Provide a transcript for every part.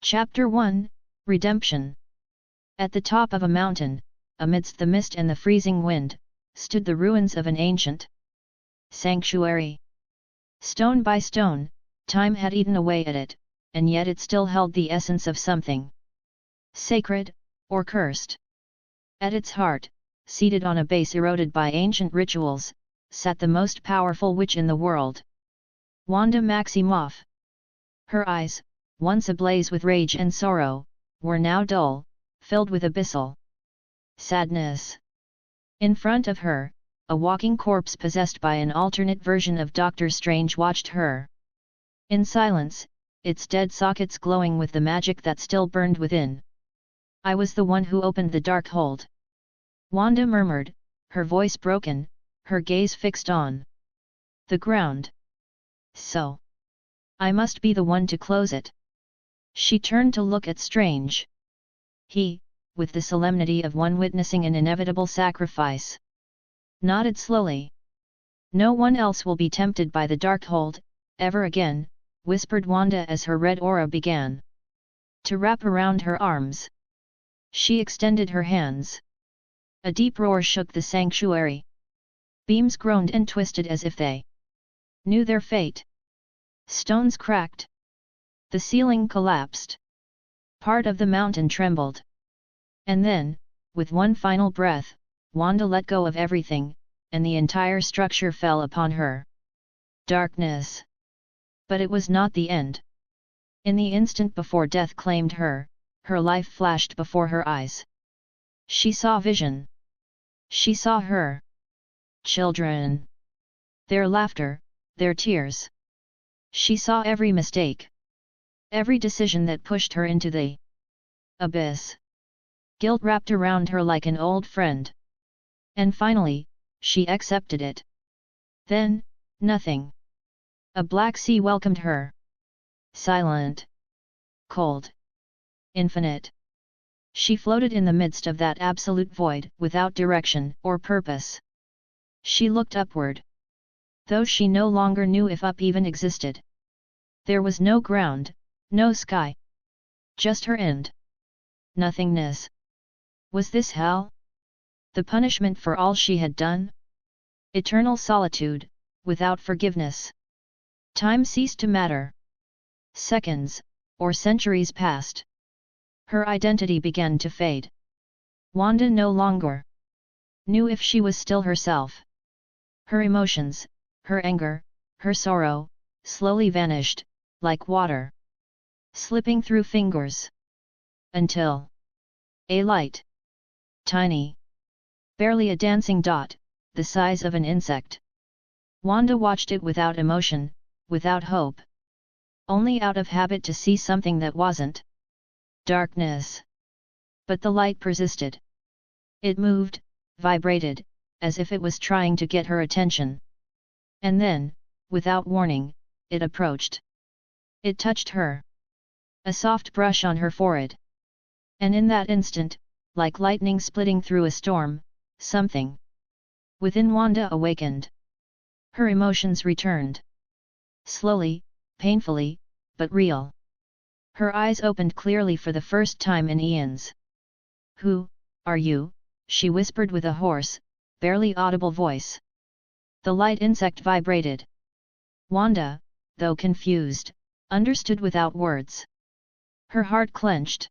Chapter 1, Redemption. At the top of a mountain, amidst the mist and the freezing wind, stood the ruins of an ancient sanctuary. Stone by stone, time had eaten away at it, and yet it still held the essence of something sacred, or cursed. At its heart, seated on a base eroded by ancient rituals, sat the most powerful witch in the world. Wanda Maximoff. Her eyes, once ablaze with rage and sorrow, were now dull, filled with abyssal sadness. In front of her, a walking corpse possessed by an alternate version of Doctor Strange watched her. In silence, its dead sockets glowing with the magic that still burned within. "I was the one who opened the dark hold," Wanda murmured, her voice broken, her gaze fixed on the ground. "So, I must be the one to close it." She turned to look at Strange. He, with the solemnity of one witnessing an inevitable sacrifice, nodded slowly. "No one else will be tempted by the Darkhold, ever again," whispered Wanda as her red aura began to wrap around her arms. She extended her hands. A deep roar shook the sanctuary. Beams groaned and twisted as if they knew their fate. Stones cracked. The ceiling collapsed. Part of the mountain trembled. And then, with one final breath, Wanda let go of everything, and the entire structure fell upon her. Darkness. But it was not the end. In the instant before death claimed her, her life flashed before her eyes. She saw vision. She saw her children. Their laughter, their tears. She saw every mistake. Every decision that pushed her into the abyss. Guilt wrapped around her like an old friend. And finally, she accepted it. Then, nothing. A black sea welcomed her. Silent. Cold. Infinite. She floated in the midst of that absolute void, without direction or purpose. She looked upward. Though she no longer knew if up even existed. There was no ground, no sky. Just her end. Nothingness. Was this hell? The punishment for all she had done? Eternal solitude, without forgiveness. Time ceased to matter. Seconds, or centuries passed. Her identity began to fade. Wanda no longer knew if she was still herself. Her emotions, her anger, her sorrow, slowly vanished, like water slipping through fingers. Until a light. Tiny. Barely a dancing dot, the size of an insect. Wanda watched it without emotion, without hope. Only out of habit to see something that wasn't. Darkness. But the light persisted. It moved, vibrated, as if it was trying to get her attention. And then, without warning, it approached. It touched her. A soft brush on her forehead. And in that instant, like lightning splitting through a storm, something within Wanda awakened. Her emotions returned. Slowly, painfully, but real. Her eyes opened clearly for the first time in eons. "Who are you?" she whispered with a hoarse, barely audible voice. The light insect vibrated. Wanda, though confused, understood without words. Her heart clenched.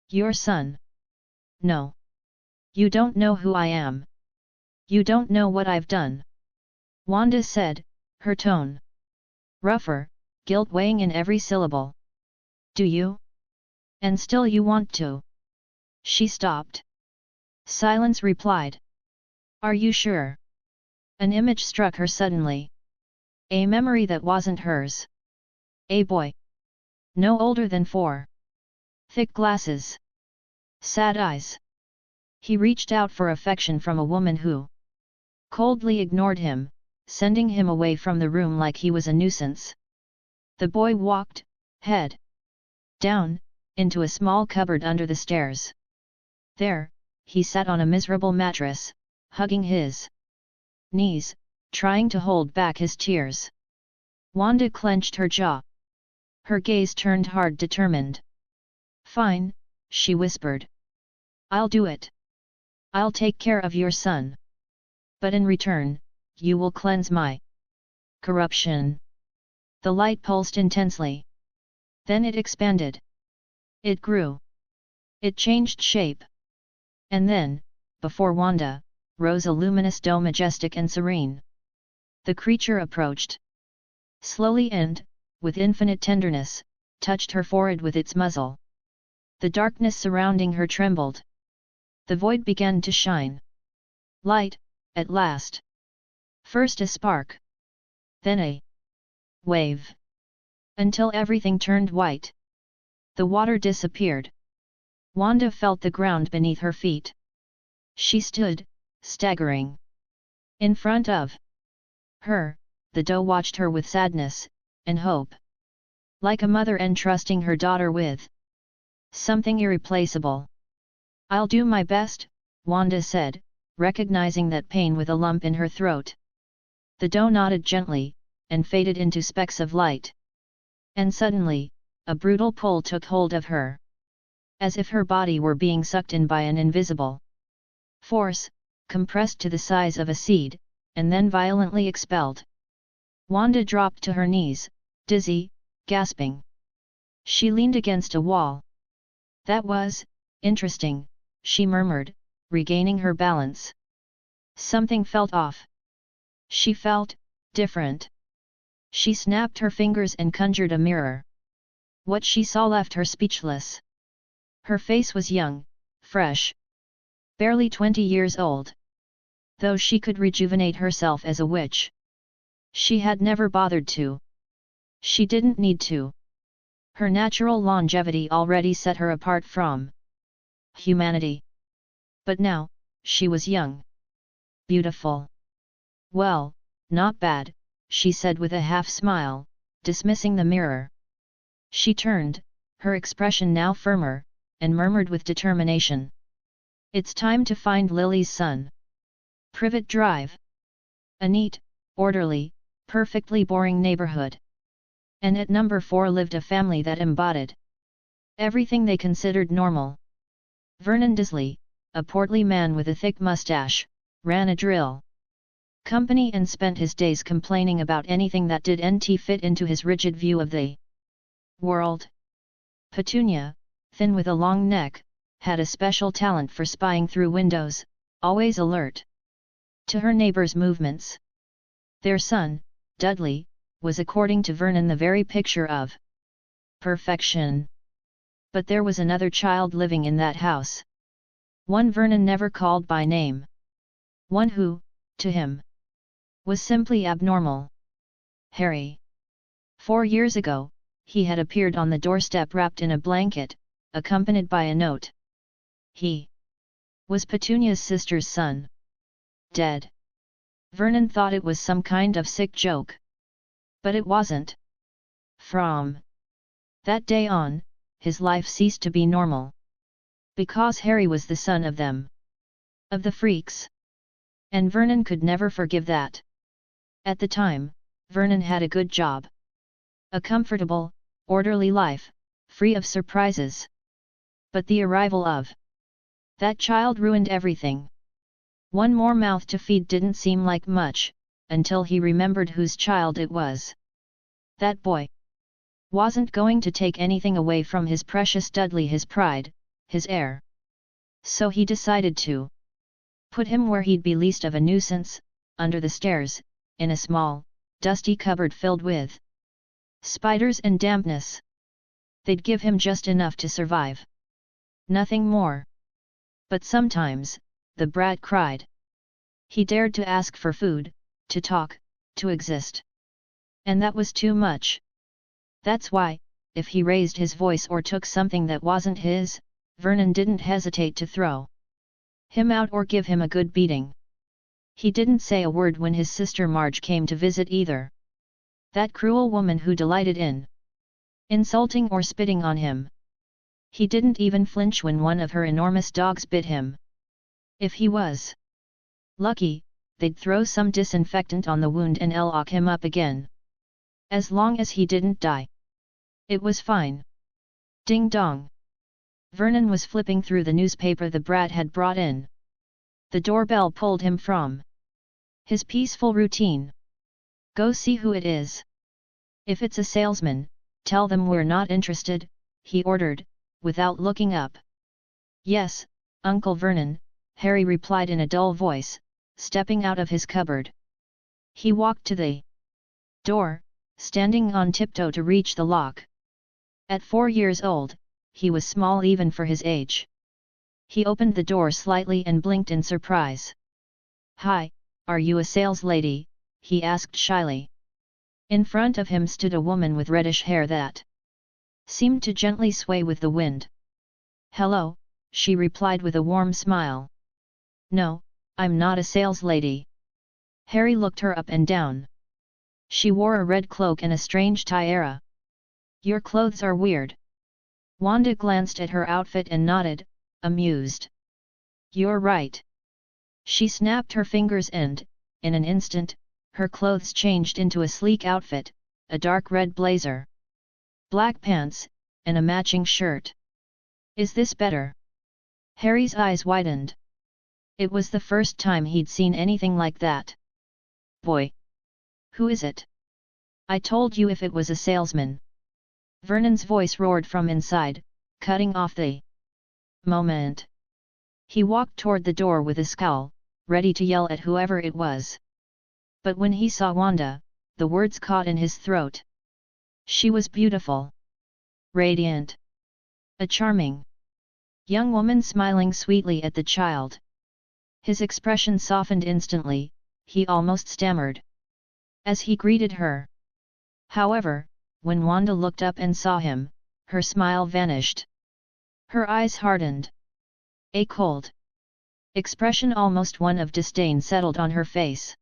"Your son? No. You don't know who I am. You don't know what I've done," Wanda said, her tone rougher, guilt weighing in every syllable. "Do you? And still you want to?" She stopped. Silence replied. "Are you sure?" An image struck her suddenly. A memory that wasn't hers. A boy. No older than 4. Thick glasses. Sad eyes. He reached out for affection from a woman who coldly ignored him, sending him away from the room like he was a nuisance. The boy walked, head down, into a small cupboard under the stairs. There, he sat on a miserable mattress, hugging his knees, trying to hold back his tears. Wanda clenched her jaw. Her gaze turned hard, determined. Fine, she whispered. I'll do it. I'll take care of your son. But in return, you will cleanse my corruption. The light pulsed intensely. Then it expanded. It grew. It changed shape. And then, before Wanda, rose a luminous doe, majestic and serene. The creature approached. Slowly and, with infinite tenderness, touched her forehead with its muzzle. The darkness surrounding her trembled. The void began to shine. Light, at last. First a spark. Then a wave. Until everything turned white. The water disappeared. Wanda felt the ground beneath her feet. She stood, staggering. In front of her, the doe watched her with sadness and hope. Like a mother entrusting her daughter with something irreplaceable. I'll do my best, Wanda said, recognizing that pain with a lump in her throat. The doe nodded gently, and faded into specks of light. And suddenly, a brutal pull took hold of her. As if her body were being sucked in by an invisible force, compressed to the size of a seed, and then violently expelled. Wanda dropped to her knees, dizzy, gasping. She leaned against a wall. That was interesting, she murmured, regaining her balance. Something felt off. She felt different. She snapped her fingers and conjured a mirror. What she saw left her speechless. Her face was young, fresh. Barely 20 years old. Though she could rejuvenate herself as a witch, she had never bothered to. She didn't need to. Her natural longevity already set her apart from humanity. But now, she was young. Beautiful. Well, not bad, she said with a half-smile, dismissing the mirror. She turned, her expression now firmer, and murmured with determination. It's time to find Lily's son. Privet Drive. A neat, orderly, perfectly boring neighborhood. And at number 4 lived a family that embodied everything they considered normal. Vernon Dursley, a portly man with a thick mustache, ran a drill company and spent his days complaining about anything that didn't fit into his rigid view of the world. Petunia, thin with a long neck, had a special talent for spying through windows, always alert to her neighbors' movements. Their son, Dudley, was according to Vernon the very picture of perfection. But there was another child living in that house. One Vernon never called by name. One who, to him, was simply abnormal. Harry. 4 years ago, he had appeared on the doorstep wrapped in a blanket, accompanied by a note. He was Petunia's sister's son. Dead. Vernon thought it was some kind of sick joke. But it wasn't. From that day on, his life ceased to be normal. Because Harry was the son of them. Of the freaks. And Vernon could never forgive that. At the time, Vernon had a good job. A comfortable, orderly life, free of surprises. But the arrival of that child ruined everything. One more mouth to feed didn't seem like much, until he remembered whose child it was. That boy wasn't going to take anything away from his precious Dudley, his pride, his heir. So he decided to put him where he'd be least of a nuisance, under the stairs, in a small, dusty cupboard filled with spiders and dampness. They'd give him just enough to survive. Nothing more. But sometimes, the brat cried. He dared to ask for food, to talk, to exist. And that was too much. That's why, if he raised his voice or took something that wasn't his, Vernon didn't hesitate to throw him out or give him a good beating. He didn't say a word when his sister Marge came to visit either. That cruel woman who delighted in insulting or spitting on him. He didn't even flinch when one of her enormous dogs bit him. If he was lucky, they'd throw some disinfectant on the wound and lock him up again. As long as he didn't die, it was fine. Ding dong. Vernon was flipping through the newspaper the brat had brought in. The doorbell pulled him from his peaceful routine. Go see who it is. If it's a salesman, tell them we're not interested, he ordered, without looking up. Yes, Uncle Vernon, Harry replied in a dull voice, stepping out of his cupboard. He walked to the door, standing on tiptoe to reach the lock. At 4 years old, he was small even for his age. He opened the door slightly and blinked in surprise. Hi, are you a sales lady? He asked shyly. In front of him stood a woman with reddish hair that seemed to gently sway with the wind. Hello, she replied with a warm smile. No, I'm not a sales lady. Harry looked her up and down. She wore a red cloak and a strange tiara. Your clothes are weird. Wanda glanced at her outfit and nodded, amused. You're right. She snapped her fingers and, in an instant, her clothes changed into a sleek outfit, a dark red blazer, black pants, and a matching shirt. Is this better? Harry's eyes widened. It was the first time he'd seen anything like that. Boy! Who is it? I told you if it was a salesman. Vernon's voice roared from inside, cutting off the moment. He walked toward the door with a scowl, ready to yell at whoever it was. But when he saw Wanda, the words caught in his throat. She was beautiful. Radiant. A charming young woman smiling sweetly at the child. His expression softened instantly, he almost stammered as he greeted her. However, when Wanda looked up and saw him, her smile vanished. Her eyes hardened. A cold expression, almost one of disdain, settled on her face.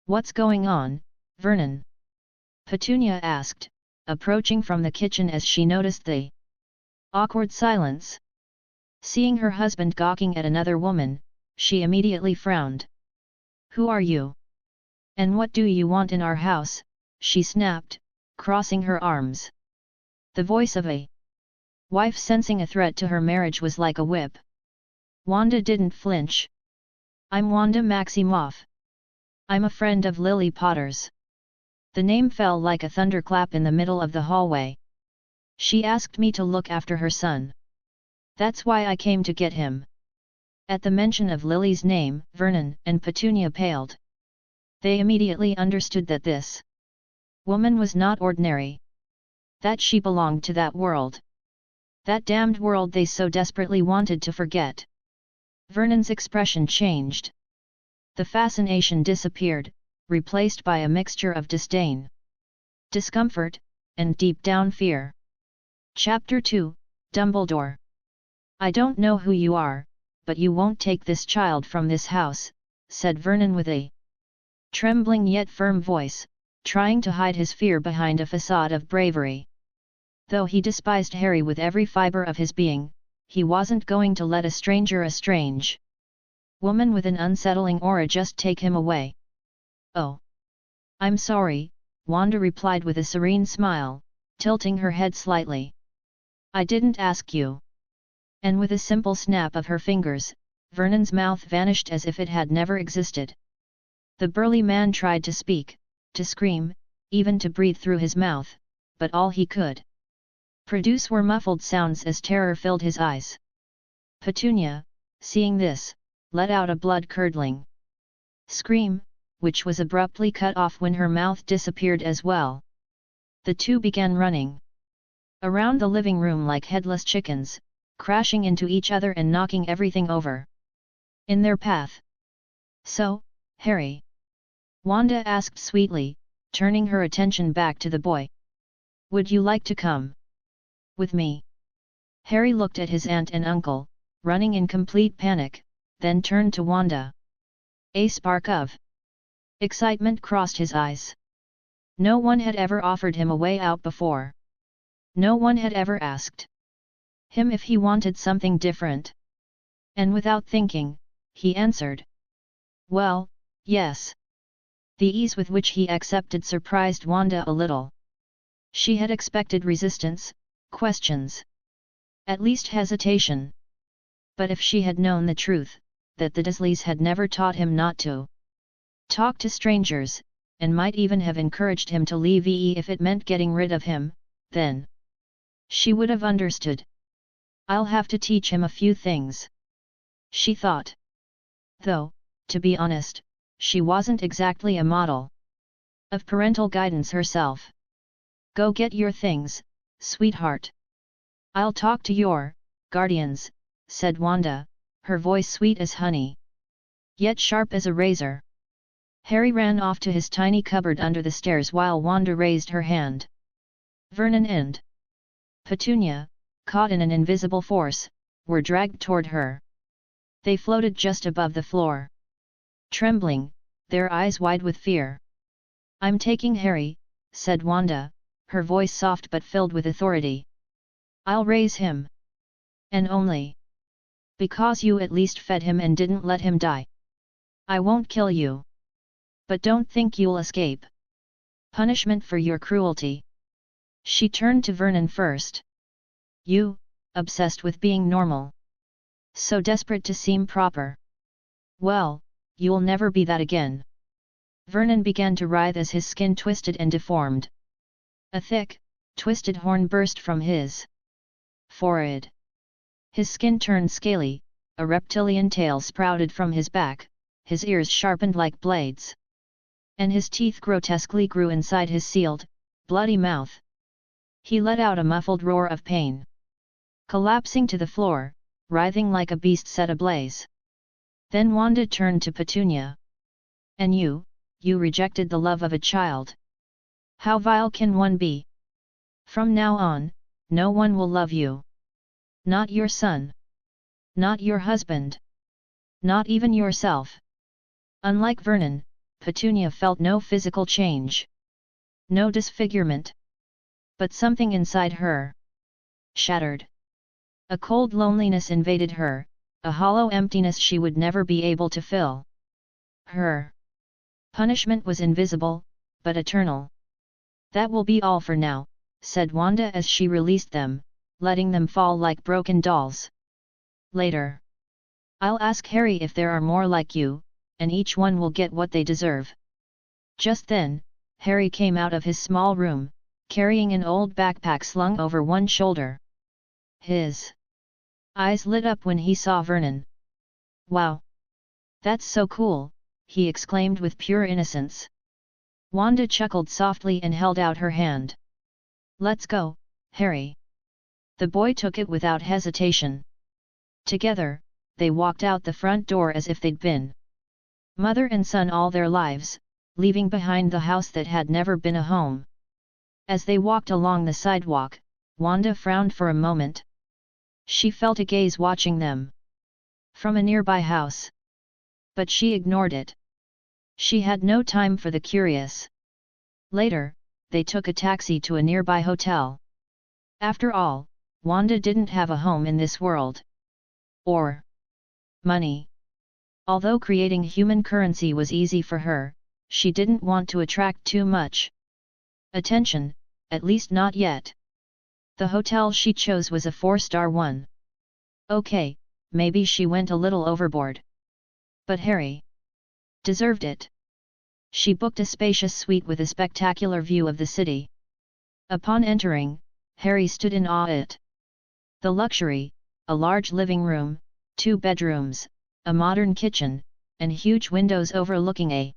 What's going on, Vernon? Petunia asked, approaching from the kitchen as she noticed the awkward silence. Seeing her husband gawking at another woman, she immediately frowned. Who are you? And what do you want in our house? She snapped, crossing her arms. The voice of a wife sensing a threat to her marriage was like a whip. Wanda didn't flinch. I'm Wanda Maximoff. I'm a friend of Lily Potter's. The name fell like a thunderclap in the middle of the hallway. She asked me to look after her son. That's why I came to get him. At the mention of Lily's name, Vernon and Petunia paled. They immediately understood that this woman was not ordinary. That she belonged to that world. That damned world they so desperately wanted to forget. Vernon's expression changed. The fascination disappeared, replaced by a mixture of disdain, discomfort, and deep down fear. Chapter 2, Dumbledore. I don't know who you are, but you won't take this child from this house, said Vernon with a trembling yet firm voice, trying to hide his fear behind a facade of bravery. Though he despised Harry with every fibre of his being, he wasn't going to let a strange woman with an unsettling aura just take him away. Oh! I'm sorry, Wanda replied with a serene smile, tilting her head slightly. I didn't ask you. And with a simple snap of her fingers, Vernon's mouth vanished as if it had never existed. The burly man tried to speak, to scream, even to breathe through his mouth, but all he could produce were muffled sounds as terror filled his eyes. Petunia, seeing this, let out a blood-curdling scream, which was abruptly cut off when her mouth disappeared as well. The two began running around the living room like headless chickens, crashing into each other and knocking everything over in their path. So, Harry? Wanda asked sweetly, turning her attention back to the boy. Would you like to come with me? Harry looked at his aunt and uncle, running in complete panic, then turned to Wanda. A spark of excitement crossed his eyes. No one had ever offered him a way out before. No one had ever asked him if he wanted something different. And without thinking, he answered. Well, yes. The ease with which he accepted surprised Wanda a little. She had expected resistance, questions. At least hesitation. But if she had known the truth, that the Dursleys had never taught him not to talk to strangers, and might even have encouraged him to leave if it meant getting rid of him, then she would have understood. I'll have to teach him a few things, she thought. Though, to be honest, she wasn't exactly a model of parental guidance herself. Go get your things, sweetheart. I'll talk to your guardians, said Wanda, her voice sweet as honey, yet sharp as a razor. Harry ran off to his tiny cupboard under the stairs while Wanda raised her hand. Vernon and Petunia, caught in an invisible force, were dragged toward her. They floated just above the floor. Trembling, their eyes wide with fear. I'm taking Harry, said Wanda, her voice soft but filled with authority. I'll raise him. And only because you at least fed him and didn't let him die. I won't kill you. But don't think you'll escape punishment for your cruelty. She turned to Vernon first. You, obsessed with being normal. So desperate to seem proper. Well, you'll never be that again. Vernon began to writhe as his skin twisted and deformed. A thick, twisted horn burst from his forehead. His skin turned scaly, a reptilian tail sprouted from his back, his ears sharpened like blades. And his teeth grotesquely grew inside his sealed, bloody mouth. He let out a muffled roar of pain. Collapsing to the floor, writhing like a beast set ablaze. Then Wanda turned to Petunia. And you rejected the love of a child. How vile can one be? From now on, no one will love you. Not your son. Not your husband. Not even yourself. Unlike Vernon, Petunia felt no physical change. No disfigurement. But something inside her shattered. A cold loneliness invaded her, a hollow emptiness she would never be able to fill. Her punishment was invisible, but eternal. That will be all for now, said Wanda as she released them, letting them fall like broken dolls. Later, I'll ask Harry if there are more like you, and each one will get what they deserve. Just then, Harry came out of his small room, carrying an old backpack slung over one shoulder. His eyes lit up when he saw Vernon. Wow! That's so cool, he exclaimed with pure innocence. Wanda chuckled softly and held out her hand. Let's go, Harry. The boy took it without hesitation. Together, they walked out the front door as if they'd been mother and son all their lives, leaving behind the house that had never been a home. As they walked along the sidewalk, Wanda frowned for a moment. She felt a gaze watching them from a nearby house. But she ignored it. She had no time for the curious. Later, they took a taxi to a nearby hotel. After all, Wanda didn't have a home in this world. Or money. Although creating human currency was easy for her, she didn't want to attract too much attention, at least not yet. The hotel she chose was a 4-star one. Okay, maybe she went a little overboard. But Harry deserved it. She booked a spacious suite with a spectacular view of the city. Upon entering, Harry stood in awe at the luxury: a large living room, 2 bedrooms, a modern kitchen, and huge windows overlooking a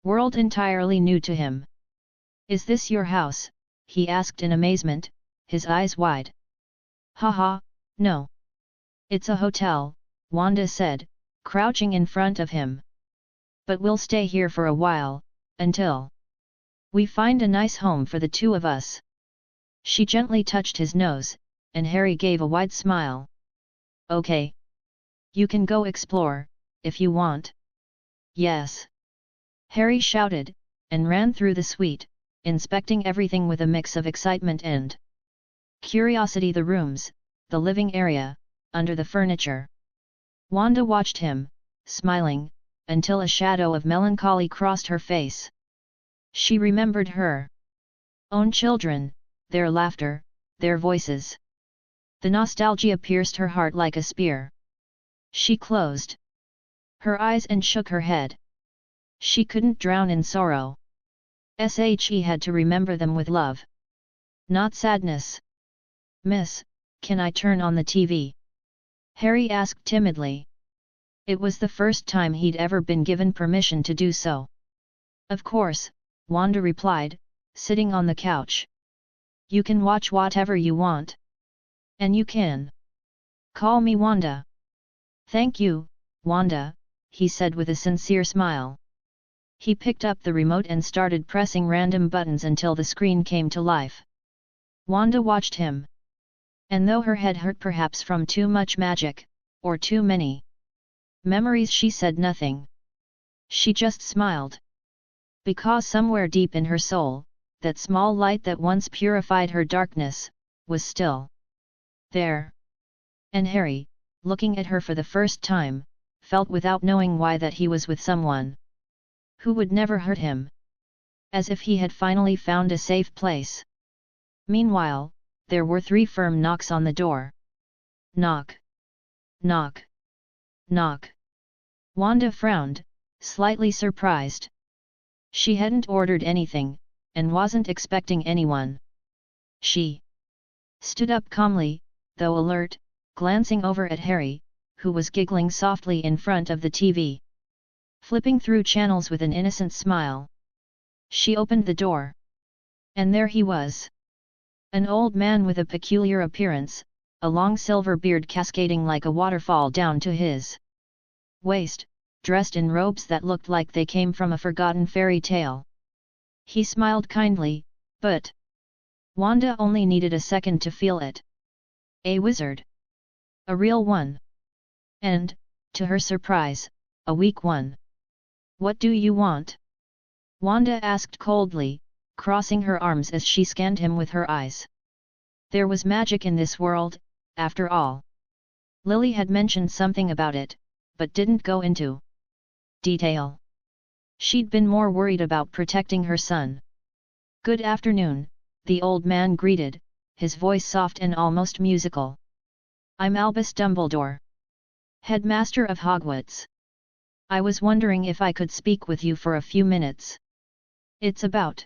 world entirely new to him. Is this your house? He asked in amazement, his eyes wide. Haha, no. It's a hotel, Wanda said, crouching in front of him. But we'll stay here for a while, until we find a nice home for the two of us. She gently touched his nose, and Harry gave a wide smile. Okay. You can go explore, if you want. Yes. Harry shouted, and ran through the suite, inspecting everything with a mix of excitement and curiosity: the rooms, the living area, under the furniture. Wanda watched him, smiling, until a shadow of melancholy crossed her face. She remembered her own children, their laughter, their voices. The nostalgia pierced her heart like a spear. She closed her eyes and shook her head. She couldn't drown in sorrow. She had to remember them with love, not sadness. "Miss, can I turn on the TV?" Harry asked timidly. It was the first time he'd ever been given permission to do so. "Of course," Wanda replied, sitting on the couch. "You can watch whatever you want. And you can call me Wanda." "Thank you, Wanda," he said with a sincere smile. He picked up the remote and started pressing random buttons until the screen came to life. Wanda watched him. And though her head hurt perhaps from too much magic, or too many memories, she said nothing. She just smiled. Because somewhere deep in her soul, that small light that once purified her darkness, was still there. And Harry, looking at her for the first time, felt without knowing why that he was with someone who would never hurt him. As if he had finally found a safe place. Meanwhile, there were 3 firm knocks on the door. Knock. Knock. Knock. Wanda frowned, slightly surprised. She hadn't ordered anything, and wasn't expecting anyone. She stood up calmly, though alert, glancing over at Harry, who was giggling softly in front of the TV. Flipping through channels with an innocent smile. She opened the door. And there he was. An old man with a peculiar appearance, a long silver beard cascading like a waterfall down to his waist, dressed in robes that looked like they came from a forgotten fairy tale. He smiled kindly, but Wanda only needed a second to feel it. A wizard. A real one. And, to her surprise, a weak one. "What do you want?" Wanda asked coldly, crossing her arms as she scanned him with her eyes. There was magic in this world, after all. Lily had mentioned something about it, but didn't go into detail. She'd been more worried about protecting her son. "Good afternoon," the old man greeted, his voice soft and almost musical. "I'm Albus Dumbledore, headmaster of Hogwarts. I was wondering if I could speak with you for a few minutes." "It's about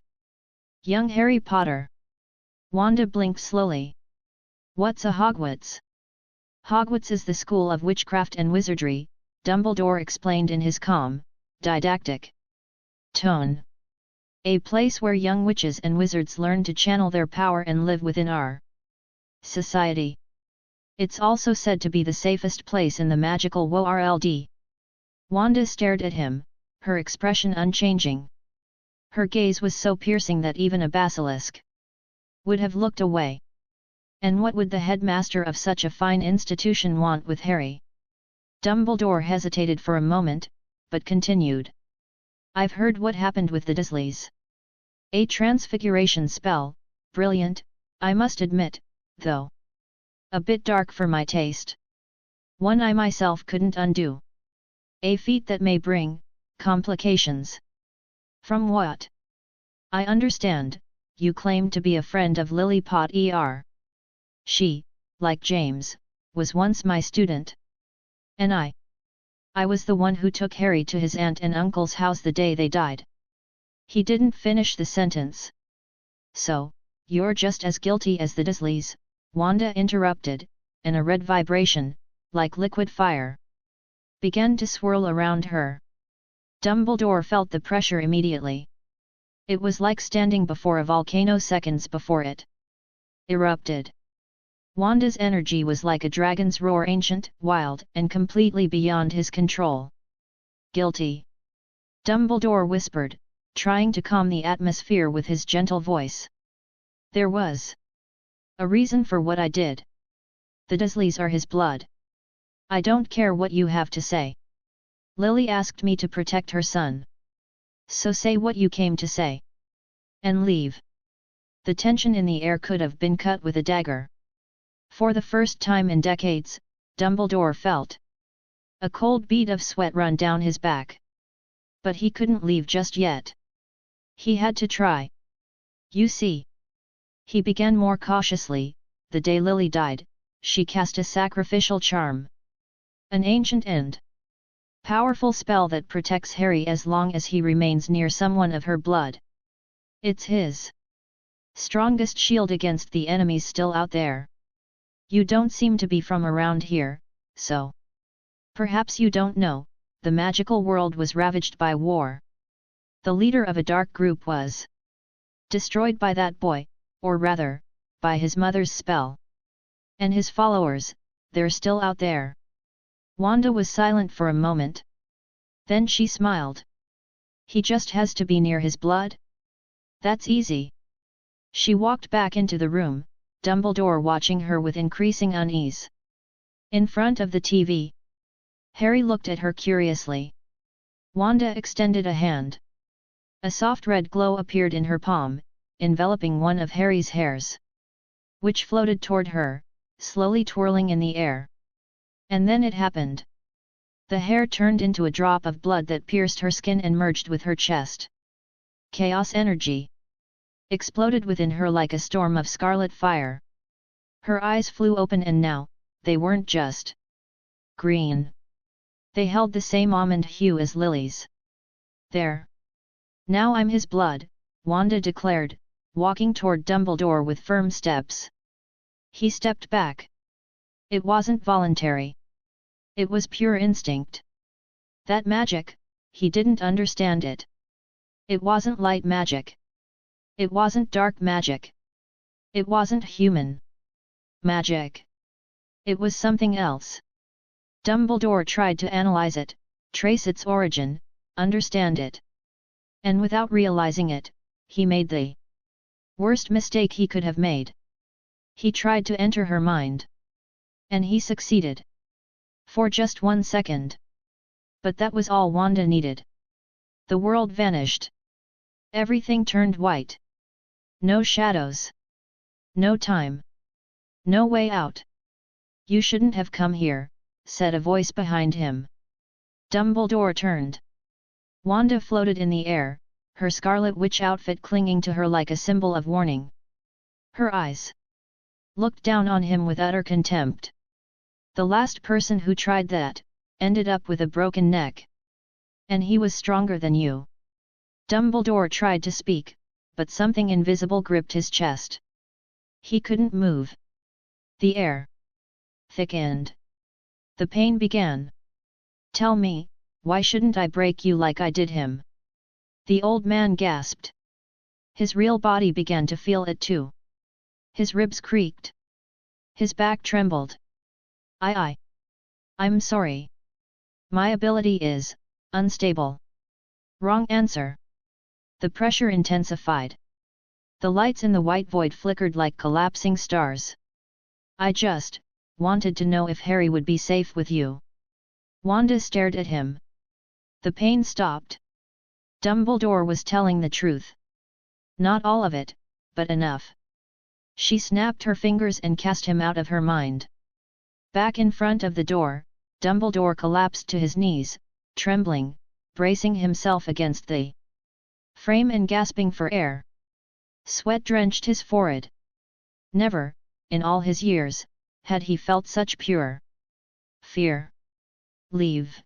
young Harry Potter." Wanda blinked slowly. "What's a Hogwarts?" "Hogwarts is the school of witchcraft and wizardry," Dumbledore explained in his calm, didactic tone. "A place where young witches and wizards learn to channel their power and live within our society. It's also said to be the safest place in the magical world." Wanda stared at him, her expression unchanging. Her gaze was so piercing that even a basilisk would have looked away. And what would the headmaster of such a fine institution want with Harry? Dumbledore hesitated for a moment, but continued. "I've heard what happened with the Dursleys. A transfiguration spell, brilliant, I must admit, though a bit dark for my taste. One I myself couldn't undo. A feat that may bring complications." "From what?" "I understand, you claim to be a friend of Lily Potter. She, like James, was once my student. And I was the one who took Harry to his aunt and uncle's house the day they died." He didn't finish the sentence. "So, you're just as guilty as the Dursleys," Wanda interrupted, and a red vibration, like liquid fire, began to swirl around her. Dumbledore felt the pressure immediately. It was like standing before a volcano seconds before it erupted. Wanda's energy was like a dragon's roar, ancient, wild, and completely beyond his control. "Guilty," Dumbledore whispered, trying to calm the atmosphere with his gentle voice. "There was a reason for what I did. The Dursleys are his blood. I don't care what you have to say. Lily asked me to protect her son. So say what you came to say. And leave." The tension in the air could have been cut with a dagger. For the first time in decades, Dumbledore felt a cold bead of sweat run down his back. But he couldn't leave just yet. He had to try. "You see," he began more cautiously, "the day Lily died, she cast a sacrificial charm. An ancient and powerful spell that protects Harry as long as he remains near someone of her blood. It's his strongest shield against the enemies still out there. You don't seem to be from around here, so perhaps you don't know, the magical world was ravaged by war. The leader of a dark group was destroyed by that boy, or rather, by his mother's spell. And his followers, they're still out there. Wanda was silent for a moment. Then she smiled. He just has to be near his blood? That's easy. She walked back into the room, Dumbledore watching her with increasing unease. In front of the TV, Harry looked at her curiously. Wanda extended a hand. A soft red glow appeared in her palm, enveloping one of Harry's hairs, which floated toward her, slowly twirling in the air. And then it happened. The hair turned into a drop of blood that pierced her skin and merged with her chest. Chaos energy exploded within her like a storm of scarlet fire. Her eyes flew open and now, they weren't just green. They held the same almond hue as lilies. There. Now I'm his blood, Wanda declared, walking toward Dumbledore with firm steps. He stepped back. It wasn't voluntary. It was pure instinct. That magic, he didn't understand it. It wasn't light magic. It wasn't dark magic. It wasn't human magic. It was something else. Dumbledore tried to analyze it, trace its origin, understand it. And without realizing it, he made the worst mistake he could have made. He tried to enter her mind. And he succeeded. For just 1 second. But that was all Wanda needed. The world vanished. Everything turned white. No shadows. No time. No way out. You shouldn't have come here, said a voice behind him. Dumbledore turned. Wanda floated in the air, her Scarlet Witch outfit clinging to her like a symbol of warning. Her eyes looked down on him with utter contempt. The last person who tried that, ended up with a broken neck. And he was stronger than you. Dumbledore tried to speak, but something invisible gripped his chest. He couldn't move. The air thickened. The pain began. Tell me, why shouldn't I break you like I did him? The old man gasped. His real body began to feel it too. His ribs creaked. His back trembled. I'm sorry. My ability is unstable. Wrong answer. The pressure intensified. The lights in the white void flickered like collapsing stars. I just wanted to know if Harry would be safe with you. Wanda stared at him. The pain stopped. Dumbledore was telling the truth. Not all of it, but enough. She snapped her fingers and cast him out of her mind. Back in front of the door, Dumbledore collapsed to his knees, trembling, bracing himself against the frame and gasping for air. Sweat drenched his forehead. Never, in all his years, had he felt such pure fear. Leave.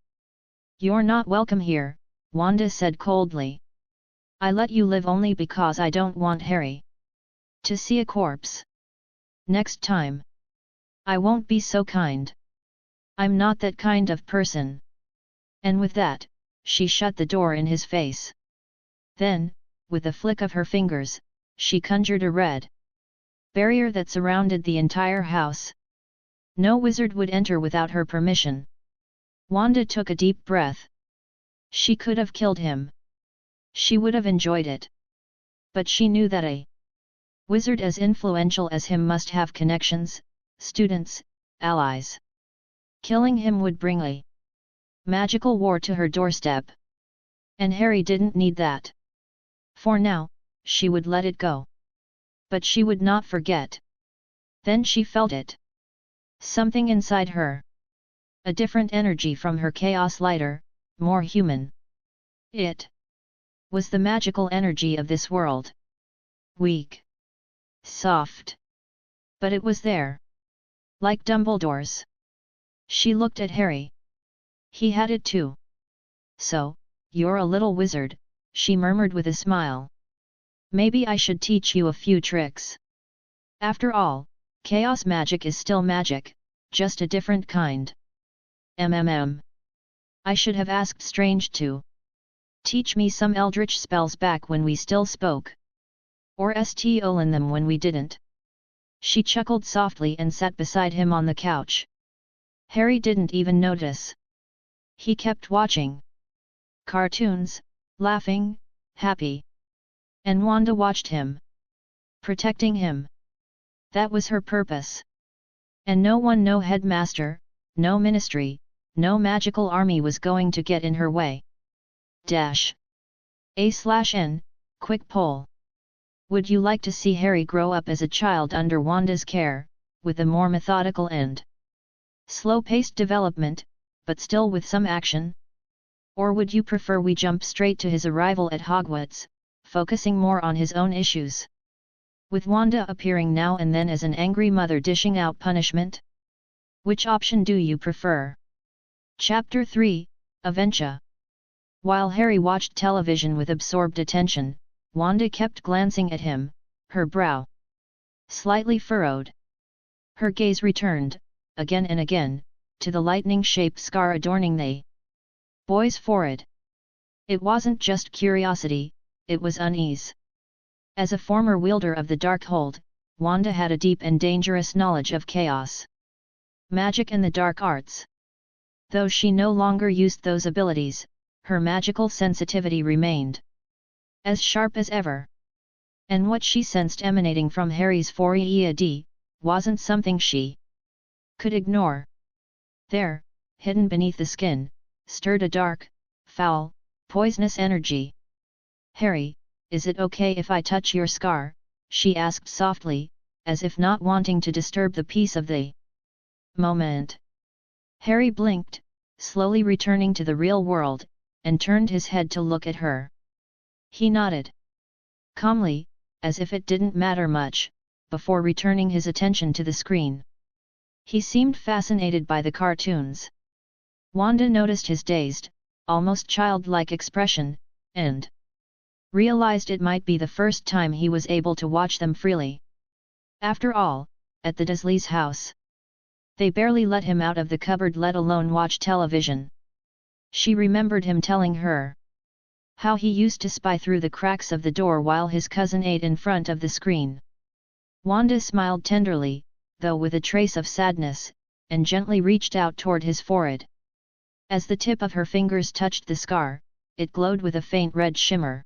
You're not welcome here, Wanda said coldly. I let you live only because I don't want Harry to see a corpse. Next time, I won't be so kind. I'm not that kind of person. And with that, she shut the door in his face. Then, with a flick of her fingers, she conjured a red barrier that surrounded the entire house. No wizard would enter without her permission. Wanda took a deep breath. She could have killed him. She would have enjoyed it. But she knew that a wizard as influential as him must have connections, students, allies. Killing him would bring a magical war to her doorstep. And Harry didn't need that. For now, she would let it go. But she would not forget. Then she felt it. Something inside her. A different energy from her chaos lighter, more human. It was the magical energy of this world. Weak. Soft. But it was there. Like Dumbledore's. She looked at Harry. He had it too. So, you're a little wizard, she murmured with a smile. Maybe I should teach you a few tricks. After all, chaos magic is still magic, just a different kind. I should have asked Strange to teach me some eldritch spells back when we still spoke. Or stolen them when we didn't. She chuckled softly and sat beside him on the couch. Harry didn't even notice. He kept watching cartoons, laughing, happy. And Wanda watched him. Protecting him. That was her purpose. And no headmaster, no ministry, no magical army was going to get in her way. A/N, quick poll. Would you like to see Harry grow up as a child under Wanda's care, with a more methodical and slow-paced development, but still with some action? Or would you prefer we jump straight to his arrival at Hogwarts, focusing more on his own issues? With Wanda appearing now and then as an angry mother dishing out punishment? Which option do you prefer? Chapter 3, Aventia. While Harry watched television with absorbed attention, Wanda kept glancing at him, her brow slightly furrowed. Her gaze returned, again and again, to the lightning-shaped scar adorning the boy's forehead. It wasn't just curiosity, it was unease. As a former wielder of the Darkhold, Wanda had a deep and dangerous knowledge of chaos, magic and the dark arts. Though she no longer used those abilities, her magical sensitivity remained as sharp as ever. And what she sensed emanating from Harry's forehead wasn't something she could ignore. There, hidden beneath the skin, stirred a dark, foul, poisonous energy. Harry, is it okay if I touch your scar? She asked softly, as if not wanting to disturb the peace of the moment. Harry blinked, slowly returning to the real world, and turned his head to look at her. He nodded calmly, as if it didn't matter much, before returning his attention to the screen. He seemed fascinated by the cartoons. Wanda noticed his dazed, almost childlike expression, and realized it might be the first time he was able to watch them freely. After all, at the Dursleys' house, they barely let him out of the cupboard, let alone watch television. She remembered him telling her how he used to spy through the cracks of the door while his cousin ate in front of the screen. Wanda smiled tenderly, though with a trace of sadness, and gently reached out toward his forehead. As the tip of her fingers touched the scar, it glowed with a faint red shimmer.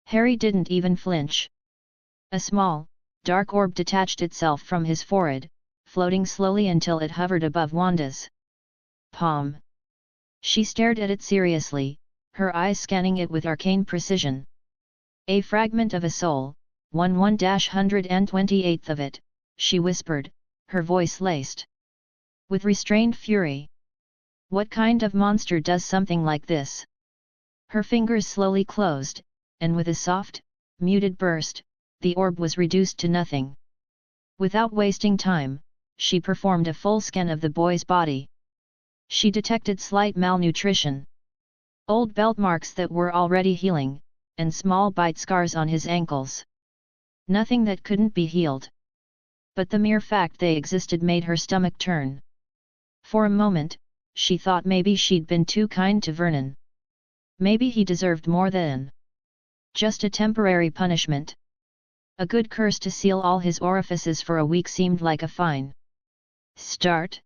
Harry didn't even flinch. A small, dark orb detached itself from his forehead, floating slowly until it hovered above Wanda's palm. She stared at it seriously, her eyes scanning it with arcane precision. A fragment of a soul, 1/128th of it, she whispered, her voice laced with restrained fury. What kind of monster does something like this? Her fingers slowly closed, and with a soft, muted burst, the orb was reduced to nothing. Without wasting time, she performed a full scan of the boy's body. She detected slight malnutrition, old belt marks that were already healing, and small bite scars on his ankles. Nothing that couldn't be healed. But the mere fact they existed made her stomach turn. For a moment, she thought maybe she'd been too kind to Vernon. Maybe he deserved more than just a temporary punishment. A good curse to seal all his orifices for a week seemed like a fine start.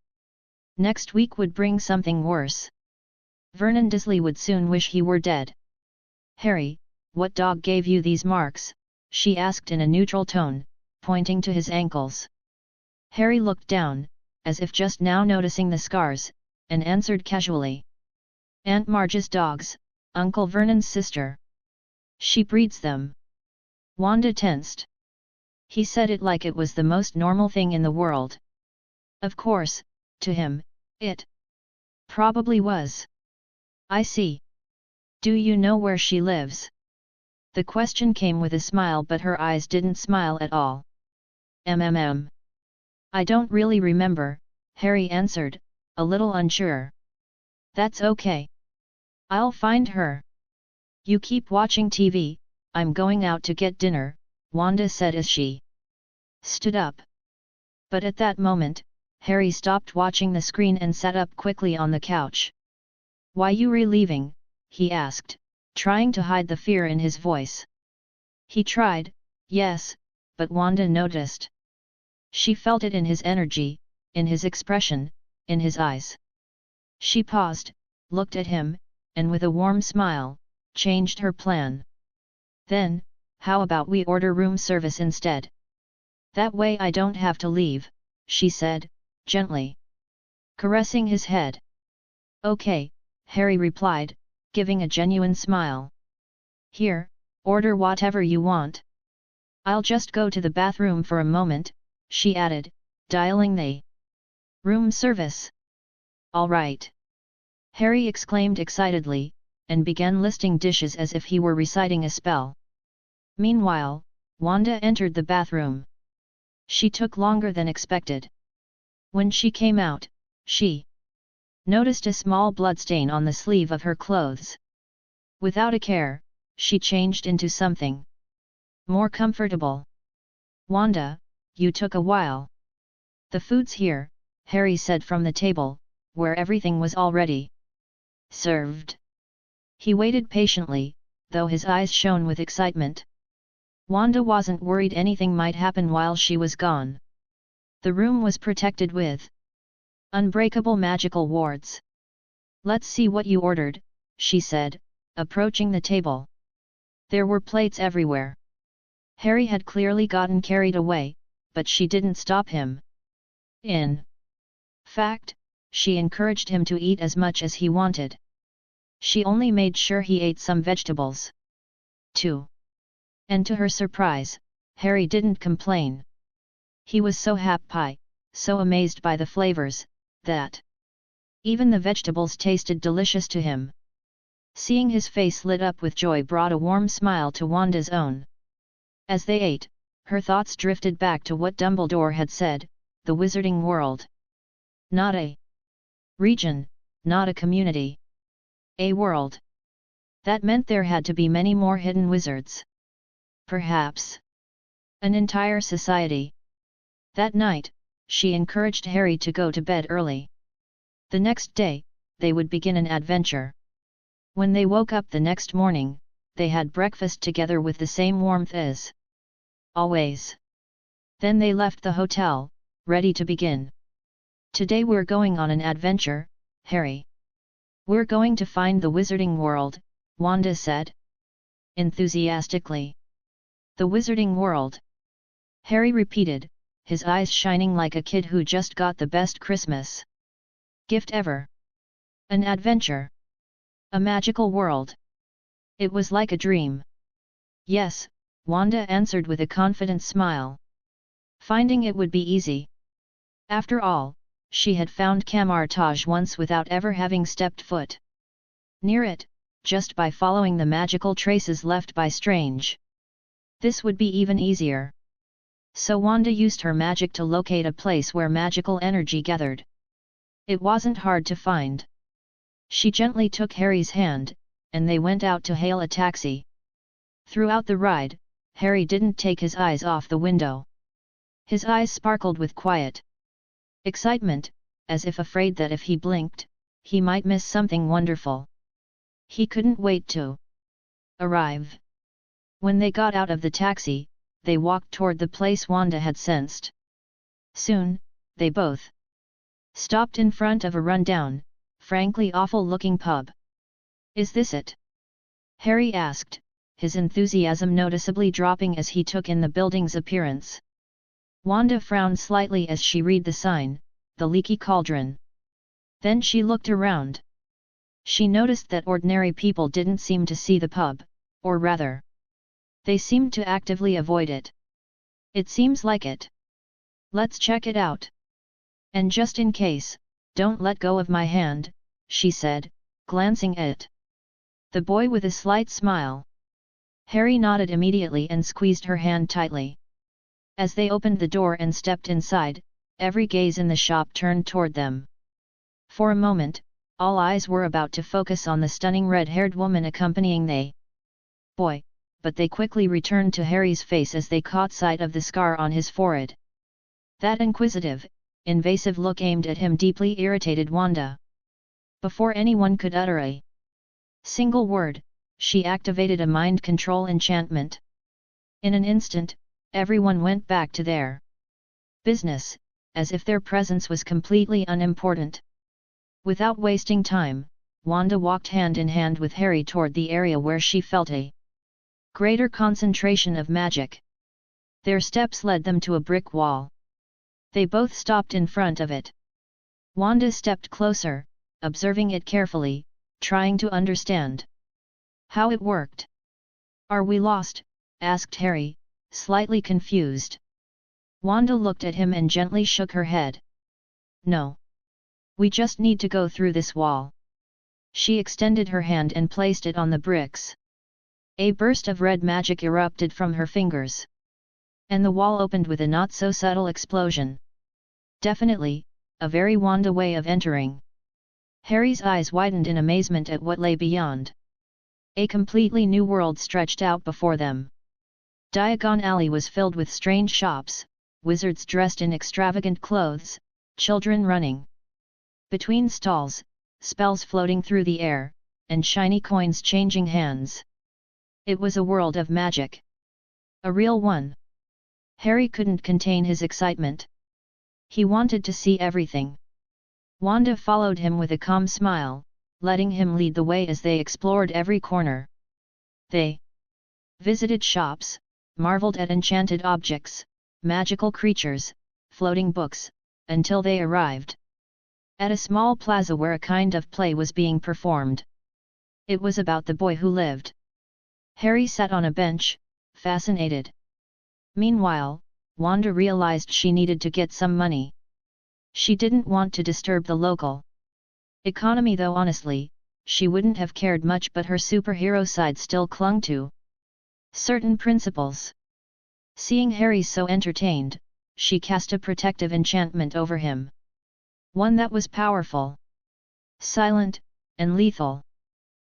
Next week would bring something worse. Vernon Dursley would soon wish he were dead. Harry, what dog gave you these marks? She asked in a neutral tone, pointing to his ankles. Harry looked down, as if just now noticing the scars, and answered casually. Aunt Marge's dogs, Uncle Vernon's sister. She breeds them. Wanda tensed. He said it like it was the most normal thing in the world. Of course, to him, it probably was. I see. Do you know where she lives? The question came with a smile, but her eyes didn't smile at all. I don't really remember, Harry answered, a little unsure. That's okay. I'll find her. You keep watching TV, I'm going out to get dinner, Wanda said as she stood up. But at that moment, Harry stopped watching the screen and sat up quickly on the couch. Why you leaving? He asked, trying to hide the fear in his voice. He tried, yes, but Wanda noticed. She felt it in his energy, in his expression, in his eyes. She paused, looked at him, and with a warm smile, changed her plan. Then, how about we order room service instead? That way I don't have to leave, she said, gently, caressing his head. Okay, Harry replied, giving a genuine smile. Here, order whatever you want. I'll just go to the bathroom for a moment, she added, dialing the room service. All right. Harry exclaimed excitedly, and began listing dishes as if he were reciting a spell. Meanwhile, Wanda entered the bathroom. She took longer than expected. When she came out, she noticed a small bloodstain on the sleeve of her clothes. Without a care, she changed into something more comfortable. Wanda, you took a while. The food's here, Harry said from the table, where everything was already served. He waited patiently, though his eyes shone with excitement. Wanda wasn't worried anything might happen while she was gone. The room was protected with unbreakable magical wards. Let's see what you ordered, she said, approaching the table. There were plates everywhere. Harry had clearly gotten carried away, but she didn't stop him. In fact, she encouraged him to eat as much as he wanted. She only made sure he ate some vegetables too. And to her surprise, Harry didn't complain. He was so happy, so amazed by the flavors, that even the vegetables tasted delicious to him. Seeing his face lit up with joy brought a warm smile to Wanda's own. As they ate, her thoughts drifted back to what Dumbledore had said, the wizarding world. Not a region, not a community. A world. That meant there had to be many more hidden wizards. Perhaps an entire society. That night, she encouraged Harry to go to bed early. The next day, they would begin an adventure. When they woke up the next morning, they had breakfast together with the same warmth as always. Then they left the hotel, ready to begin. Today we're going on an adventure, Harry. We're going to find the wizarding world, Wanda said enthusiastically. The wizarding world. Harry repeated, his eyes shining like a kid who just got the best Christmas gift ever. An adventure. A magical world. It was like a dream. Yes, Wanda answered with a confident smile. Finding it would be easy. After all, she had found Camartage once without ever having stepped foot near it, just by following the magical traces left by Strange. This would be even easier. So Wanda used her magic to locate a place where magical energy gathered. It wasn't hard to find. She gently took Harry's hand, and they went out to hail a taxi. Throughout the ride, Harry didn't take his eyes off the window. His eyes sparkled with quiet excitement, as if afraid that if he blinked, he might miss something wonderful. He couldn't wait to arrive. When they got out of the taxi, they walked toward the place Wanda had sensed. Soon, they both stopped in front of a run-down, frankly awful-looking pub. Is this it? Harry asked, his enthusiasm noticeably dropping as he took in the building's appearance. Wanda frowned slightly as she read the sign, the Leaky Cauldron. Then she looked around. She noticed that ordinary people didn't seem to see the pub, or rather, they seemed to actively avoid it. It seems like it. Let's check it out. And just in case, don't let go of my hand, she said, glancing at the boy with a slight smile. Harry nodded immediately and squeezed her hand tightly. As they opened the door and stepped inside, every gaze in the shop turned toward them. For a moment, all eyes were about to focus on the stunning red-haired woman accompanying the boy, but they quickly returned to Harry's face as they caught sight of the scar on his forehead. That inquisitive, invasive look aimed at him deeply irritated Wanda. Before anyone could utter a single word, she activated a mind control enchantment. In an instant, everyone went back to their business, as if their presence was completely unimportant. Without wasting time, Wanda walked hand in hand with Harry toward the area where she felt a greater concentration of magic. Their steps led them to a brick wall. They both stopped in front of it. Wanda stepped closer, observing it carefully, trying to understand how it worked. "Are we lost?" asked Harry, slightly confused. Wanda looked at him and gently shook her head. "No. We just need to go through this wall." She extended her hand and placed it on the bricks. A burst of red magic erupted from her fingers. And the wall opened with a not-so-subtle explosion. Definitely, a very Wanda way of entering. Harry's eyes widened in amazement at what lay beyond. A completely new world stretched out before them. Diagon Alley was filled with strange shops, wizards dressed in extravagant clothes, children running between stalls, spells floating through the air, and shiny coins changing hands. It was a world of magic. A real one. Harry couldn't contain his excitement. He wanted to see everything. Wanda followed him with a calm smile, letting him lead the way as they explored every corner. They visited shops, marveled at enchanted objects, magical creatures, floating books, until they arrived at a small plaza where a kind of play was being performed. It was about the boy who lived. Harry sat on a bench, fascinated. Meanwhile, Wanda realized she needed to get some money. She didn't want to disturb the local economy, though honestly, she wouldn't have cared much, but her superhero side still clung to certain principles. Seeing Harry so entertained, she cast a protective enchantment over him. One that was powerful, silent, and lethal.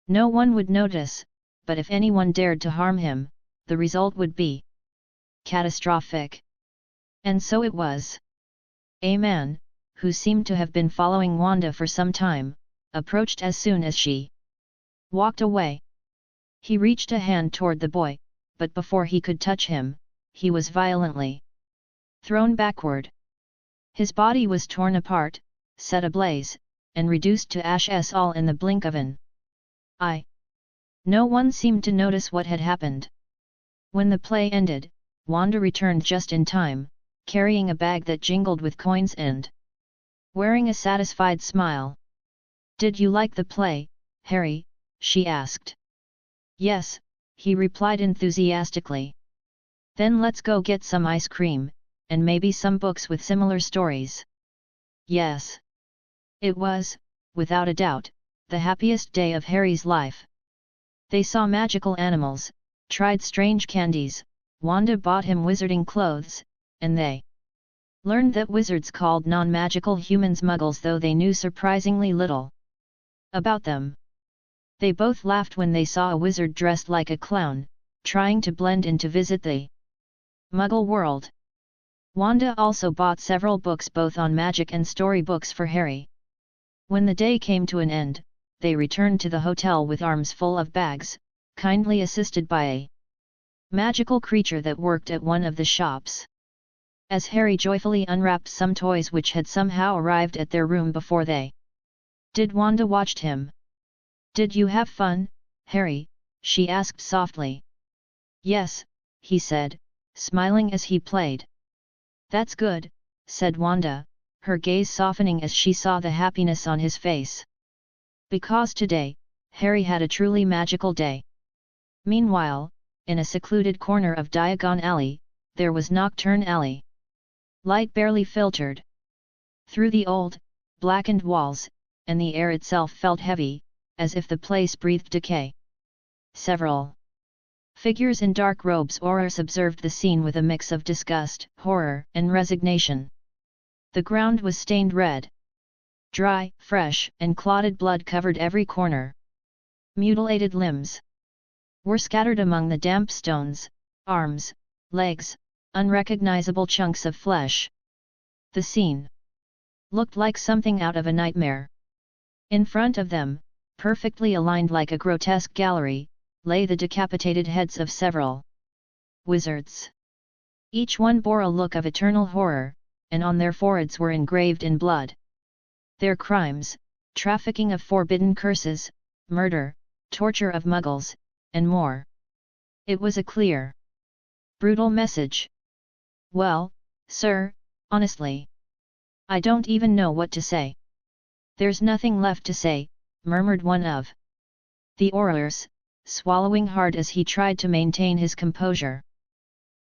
No one would notice, but if anyone dared to harm him, the result would be catastrophic. And so it was. A man, who seemed to have been following Wanda for some time, approached as soon as she walked away. He reached a hand toward the boy, but before he could touch him, he was violently thrown backward. His body was torn apart, set ablaze, and reduced to ashes all in the blink of an eye. No one seemed to notice what had happened. When the play ended, Wanda returned just in time, carrying a bag that jingled with coins and wearing a satisfied smile. "Did you like the play, Harry?" she asked. "Yes," he replied enthusiastically. "Then let's go get some ice cream, and maybe some books with similar stories." Yes. It was, without a doubt, the happiest day of Harry's life. They saw magical animals, tried strange candies, Wanda bought him wizarding clothes, and they learned that wizards called non-magical humans muggles, though they knew surprisingly little about them. They both laughed when they saw a wizard dressed like a clown, trying to blend in to visit the Muggle world. Wanda also bought several books both on magic and story books for Harry. When the day came to an end, they returned to the hotel with arms full of bags, kindly assisted by a magical creature that worked at one of the shops. As Harry joyfully unwrapped some toys which had somehow arrived at their room before they did, Wanda watched him. "Did you have fun, Harry?" she asked softly. "Yes," he said, smiling as he played. "That's good," said Wanda, her gaze softening as she saw the happiness on his face. Because today, Harry had a truly magical day. Meanwhile, in a secluded corner of Diagon Alley, there was Nocturne Alley. Light barely filtered through the old, blackened walls, and the air itself felt heavy, as if the place breathed decay. Several figures in dark robes or observed the scene with a mix of disgust, horror, and resignation. The ground was stained red. Dry, fresh, and clotted blood covered every corner. Mutilated limbs were scattered among the damp stones, arms, legs, unrecognizable chunks of flesh. The scene looked like something out of a nightmare. In front of them, perfectly aligned like a grotesque gallery, lay the decapitated heads of several wizards. Each one bore a look of eternal horror, and on their foreheads were engraved in blood their crimes: trafficking of forbidden curses, murder, torture of muggles, and more. It was a clear, brutal message. Well, sir, honestly, I don't even know what to say. There's nothing left to say, murmured one of the orators, swallowing hard as he tried to maintain his composure.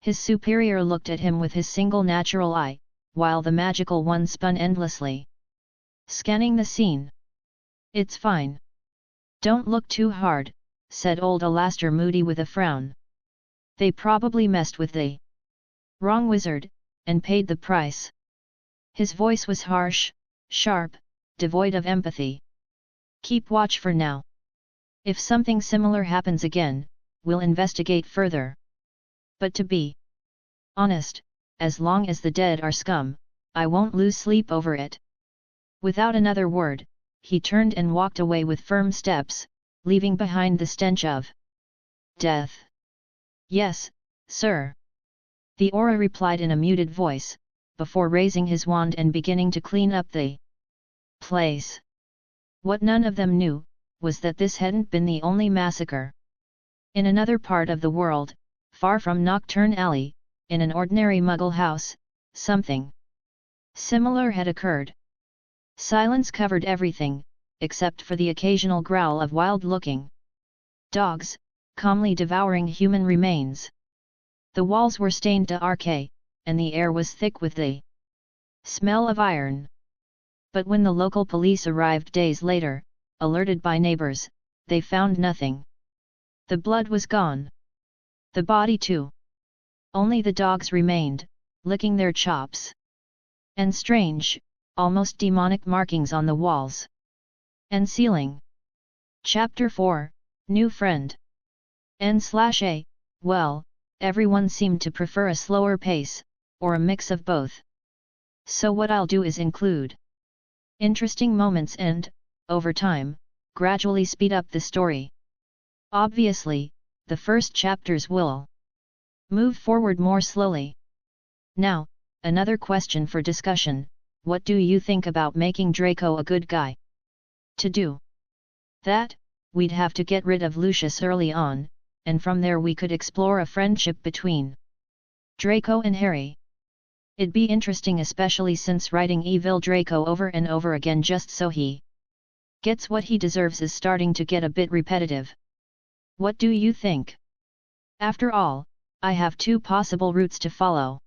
His superior looked at him with his single natural eye, while the magical one spun endlessly, scanning the scene. It's fine. Don't look too hard, said old Alastair Moody with a frown. They probably messed with the wrong wizard, and paid the price. His voice was harsh, sharp, devoid of empathy. Keep watch for now. If something similar happens again, we'll investigate further. But to be honest, as long as the dead are scum, I won't lose sleep over it. Without another word, he turned and walked away with firm steps, leaving behind the stench of death. Yes, sir. The aura replied in a muted voice, before raising his wand and beginning to clean up the place. What none of them knew, was that this hadn't been the only massacre. In another part of the world, far from Nocturne Alley, in an ordinary Muggle house, something similar had occurred. Silence covered everything, except for the occasional growl of wild-looking dogs, calmly devouring human remains. The walls were stained dark, and the air was thick with the smell of iron. But when the local police arrived days later, alerted by neighbors, they found nothing. The blood was gone. The body too. Only the dogs remained, licking their chops. And strange, almost demonic markings on the walls and ceiling. Chapter 4, New Friend. N/A, well, everyone seemed to prefer a slower pace, or a mix of both. So what I'll do is include interesting moments and, over time, gradually speed up the story. Obviously, the first chapters will move forward more slowly. Now, another question for discussion: what do you think about making Draco a good guy? To do that, we'd have to get rid of Lucius early on, and from there we could explore a friendship between Draco and Harry. It'd be interesting, especially since writing evil Draco over and over again just so he gets what he deserves is starting to get a bit repetitive. What do you think? After all, I have two possible routes to follow.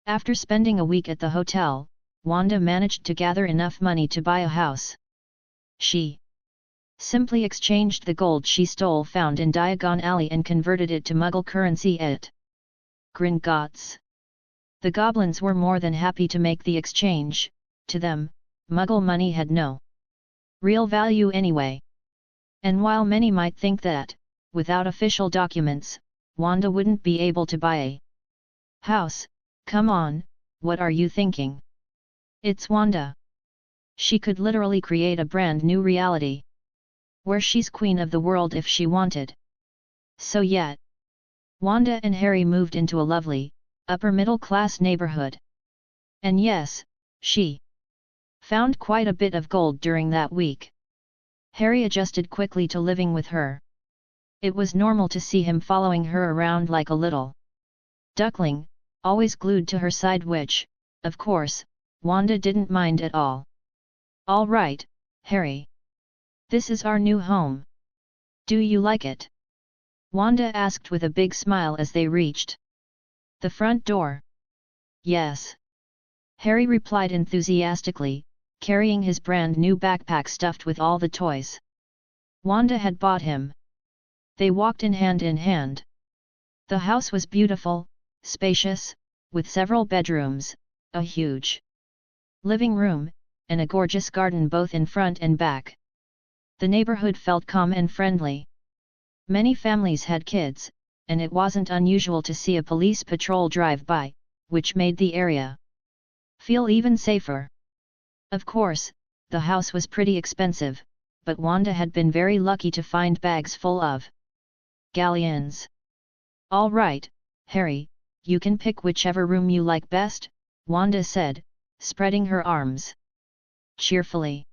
After spending a week at the hotel, Wanda managed to gather enough money to buy a house. She simply exchanged the gold she stole found in Diagon Alley and converted it to Muggle currency at Gringotts. The goblins were more than happy to make the exchange. To them, Muggle money had no real value anyway. And while many might think that, without official documents, Wanda wouldn't be able to buy a house, come on, what are you thinking? It's Wanda. She could literally create a brand new reality, where she's queen of the world if she wanted. So yeah, Wanda and Harry moved into a lovely, upper-middle-class neighborhood. And yes, she found quite a bit of gold during that week. Harry adjusted quickly to living with her. It was normal to see him following her around like a little duckling, always glued to her side, which, of course, Wanda didn't mind at all. All right, Harry. This is our new home. Do you like it? Wanda asked with a big smile as they reached the front door. Yes. Harry replied enthusiastically, carrying his brand new backpack stuffed with all the toys Wanda had bought him. They walked in hand. The house was beautiful, spacious, with several bedrooms, a huge living room, and a gorgeous garden both in front and back. The neighborhood felt calm and friendly. Many families had kids, and it wasn't unusual to see a police patrol drive by, which made the area feel even safer. Of course, the house was pretty expensive, but Wanda had been very lucky to find bags full of galleons. "All right, Harry, you can pick whichever room you like best," Wanda said, spreading her arms cheerfully.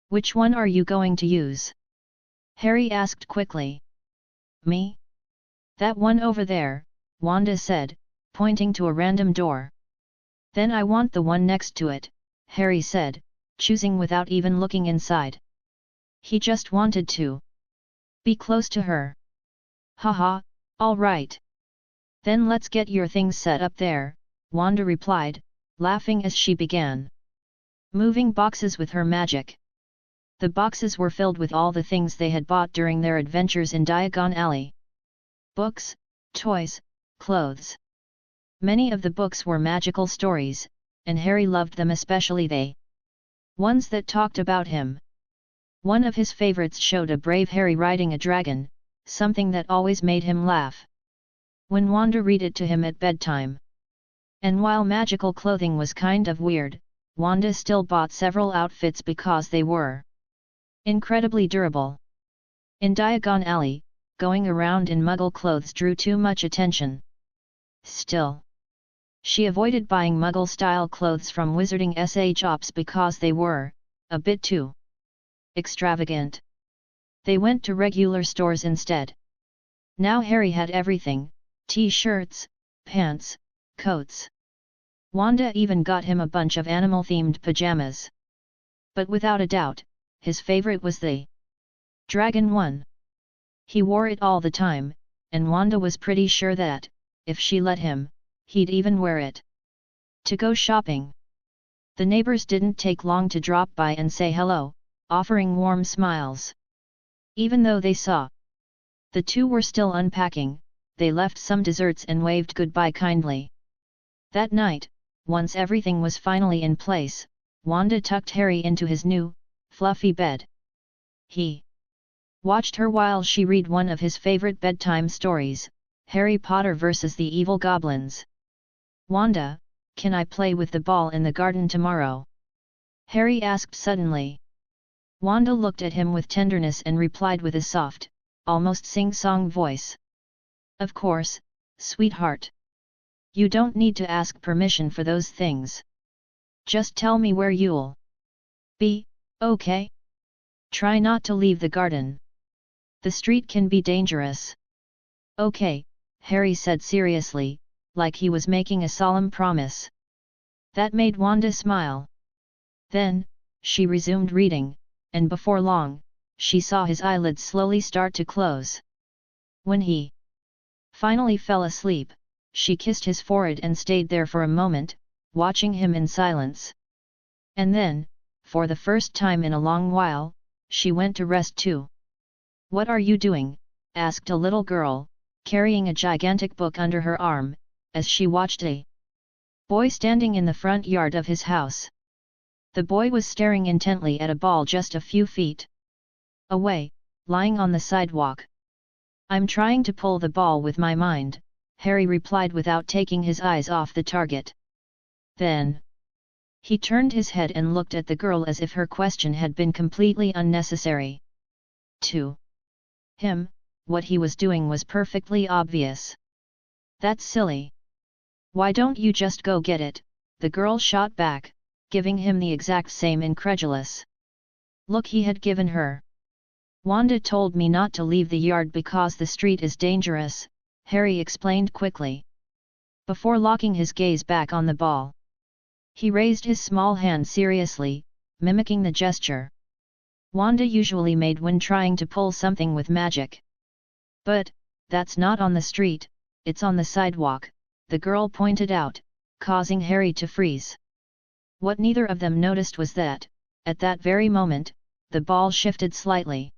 "Which one are you going to use?" Harry asked quickly. "Me? That one over there," Wanda said, pointing to a random door. "Then I want the one next to it," Harry said, choosing without even looking inside. He just wanted to be close to her. "Haha, all right. Then let's get your things set up there," Wanda replied, laughing as she began moving boxes with her magic. The boxes were filled with all the things they had bought during their adventures in Diagon Alley. Books, toys, clothes. Many of the books were magical stories, and Harry loved them, especially the ones that talked about him. One of his favorites showed a brave Harry riding a dragon, something that always made him laugh when Wanda read it to him at bedtime. And while magical clothing was kind of weird, Wanda still bought several outfits because they were incredibly durable. In Diagon Alley, going around in Muggle clothes drew too much attention. Still, she avoided buying Muggle-style clothes from Wizarding shops because they were a bit too extravagant. They went to regular stores instead. Now Harry had everything: t-shirts, pants, coats. Wanda even got him a bunch of animal-themed pajamas. But without a doubt, his favorite was the dragon one. He wore it all the time, and Wanda was pretty sure that, if she let him, he'd even wear it to go shopping. The neighbors didn't take long to drop by and say hello, offering warm smiles. Even though they saw the two were still unpacking, they left some desserts and waved goodbye kindly. That night, once everything was finally in place, Wanda tucked Harry into his new, fluffy bed. He watched her while she read one of his favorite bedtime stories, Harry Potter vs. the Evil Goblins. "Wanda, can I play with the ball in the garden tomorrow?" Harry asked suddenly. Wanda looked at him with tenderness and replied with a soft, almost sing-song voice. "Of course, sweetheart. You don't need to ask permission for those things. Just tell me where you'll be, okay? Try not to leave the garden. The street can be dangerous." "Okay," Harry said seriously, like he was making a solemn promise. That made Wanda smile. Then, she resumed reading, and before long, she saw his eyelids slowly start to close. When he finally fell asleep, she kissed his forehead and stayed there for a moment, watching him in silence. And then, for the first time in a long while, she went to rest too. "What are you doing?" asked a little girl, carrying a gigantic book under her arm, as she watched a boy standing in the front yard of his house. The boy was staring intently at a ball just a few feet away, lying on the sidewalk. "I'm trying to pull the ball with my mind," Harry replied without taking his eyes off the target. Then he turned his head and looked at the girl as if her question had been completely unnecessary. To him, what he was doing was perfectly obvious. "That's silly. Why don't you just go get it?" the girl shot back, giving him the exact same incredulous look he had given her. "Wanda told me not to leave the yard because the street is dangerous," Harry explained quickly. Before locking his gaze back on the ball, he raised his small hand seriously, mimicking the gesture Wanda usually made when trying to pull something with magic. "But, that's not on the street, it's on the sidewalk," the girl pointed out, causing Harry to freeze. What neither of them noticed was that, at that very moment, the ball shifted slightly.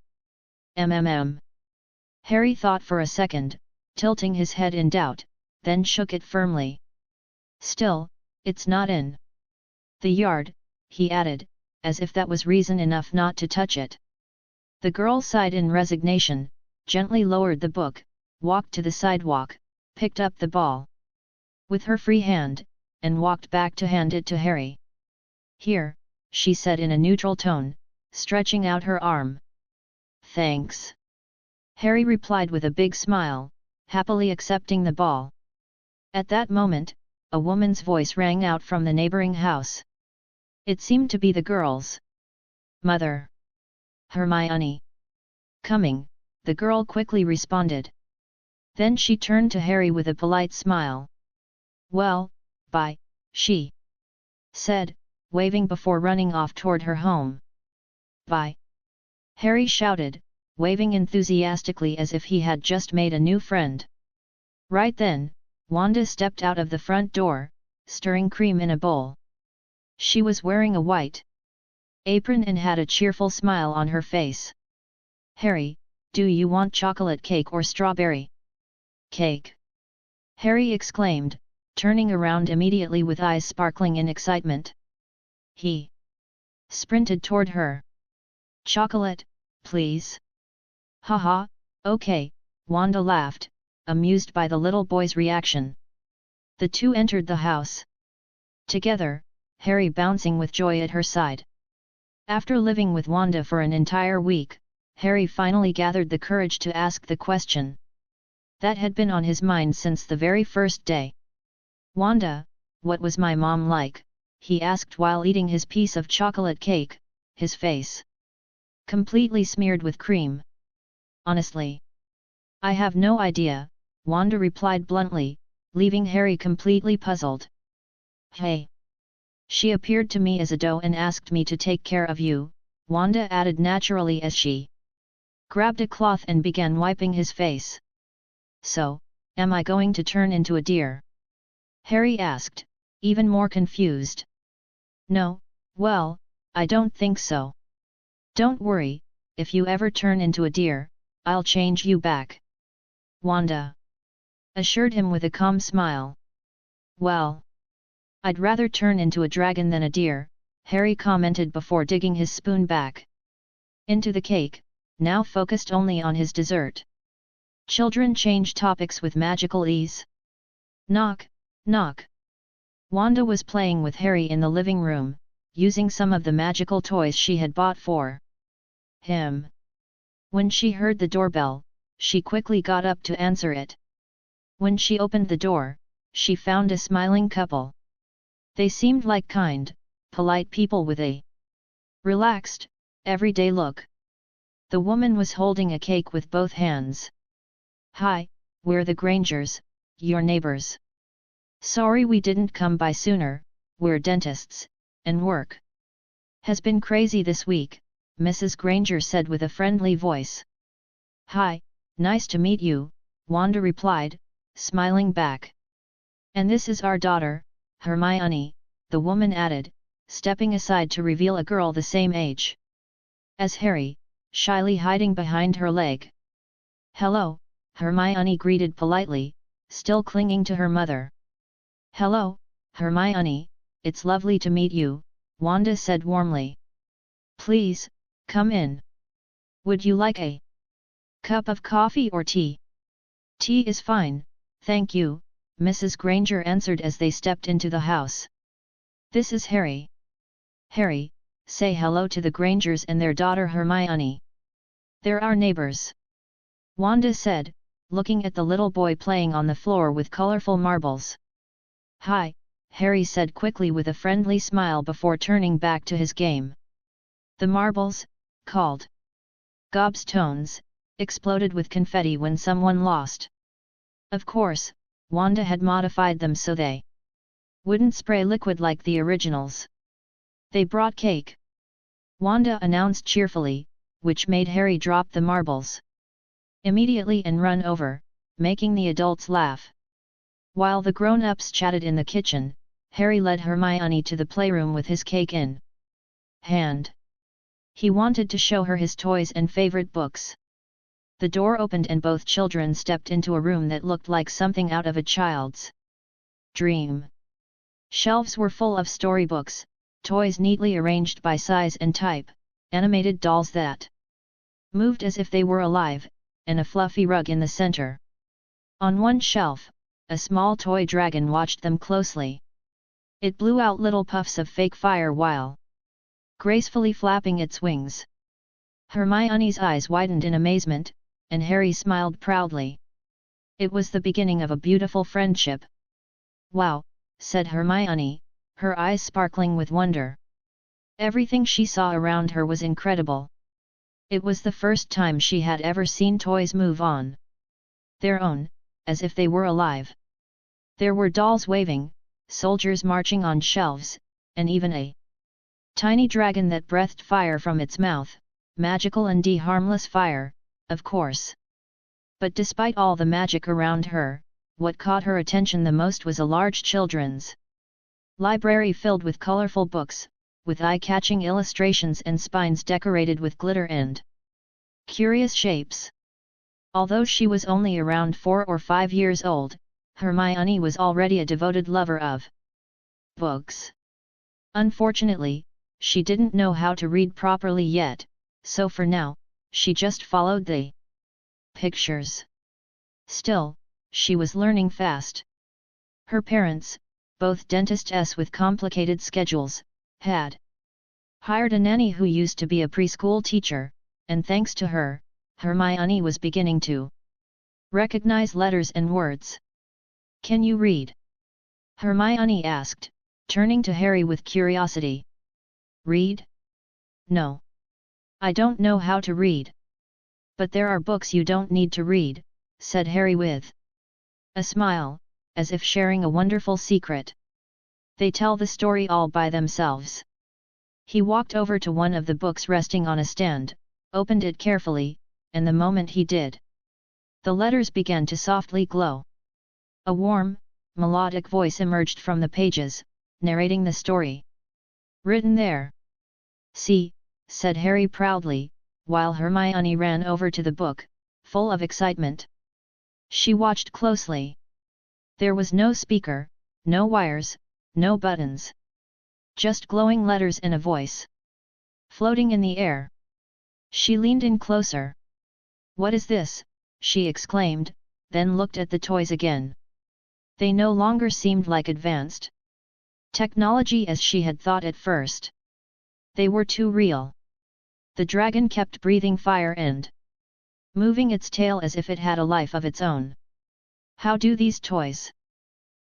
Harry thought for a second, tilting his head in doubt, then shook it firmly. "Still, it's not in the yard," he added, as if that was reason enough not to touch it. The girl sighed in resignation, gently lowered the book, walked to the sidewalk, picked up the ball with her free hand, and walked back to hand it to Harry. "Here," she said in a neutral tone, stretching out her arm. "Thanks." Harry replied with a big smile, happily accepting the ball. At that moment, a woman's voice rang out from the neighboring house. It seemed to be the girl's mother. "Hermione." "Coming," the girl quickly responded. Then she turned to Harry with a polite smile. "Well, bye," she said, waving before running off toward her home. "Bye!" Harry shouted, waving enthusiastically as if he had just made a new friend. Right then, Wanda stepped out of the front door, stirring cream in a bowl. She was wearing a white apron and had a cheerful smile on her face. "Harry, do you want chocolate cake or strawberry cake?" Harry exclaimed, turning around immediately with eyes sparkling in excitement. He sprinted toward her. "Chocolate, please." "Haha, okay," Wanda laughed, amused by the little boy's reaction. The two entered the house together, Harry bouncing with joy at her side. After living with Wanda for an entire week, Harry finally gathered the courage to ask the question that had been on his mind since the very first day. "Wanda, what was my mom like?" he asked while eating his piece of chocolate cake, his face completely smeared with cream. "Honestly, I have no idea," Wanda replied bluntly, leaving Harry completely puzzled. "Hey! She appeared to me as a doe and asked me to take care of you," Wanda added naturally as she grabbed a cloth and began wiping his face. "So, am I going to turn into a deer?" Harry asked, even more confused. "No, well, I don't think so. Don't worry, if you ever turn into a deer, I'll change you back," Wanda assured him with a calm smile. "Well, I'd rather turn into a dragon than a deer," Harry commented before digging his spoon back into the cake, now focused only on his dessert. Children change topics with magical ease. Knock, knock. Wanda was playing with Harry in the living room, using some of the magical toys she had bought for him. When she heard the doorbell, she quickly got up to answer it. When she opened the door, she found a smiling couple. They seemed like kind, polite people with a relaxed, everyday look. The woman was holding a cake with both hands. "Hi, we're the Grangers, your neighbors. Sorry we didn't come by sooner, we're dentists, and work has been crazy this week," Mrs. Granger said with a friendly voice. "Hi, nice to meet you," Wanda replied, smiling back. "And this is our daughter, Hermione," the woman added, stepping aside to reveal a girl the same age as Harry, shyly hiding behind her leg. "Hello," Hermione greeted politely, still clinging to her mother. "Hello, Hermione, it's lovely to meet you," Wanda said warmly. "Please, come in. Would you like a cup of coffee or tea?" "Tea is fine, thank you," Mrs. Granger answered as they stepped into the house. "This is Harry. Harry, say hello to the Grangers and their daughter Hermione. They're our neighbors," Wanda said, looking at the little boy playing on the floor with colorful marbles. "Hi," Harry said quickly with a friendly smile before turning back to his game. The marbles, called gobstones, exploded with confetti when someone lost. Of course, Wanda had modified them so they wouldn't spray liquid like the originals. "They brought cake," Wanda announced cheerfully, which made Harry drop the marbles immediately and run over, making the adults laugh. While the grown-ups chatted in the kitchen, Harry led Hermione to the playroom with his cake in hand. He wanted to show her his toys and favorite books. The door opened and both children stepped into a room that looked like something out of a child's dream. Shelves were full of storybooks, toys neatly arranged by size and type, animated dolls that moved as if they were alive, and a fluffy rug in the center. On one shelf, a small toy dragon watched them closely. It blew out little puffs of fake fire while gracefully flapping its wings. Hermione's eyes widened in amazement, and Harry smiled proudly. It was the beginning of a beautiful friendship. "Wow," said Hermione, her eyes sparkling with wonder. Everything she saw around her was incredible. It was the first time she had ever seen toys move on their own, as if they were alive. There were dolls waving, soldiers marching on shelves, and even a tiny dragon that breathed fire from its mouth, magical and harmless fire, of course. But despite all the magic around her, what caught her attention the most was a large children's library filled with colorful books, with eye-catching illustrations and spines decorated with glitter and curious shapes. Although she was only around 4 or 5 years old, Hermione was already a devoted lover of books. Unfortunately, she didn't know how to read properly yet, so for now, she just followed the pictures. Still, she was learning fast. Her parents, both dentists with complicated schedules, had hired a nanny who used to be a preschool teacher, and thanks to her, Hermione was beginning to recognize letters and words. "Can you read?" Hermione asked, turning to Harry with curiosity. "Read? No. I don't know how to read." "But there are books you don't need to read," said Harry with a smile, as if sharing a wonderful secret. "They tell the story all by themselves." He walked over to one of the books resting on a stand, opened it carefully, and the moment he did, the letters began to softly glow. A warm, melodic voice emerged from the pages, narrating the story. "Written there." "See," said Harry proudly, while Hermione ran over to the book, full of excitement. She watched closely. There was no speaker, no wires, no buttons. Just glowing letters and a voice floating in the air. She leaned in closer. "What is this?" she exclaimed, then looked at the toys again. They no longer seemed like advanced technology as she had thought at first. They were too real. The dragon kept breathing fire and moving its tail as if it had a life of its own. "How do these toys?"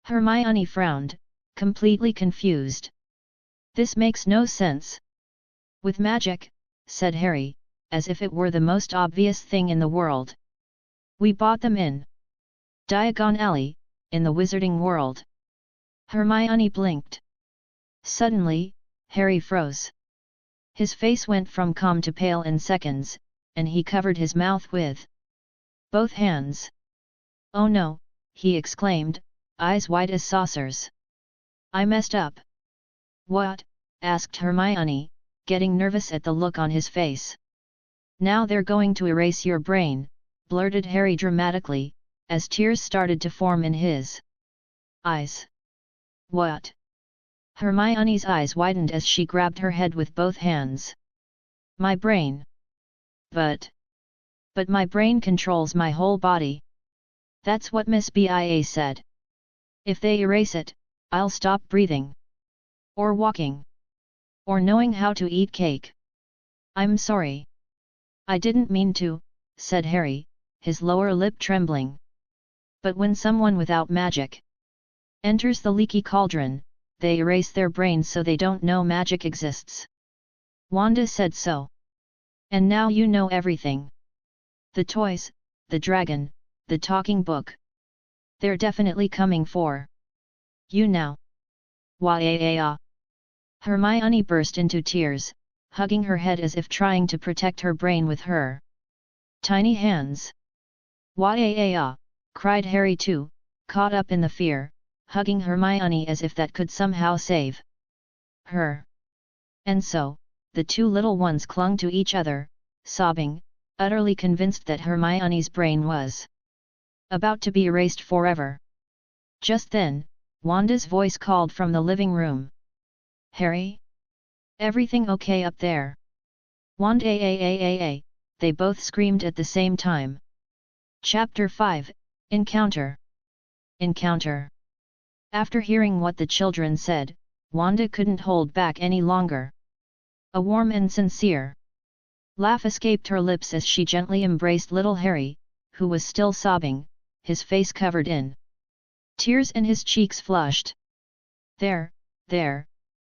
Hermione frowned, completely confused. "This makes no sense." "With magic," said Harry, as if it were the most obvious thing in the world. "We bought them in Diagon Alley, in the wizarding world." Hermione blinked. Suddenly, Harry froze. His face went from calm to pale in seconds, and he covered his mouth with both hands. "Oh no," he exclaimed, eyes wide as saucers. "I messed up." "What?" asked Hermione, getting nervous at the look on his face. "Now they're going to erase your brain," blurted Harry dramatically, as tears started to form in his eyes. "What?" Hermione's eyes widened as she grabbed her head with both hands. "My brain. But my brain controls my whole body. That's what Miss Bia said. If they erase it, I'll stop breathing. Or walking. Or knowing how to eat cake. I'm sorry." "I didn't mean to," said Harry, his lower lip trembling. "But when someone without magic enters the leaky cauldron, they erase their brains so they don't know magic exists. Wanda said so. And now you know everything. The toys, the dragon, the talking book. They're definitely coming for you now." "Wah-ah-ah." Hermione burst into tears, hugging her head as if trying to protect her brain with her tiny hands. "Wah-ah-ah," cried Harry too, caught up in the fear, hugging Hermione as if that could somehow save her. And so, the two little ones clung to each other, sobbing, utterly convinced that Hermione's brain was about to be erased forever. Just then, Wanda's voice called from the living room. "Harry?" Everything okay up there? Wanda, they both screamed at the same time. Chapter 5, Encounter. Encounter. After hearing what the children said, Wanda couldn't hold back any longer. A warm and sincere laugh escaped her lips as she gently embraced little Harry, who was still sobbing, his face covered in tears and his cheeks flushed. There,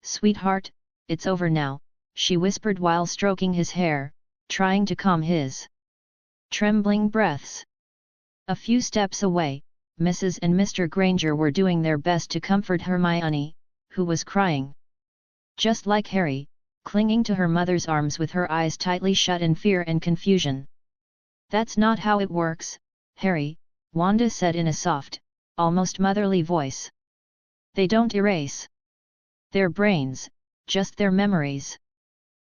sweetheart, it's over now, she whispered while stroking his hair, trying to calm his trembling breaths. A few steps away, Mrs. and Mr. Granger were doing their best to comfort Hermione, who was crying. Just like Harry, clinging to her mother's arms with her eyes tightly shut in fear and confusion. That's not how it works, Harry, Wanda said in a soft, almost motherly voice. They don't erase their brains, just their memories.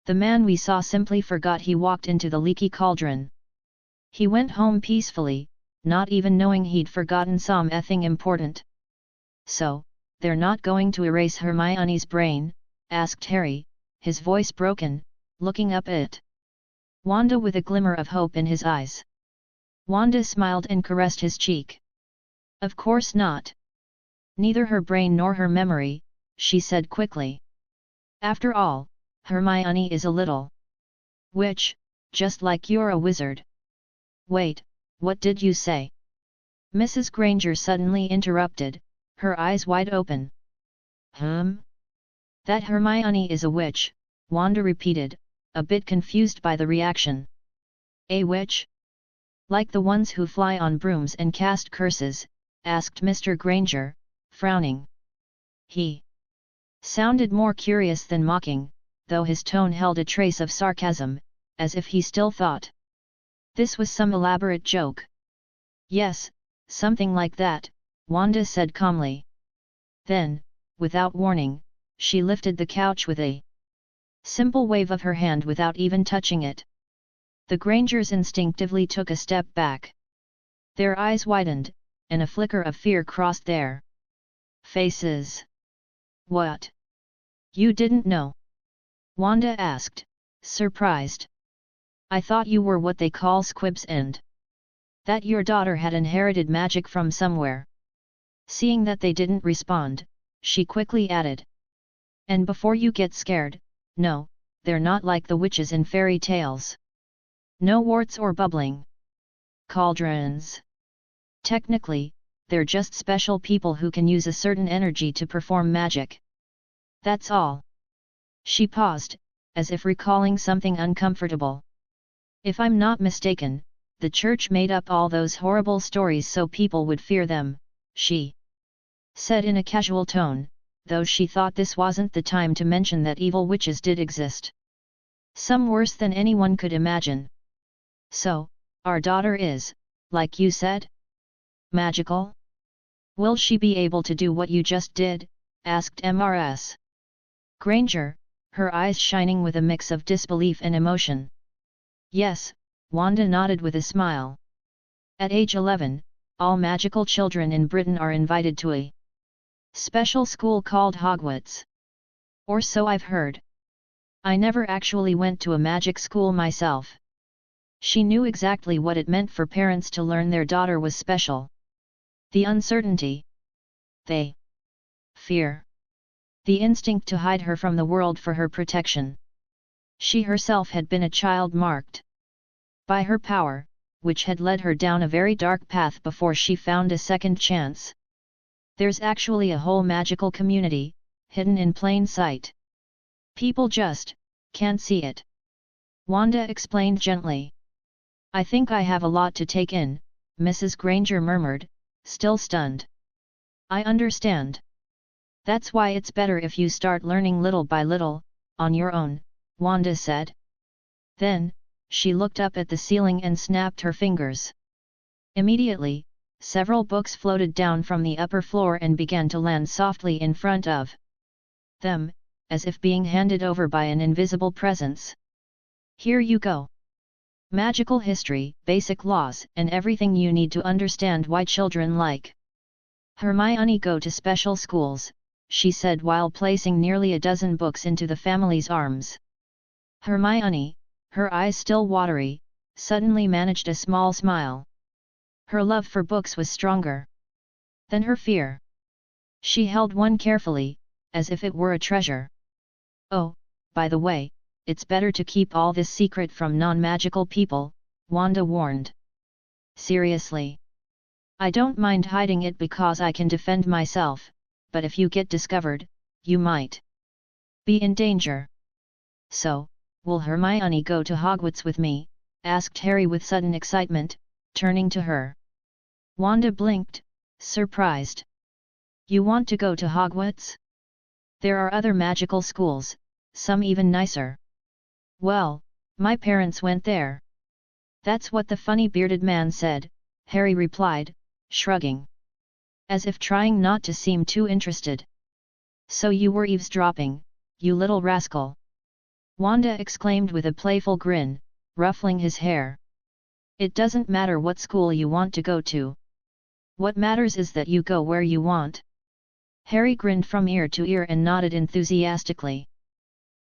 The man we saw simply forgot he walked into the leaky cauldron. He went home peacefully, not even knowing he'd forgotten something important. So, they're not going to erase Hermione's brain? Asked Harry, his voice broken, looking up at Wanda with a glimmer of hope in his eyes. Wanda smiled and caressed his cheek. Of course not. Neither her brain nor her memory, she said quickly. After all, Hermione is a little witch, just like you're a wizard. Wait, what did you say? Mrs. Granger suddenly interrupted, her eyes wide open. That Hermione is a witch, Wanda repeated, a bit confused by the reaction. A witch? Like the ones who fly on brooms and cast curses? Asked Mr. Granger, frowning. He sounded more curious than mocking, though his tone held a trace of sarcasm, as if he still thought this was some elaborate joke. Yes, something like that, Wanda said calmly. Then, without warning, she lifted the couch with a simple wave of her hand without even touching it. The Grangers instinctively took a step back. Their eyes widened, and a flicker of fear crossed their faces. What? You didn't know? Wanda asked, surprised. I thought you were what they call squibs and that your daughter had inherited magic from somewhere. Seeing that they didn't respond, she quickly added. And before you get scared, no, they're not like the witches in fairy tales. No warts or bubbling cauldrons. Technically, they're just special people who can use a certain energy to perform magic. That's all. She paused, as if recalling something uncomfortable. If I'm not mistaken, the church made up all those horrible stories so people would fear them, she said in a casual tone, though she thought this wasn't the time to mention that evil witches did exist. Some worse than anyone could imagine. So, our daughter is, like you said, magical? Will she be able to do what you just did? Asked Mrs. Granger, her eyes shining with a mix of disbelief and emotion. Yes, Wanda nodded with a smile. At age 11, all magical children in Britain are invited to a special school called Hogwarts. Or so I've heard. I never actually went to a magic school myself. She knew exactly what it meant for parents to learn their daughter was special. The uncertainty. They fear. The instinct to hide her from the world for her protection. She herself had been a child marked by her power, which had led her down a very dark path before she found a second chance. There's actually a whole magical community, hidden in plain sight. People just can't see it. Wanda explained gently. I think I have a lot to take in, Mrs. Granger murmured, still stunned. I understand. That's why it's better if you start learning little by little, on your own, Wanda said. Then, she looked up at the ceiling and snapped her fingers. Immediately, several books floated down from the upper floor and began to land softly in front of them, as if being handed over by an invisible presence. Here you go. Magical history, basic laws, and everything you need to understand why children like Hermione go to special schools, she said while placing nearly a dozen books into the family's arms. Hermione, her eyes still watery, suddenly managed a small smile. Her love for books was stronger than her fear. She held one carefully, as if it were a treasure. "Oh, by the way, it's better to keep all this secret from non-magical people," Wanda warned. "Seriously? I don't mind hiding it because I can defend myself, but if you get discovered, you might be in danger." "So, will Hermione go to Hogwarts with me?" asked Harry with sudden excitement, turning to her. Wanda blinked, surprised. "You want to go to Hogwarts? There are other magical schools, some even nicer." "Well, my parents went there." "That's what the funny bearded man said," Harry replied, shrugging, as if trying not to seem too interested. "So you were eavesdropping, you little rascal!" Wanda exclaimed with a playful grin, ruffling his hair. "It doesn't matter what school you want to go to. What matters is that you go where you want." Harry grinned from ear to ear and nodded enthusiastically.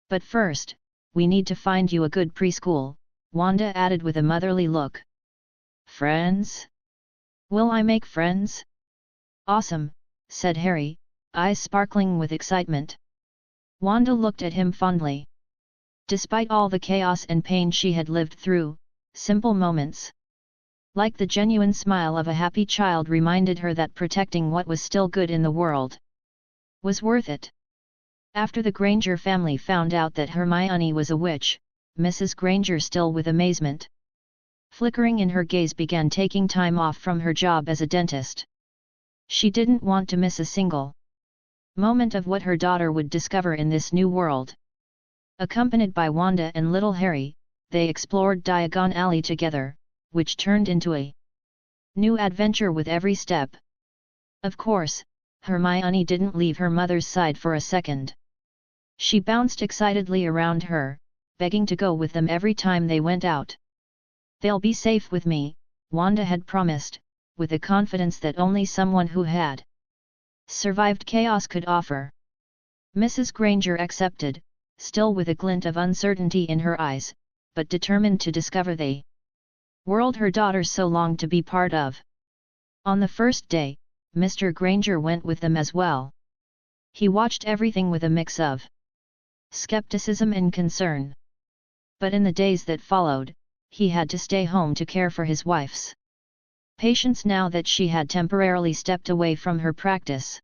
"But first, we need to find you a good preschool," Wanda added with a motherly look. "Friends? Will I make friends?" "Awesome," said Harry, eyes sparkling with excitement. Wanda looked at him fondly. Despite all the chaos and pain she had lived through, simple moments, like the genuine smile of a happy child, reminded her that protecting what was still good in the world was worth it. After the Granger family found out that Hermione was a witch, Mrs. Granger, still with amazement flickering in her gaze, began taking time off from her job as a dentist. She didn't want to miss a single moment of what her daughter would discover in this new world. Accompanied by Wanda and little Harry, they explored Diagon Alley together, which turned into a new adventure with every step. Of course, Hermione didn't leave her mother's side for a second. She bounced excitedly around her, begging to go with them every time they went out. "They'll be safe with me," Wanda had promised, with a confidence that only someone who had survived chaos could offer. Mrs. Granger accepted, still with a glint of uncertainty in her eyes, but determined to discover the world her daughter so longed to be part of. On the first day, Mr. Granger went with them as well. He watched everything with a mix of skepticism and concern. But in the days that followed, he had to stay home to care for his wife's patients now that she had temporarily stepped away from her practice.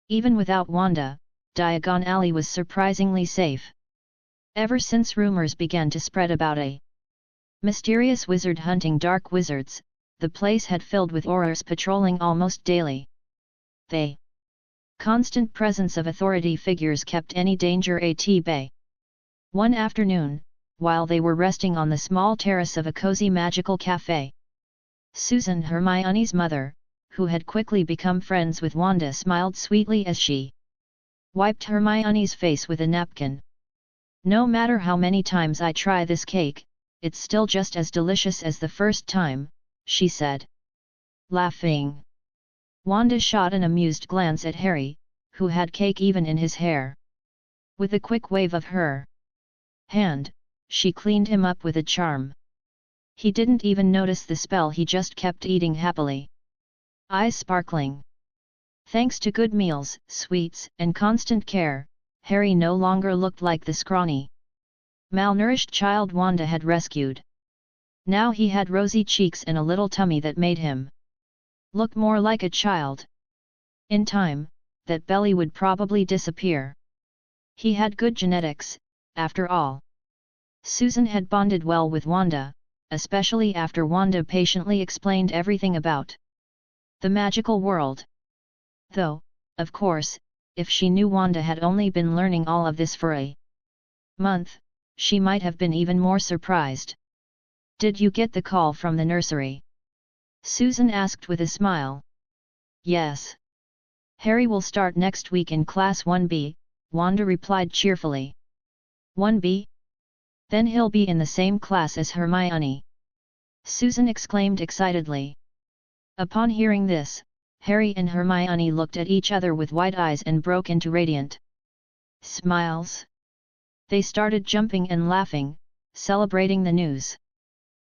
Even without Wanda, Diagon Alley was surprisingly safe. Ever since rumors began to spread about a mysterious wizard hunting dark wizards, the place had filled with aurors patrolling almost daily. The constant presence of authority figures kept any danger at bay. One afternoon, while they were resting on the small terrace of a cozy magical cafe, Susan, Hermione's mother, who had quickly become friends with Wanda, smiled sweetly as she wiped Hermione's face with a napkin. "No matter how many times I try this cake, it's still just as delicious as the first time," she said, laughing. Wanda shot an amused glance at Harry, who had cake even in his hair. With a quick wave of her hand, she cleaned him up with a charm. He didn't even notice the spell, he just kept eating happily, eyes sparkling. Thanks to good meals, sweets, and constant care, Harry no longer looked like the scrawny, malnourished child Wanda had rescued. Now he had rosy cheeks and a little tummy that made him look more like a child. In time, that belly would probably disappear. He had good genetics, after all. Susan had bonded well with Wanda, especially after Wanda patiently explained everything about the magical world. Though, of course, if she knew Wanda had only been learning all of this for a month, she might have been even more surprised. "Did you get the call from the nursery?" Susan asked with a smile. "Yes. Harry will start next week in Class 1B, Wanda replied cheerfully. 1B? Then he'll be in the same class as Hermione!" Susan exclaimed excitedly. Upon hearing this, Harry and Hermione looked at each other with wide eyes and broke into radiant smiles. They started jumping and laughing, celebrating the news.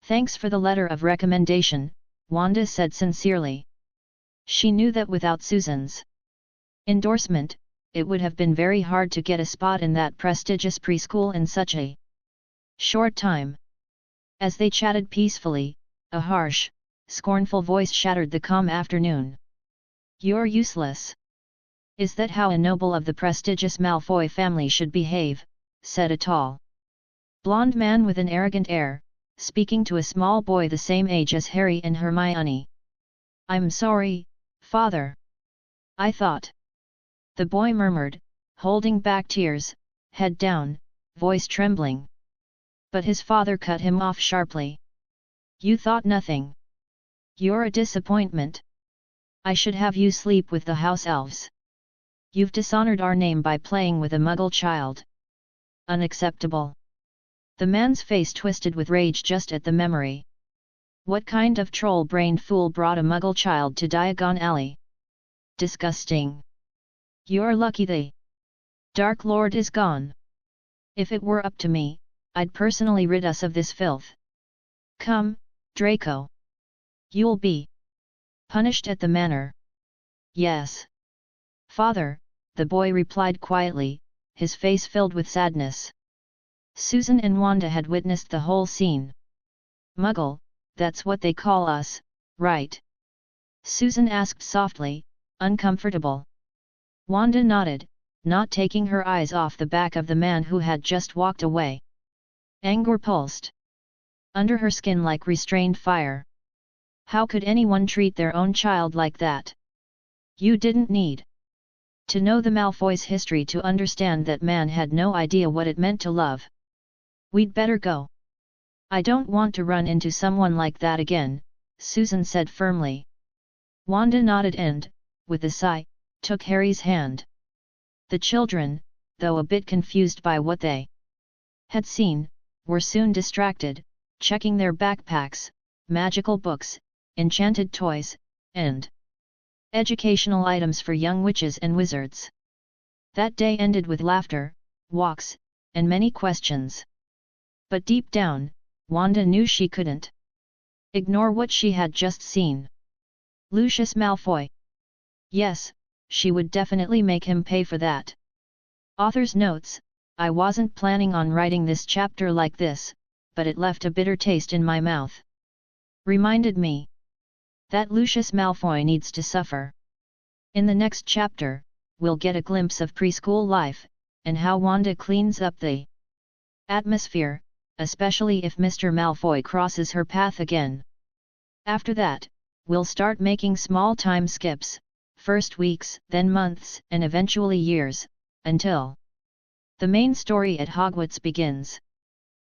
"Thanks for the letter of recommendation," Wanda said sincerely. She knew that without Susan's endorsement, it would have been very hard to get a spot in that prestigious preschool in such a short time. As they chatted peacefully, a harsh, scornful voice shattered the calm afternoon. "You're useless." "Is that how a noble of the prestigious Malfoy family should behave?" said a tall, blonde man with an arrogant air, speaking to a small boy the same age as Harry and Hermione. "I'm sorry, father. I thought..." the boy murmured, holding back tears, head down, voice trembling. But his father cut him off sharply. "You thought nothing. You're a disappointment. I should have you sleep with the house elves. You've dishonored our name by playing with a Muggle child. Unacceptable." The man's face twisted with rage just at the memory. What kind of troll-brained fool brought a Muggle child to Diagon Alley? Disgusting. "You're lucky the Dark Lord is gone. If it were up to me, I'd personally rid us of this filth. Come, Draco. You'll be punished at the manor." "Yes, father," the boy replied quietly, his face filled with sadness. Susan and Wanda had witnessed the whole scene. "Muggle, that's what they call us, right?" Susan asked softly, uncomfortable. Wanda nodded, not taking her eyes off the back of the man who had just walked away. Anger pulsed under her skin like restrained fire. How could anyone treat their own child like that? You didn't need to know the Malfoys' history to understand that man had no idea what it meant to love. "We'd better go. I don't want to run into someone like that again," Susan said firmly. Wanda nodded and, with a sigh, took Harry's hand. The children, though a bit confused by what they had seen, were soon distracted, checking their backpacks, magical books, enchanted toys, and educational items for young witches and wizards. That day ended with laughter, walks, and many questions. But deep down, Wanda knew she couldn't ignore what she had just seen. Lucius Malfoy. Yes, she would definitely make him pay for that. Author's notes: I wasn't planning on writing this chapter like this, but it left a bitter taste in my mouth. Reminded me that Lucius Malfoy needs to suffer. In the next chapter, we'll get a glimpse of preschool life, and how Wanda cleans up the atmosphere, especially if Mr. Malfoy crosses her path again. After that, we'll start making small time skips, first weeks, then months, and eventually years, until the main story at Hogwarts begins.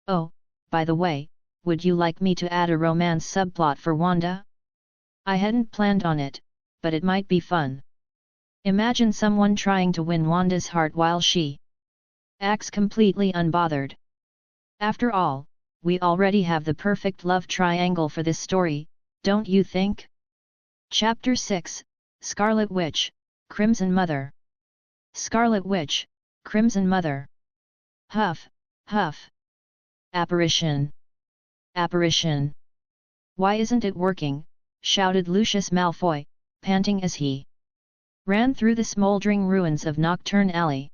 Oh, by the way, would you like me to add a romance subplot for Wanda? I hadn't planned on it, but it might be fun. Imagine someone trying to win Wanda's heart while she acts completely unbothered. After all, we already have the perfect love triangle for this story, don't you think? Chapter 6, Scarlet Witch, Crimson Mother. Scarlet Witch, Crimson Mother. Huff, huff. Apparition. Apparition. Why isn't it working? Shouted Lucius Malfoy, panting as he ran through the smoldering ruins of Nocturne Alley.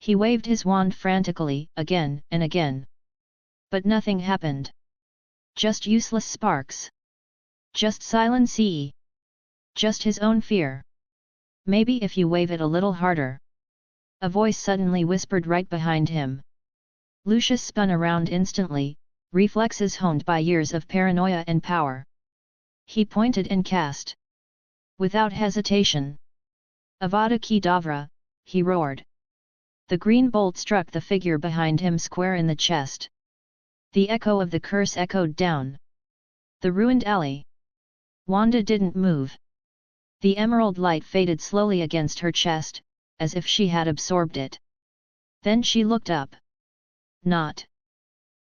He waved his wand frantically, again and again. But nothing happened. Just useless sparks. Just silence. Just his own fear. Maybe if you wave it a little harder. A voice suddenly whispered right behind him. Lucius spun around instantly, reflexes honed by years of paranoia and power. He pointed and cast. Without hesitation. Avada Kedavra, he roared. The green bolt struck the figure behind him square in the chest. The echo of the curse echoed down the ruined alley. Wanda didn't move. The emerald light faded slowly against her chest, as if she had absorbed it. Then she looked up. Not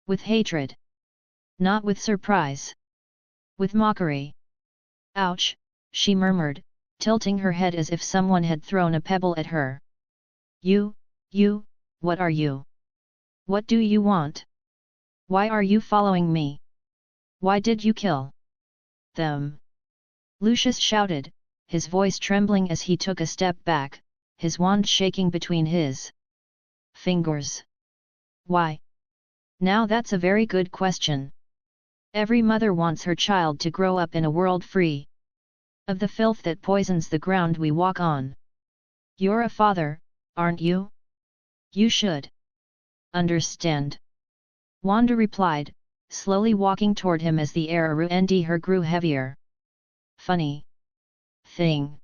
with hatred. Not with surprise. With mockery. Ouch, she murmured, tilting her head as if someone had thrown a pebble at her. You, what are you? What do you want? Why are you following me? Why did you kill them? Lucius shouted, his voice trembling as he took a step back, his wand shaking between his fingers. Why? Now that's a very good question. Every mother wants her child to grow up in a world free of the filth that poisons the ground we walk on. You're a father, aren't you? You should understand. Wanda replied, slowly walking toward him as the air around her grew heavier. Funny thing.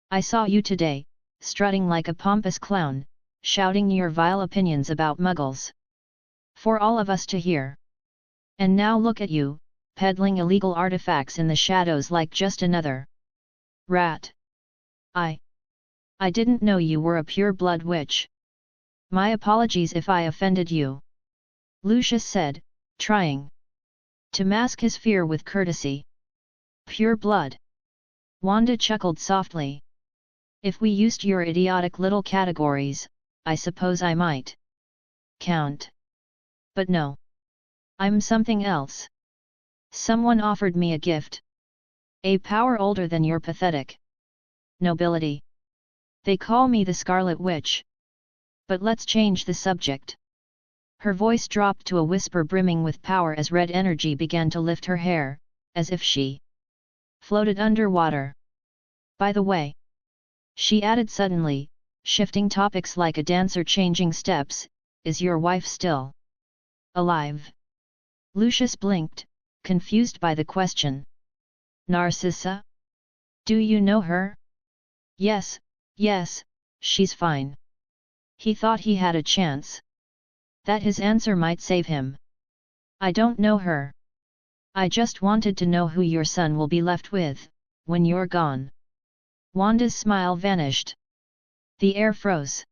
I saw you today, strutting like a pompous clown, shouting your vile opinions about muggles for all of us to hear. And now look at you, peddling illegal artifacts in the shadows like just another rat. I didn't know you were a pure-blood witch. My apologies if I offended you, Lucius said, trying to mask his fear with courtesy. Pure blood. Wanda chuckled softly. If we used your idiotic little categories, I suppose I might count. But no. I'm something else. Someone offered me a gift. A power older than your pathetic nobility. They call me the Scarlet Witch. But let's change the subject. Her voice dropped to a whisper brimming with power as red energy began to lift her hair, as if she floated underwater. By the way, she added suddenly, shifting topics like a dancer changing steps, is your wife still alive? Lucius blinked, confused by the question. Narcissa? Do you know her? Yes, she's fine. He thought he had a chance. That his answer might save him. I don't know her. I just wanted to know who your son will be left with, when you're gone. Wanda's smile vanished. The air froze.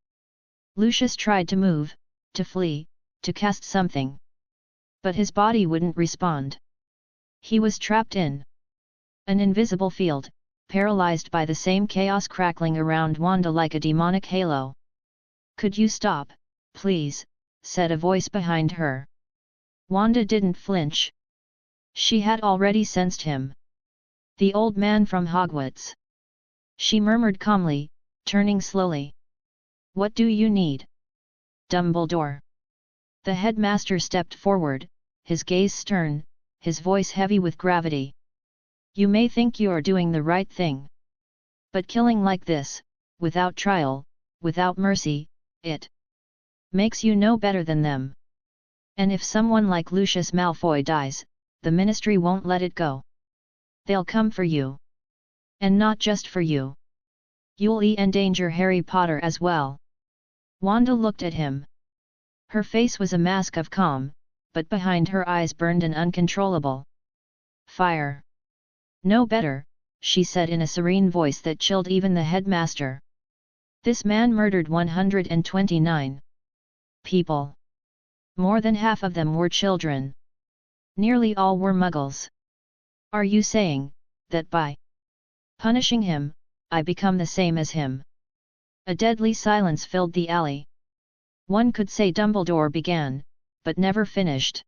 Lucius tried to move, to flee, to cast something. But his body wouldn't respond. He was trapped in an invisible field, paralyzed by the same chaos crackling around Wanda like a demonic halo. Could you stop, please? Said a voice behind her. Wanda didn't flinch. She had already sensed him. The old man from Hogwarts. She murmured calmly, turning slowly. What do you need? Dumbledore. The headmaster stepped forward, his gaze stern, his voice heavy with gravity. You may think you're doing the right thing. But killing like this, without trial, without mercy, it makes you no better than them. And if someone like Lucius Malfoy dies, the Ministry won't let it go. They'll come for you. And not just for you. You'll endanger Harry Potter as well. Wanda looked at him. Her face was a mask of calm, but behind her eyes burned an uncontrollable fire. No better, she said in a serene voice that chilled even the headmaster. This man murdered 129 people. More than half of them were children. Nearly all were muggles. Are you saying that by punishing him, I become the same as him? A deadly silence filled the alley. One could say Dumbledore began, but never finished.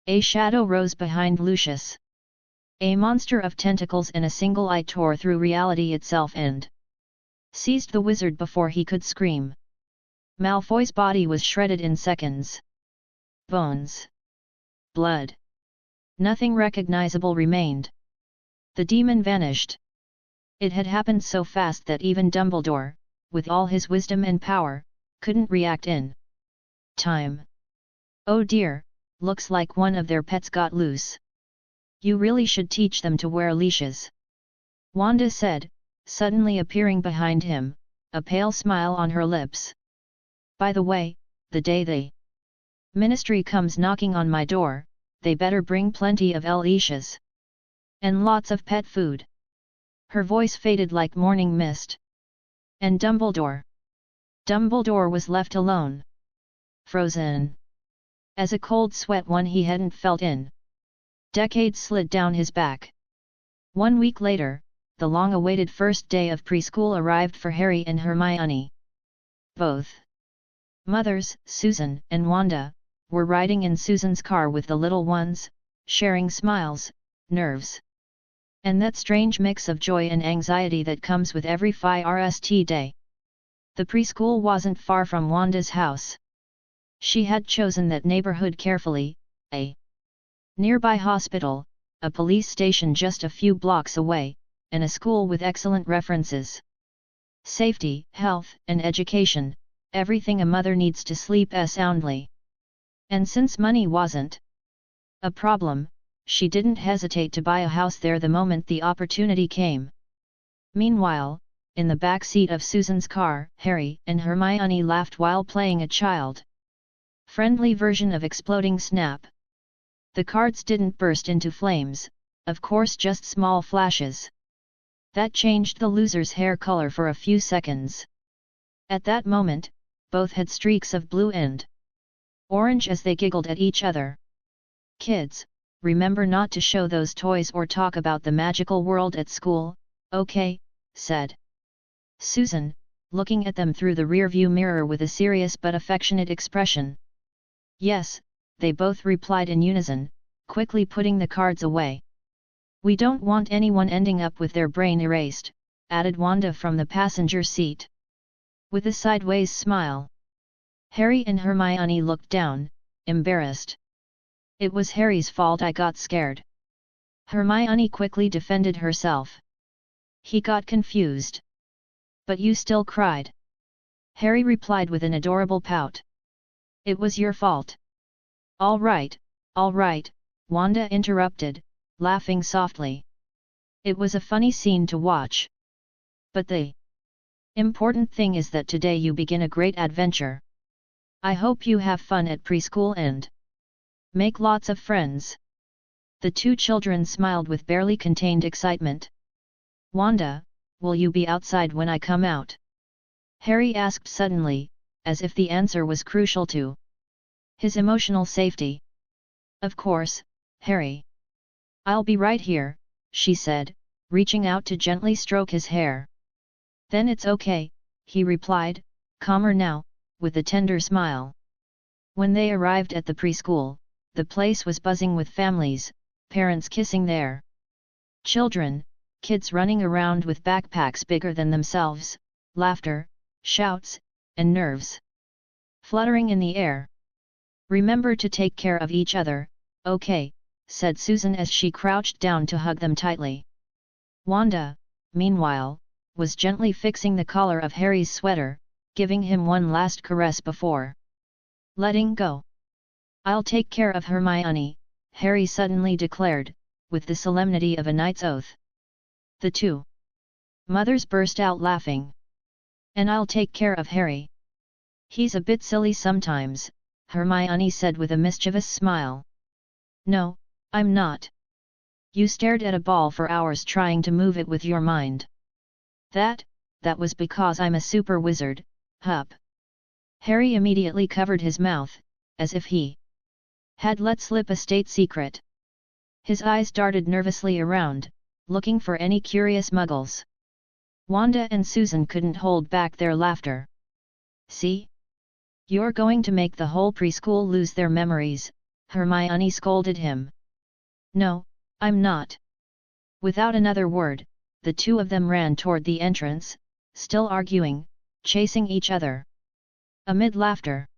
A shadow rose behind Lucius. A monster of tentacles and a single eye tore through reality itself and seized the wizard before he could scream. Malfoy's body was shredded in seconds. Bones. Blood. Nothing recognizable remained. The demon vanished. It had happened so fast that even Dumbledore, with all his wisdom and power, couldn't react in time. Oh dear, looks like one of their pets got loose. You really should teach them to wear leashes. Wanda said, suddenly appearing behind him, a pale smile on her lips. By the way, the day the Ministry comes knocking on my door, they better bring plenty of leashes. And lots of pet food. Her voice faded like morning mist. And Dumbledore? Dumbledore was left alone. Frozen. As a cold sweat one he hadn't felt in decades slid down his back. 1 week later, the long-awaited first day of preschool arrived for Harry and Hermione. Both mothers, Susan and Wanda, were riding in Susan's car with the little ones, sharing smiles, nerves, and that strange mix of joy and anxiety that comes with every first day. The preschool wasn't far from Wanda's house. She had chosen that neighborhood carefully, a nearby hospital, a police station just a few blocks away, and a school with excellent references. Safety, health, and education, everything a mother needs to sleep soundly. And since money wasn't a problem, she didn't hesitate to buy a house there the moment the opportunity came. Meanwhile, in the back seat of Susan's car, Harry and Hermione laughed while playing a child-friendly version of Exploding Snap. The cards didn't burst into flames, of course, just small flashes. That changed the loser's hair color for a few seconds. At that moment, both had streaks of blue and orange as they giggled at each other. "Kids, remember not to show those toys or talk about the magical world at school, okay?" said Susan, looking at them through the rearview mirror with a serious but affectionate expression. "Yes," they both replied in unison, quickly putting the cards away. "We don't want anyone ending up with their brain erased," added Wanda from the passenger seat, with a sideways smile. Harry and Hermione looked down, embarrassed. "It was Harry's fault, I got scared." Hermione quickly defended herself. "He got confused." "But you still cried," Harry replied with an adorable pout. "It was your fault." All right, Wanda interrupted, laughing softly. "It was a funny scene to watch. But the important thing is that today you begin a great adventure. I hope you have fun at preschool and make lots of friends." The two children smiled with barely contained excitement. "Wanda, will you be outside when I come out?" Harry asked suddenly, as if the answer was crucial to his emotional safety. "Of course, Harry. I'll be right here," she said, reaching out to gently stroke his hair. "Then it's okay," he replied, calmer now, with a tender smile. When they arrived at the preschool, the place was buzzing with families, parents kissing their children, kids running around with backpacks bigger than themselves, laughter, shouts, and nerves fluttering in the air. "Remember to take care of each other, okay?" said Susan as she crouched down to hug them tightly. Wanda, meanwhile, was gently fixing the collar of Harry's sweater, giving him one last caress before letting go. "I'll take care of Hermione," Harry suddenly declared, with the solemnity of a knight's oath. The two mothers burst out laughing. "And I'll take care of Harry. He's a bit silly sometimes," Hermione said with a mischievous smile. "No, I'm not. You stared at a ball for hours trying to move it with your mind." That was because I'm a super wizard, hup." Harry immediately covered his mouth, as if he had let slip a state secret. His eyes darted nervously around, looking for any curious muggles. Wanda and Susan couldn't hold back their laughter. "See? You're going to make the whole preschool lose their memories," Hermione scolded him. "No, I'm not." Without another word, the two of them ran toward the entrance, still arguing, chasing each other. Amid laughter,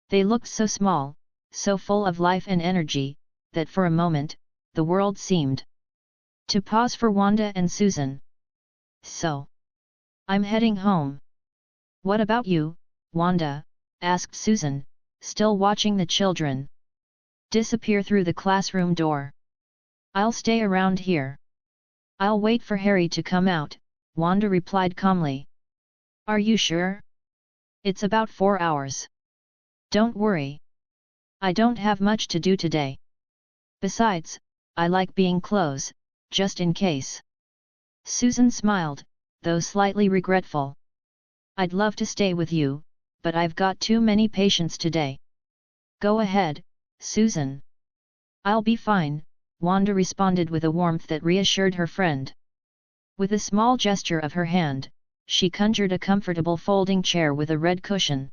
they looked so small, so full of life and energy, that for a moment, the world seemed to pause for Wanda and Susan. "So, I'm heading home. What about you, Wanda?" asked Susan, still watching the children disappear through the classroom door. "I'll stay around here. I'll wait for Harry to come out," Wanda replied calmly. "Are you sure? It's about 4 hours. Don't worry. I don't have much to do today. Besides, I like being close, just in case." Susan smiled, though slightly regretful. "I'd love to stay with you, but I've got too many patients today." "Go ahead, Susan. I'll be fine," Wanda responded with a warmth that reassured her friend. With a small gesture of her hand, she conjured a comfortable folding chair with a red cushion.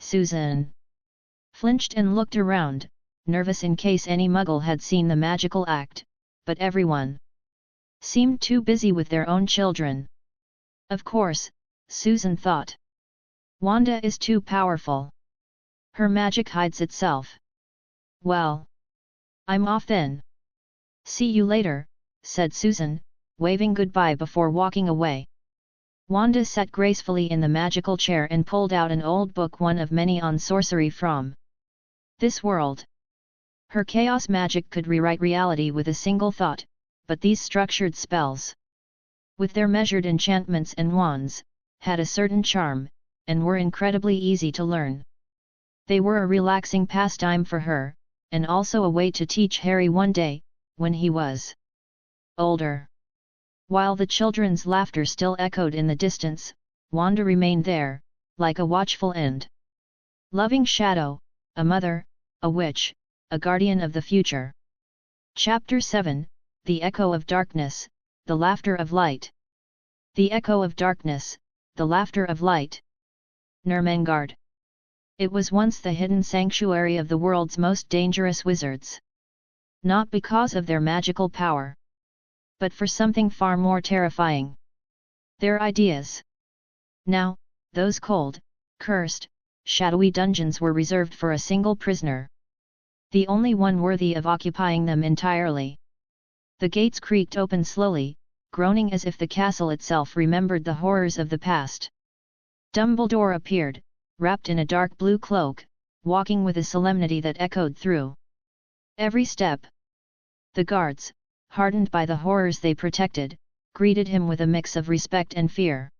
Susan flinched and looked around, nervous in case any muggle had seen the magical act, but everyone seemed too busy with their own children. Of course, Susan thought. Wanda is too powerful. Her magic hides itself. Well, I'm off then. See you later, said Susan, waving goodbye before walking away. Wanda sat gracefully in the magical chair and pulled out an old book, one of many on sorcery from this world. Her chaos magic could rewrite reality with a single thought, but these structured spells, with their measured enchantments and wands, had a certain charm, and were incredibly easy to learn. They were a relaxing pastime for her, and also a way to teach Harry one day, when he was older. While the children's laughter still echoed in the distance, Wanda remained there, like a watchful and loving shadow, a mother, a witch, a guardian of the future. Chapter 7, The Echo of Darkness, The Laughter of Light. The Echo of Darkness, The Laughter of Light. Nurmengard. It was once the hidden sanctuary of the world's most dangerous wizards. Not because of their magical power, but for something far more terrifying. Their ideas. Now, those cold, cursed, shadowy dungeons were reserved for a single prisoner. The only one worthy of occupying them entirely. The gates creaked open slowly, groaning as if the castle itself remembered the horrors of the past. Dumbledore appeared, wrapped in a dark blue cloak, walking with a solemnity that echoed through every step. The guards, hardened by the horrors they protected, greeted him with a mix of respect and fear.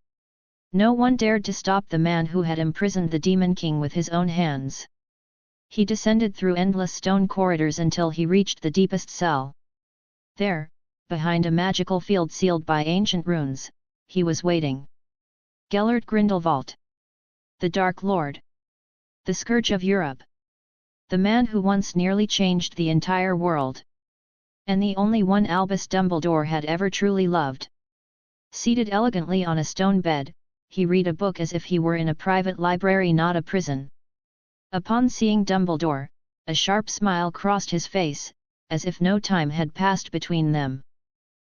No one dared to stop the man who had imprisoned the Demon King with his own hands. He descended through endless stone corridors until he reached the deepest cell. There, behind a magical field sealed by ancient runes, he was waiting. Gellert Grindelwald. The Dark Lord. The Scourge of Europe. The man who once nearly changed the entire world. And the only one Albus Dumbledore had ever truly loved. Seated elegantly on a stone bed, he read a book as if he were in a private library, not a prison. Upon seeing Dumbledore, a sharp smile crossed his face, as if no time had passed between them.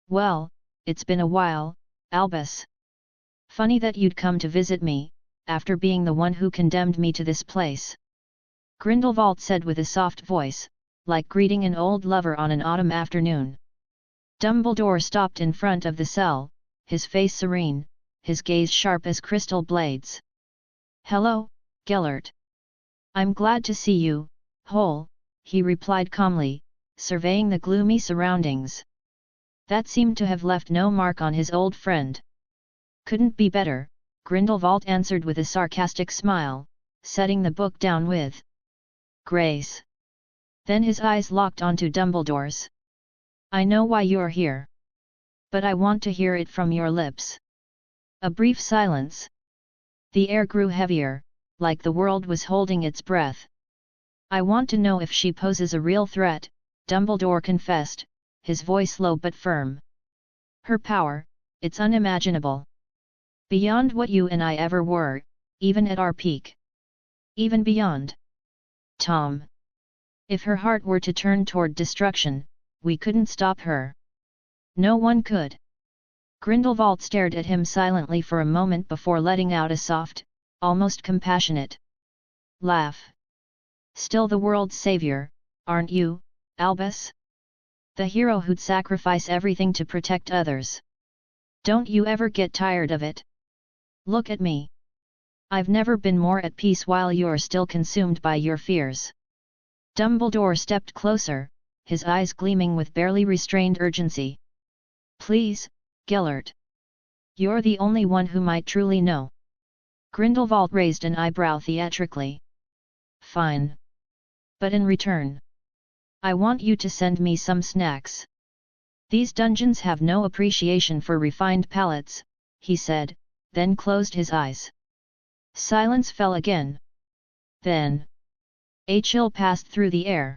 Well, it's been a while, Albus. Funny that you'd come to visit me, after being the one who condemned me to this place. Grindelwald said with a soft voice, like greeting an old lover on an autumn afternoon. Dumbledore stopped in front of the cell, his face serene, his gaze sharp as crystal blades. Hello, Gellert. I'm glad to see you, Hole, he replied calmly, surveying the gloomy surroundings. That seemed to have left no mark on his old friend. Couldn't be better, Grindelwald answered with a sarcastic smile, setting the book down with grace. Then his eyes locked onto Dumbledore's. I know why you're here. But I want to hear it from your lips. A brief silence. The air grew heavier, like the world was holding its breath. I want to know if she poses a real threat, Dumbledore confessed, his voice low but firm. Her power, it's unimaginable. Beyond what you and I ever were, even at our peak. Even beyond. Tom. If her heart were to turn toward destruction, we couldn't stop her. No one could. Grindelwald stared at him silently for a moment before letting out a soft, almost compassionate laugh. Still the world's savior, aren't you, Albus? The hero who'd sacrifice everything to protect others. Don't you ever get tired of it? Look at me. I've never been more at peace while you're still consumed by your fears. Dumbledore stepped closer, his eyes gleaming with barely restrained urgency. Please, Gellert. You're the only one who might truly know. Grindelwald raised an eyebrow theatrically. Fine. But in return, I want you to send me some snacks. These dungeons have no appreciation for refined palates, he said, then closed his eyes. Silence fell again. Then a chill passed through the air.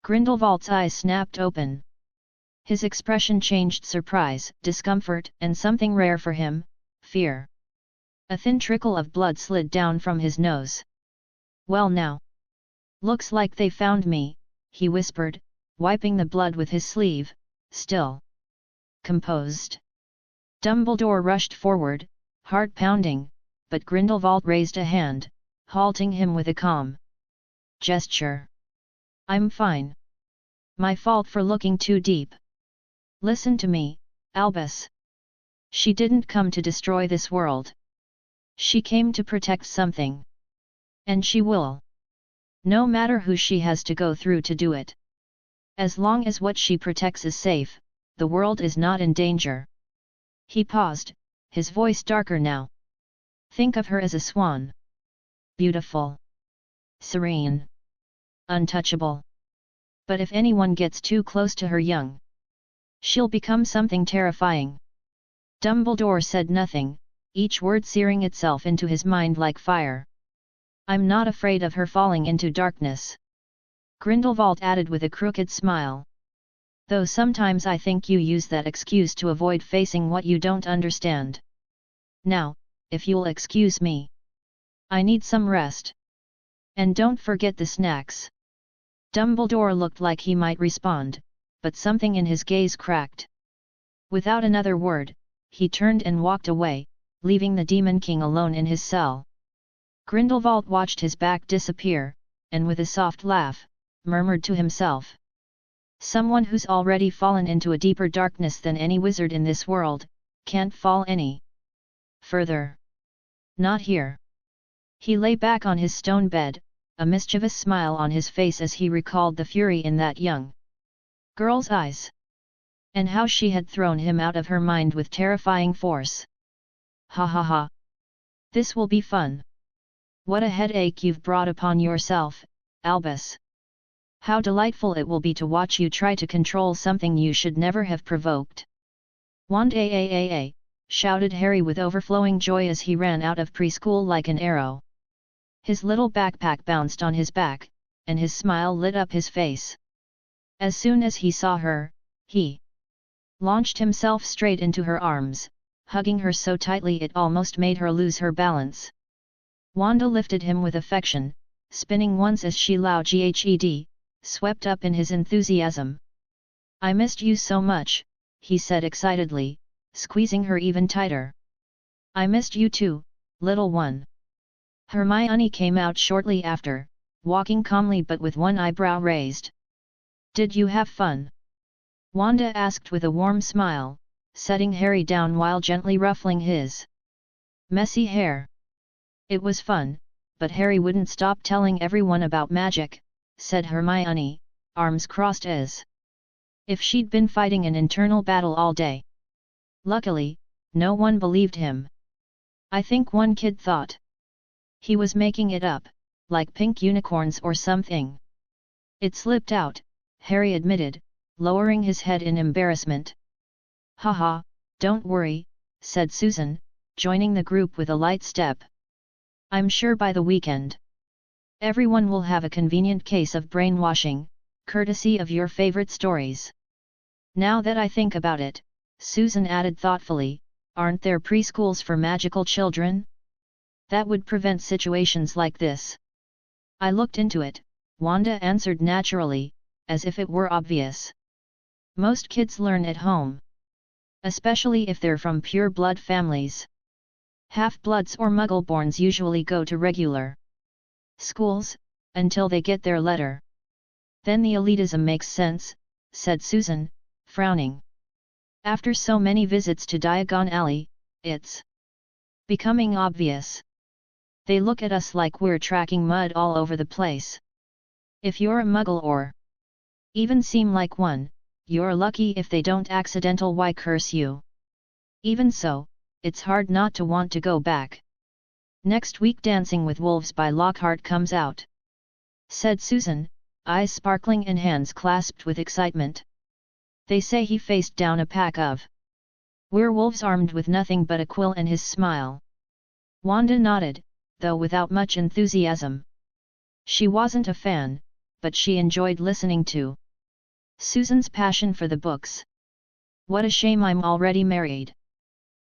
Grindelwald's eyes snapped open. His expression changed: surprise, discomfort, and something rare for him, fear. A thin trickle of blood slid down from his nose. "Well now. Looks like they found me," he whispered, wiping the blood with his sleeve, still composed. Dumbledore rushed forward, heart pounding, but Grindelwald raised a hand, halting him with a calm gesture. "I'm fine. My fault for looking too deep. Listen to me, Albus. She didn't come to destroy this world. She came to protect something. And she will. No matter who she has to go through to do it. As long as what she protects is safe, the world is not in danger." He paused, his voice darker now. "Think of her as a swan. Beautiful. Serene. Untouchable. But if anyone gets too close to her young, she'll become something terrifying." Dumbledore said nothing, each word searing itself into his mind like fire. "I'm not afraid of her falling into darkness," Grindelwald added with a crooked smile. "Though sometimes I think you use that excuse to avoid facing what you don't understand. Now, if you'll excuse me. I need some rest. And don't forget the snacks." Dumbledore looked like he might respond, but something in his gaze cracked. Without another word, he turned and walked away, leaving the Demon King alone in his cell. Grindelwald watched his back disappear, and with a soft laugh, murmured to himself. "Someone who's already fallen into a deeper darkness than any wizard in this world, can't fall any further. Not here." He lay back on his stone bed, a mischievous smile on his face as he recalled the fury in that young girl's eyes. And how she had thrown him out of her mind with terrifying force. "Ha ha ha! This will be fun. What a headache you've brought upon yourself, Albus. How delightful it will be to watch you try to control something you should never have provoked." "Wanda!" shouted Harry with overflowing joy as he ran out of preschool like an arrow. His little backpack bounced on his back, and his smile lit up his face. As soon as he saw her, he launched himself straight into her arms, hugging her so tightly it almost made her lose her balance. Wanda lifted him with affection, spinning once as she loudly swept up in his enthusiasm. "I missed you so much," he said excitedly, squeezing her even tighter. "I missed you too, little one." Hermione came out shortly after, walking calmly but with one eyebrow raised. "Did you have fun?" Wanda asked with a warm smile, setting Harry down while gently ruffling his messy hair. "It was fun, but Harry wouldn't stop telling everyone about magic," said Hermione, arms crossed as if she'd been fighting an internal battle all day. Luckily, no one believed him. I think one kid thought he was making it up, like pink unicorns or something. "It slipped out," Harry admitted, lowering his head in embarrassment. "Haha, don't worry," said Susan, joining the group with a light step. "I'm sure by the weekend, everyone will have a convenient case of brainwashing, courtesy of your favorite stories." "Now that I think about it," Susan added thoughtfully, "aren't there preschools for magical children? That would prevent situations like this." "I looked into it," Wanda answered naturally, as if it were obvious. "Most kids learn at home. Especially if they're from pure-blood families. Half-bloods or muggle-borns usually go to regular schools, until they get their letter. Then the elitism makes sense," said Susan, frowning. "After so many visits to Diagon Alley, it's becoming obvious. They look at us like we're tracking mud all over the place. If you're a muggle or even seem like one, you're lucky if they don't accidental curse you. Even so, it's hard not to want to go back." "Next week Dancing with Wolves by Lockhart comes out," said Susan, eyes sparkling and hands clasped with excitement. "They say he faced down a pack of werewolves armed with nothing but a quill and his smile." Wanda nodded, though without much enthusiasm. She wasn't a fan, but she enjoyed listening to Susan's passion for the books. What a shame I'm already married.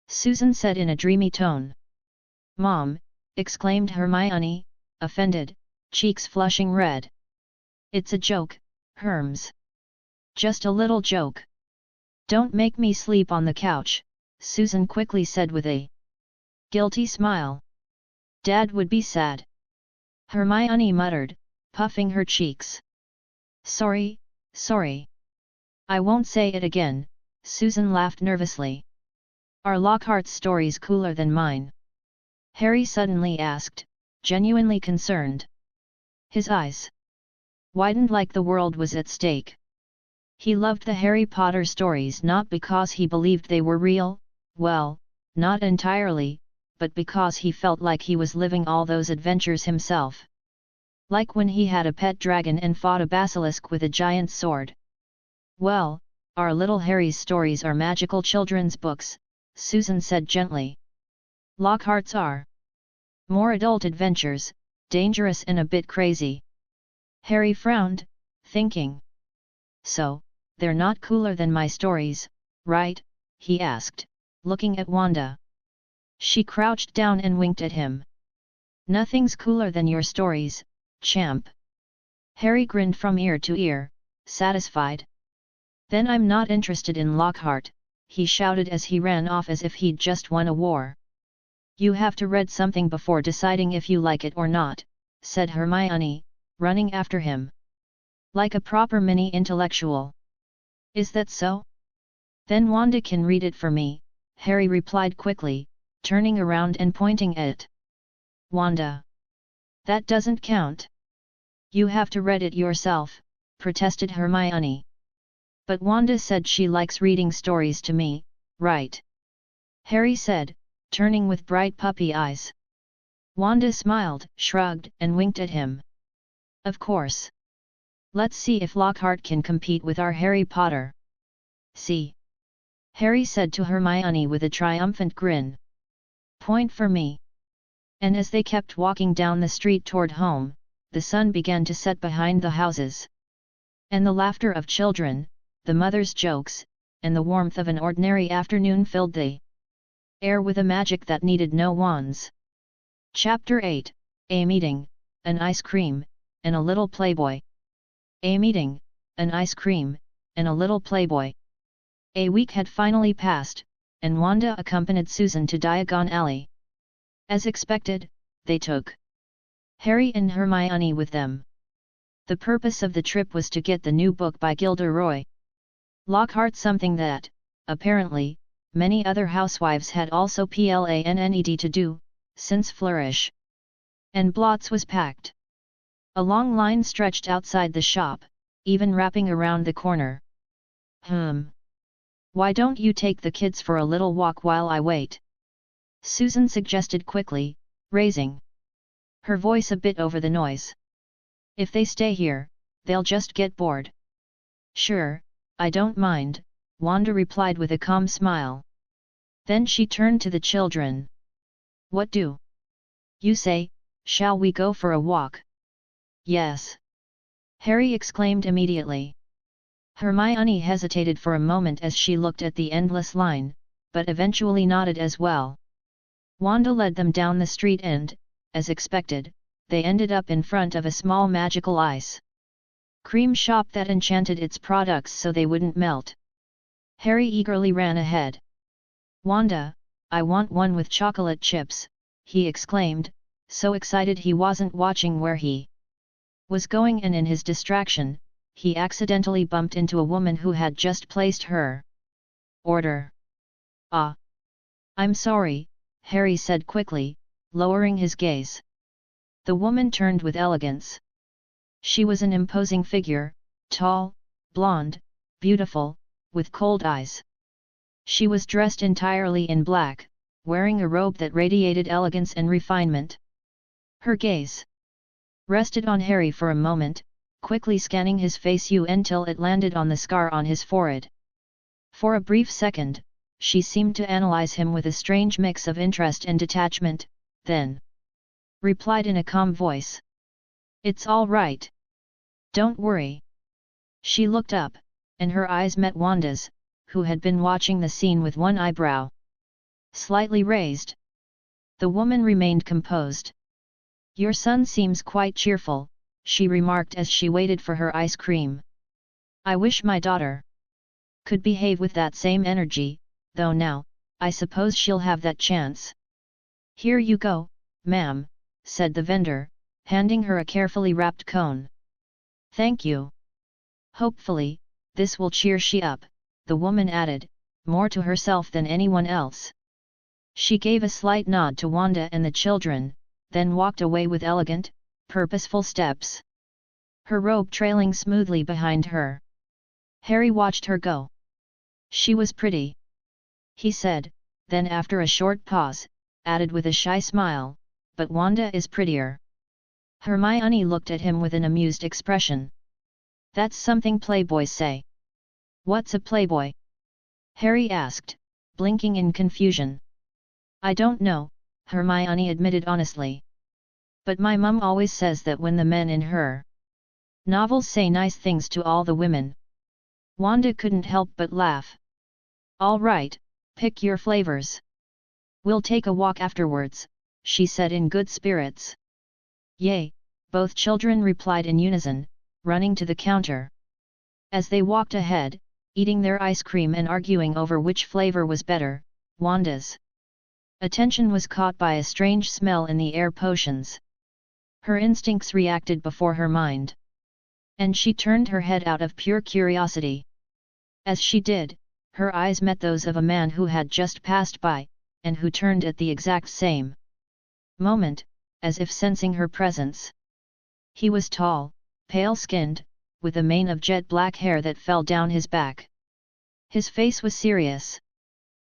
Susan said in a dreamy tone. Mom, exclaimed Hermione, offended, cheeks flushing red. It's a joke, Herms. Just a little joke. Don't make me sleep on the couch, Susan quickly said with a guilty smile. Dad would be sad. Hermione muttered, puffing her cheeks. Sorry, sorry. I won't say it again, Susan laughed nervously. Are Lockhart's stories cooler than mine? Harry suddenly asked, genuinely concerned. His eyes widened like the world was at stake. He loved the Harry Potter stories not because he believed they were real, well, not entirely, but because he felt like he was living all those adventures himself. Like when he had a pet dragon and fought a basilisk with a giant sword. Well, our little Harry's stories are magical children's books, Susan said gently. Lockhart's are more adult adventures, dangerous and a bit crazy. Harry frowned, thinking. So, they're not cooler than my stories, right? He asked, looking at Wanda. She crouched down and winked at him. Nothing's cooler than your stories, champ. Harry grinned from ear to ear, satisfied. Then I'm not interested in Lockhart, he shouted as he ran off as if he'd just won a war. You have to read something before deciding if you like it or not, said Hermione, running after him. Like a proper mini-intellectual. Is that so? Then Wanda can read it for me, Harry replied quickly, turning around and pointing at Wanda. That doesn't count. You have to read it yourself, protested Hermione. But Wanda said she likes reading stories to me, right? Harry said, turning with bright puppy eyes. Wanda smiled, shrugged, and winked at him. Of course. Let's see if Lockhart can compete with our Harry Potter. See? Harry said to Hermione with a triumphant grin. Point for me. And as they kept walking down the street toward home, the sun began to set behind the houses. And the laughter of children, the mother's jokes, and the warmth of an ordinary afternoon filled the air with a magic that needed no wands. Chapter 8, A Meeting, an Ice Cream, and a Little Playboy. A meeting, an ice cream, and a little playboy. A week had finally passed, and Wanda accompanied Susan to Diagon Alley. As expected, they took Harry and Hermione with them. The purpose of the trip was to get the new book by Gilderoy Lockhart, something that, apparently, many other housewives had also planned to do, since Flourish and Blots was packed. A long line stretched outside the shop, even wrapping around the corner. Why don't you take the kids for a little walk while I wait? Susan suggested quickly, raising her voice a bit over the noise. If they stay here, they'll just get bored. Sure, I don't mind, Wanda replied with a calm smile. Then she turned to the children. What do you say, shall we go for a walk? Yes. Harry exclaimed immediately. Hermione hesitated for a moment as she looked at the endless line, but eventually nodded as well. Wanda led them down the street and, as expected, they ended up in front of a small magical ice cream shop that enchanted its products so they wouldn't melt. Harry eagerly ran ahead. Wanda, I want one with chocolate chips, he exclaimed, so excited he wasn't watching where he was going, and in his distraction, he accidentally bumped into a woman who had just placed her order. Ah! I'm sorry, Harry said quickly, lowering his gaze. The woman turned with elegance. She was an imposing figure, tall, blonde, beautiful, with cold eyes. She was dressed entirely in black, wearing a robe that radiated elegance and refinement. Her gaze rested on Harry for a moment, quickly scanning his face until it landed on the scar on his forehead. For a brief second, she seemed to analyze him with a strange mix of interest and detachment, then replied in a calm voice. It's all right. Don't worry. She looked up, and her eyes met Wanda's, who had been watching the scene with one eyebrow slightly raised. The woman remained composed. "Your son seems quite cheerful," she remarked as she waited for her ice cream. "I wish my daughter could behave with that same energy, though now, I suppose she'll have that chance." "Here you go, ma'am," said the vendor, handing her a carefully wrapped cone. "Thank you. Hopefully, this will cheer she up," the woman added, more to herself than anyone else. She gave a slight nod to Wanda and the children, then walked away with elegant, purposeful steps, her robe trailing smoothly behind her. Harry watched her go. "She was pretty," he said, then after a short pause, added with a shy smile, "but Wanda is prettier." Hermione looked at him with an amused expression. "That's something playboys say." "What's a playboy?" Harry asked, blinking in confusion. "I don't know," Hermione admitted honestly. "But my mum always says that when the men in her novels say nice things to all the women." Wanda couldn't help but laugh. "All right, pick your flavors. We'll take a walk afterwards," she said in good spirits. "Yay," both children replied in unison, running to the counter. As they walked ahead, eating their ice cream and arguing over which flavor was better, Wanda's attention was caught by a strange smell in the air potions. Her instincts reacted before her mind, and she turned her head out of pure curiosity. As she did, her eyes met those of a man who had just passed by, and who turned at the exact same moment, as if sensing her presence. He was tall, pale-skinned, with a mane of jet black hair that fell down his back. His face was serious,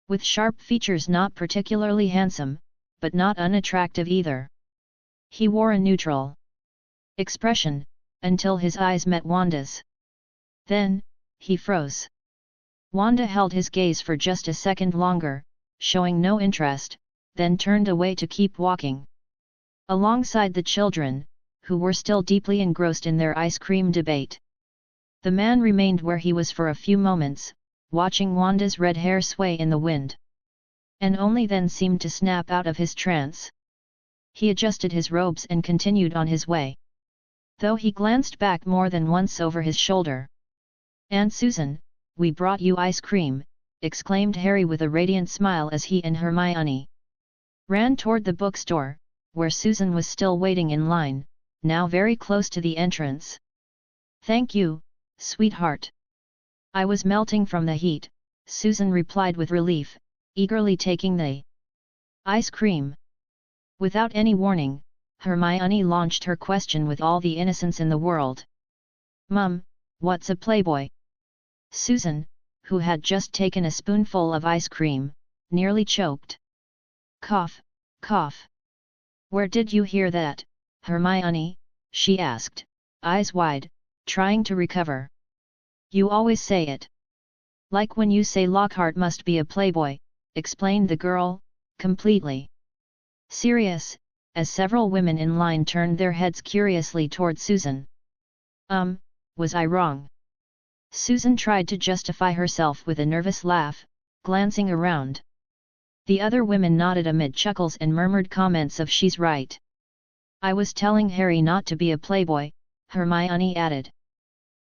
with sharp features, not particularly handsome, but not unattractive either. He wore a neutral expression, until his eyes met Wanda's. Then, he froze. Wanda held his gaze for just a second longer, showing no interest, then turned away to keep walking alongside the children, who were still deeply engrossed in their ice cream debate. The man remained where he was for a few moments, watching Wanda's red hair sway in the wind, and only then seemed to snap out of his trance. He adjusted his robes and continued on his way, though he glanced back more than once over his shoulder. "Aunt Susan, we brought you ice cream," exclaimed Harry with a radiant smile as he and Hermione ran toward the bookstore, where Susan was still waiting in line, now very close to the entrance. "Thank you, sweetheart. I was melting from the heat," Susan replied with relief, eagerly taking the ice cream. Without any warning, Hermione launched her question with all the innocence in the world. "Mum, what's a playboy?" Susan, who had just taken a spoonful of ice cream, nearly choked. "Cough, cough. Where did you hear that, Hermione?" she asked, eyes wide, trying to recover. "You always say it. Like when you say Lockhart must be a playboy," explained the girl, completely serious, as several women in line turned their heads curiously toward Susan. Was I wrong?" Susan tried to justify herself with a nervous laugh, glancing around. The other women nodded amid chuckles and murmured comments of "she's right." "I was telling Harry not to be a playboy," Hermione added.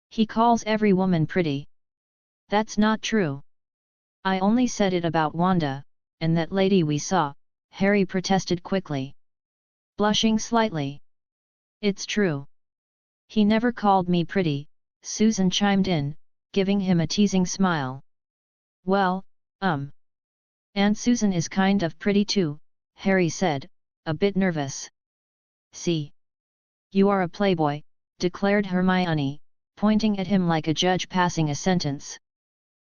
"He calls every woman pretty." "That's not true. I only said it about Wanda, and that lady we saw," Harry protested quickly, blushing slightly. "It's true. He never called me pretty," Susan chimed in, giving him a teasing smile. "Well, Aunt Susan is kind of pretty too," Harry said, a bit nervous. "See? You are a playboy," declared Hermione, pointing at him like a judge passing a sentence.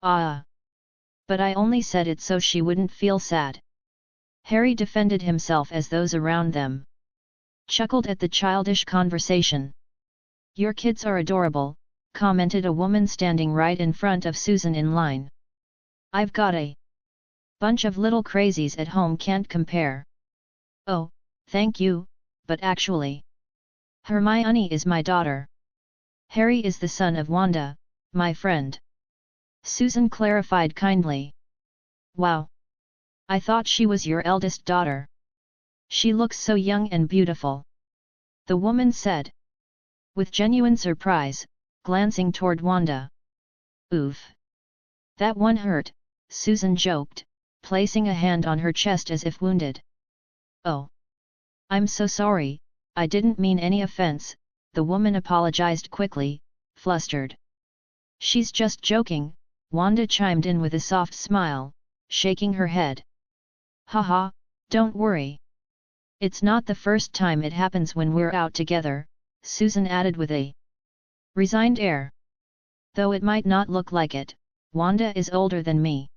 "Ah! But I only said it so she wouldn't feel sad." Harry defended himself as those around them chuckled at the childish conversation. "Your kids are adorable," commented a woman standing right in front of Susan in line. "I've got a bunch of little crazies at home, can't compare." "Oh, thank you, but actually, Hermione is my daughter. Harry is the son of Wanda, my friend." Susan clarified kindly. Wow! I thought she was your eldest daughter. She looks so young and beautiful. The woman said. With genuine surprise, glancing toward Wanda. Oof! That one hurt, Susan joked, placing a hand on her chest as if wounded. Oh! I'm so sorry, I didn't mean any offense, the woman apologized quickly, flustered. She's just joking, Wanda chimed in with a soft smile, shaking her head. Haha, don't worry. It's not the first time it happens when we're out together, Susan added with a resigned air. Though it might not look like it, Wanda is older than me.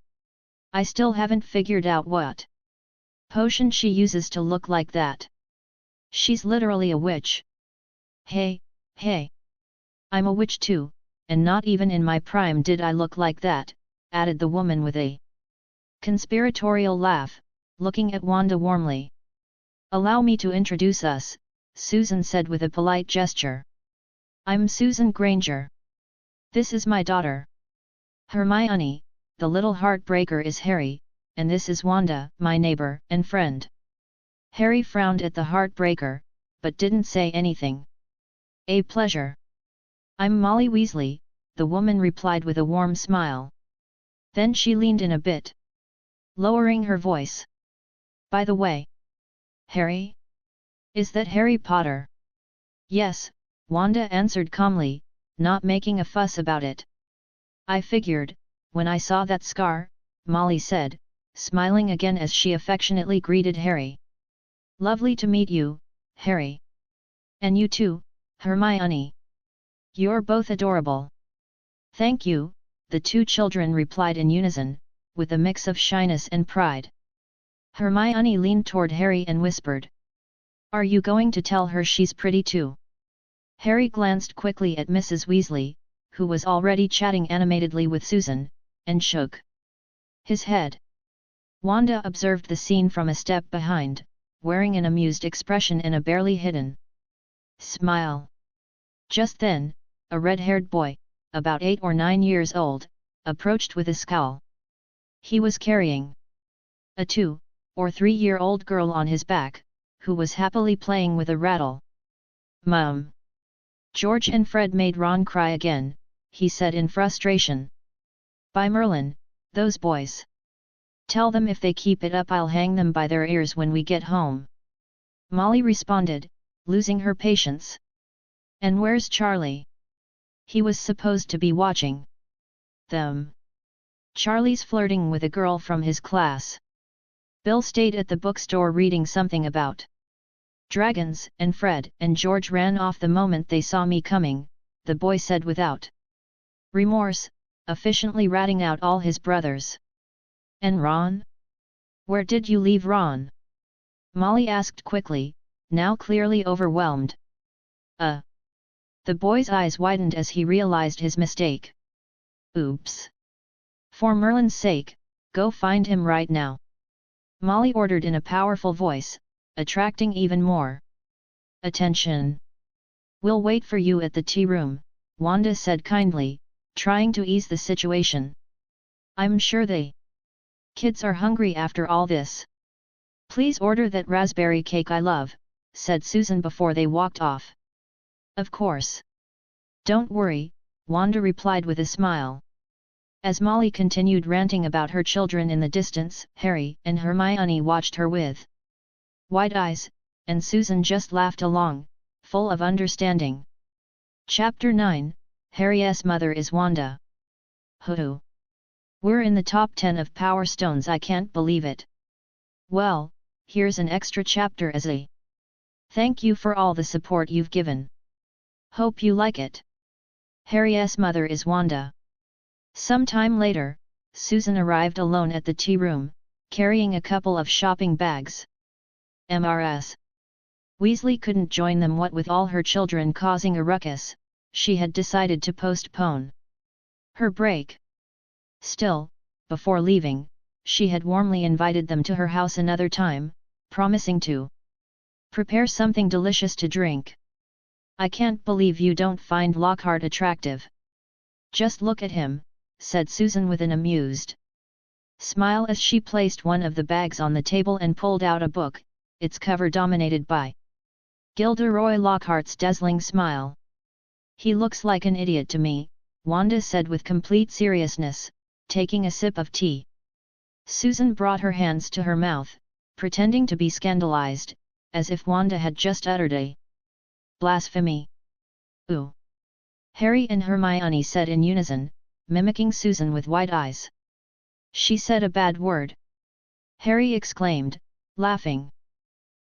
I still haven't figured out what potion she uses to look like that. She's literally a witch. Hey, hey. I'm a witch too, and not even in my prime did I look like that, added the woman with a conspiratorial laugh, looking at Wanda warmly. Allow me to introduce us, Susan said with a polite gesture. I'm Susan Granger. This is my daughter. Hermione, the little heartbreaker is Harry, and this is Wanda, my neighbor and friend. Harry frowned at the heartbreaker, but didn't say anything. A pleasure. I'm Molly Weasley, the woman replied with a warm smile. Then she leaned in a bit, lowering her voice. By the way, Harry? Is that Harry Potter? Yes, Wanda answered calmly, not making a fuss about it. I figured, when I saw that scar, Molly said, smiling again as she affectionately greeted Harry. Lovely to meet you, Harry. And you too, Hermione. You're both adorable. Thank you, the two children replied in unison, with a mix of shyness and pride. Hermione leaned toward Harry and whispered. Are you going to tell her she's pretty too? Harry glanced quickly at Mrs. Weasley, who was already chatting animatedly with Susan, and shook his head. Wanda observed the scene from a step behind, wearing an amused expression and a barely hidden smile. Just then, a red-haired boy, about 8 or 9 years old, approached with a scowl. He was carrying a 2 or 3-year-old girl on his back, who was happily playing with a rattle. Mum! George and Fred made Ron cry again, he said in frustration. By Merlin, those boys! Tell them if they keep it up I'll hang them by their ears when we get home. Molly responded, losing her patience. And where's Charlie? He was supposed to be watching them. Charlie's flirting with a girl from his class. Bill stayed at the bookstore reading something about dragons, and Fred and George ran off the moment they saw me coming, the boy said without remorse, efficiently ratting out all his brothers. And Ron? Where did you leave Ron? Molly asked quickly, now clearly overwhelmed. The boy's eyes widened as he realized his mistake. Oops! For Merlin's sake, go find him right now. Molly ordered in a powerful voice, attracting even more attention. We'll wait for you at the tea room, Wanda said kindly, trying to ease the situation. I'm sure they kids are hungry after all this. Please order that raspberry cake I love, said Susan before they walked off. Of course. Don't worry, Wanda replied with a smile. As Molly continued ranting about her children in the distance, Harry and Hermione watched her with wide eyes, and Susan just laughed along, full of understanding. Chapter 9, Harry's mother is Wanda. Hoo! We're in the top 10 of Power Stones, I can't believe it. Well, here's an extra chapter as a thank you for all the support you've given. Hope you like it. Harry's mother is Wanda. Some time later, Susan arrived alone at the tea room, carrying a couple of shopping bags. Mrs. Weasley couldn't join them, what with all her children causing a ruckus, she had decided to postpone her break. Still, before leaving, she had warmly invited them to her house another time, promising to prepare something delicious to drink. I can't believe you don't find Lockhart attractive. Just look at him, said Susan with an amused smile as she placed one of the bags on the table and pulled out a book, its cover dominated by Gilderoy Lockhart's dazzling smile. "He looks like an idiot to me," Wanda said with complete seriousness, taking a sip of tea. Susan brought her hands to her mouth, pretending to be scandalized, as if Wanda had just uttered a blasphemy. "Ooh!" Harry and Hermione said in unison, mimicking Susan with wide eyes. "She said a bad word!" Harry exclaimed, laughing.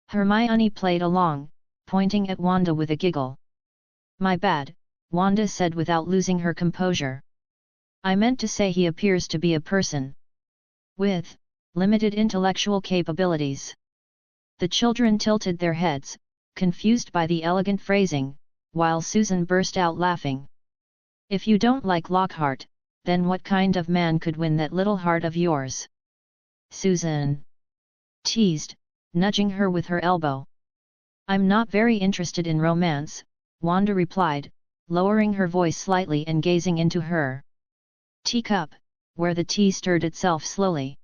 Hermione played along, pointing at Wanda with a giggle. "My bad," Wanda said without losing her composure. "I meant to say he appears to be a person with limited intellectual capabilities." The children tilted their heads, confused by the elegant phrasing, while Susan burst out laughing. "If you don't like Lockhart, then what kind of man could win that little heart of yours?" Susan teased, nudging her with her elbow. "I'm not very interested in romance," Wanda replied, lowering her voice slightly and gazing into her teacup, where the tea stirred itself slowly.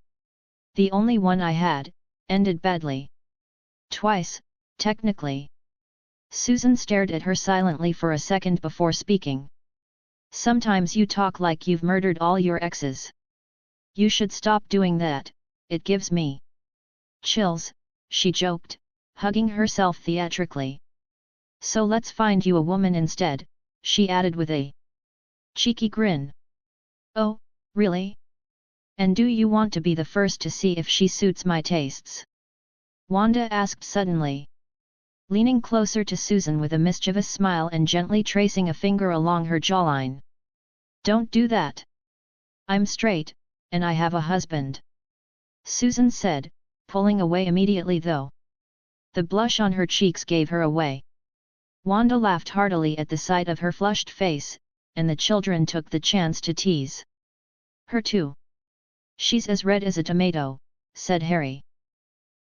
"The only one I had, ended badly. Twice, technically." Susan stared at her silently for a second before speaking. "Sometimes you talk like you've murdered all your exes. You should stop doing that, it gives me chills," she joked, hugging herself theatrically. "So let's find you a woman instead," she added with a cheeky grin. "Oh, really? And do you want to be the first to see if she suits my tastes?" Wanda asked suddenly, leaning closer to Susan with a mischievous smile and gently tracing a finger along her jawline. "Don't do that. I'm straight, and I have a husband," Susan said, pulling away immediately though. The blush on her cheeks gave her away. Wanda laughed heartily at the sight of her flushed face, and the children took the chance to tease her too. "She's as red as a tomato," said Harry.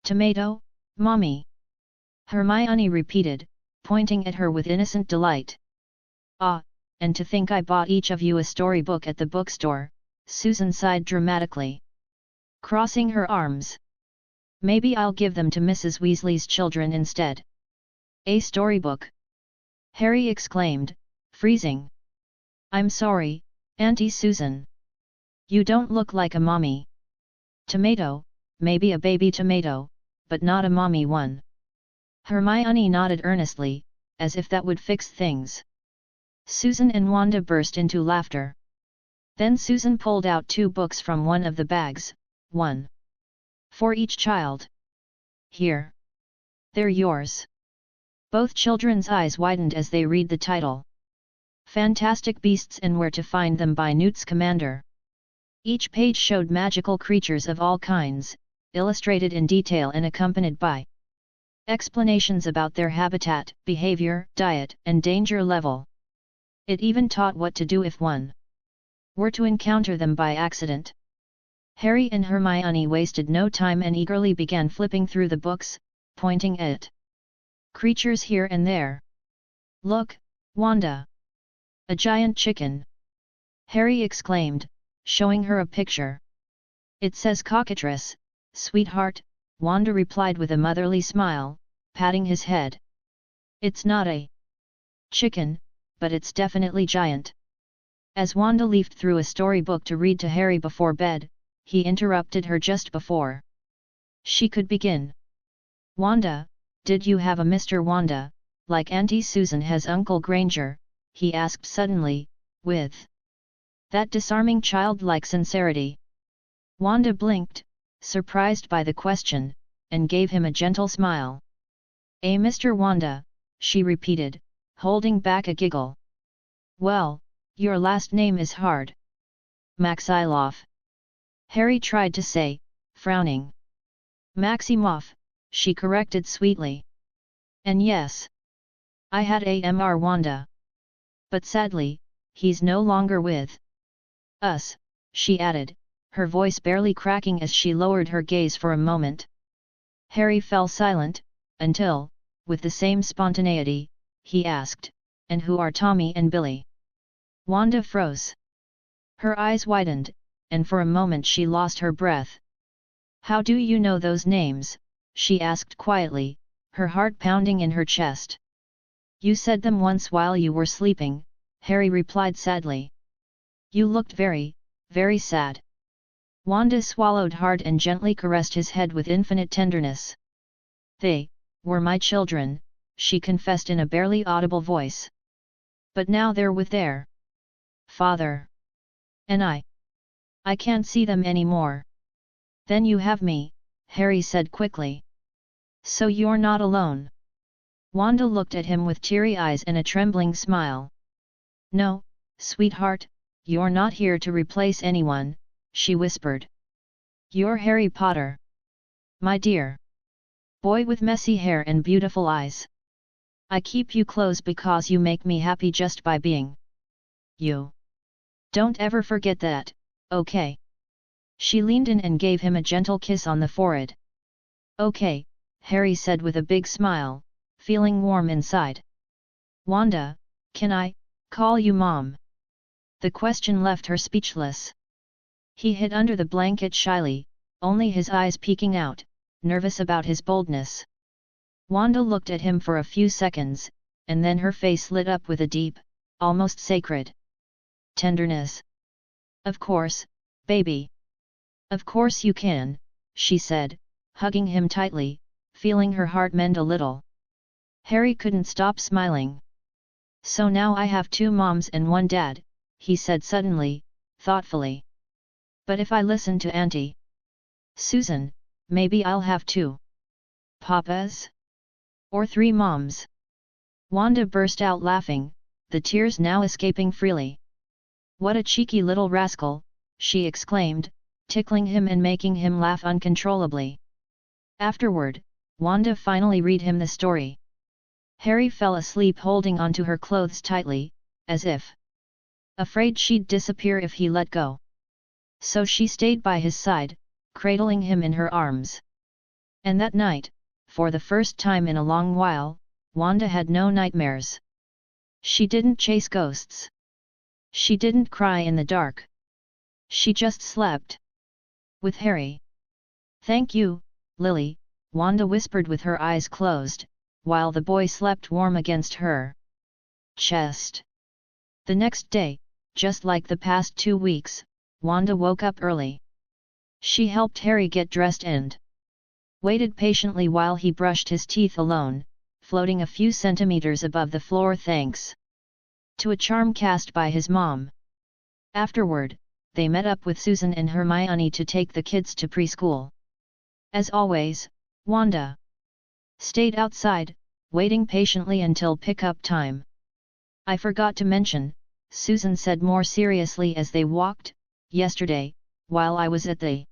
"Tomato, Mommy?" Hermione repeated, pointing at her with innocent delight. "Ah, and to think I bought each of you a storybook at the bookstore," Susan sighed dramatically, crossing her arms. "Maybe I'll give them to Mrs. Weasley's children instead." "A storybook?" Harry exclaimed, freezing. "I'm sorry, Auntie Susan. You don't look like a mommy. Tomato, maybe a baby tomato, but not a mommy one." Hermione nodded earnestly, as if that would fix things. Susan and Wanda burst into laughter. Then Susan pulled out 2 books from one of the bags, one for each child. "Here. They're yours." Both children's eyes widened as they read the title. Fantastic Beasts and Where to Find Them by Newt Scamander. Each page showed magical creatures of all kinds, illustrated in detail and accompanied by explanations about their habitat, behavior, diet, and danger level. It even taught what to do if one were to encounter them by accident. Harry and Hermione wasted no time and eagerly began flipping through the books, pointing at creatures here and there. "Look, Wanda! A giant chicken!" Harry exclaimed, showing her a picture. "It says cockatrice, sweetheart," Wanda replied with a motherly smile, patting his head. "It's not a chicken, but it's definitely giant." As Wanda leafed through a storybook to read to Harry before bed, he interrupted her just before she could begin. "Wanda, did you have a Mr. Wanda, like Auntie Susan has Uncle Granger?" he asked suddenly, with that disarming childlike sincerity. Wanda blinked, surprised by the question, and gave him a gentle smile. "A Mr. Wanda," she repeated, holding back a giggle. "Well, your last name is hard." "Maximoff," Harry tried to say, frowning. "Maximoff," she corrected sweetly. "And yes, I had a Mr. Wanda. But sadly, he's no longer with us," she added, her voice barely cracking as she lowered her gaze for a moment. Harry fell silent, until, with the same spontaneity, he asked, "And who are Tommy and Billy?" Wanda froze. Her eyes widened, and for a moment she lost her breath. "How do you know those names?" she asked quietly, her heart pounding in her chest. "You said them once while you were sleeping," Harry replied sadly. "You looked very, very sad." Wanda swallowed hard and gently caressed his head with infinite tenderness. "They were my children," she confessed in a barely audible voice. "But now they're with their father. And I can't see them anymore." "Then you have me," Harry said quickly. "So you're not alone?" Wanda looked at him with teary eyes and a trembling smile. "No, sweetheart, you're not here to replace anyone," she whispered. "You're Harry Potter. My dear boy with messy hair and beautiful eyes. I keep you close because you make me happy just by being you. Don't ever forget that, okay?" She leaned in and gave him a gentle kiss on the forehead. "Okay," Harry said with a big smile, feeling warm inside. "Wanda, can I call you Mom?" The question left her speechless. He hid under the blanket shyly, only his eyes peeking out, nervous about his boldness. Wanda looked at him for a few seconds, and then her face lit up with a deep, almost sacred tenderness. "Of course, baby. Of course you can," she said, hugging him tightly, feeling her heart mend a little. Harry couldn't stop smiling. "So now I have 2 moms and 1 dad," he said suddenly, thoughtfully. "But if I listen to Auntie Susan, maybe I'll have 2 papas? Or 3 moms?" Wanda burst out laughing, the tears now escaping freely. "What a cheeky little rascal," she exclaimed, tickling him and making him laugh uncontrollably. Afterward, Wanda finally read him the story. Harry fell asleep holding onto her clothes tightly, as if afraid she'd disappear if he let go. So she stayed by his side, cradling him in her arms. And that night, for the first time in a long while, Wanda had no nightmares. She didn't chase ghosts. She didn't cry in the dark. She just slept with Harry. "Thank you, Lily," Wanda whispered with her eyes closed, while the boy slept warm against her chest. The next day, just like the past 2 weeks, Wanda woke up early. She helped Harry get dressed and waited patiently while he brushed his teeth alone, floating a few centimeters above the floor thanks to a charm cast by his mom. Afterward, they met up with Susan and Hermione to take the kids to preschool. As always, Wanda stayed outside, waiting patiently until pick-up time. "I forgot to mention," Susan said more seriously as they walked, "yesterday, while I was at the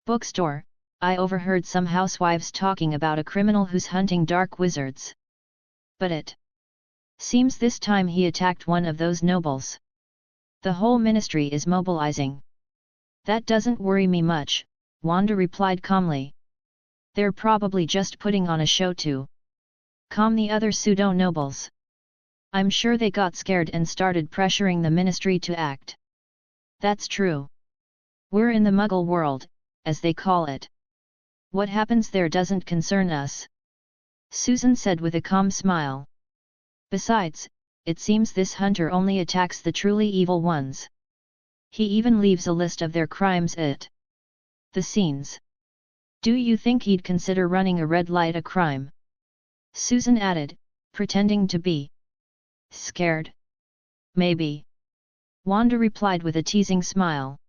bookstore, I overheard some housewives talking about a criminal who's hunting dark wizards. But it seems this time he attacked one of those nobles. The whole ministry is mobilizing." "That doesn't worry me much," Wanda replied calmly. "They're probably just putting on a show to calm the other pseudo-nobles. I'm sure they got scared and started pressuring the ministry to act." "That's true. We're in the Muggle world, as they call it. What happens there doesn't concern us," Susan said with a calm smile. "Besides, it seems this hunter only attacks the truly evil ones. He even leaves a list of their crimes at the scenes. Do you think he'd consider running a red light a crime?" Susan added, pretending to be scared. "Maybe," Wanda replied with a teasing smile.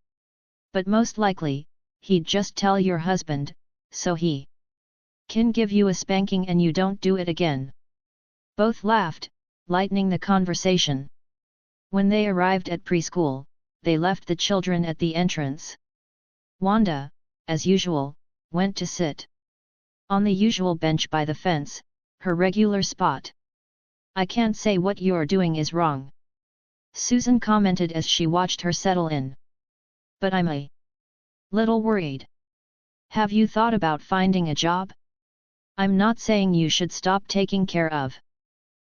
"But most likely, he'd just tell your husband, so he can give you a spanking and you don't do it again." Both laughed, lightening the conversation. When they arrived at preschool, they left the children at the entrance. Wanda, as usual, went to sit on the usual bench by the fence, her regular spot. "I can't say what you're doing is wrong," Susan commented as she watched her settle in. "But I'm a little worried. Have you thought about finding a job? I'm not saying you should stop taking care of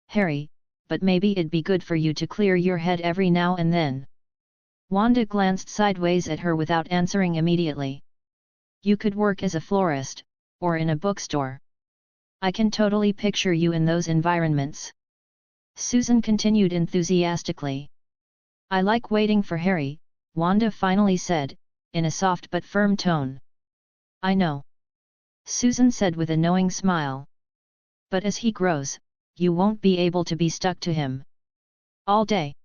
Harry, but maybe it'd be good for you to clear your head every now and then." Wanda glanced sideways at her without answering immediately. You could work as a florist, or in a bookstore. I can totally picture you in those environments. Susan continued enthusiastically. I like waiting for Harry, Wanda finally said, in a soft but firm tone. I know. Susan said with a knowing smile. But as he grows, you won't be able to be stuck to him all day.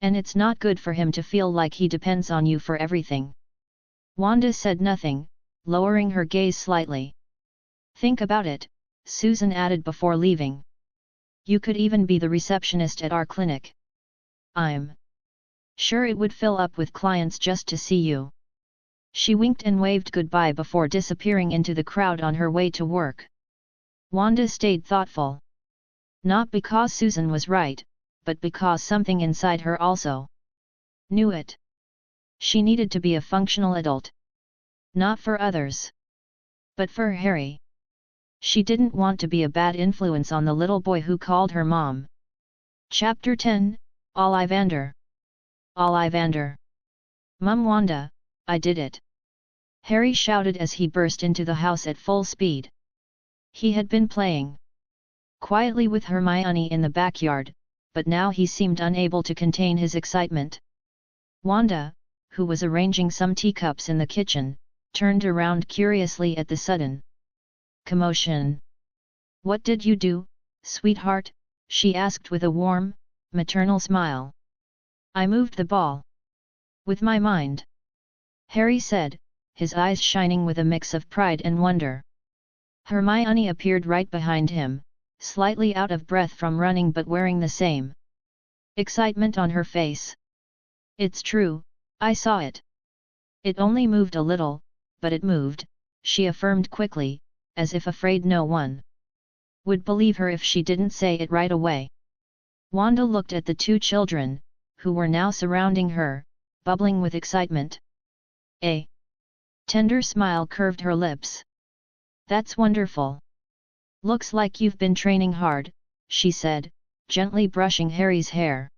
And it's not good for him to feel like he depends on you for everything. Wanda said nothing, lowering her gaze slightly. Think about it, Susan added before leaving. You could even be the receptionist at our clinic. I'm sure it would fill up with clients just to see you. She winked and waved goodbye before disappearing into the crowd on her way to work. Wanda stayed thoughtful. Not because Susan was right, but because something inside her also knew it. She needed to be a functional adult. Not for others, but for Harry. She didn't want to be a bad influence on the little boy who called her mom. Chapter 10, Ollivander. Ollivander. Mum Wanda, I did it! Harry shouted as he burst into the house at full speed. He had been playing quietly with Hermione in the backyard, but now he seemed unable to contain his excitement. Wanda, who was arranging some teacups in the kitchen, turned around curiously at the sudden commotion. What did you do, sweetheart? She asked with a warm, maternal smile. I moved the ball. With my mind. Harry said, his eyes shining with a mix of pride and wonder. Hermione appeared right behind him, slightly out of breath from running but wearing the same excitement on her face. It's true, I saw it. It only moved a little, but it moved, she affirmed quickly, as if afraid no one would believe her if she didn't say it right away. Wanda looked at the two children, who were now surrounding her, bubbling with excitement. A tender smile curved her lips. That's wonderful. Looks like you've been training hard, she said, gently brushing Harry's hair.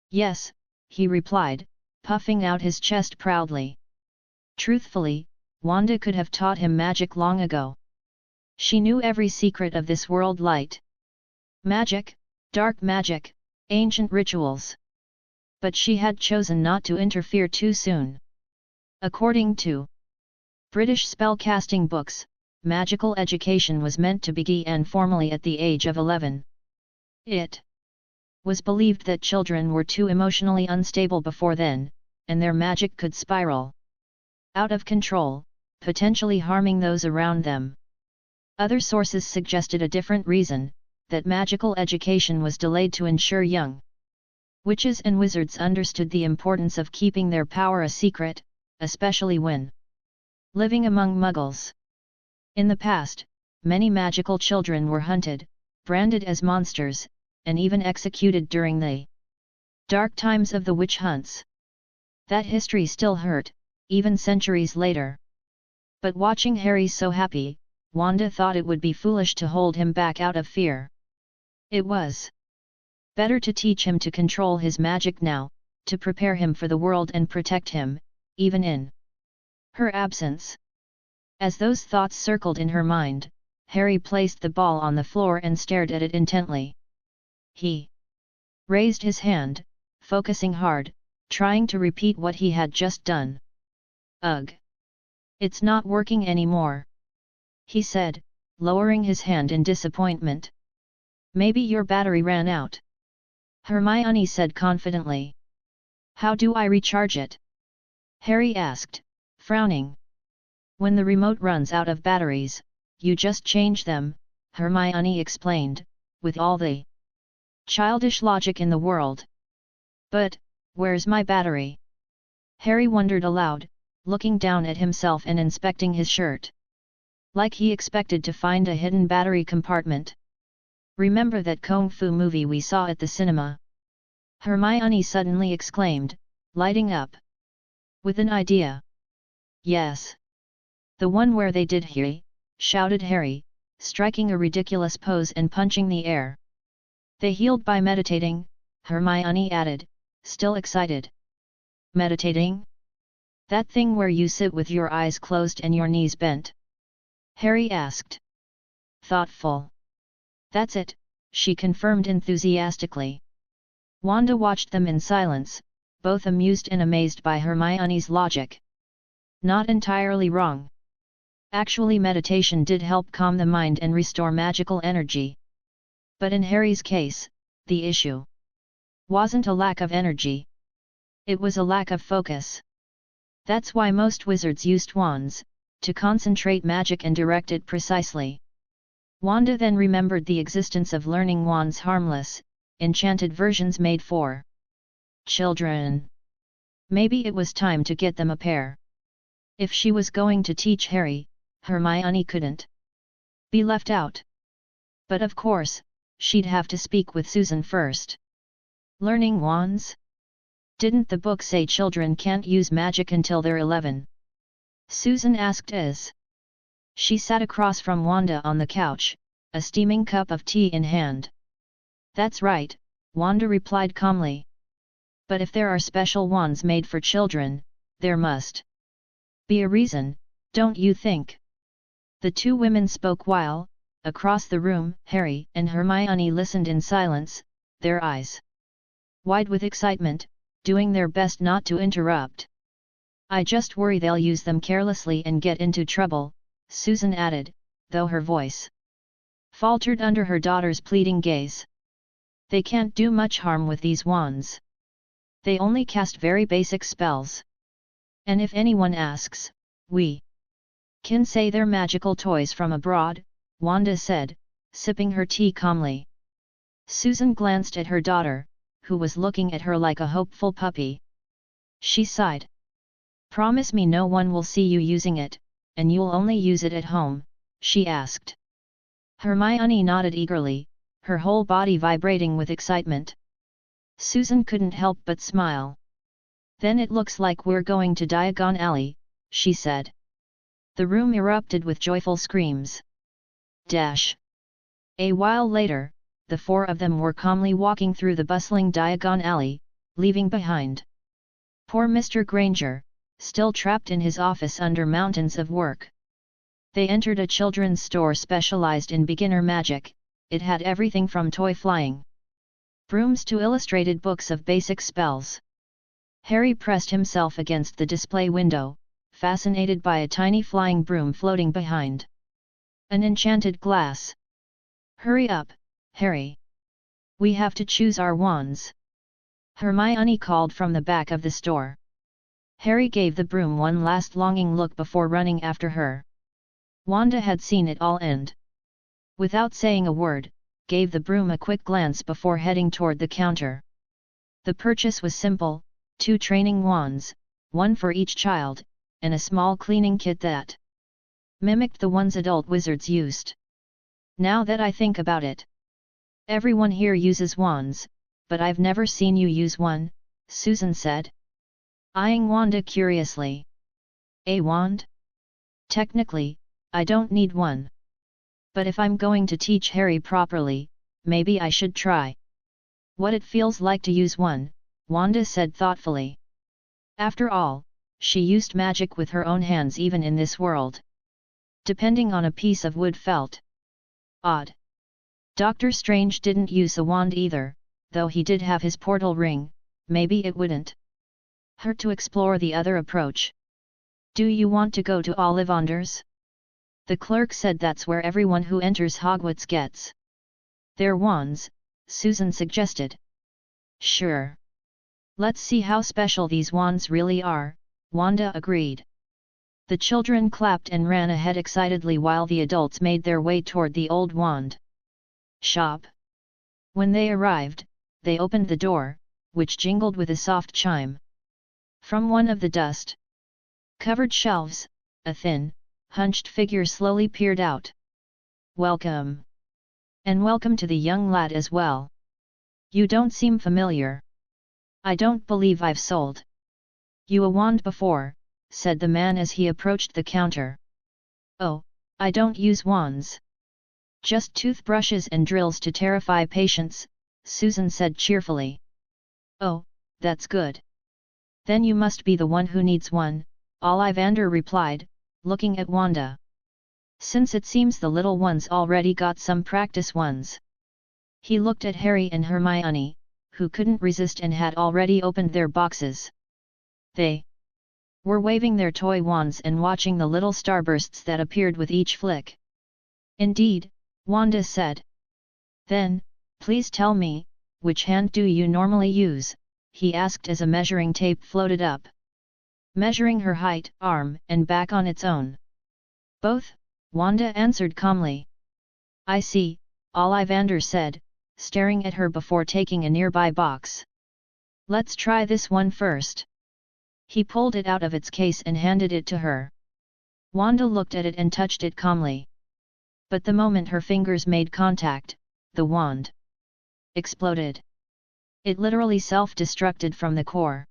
Yes, he replied, puffing out his chest proudly. Truthfully, Wanda could have taught him magic long ago. She knew every secret of this world: light magic, dark magic, ancient rituals. But she had chosen not to interfere too soon. According to British spellcasting books, magical education was meant to begin formally at the age of 11. It was believed that children were too emotionally unstable before then, and their magic could spiral out of control, potentially harming those around them. Other sources suggested a different reason, that magical education was delayed to ensure young witches and wizards understood the importance of keeping their power a secret, especially when living among muggles. In the past, many magical children were hunted, branded as monsters, and even executed during the dark times of the witch hunts. That history still hurt, even centuries later. But watching Harry so happy, Wanda thought it would be foolish to hold him back out of fear. It was better to teach him to control his magic now, to prepare him for the world and protect him, even in her absence. As those thoughts circled in her mind, Harry placed the ball on the floor and stared at it intently. He raised his hand, focusing hard, trying to repeat what he had just done. Ugh! It's not working anymore, he said, lowering his hand in disappointment. Maybe your battery ran out, Hermione said confidently. How do I recharge it? Harry asked, frowning. When the remote runs out of batteries, you just change them, Hermione explained, with all the childish logic in the world. But, where's my battery? Harry wondered aloud, looking down at himself and inspecting his shirt. Like he expected to find a hidden battery compartment. Remember that Kung Fu movie we saw at the cinema? Hermione suddenly exclaimed, lighting up with an idea. Yes. The one where they did he, shouted Harry, striking a ridiculous pose and punching the air. They healed by meditating, Hermione added, still excited. Meditating? That thing where you sit with your eyes closed and your knees bent? Harry asked. Thoughtful. That's it, she confirmed enthusiastically. Wanda watched them in silence, both amused and amazed by Hermione's logic. Not entirely wrong. Actually, meditation did help calm the mind and restore magical energy. But in Harry's case, the issue wasn't a lack of energy. It was a lack of focus. That's why most wizards used wands, to concentrate magic and direct it precisely. Wanda then remembered the existence of learning wands, harmless, enchanted versions made for children. Maybe it was time to get them a pair. If she was going to teach Harry, Hermione couldn't be left out. But of course, she'd have to speak with Susan first. Learning wands? Didn't the book say children can't use magic until they're 11? Susan asked as she sat across from Wanda on the couch, a steaming cup of tea in hand. That's right, Wanda replied calmly. But if there are special wands made for children, there must be a reason, don't you think? The two women spoke while, across the room, Harry and Hermione listened in silence, their eyes wide with excitement, doing their best not to interrupt. I just worry they'll use them carelessly and get into trouble, Susan added, though her voice faltered under her daughter's pleading gaze. They can't do much harm with these wands. They only cast very basic spells. And if anyone asks, we can say they're magical toys from abroad, Wanda said, sipping her tea calmly. Susan glanced at her daughter, who was looking at her like a hopeful puppy. She sighed. Promise me no one will see you using it, and you'll only use it at home, she asked. Hermione nodded eagerly, her whole body vibrating with excitement. Susan couldn't help but smile. Then it looks like we're going to Diagon Alley, she said. The room erupted with joyful screams. Dash! A while later, the four of them were calmly walking through the bustling Diagon Alley, leaving behind poor Mr. Granger, still trapped in his office under mountains of work. They entered a children's store specialized in beginner magic. It had everything from toy flying brooms to illustrated books of basic spells. Harry pressed himself against the display window, fascinated by a tiny flying broom floating behind an enchanted glass. Hurry up, Harry! We have to choose our wands, Hermione called from the back of the store. Harry gave the broom one last longing look before running after her. Wanda had seen it all and, without saying a word, gave the broom a quick glance before heading toward the counter. The purchase was simple: 2 training wands, one for each child, and a small cleaning kit that mimicked the ones adult wizards used. Now that I think about it, everyone here uses wands, but I've never seen you use one, Susan said, eyeing Wanda curiously. A wand? Technically, I don't need one. But if I'm going to teach Harry properly, maybe I should try what it feels like to use one, Wanda said thoughtfully. After all, she used magic with her own hands even in this world, depending on a piece of wood felt. Odd. Doctor Strange didn't use a wand either, though he did have his portal ring. Maybe it wouldn't hurt to explore the other approach. Do you want to go to Ollivanders? The clerk said that's where everyone who enters Hogwarts gets their wands, Susan suggested. Sure. Let's see how special these wands really are, Wanda agreed. The children clapped and ran ahead excitedly while the adults made their way toward the old wand shop. When they arrived, they opened the door, which jingled with a soft chime. From one of the dust-covered shelves, a thin, hunched figure slowly peered out. Welcome. And welcome to the young lad as well. You don't seem familiar. I don't believe I've sold you a wand before, said the man as he approached the counter. Oh, I don't use wands. Just toothbrushes and drills to terrify patients, Susan said cheerfully. Oh, that's good. Then you must be the one who needs one, Ollivander replied, looking at Wanda. Since it seems the little ones already got some practice ones. He looked at Harry and Hermione, who couldn't resist and had already opened their boxes. They were waving their toy wands and watching the little starbursts that appeared with each flick. Indeed, Wanda said. Then, please tell me, which hand do you normally use? He asked as a measuring tape floated up, measuring her height, arm, and back on its own. Both, Wanda answered calmly. I see, Ollivander said, staring at her before taking a nearby box. Let's try this one first. He pulled it out of its case and handed it to her. Wanda looked at it and touched it calmly. But the moment her fingers made contact, the wand exploded. It literally self-destructed from the core.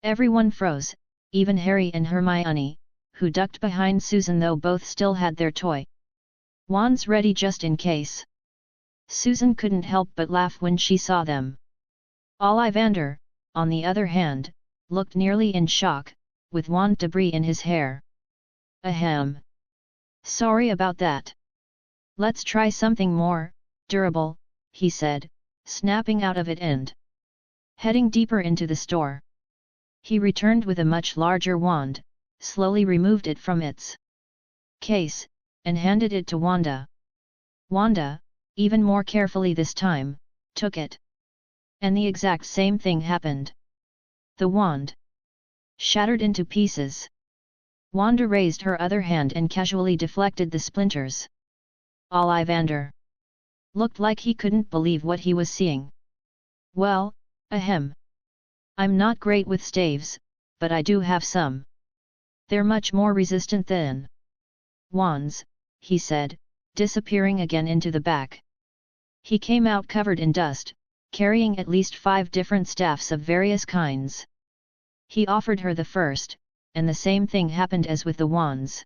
Everyone froze, even Harry and Hermione, who ducked behind Susan though both still had their toy wands ready just in case. Susan couldn't help but laugh when she saw them. Ollivander, on the other hand, looked nearly in shock, with wand debris in his hair. Ahem. Sorry about that. Let's try something more durable, he said, snapping out of it and heading deeper into the store. He returned with a much larger wand, slowly removed it from its case, and handed it to Wanda. Wanda, even more carefully this time, took it. And the exact same thing happened. The wand shattered into pieces. Wanda raised her other hand and casually deflected the splinters. Ollivander looked like he couldn't believe what he was seeing. Well, ahem. I'm not great with staves, but I do have some. They're much more resistant than wands, he said, disappearing again into the back. He came out covered in dust, carrying at least 5 different staffs of various kinds. He offered her the first, and the same thing happened as with the wands.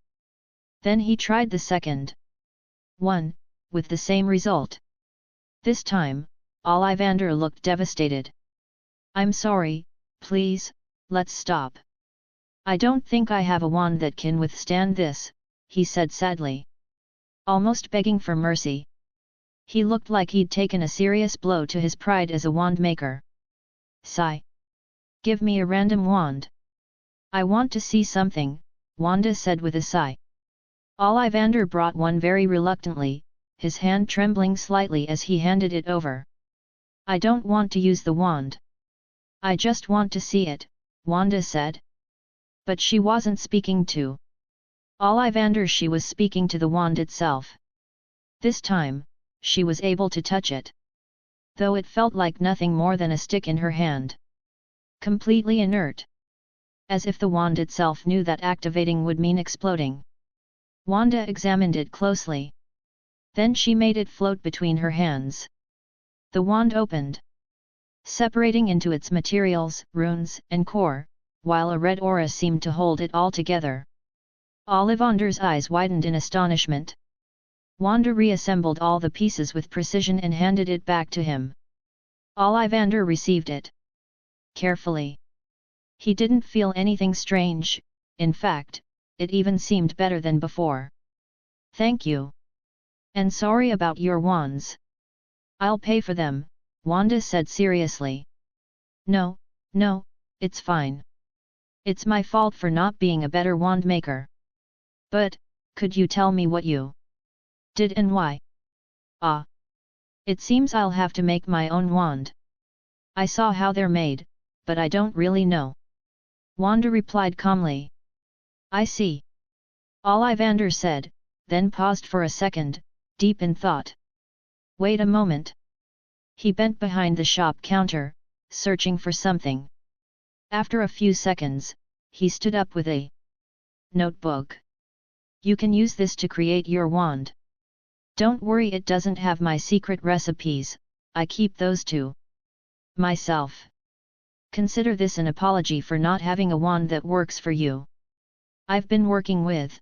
Then he tried the second one, with the same result. This time, Ollivander looked devastated. I'm sorry, please, let's stop. I don't think I have a wand that can withstand this, he said sadly. Almost begging for mercy. He looked like he'd taken a serious blow to his pride as a wand maker. Sigh. Give me a random wand. I want to see something, Wanda said with a sigh. Ollivander brought one very reluctantly, his hand trembling slightly as he handed it over. I don't want to use the wand. I just want to see it, Wanda said. But she wasn't speaking to Ollivander, she was speaking to the wand itself. This time, she was able to touch it. Though it felt like nothing more than a stick in her hand. Completely inert. As if the wand itself knew that activating would mean exploding. Wanda examined it closely. Then she made it float between her hands. The wand opened, separating into its materials, runes, and core, while a red aura seemed to hold it all together. Ollivander's eyes widened in astonishment. Wanda reassembled all the pieces with precision and handed it back to him. Ollivander received it carefully. He didn't feel anything strange, in fact, it even seemed better than before. Thank you. And sorry about your wands. I'll pay for them, Wanda said seriously. No, it's fine. It's my fault for not being a better wand maker. But, could you tell me what you did and why? Ah. It seems I'll have to make my own wand. I saw how they're made, but I don't really know. Wanda replied calmly. I see. Ollivander said, then paused for a second, deep in thought. Wait a moment. He bent behind the shop counter, searching for something. After a few seconds, he stood up with a notebook. You can use this to create your wand. Don't worry, it doesn't have my secret recipes, I keep those to myself. Consider this an apology for not having a wand that works for you. I've been working with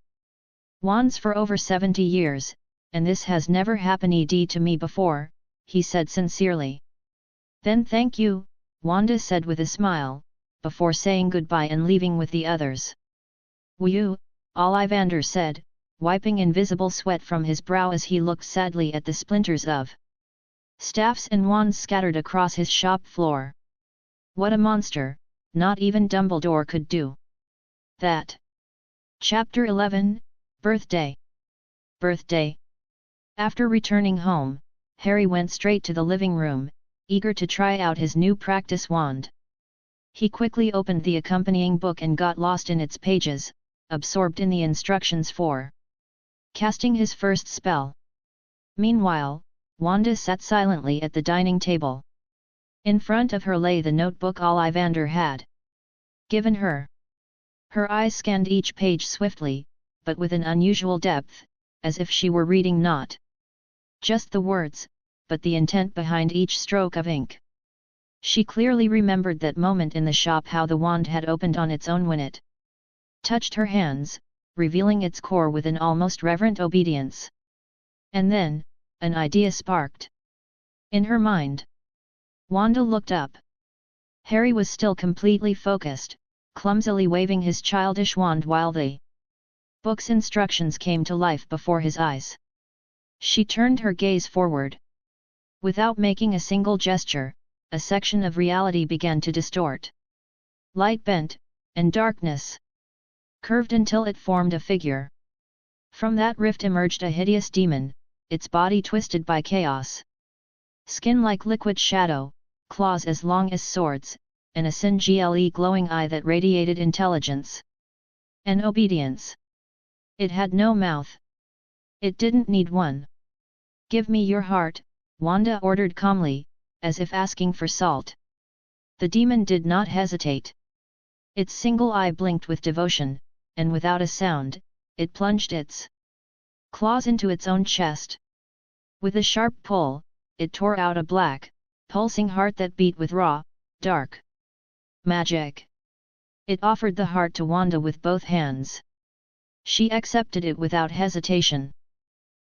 wands for over 70 years, and this has never happened to me before, he said sincerely. Then thank you, Wanda said with a smile, before saying goodbye and leaving with the others. "Whew," Ollivander said, wiping invisible sweat from his brow as he looked sadly at the splinters of staffs and wands scattered across his shop floor. "What a monster, not even Dumbledore could do that." Chapter 11, Birthday. Birthday. After returning home, Harry went straight to the living room, eager to try out his new practice wand. He quickly opened the accompanying book and got lost in its pages, absorbed in the instructions for casting his first spell. Meanwhile, Wanda sat silently at the dining table. In front of her lay the notebook Ollivander had given her. Her eyes scanned each page swiftly, but with an unusual depth, as if she were reading not just the words, but the intent behind each stroke of ink. She clearly remembered that moment in the shop, how the wand had opened on its own when it touched her hands, revealing its core with an almost reverent obedience. And then, an idea sparked in her mind. Wanda looked up. Harry was still completely focused, clumsily waving his childish wand while the book's instructions came to life before his eyes. She turned her gaze forward. Without making a single gesture, a section of reality began to distort. Light bent, and darkness curved until it formed a figure. From that rift emerged a hideous demon, its body twisted by chaos. Skin like liquid shadow, claws as long as swords, and a single glowing eye that radiated intelligence and obedience. It had no mouth. It didn't need one. "Give me your heart," Wanda ordered calmly, as if asking for salt. The demon did not hesitate. Its single eye blinked with devotion, and without a sound, it plunged its claws into its own chest. With a sharp pull, it tore out a black, pulsing heart that beat with raw, dark magic. It offered the heart to Wanda with both hands. She accepted it without hesitation.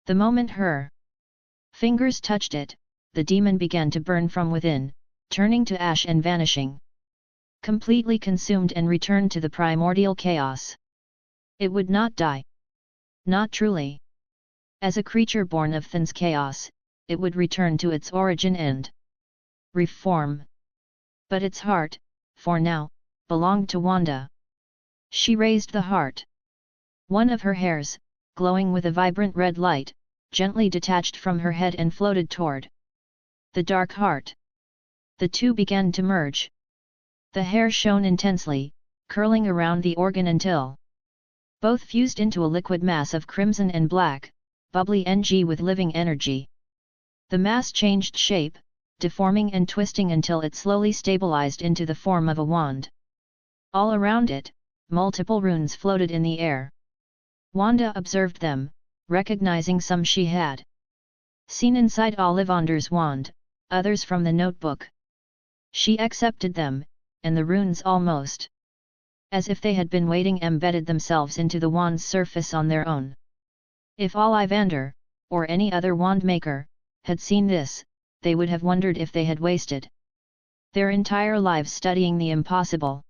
The moment her fingers touched it, the demon began to burn from within, turning to ash and vanishing. Completely consumed and returned to the primordial chaos. It would not die. Not truly. As a creature born of Than's chaos, it would return to its origin and reform. But its heart, for now, belonged to Wanda. She raised the heart. One of her hairs, glowing with a vibrant red light, gently detached from her head and floated toward the dark heart. The two began to merge. The hair shone intensely, curling around the organ until both fused into a liquid mass of crimson and black, bubbly ng with living energy. The mass changed shape, deforming and twisting until it slowly stabilized into the form of a wand. All around it, multiple runes floated in the air. Wanda observed them, recognizing some she had seen inside Ollivander's wand, others from the notebook. She accepted them, and the runes almost as if they had been waiting embedded themselves into the wand's surface on their own. If Ollivander, or any other wand maker, had seen this, they would have wondered if they had wasted their entire lives studying the impossible.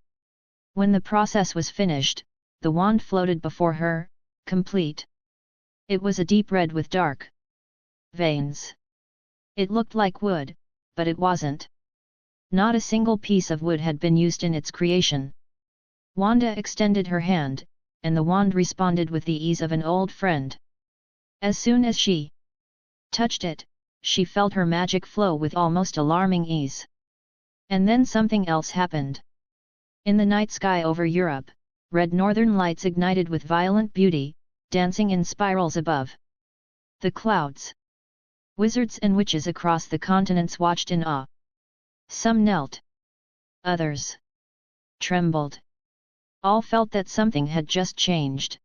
When the process was finished, the wand floated before her, complete. It was a deep red with dark veins. It looked like wood, but it wasn't. Not a single piece of wood had been used in its creation. Wanda extended her hand, and the wand responded with the ease of an old friend. As soon as she touched it, she felt her magic flow with almost alarming ease. And then something else happened. In the night sky over Europe, red northern lights ignited with violent beauty, dancing in spirals above the clouds. Wizards and witches across the continents watched in awe. Some knelt. Others trembled. All felt that something had just changed.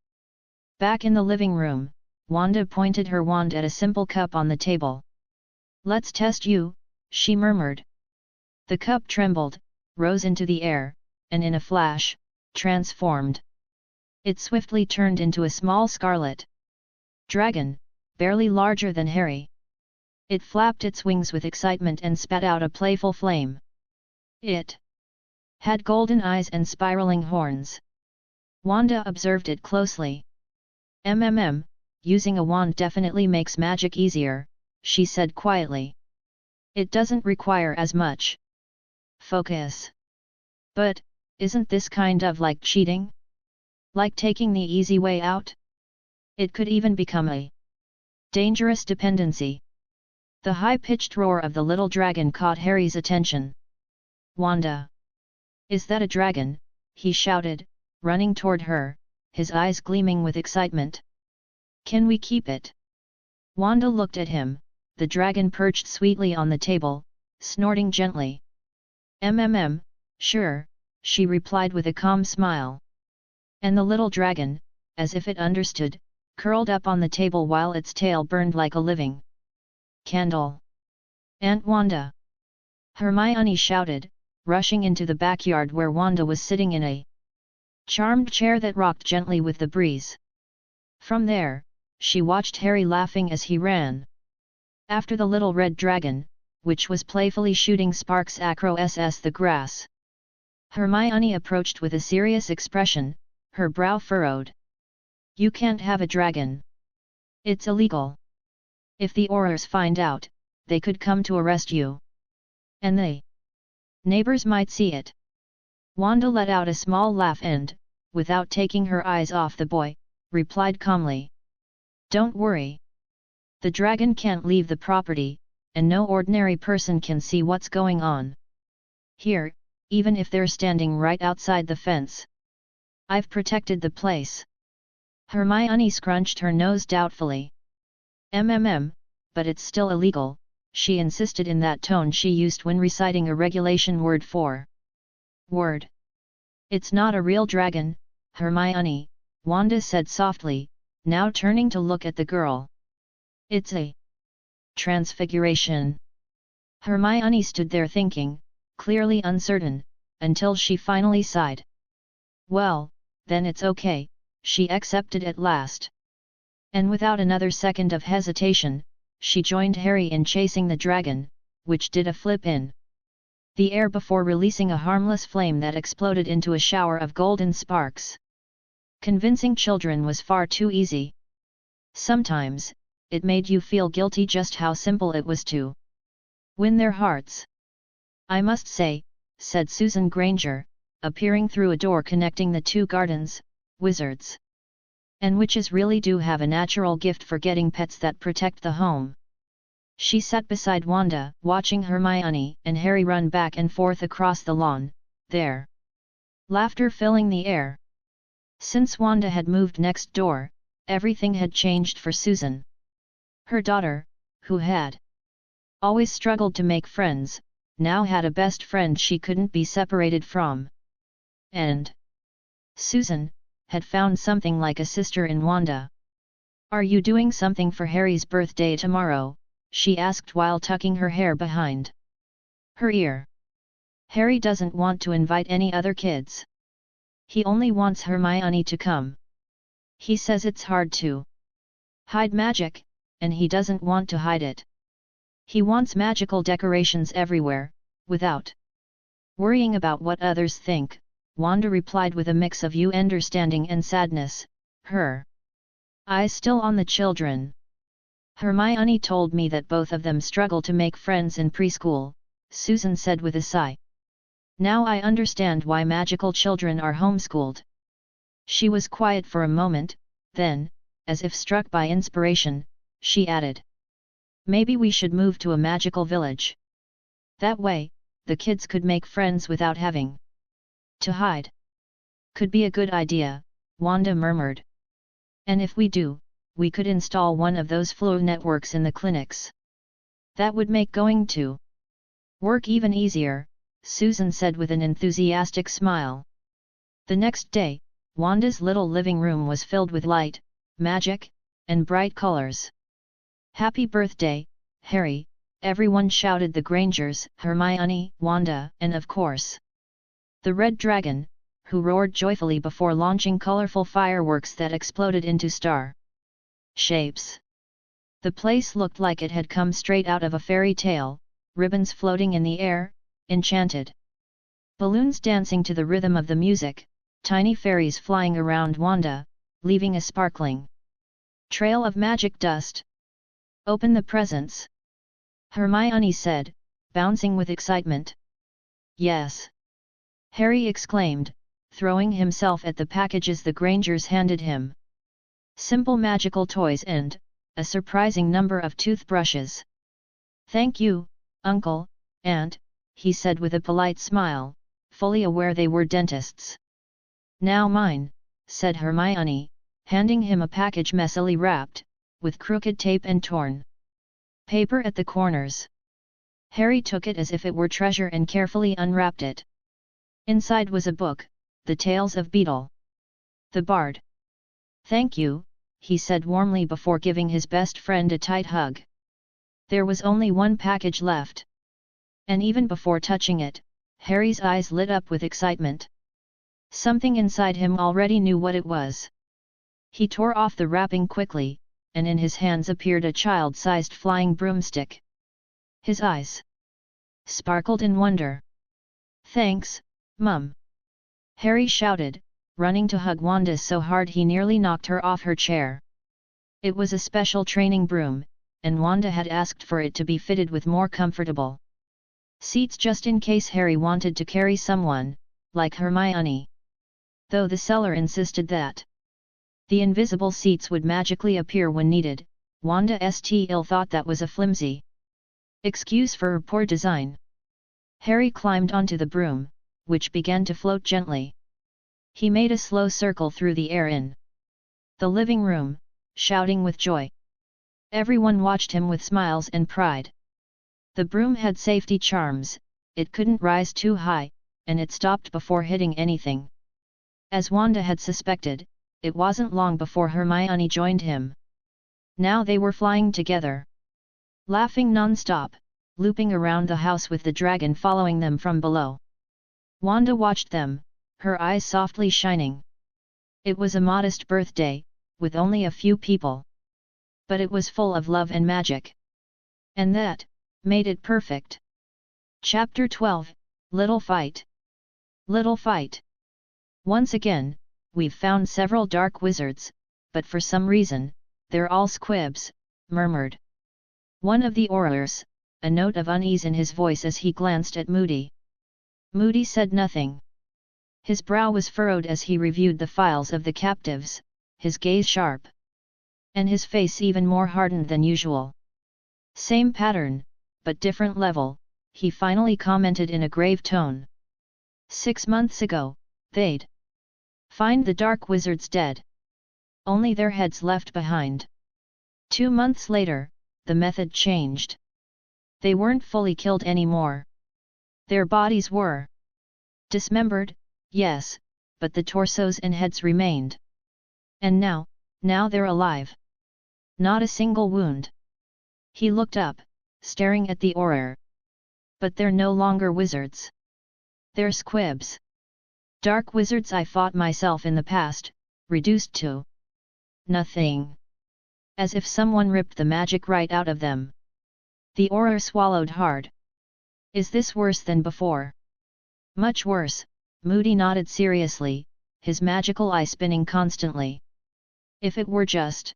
Back in the living room, Wanda pointed her wand at a simple cup on the table. "Let's test you," she murmured. The cup trembled, rose into the air, and in a flash, transformed. It swiftly turned into a small scarlet dragon, barely larger than Harry. It flapped its wings with excitement and spat out a playful flame. It Had golden eyes and spiraling horns. Wanda observed it closely. Using a wand definitely makes magic easier, she said quietly. It doesn't require as much focus. But, isn't this kind of like cheating? Like taking the easy way out? It could even become a dangerous dependency. The high-pitched roar of the little dragon caught Harry's attention. Wanda! Is that a dragon? He shouted, running toward her, his eyes gleaming with excitement. Can we keep it? Wanda looked at him, the dragon perched sweetly on the table, snorting gently. Sure, she replied with a calm smile. And the little dragon, as if it understood, curled up on the table while its tail burned like a living candle. Aunt Wanda! Hermione shouted, rushing into the backyard where Wanda was sitting in a charmed chair that rocked gently with the breeze. From there, she watched Harry laughing as he ran after the little red dragon, which was playfully shooting sparks across the grass. Hermione approached with a serious expression, her brow furrowed. You can't have a dragon. It's illegal. If the Aurors find out, they could come to arrest you. And the neighbors might see it. Wanda let out a small laugh and, without taking her eyes off the boy, replied calmly. Don't worry. The dragon can't leave the property, and no ordinary person can see what's going on here, even if they're standing right outside the fence. I've protected the place. Hermione scrunched her nose doubtfully. But it's still illegal, she insisted in that tone she used when reciting a regulation word for word. It's not a real dragon, Hermione, Wanda said softly, now turning to look at the girl. It's a transfiguration. Hermione stood there thinking, clearly uncertain, until she finally sighed. Well, then it's okay, she accepted at last. And without another second of hesitation, she joined Harry in chasing the dragon, which did a flip in the air before releasing a harmless flame that exploded into a shower of golden sparks. Convincing children was far too easy. Sometimes, it made you feel guilty just how simple it was to win their hearts. I must say, said Susan Granger, appearing through a door connecting the two gardens, wizards and witches really do have a natural gift for getting pets that protect the home. She sat beside Wanda, watching Hermione and Harry run back and forth across the lawn, their laughter filling the air. Since Wanda had moved next door, everything had changed for Susan. Her daughter, who had always struggled to make friends, now had a best friend she couldn't be separated from. And Susan had found something like a sister in Wanda. Are you doing something for Harry's birthday tomorrow? She asked while tucking her hair behind her ear. Harry doesn't want to invite any other kids. He only wants Hermione to come. He says it's hard to hide magic, and he doesn't want to hide it. He wants magical decorations everywhere, without worrying about what others think, Wanda replied with a mix of understanding and sadness, her eyes still on the children. Hermione told me that both of them struggle to make friends in preschool, Susan said with a sigh. Now I understand why magical children are homeschooled. She was quiet for a moment, then, as if struck by inspiration, she added. Maybe we should move to a magical village. That way, the kids could make friends without having to hide. Could be a good idea, Wanda murmured. And if we do, we could install one of those flow networks in the clinics. That would make going to work even easier, Susan said with an enthusiastic smile. The next day, Wanda's little living room was filled with light, magic, and bright colors. Happy birthday, Harry, everyone shouted, the Grangers, Hermione, Wanda, and of course, the Red Dragon, who roared joyfully before launching colorful fireworks that exploded into star shapes. The place looked like it had come straight out of a fairy tale, ribbons floating in the air, enchanted Balloons dancing to the rhythm of the music, tiny fairies flying around Wanda, leaving a sparkling trail of magic dust. "Open the presents," Hermione said, bouncing with excitement. "Yes!" Harry exclaimed, throwing himself at the packages the Grangers handed him. Simple magical toys and a surprising number of toothbrushes. "Thank you, Uncle, Aunt," he said with a polite smile, fully aware they were dentists. "Now mine," said Hermione, handing him a package messily wrapped, with crooked tape and torn paper at the corners. Harry took it as if it were treasure and carefully unwrapped it. Inside was a book, The Tales of Beetle the Bard. "Thank you," he said warmly before giving his best friend a tight hug. There was only one package left. And even before touching it, Harry's eyes lit up with excitement. Something inside him already knew what it was. He tore off the wrapping quickly, and in his hands appeared a child-sized flying broomstick. His eyes sparkled in wonder. "Thanks, Mum!" Harry shouted, running to hug Wanda so hard he nearly knocked her off her chair. It was a special training broom, and Wanda had asked for it to be fitted with more comfortable seats just in case Harry wanted to carry someone, like Hermione. Though the seller insisted that the invisible seats would magically appear when needed, Wanda still thought that was a flimsy excuse for her poor design. Harry climbed onto the broom, which began to float gently. He made a slow circle through the air in the living room, shouting with joy. Everyone watched him with smiles and pride. The broom had safety charms, it couldn't rise too high, and it stopped before hitting anything. As Wanda had suspected, it wasn't long before Hermione joined him. Now they were flying together, laughing non-stop, looping around the house with the dragon following them from below. Wanda watched them, her eyes softly shining. It was a modest birthday, with only a few people. But it was full of love and magic. And that made it perfect. Chapter 12, Little Fight. Little Fight. Once again, we've found several dark wizards, but for some reason, they're all squibs, murmured one of the Aurors, a note of unease in his voice as he glanced at Moody. Moody said nothing. His brow was furrowed as he reviewed the files of the captives, his gaze sharp, and his face even more hardened than usual. "Same pattern, but different level," he finally commented in a grave tone. 6 months ago, they'd find the dark wizards dead. Only their heads left behind. 2 months later, the method changed. They weren't fully killed anymore. Their bodies were dismembered, yes, but the torsos and heads remained. And now they're alive. Not a single wound. He looked up, staring at the Auror. But they're no longer wizards. They're squibs. Dark wizards I fought myself in the past, reduced to nothing. As if someone ripped the magic right out of them. The Auror swallowed hard. Is this worse than before? Much worse, Moody nodded seriously, his magical eye spinning constantly. If it were just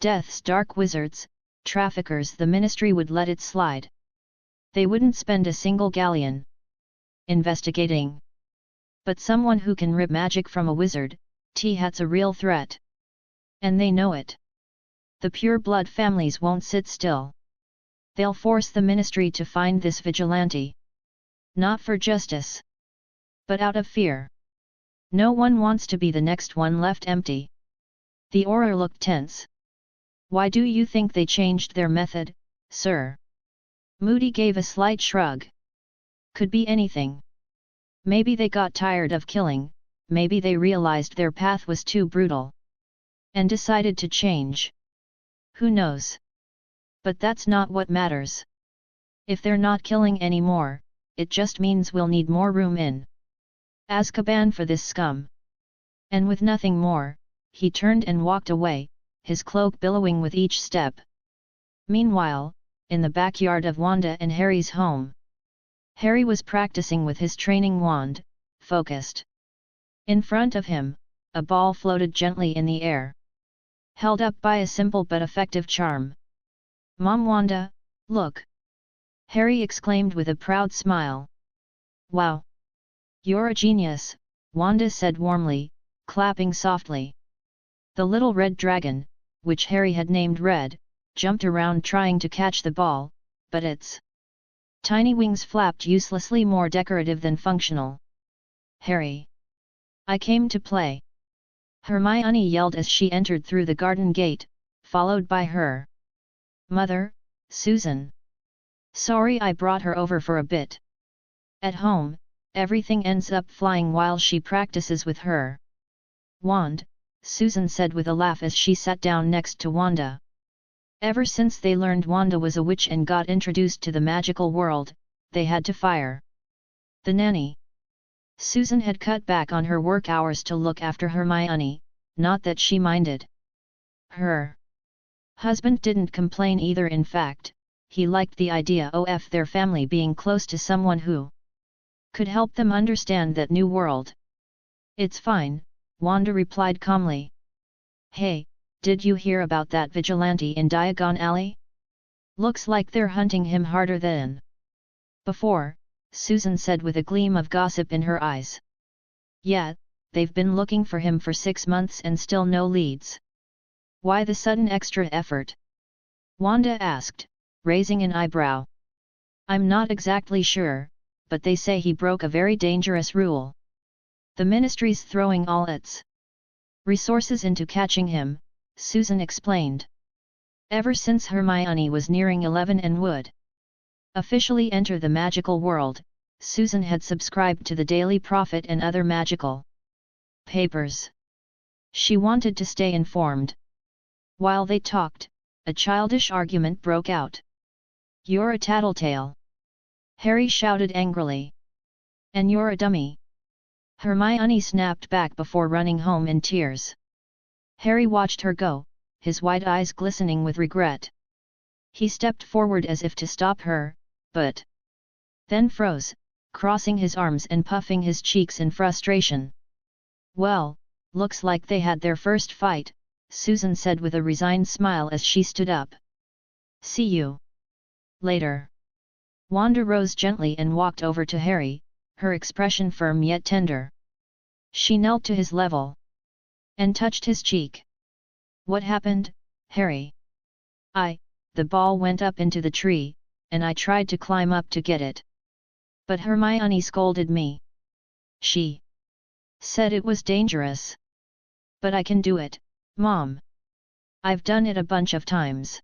Death's dark wizards, traffickers, the Ministry would let it slide. They wouldn't spend a single galleon investigating. But someone who can rip magic from a wizard, that's a real threat. And they know it. The pure-blood families won't sit still. They'll force the Ministry to find this vigilante. Not for justice, but out of fear. No one wants to be the next one left empty. The Auror looked tense. Why do you think they changed their method, sir? Moody gave a slight shrug. Could be anything. Maybe they got tired of killing, maybe they realized their path was too brutal. And decided to change. Who knows? But that's not what matters. If they're not killing anymore, it just means we'll need more room in Azkaban for this scum. And with nothing more, he turned and walked away, his cloak billowing with each step. Meanwhile, in the backyard of Wanda and Harry's home, Harry was practicing with his training wand, focused. In front of him, a ball floated gently in the air, held up by a simple but effective charm. "Mom, Wanda, look!" Harry exclaimed with a proud smile. "Wow! You're a genius," Wanda said warmly, clapping softly. The little red dragon, which Harry had named Red, jumped around trying to catch the ball, but its tiny wings flapped uselessly, more decorative than functional. "Harry! I came to play!" Hermione yelled as she entered through the garden gate, followed by her mother, Susan. "Sorry I brought her over for a bit. At home, everything ends up flying while she practices with her wand," Susan said with a laugh as she sat down next to Wanda. Ever since they learned Wanda was a witch and got introduced to the magical world, they had to fire the nanny. Susan had cut back on her work hours to look after Hermione, not that she minded. Her husband didn't complain either. In fact, he liked the idea of their family being close to someone who could help them understand that new world. "It's fine," Wanda replied calmly. "Hey, did you hear about that vigilante in Diagon Alley? Looks like they're hunting him harder than before," Susan said with a gleam of gossip in her eyes. "Yeah, they've been looking for him for 6 months and still no leads." "Why the sudden extra effort?" Wanda asked, raising an eyebrow. "I'm not exactly sure, but they say he broke a very dangerous rule. The Ministry's throwing all its resources into catching him," Susan explained. Ever since Hermione was nearing 11 and would officially enter the magical world, Susan had subscribed to the Daily Prophet and other magical papers. She wanted to stay informed. While they talked, a childish argument broke out. "You're a tattletale!" Harry shouted angrily. "And you're a dummy!" Hermione snapped back before running home in tears. Harry watched her go, his wide eyes glistening with regret. He stepped forward as if to stop her, but then froze, crossing his arms and puffing his cheeks in frustration. "Well, looks like they had their first fight," Susan said with a resigned smile as she stood up. "See you later." Wanda rose gently and walked over to Harry, her expression firm yet tender. She knelt to his level and touched his cheek. "What happened, Harry?" The ball went up into the tree, and I tried to climb up to get it. But Hermione scolded me. She said it was dangerous. But I can do it, Mom. I've done it a bunch of times.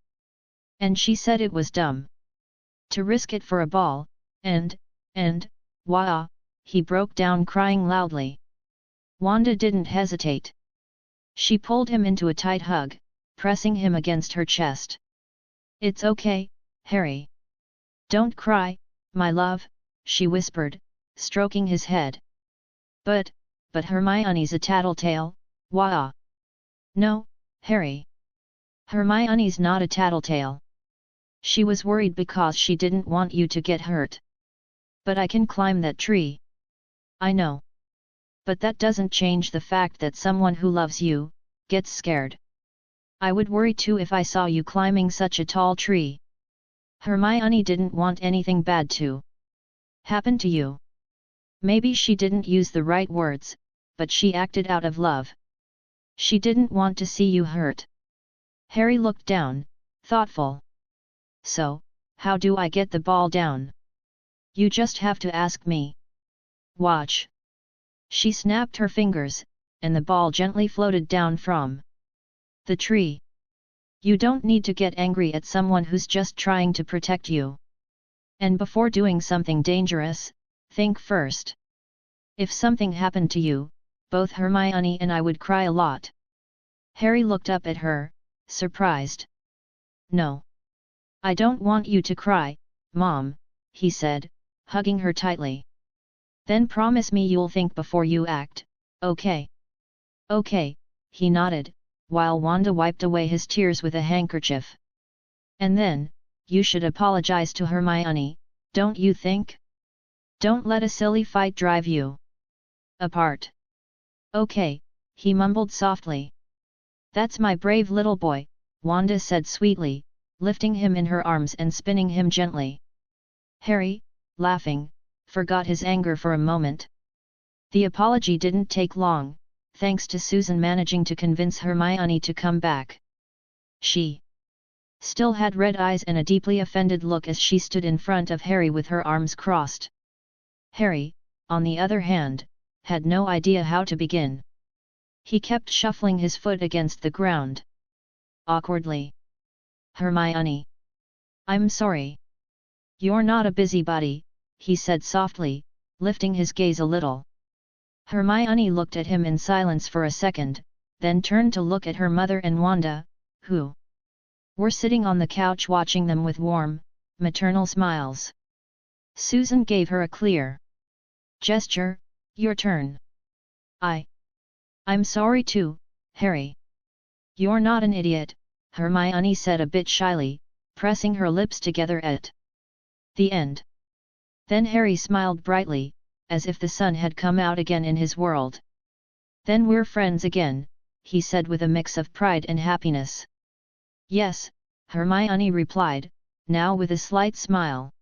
And she said it was dumb to risk it for a ball, and, wah! He broke down crying loudly. Wanda didn't hesitate. She pulled him into a tight hug, pressing him against her chest. "It's okay, Harry. Don't cry, my love," she whispered, stroking his head. But Hermione's a tattletale, wah! "No, Harry. Hermione's not a tattletale. She was worried because she didn't want you to get hurt. But I can climb that tree." "I know. But that doesn't change the fact that someone who loves you gets scared. I would worry too if I saw you climbing such a tall tree." Hermione didn't want anything bad to happen to you. Maybe she didn't use the right words, but she acted out of love. She didn't want to see you hurt. Harry looked down, thoughtful. "So, how do I get the ball down?" "You just have to ask me. Watch." She snapped her fingers, and the ball gently floated down from the tree. "You don't need to get angry at someone who's just trying to protect you. And before doing something dangerous, think first. If something happened to you, both Hermione and I would cry a lot." Harry looked up at her, surprised. "No. I don't want you to cry, Mom," he said, hugging her tightly. "Then promise me you'll think before you act, okay?" "Okay," he nodded, while Wanda wiped away his tears with a handkerchief. "And then, you should apologize to Hermione, don't you think?" Don't let a silly fight drive you apart. Okay, he mumbled softly. That's my brave little boy, Wanda said sweetly, lifting him in her arms and spinning him gently. Harry, laughing, forgot his anger for a moment. The apology didn't take long, thanks to Susan managing to convince Hermione to come back. She still had red eyes and a deeply offended look as she stood in front of Harry with her arms crossed. Harry, on the other hand, had no idea how to begin. He kept shuffling his foot against the ground. Awkwardly. Hermione. I'm sorry. You're not a busybody, he said softly, lifting his gaze a little. Hermione looked at him in silence for a second, then turned to look at her mother and Wanda, who were sitting on the couch watching them with warm, maternal smiles. Susan gave her a clear gesture. Your turn. I'm sorry too, Harry. You're not an idiot, Hermione said a bit shyly, pressing her lips together at the end. Then Harry smiled brightly, as if the sun had come out again in his world. Then we're friends again, he said with a mix of pride and happiness. Yes, Hermione replied, now with a slight smile.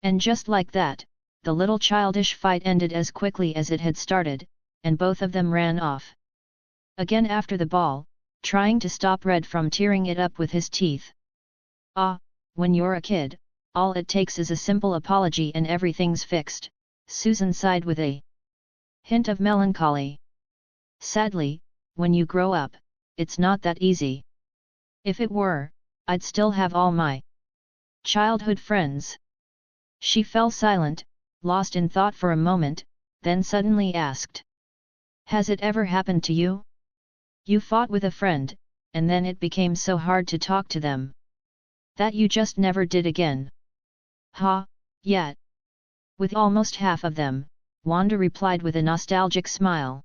And just like that, the little childish fight ended as quickly as it had started, and both of them ran off. Again after the ball, trying to stop Red from tearing it up with his teeth. Ah, when you're a kid, all it takes is a simple apology and everything's fixed, Susan sighed with a hint of melancholy. Sadly, when you grow up, it's not that easy. If it were, I'd still have all my childhood friends. She fell silent, lost in thought for a moment, then suddenly asked. Has it ever happened to you? You fought with a friend, and then it became so hard to talk to them that you just never did again. Ha, yet. With almost half of them, Wanda replied with a nostalgic smile.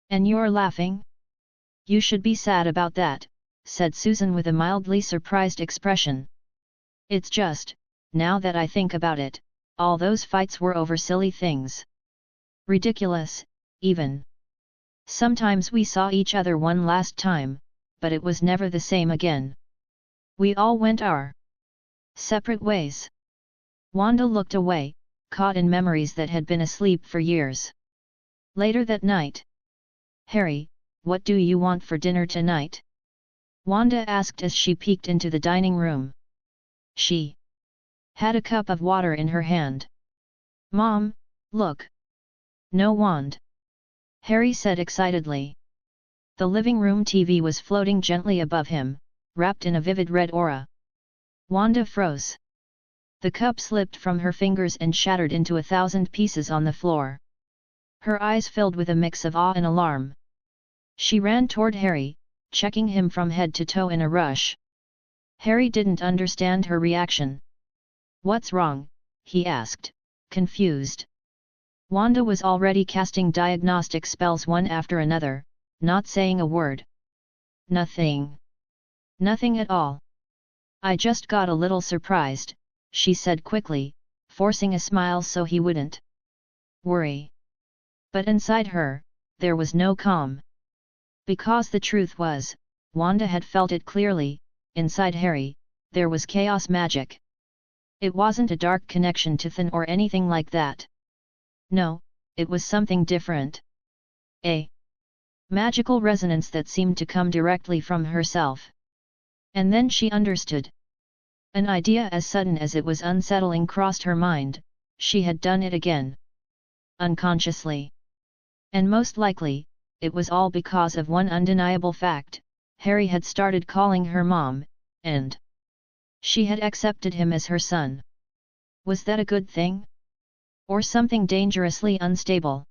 And you're laughing? You should be sad about that, said Susan with a mildly surprised expression. It's just, now that I think about it, all those fights were over silly things. Ridiculous, even. Sometimes we saw each other one last time, but it was never the same again. We all went our separate ways. Wanda looked away, caught in memories that had been asleep for years. Later that night. Harry, what do you want for dinner tonight? Wanda asked as she peeked into the dining room. She had a cup of water in her hand. Mom, look! No wand! Harry said excitedly. The living room TV was floating gently above him, wrapped in a vivid red aura. Wanda froze. The cup slipped from her fingers and shattered into 1,000 pieces on the floor. Her eyes filled with a mix of awe and alarm. She ran toward Harry, checking him from head to toe in a rush. Harry didn't understand her reaction. What's wrong? He asked, confused. Wanda was already casting diagnostic spells one after another, not saying a word. Nothing. Nothing at all. I just got a little surprised, she said quickly, forcing a smile so he wouldn't worry. But inside her, there was no calm. Because the truth was, Wanda had felt it clearly, inside Harry, there was chaos magic. It wasn't a dark connection to Thin or anything like that. No, it was something different. A magical resonance that seemed to come directly from herself. And then she understood. An idea as sudden as it was unsettling crossed her mind. She had done it again. Unconsciously. And most likely, it was all because of one undeniable fact: Harry had started calling her mom, and she had accepted him as her son. Was that a good thing? Or something dangerously unstable?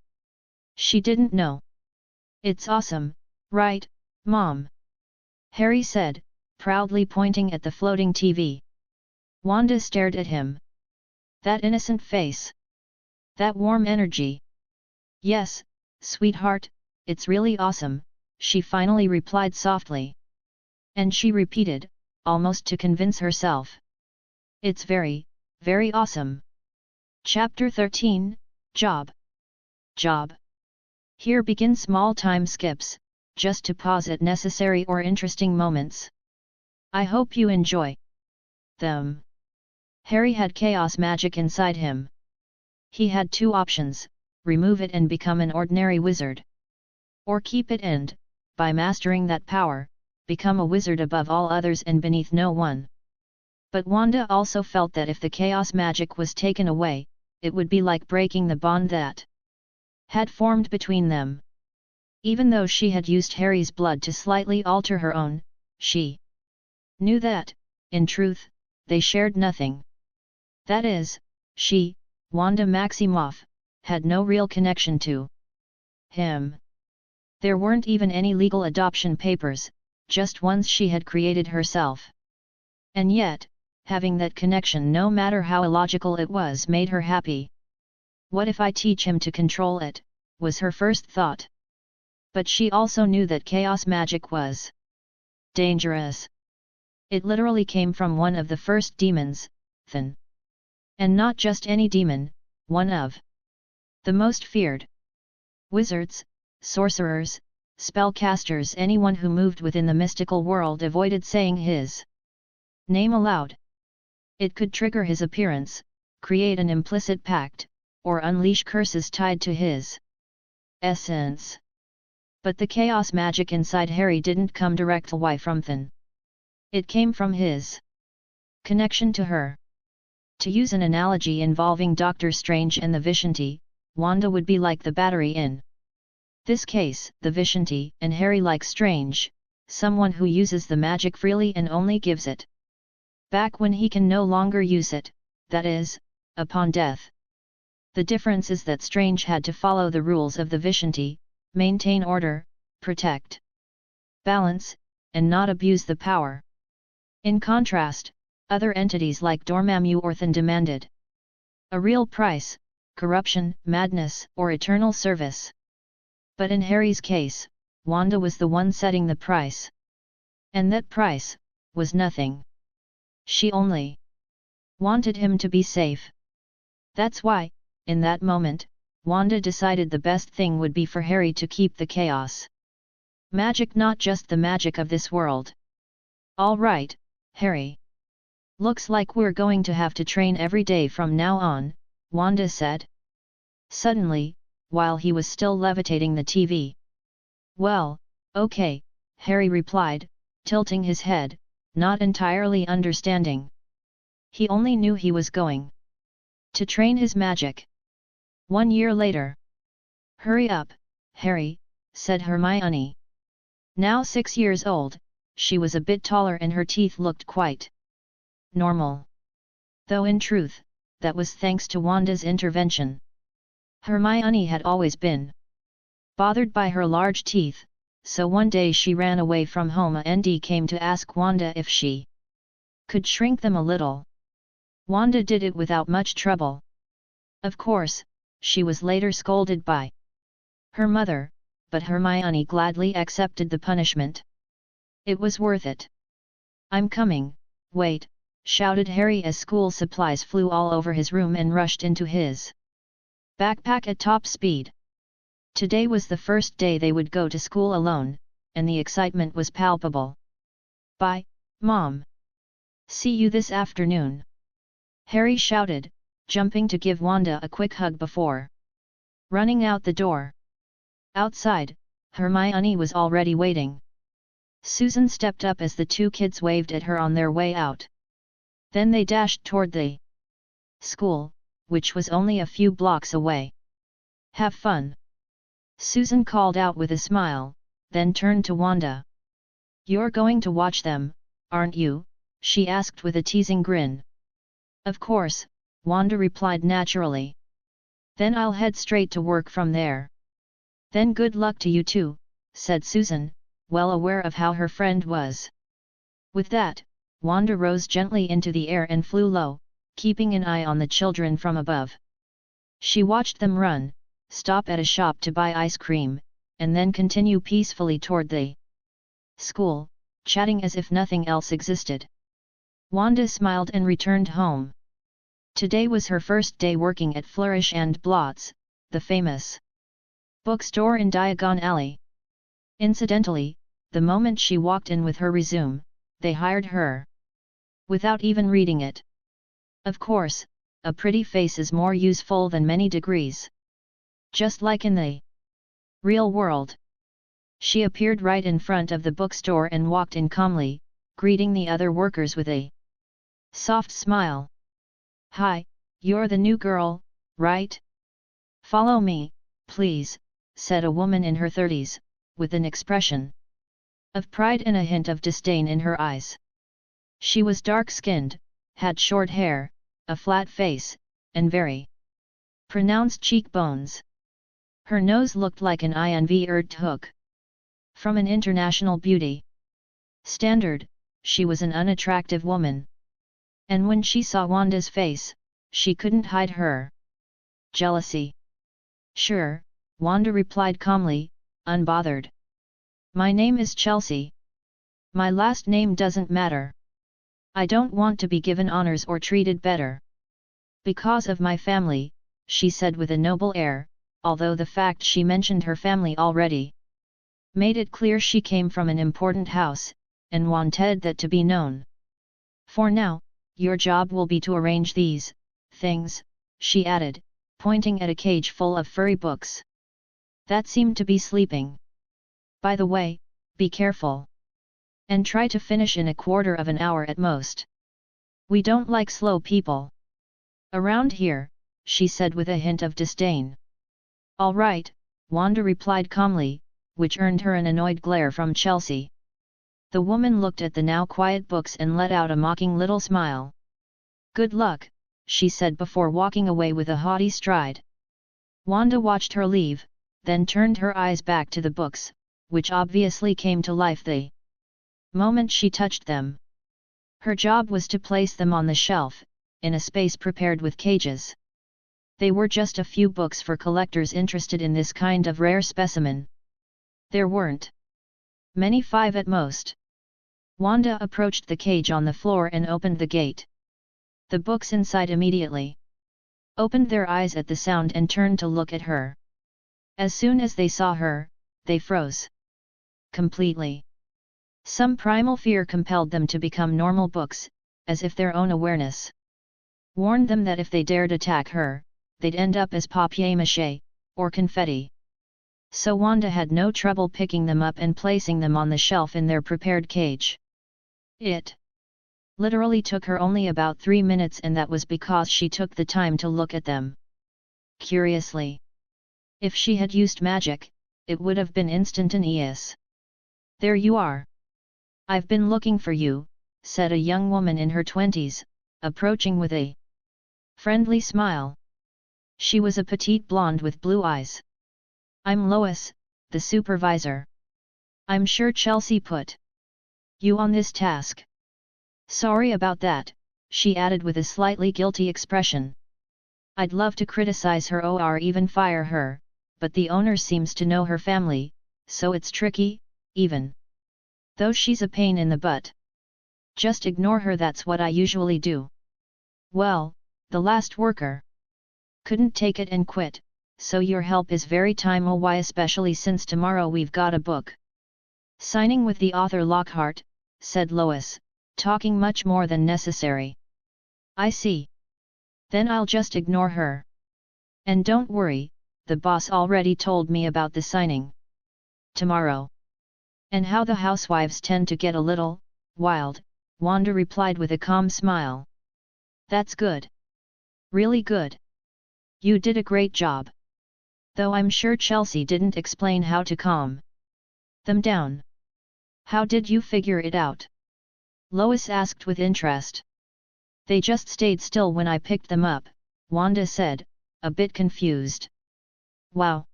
She didn't know. It's awesome, right, Mom? Harry said, proudly pointing at the floating TV. Wanda stared at him. That innocent face. That warm energy. Yes, sweetheart, it's really awesome, she finally replied softly. And she repeated, almost to convince herself. It's very, very awesome. Chapter 13, Job. Job. Here begin small time skips, just to pause at necessary or interesting moments. I hope you enjoy them. Harry had chaos magic inside him. He had two options: remove it and become an ordinary wizard, or keep it and, by mastering that power, become a wizard above all others and beneath no one. But Wanda also felt that if the chaos magic was taken away, it would be like breaking the bond that had formed between them. Even though she had used Harry's blood to slightly alter her own, she knew that, in truth, they shared nothing. That is, she, Wanda Maximoff, had no real connection to him. There weren't even any legal adoption papers, just ones she had created herself. And yet, having that connection, no matter how illogical it was, made her happy. What if I teach him to control it, was her first thought. But she also knew that chaos magic was dangerous. It literally came from one of the first demons, Than. And not just any demon, one of the most feared. Wizards, sorcerers, spellcasters, anyone who moved within the mystical world avoided saying his name aloud. It could trigger his appearance, create an implicit pact, or unleash curses tied to his essence. But the chaos magic inside Harry didn't come directly from Than. It came from his connection to her. To use an analogy involving Doctor Strange and the Vishanti, Wanda would be like the battery in this case, the Vishanti, and Harry like Strange, someone who uses the magic freely and only gives it back when he can no longer use it, that is, upon death. The difference is that Strange had to follow the rules of the Vishanti, maintain order, protect balance, and not abuse the power. In contrast, other entities like Dormammu or Than demanded a real price: corruption, madness, or eternal service. But in Harry's case, Wanda was the one setting the price. And that price was nothing. She only wanted him to be safe. That's why, in that moment, Wanda decided the best thing would be for Harry to keep the chaos magic, not just the magic of this world. All right, Harry. Looks like we're going to have to train every day from now on, Wanda said suddenly, while he was still levitating the TV. Well, okay, Harry replied, tilting his head, not entirely understanding. He only knew he was going to train his magic. 1 year later. Hurry up, Harry, said Hermione. Now 6 years old, she was a bit taller and her teeth looked quite normal. Though in truth, that was thanks to Wanda's intervention. Hermione had always been bothered by her large teeth, so one day she ran away from home and came to ask Wanda if she could shrink them a little. Wanda did it without much trouble. Of course, she was later scolded by her mother, but Hermione gladly accepted the punishment. It was worth it. I'm coming, wait, shouted Harry as school supplies flew all over his room and rushed into his backpack at top speed. Today was the first day they would go to school alone, and the excitement was palpable. Bye, Mom. See you this afternoon. Harry shouted, jumping to give Wanda a quick hug before running out the door. Outside, Hermione was already waiting. Susan stepped up as the two kids waved at her on their way out. Then they dashed toward the school, which was only a few blocks away. Have fun, Susan called out with a smile, then turned to Wanda. You're going to watch them, aren't you? She asked with a teasing grin. Of course, Wanda replied naturally. Then I'll head straight to work from there. Then good luck to you too, said Susan, well aware of how her friend was. With that, Wanda rose gently into the air and flew low, keeping an eye on the children from above. She watched them run, stop at a shop to buy ice cream, and then continue peacefully toward the school, chatting as if nothing else existed. Wanda smiled and returned home. Today was her first day working at Flourish and Blott's, the famous bookstore in Diagon Alley. Incidentally, the moment she walked in with her resume, they hired her. Without even reading it. Of course, a pretty face is more useful than many degrees. Just like in the real world. She appeared right in front of the bookstore and walked in calmly, greeting the other workers with a soft smile. "Hi, you're the new girl, right? Follow me, please," said a woman in her 30s, with an expression of pride and a hint of disdain in her eyes. She was dark-skinned, had short hair, a flat face, and very pronounced cheekbones. Her nose looked like an inverted hook. From an international beauty standard, she was an unattractive woman. And when she saw Wanda's face, she couldn't hide her jealousy. "Sure," Wanda replied calmly, unbothered. "My name is Chelsea. My last name doesn't matter. I don't want to be given honors or treated better. Because of my family," she said with a noble air, although the fact she mentioned her family already made it clear she came from an important house, and wanted that to be known. "For now, your job will be to arrange these things," she added, pointing at a cage full of furry books that seemed to be sleeping. "By the way, be careful. And try to finish in a quarter of an hour at most. We don't like slow people around here," she said with a hint of disdain. "All right," Wanda replied calmly, which earned her an annoyed glare from Chelsea. The woman looked at the now quiet books and let out a mocking little smile. "Good luck," she said before walking away with a haughty stride. Wanda watched her leave, then turned her eyes back to the books, which obviously came to life the moment she touched them. Her job was to place them on the shelf, in a space prepared with cages. They were just a few books for collectors interested in this kind of rare specimen. There weren't many, 5 at most. Wanda approached the cage on the floor and opened the gate. The books inside immediately opened their eyes at the sound and turned to look at her. As soon as they saw her, they froze completely. Some primal fear compelled them to become normal books, as if their own awareness warned them that if they dared attack her, they'd end up as papier-mâché, or confetti. So Wanda had no trouble picking them up and placing them on the shelf in their prepared cage. It literally took her only about 3 minutes, and that was because she took the time to look at them curiously. If she had used magic, it would have been instantaneous. "There you are. I've been looking for you," said a young woman in her 20s, approaching with a friendly smile. She was a petite blonde with blue eyes. "I'm Lois, the supervisor. I'm sure Chelsea put you on this task." "Sorry about that," she added with a slightly guilty expression. "I'd love to criticize her or even fire her, but the owner seems to know her family, so it's tricky, even though she's a pain in the butt. Just ignore her, that's what I usually do." "Well, the last worker couldn't take it and quit, so your help is very timely, especially since tomorrow we've got a book signing with the author Lockhart," said Lois, talking much more than necessary. "I see. Then I'll just ignore her. And don't worry, the boss already told me about the signing tomorrow." "And how the housewives tend to get a little wild," Wanda replied with a calm smile. "That's good. Really good. You did a great job. Though I'm sure Chelsea didn't explain how to calm them down." "How did you figure it out?" Lois asked with interest. "They just stayed still when I picked them up," Wanda said, a bit confused. "Wow!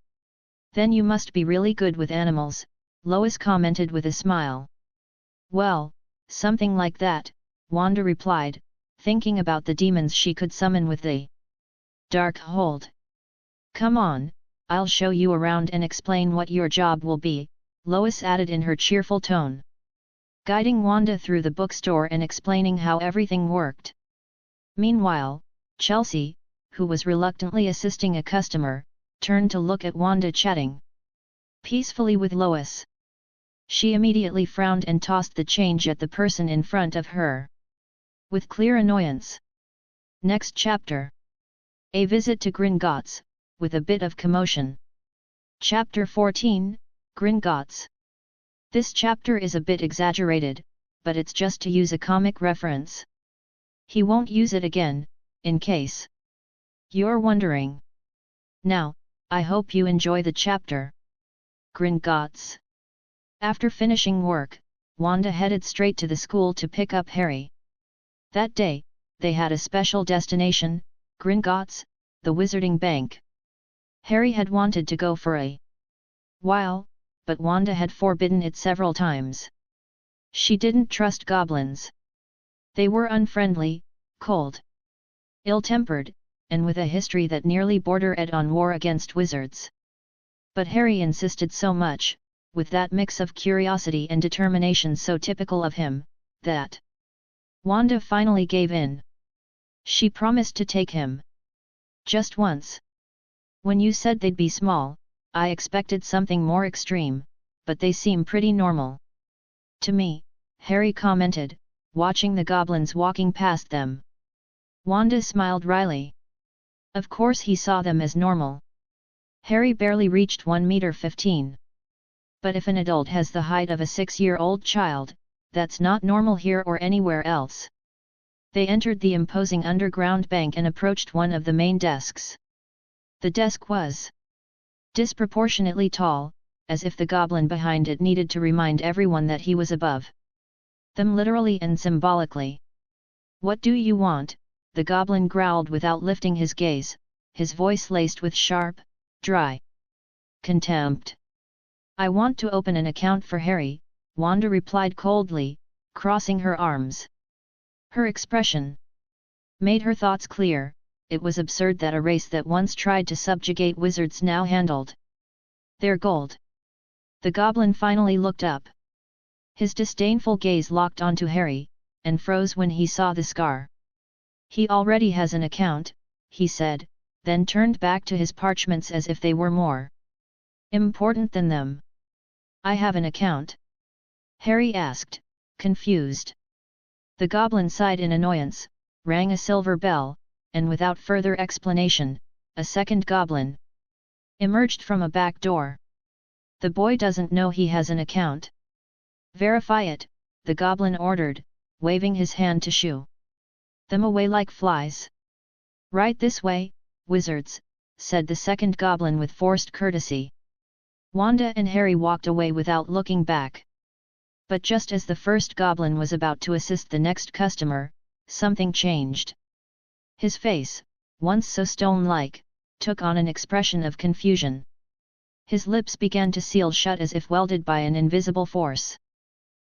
Then you must be really good with animals," Lois commented with a smile. "Well, something like that," Wanda replied, thinking about the demons she could summon with the dark hold. "Come on, I'll show you around and explain what your job will be," Lois added in her cheerful tone, guiding Wanda through the bookstore and explaining how everything worked. Meanwhile, Chelsea, who was reluctantly assisting a customer, turned to look at Wanda chatting peacefully with Lois. She immediately frowned and tossed the change at the person in front of her, with clear annoyance. Next chapter. A visit to Gringotts, with a bit of commotion. Chapter 14, Gringotts. This chapter is a bit exaggerated, but it's just to use a comic reference. He won't use it again, in case you're wondering. Now, I hope you enjoy the chapter. Gringotts. After finishing work, Wanda headed straight to the school to pick up Harry. That day, they had a special destination, Gringotts, the Wizarding Bank. Harry had wanted to go for a while, but Wanda had forbidden it several times. She didn't trust goblins. They were unfriendly, cold, ill-tempered, and with a history that nearly bordered on war against wizards. But Harry insisted so much, with that mix of curiosity and determination so typical of him, that Wanda finally gave in. She promised to take him. Just once. When you said they'd be small, I expected something more extreme, but they seem pretty normal to me, Harry commented, watching the goblins walking past them. Wanda smiled wryly. Of course he saw them as normal. Harry barely reached 1.15 meters. But if an adult has the height of a 6-year-old child, that's not normal here or anywhere else. They entered the imposing underground bank and approached one of the main desks. The desk was disproportionately tall, as if the goblin behind it needed to remind everyone that he was above them literally and symbolically. What do you want? The goblin growled without lifting his gaze, his voice laced with sharp, dry contempt. I want to open an account for Harry, Wanda replied coldly, crossing her arms. Her expression made her thoughts clear. It was absurd that a race that once tried to subjugate wizards now handled their gold. The goblin finally looked up. His disdainful gaze locked onto Harry, and froze when he saw the scar. He already has an account, he said, then turned back to his parchments as if they were more important than them. I have an account? Harry asked, confused. The goblin sighed in annoyance, rang a silver bell, and without further explanation, a second goblin emerged from a back door. The boy doesn't know he has an account. Verify it, the goblin ordered, waving his hand to shoo them away like flies. Right this way, wizards, said the second goblin with forced courtesy. Wanda and Harry walked away without looking back. But just as the first goblin was about to assist the next customer, something changed. His face, once so stone-like, took on an expression of confusion. His lips began to seal shut as if welded by an invisible force.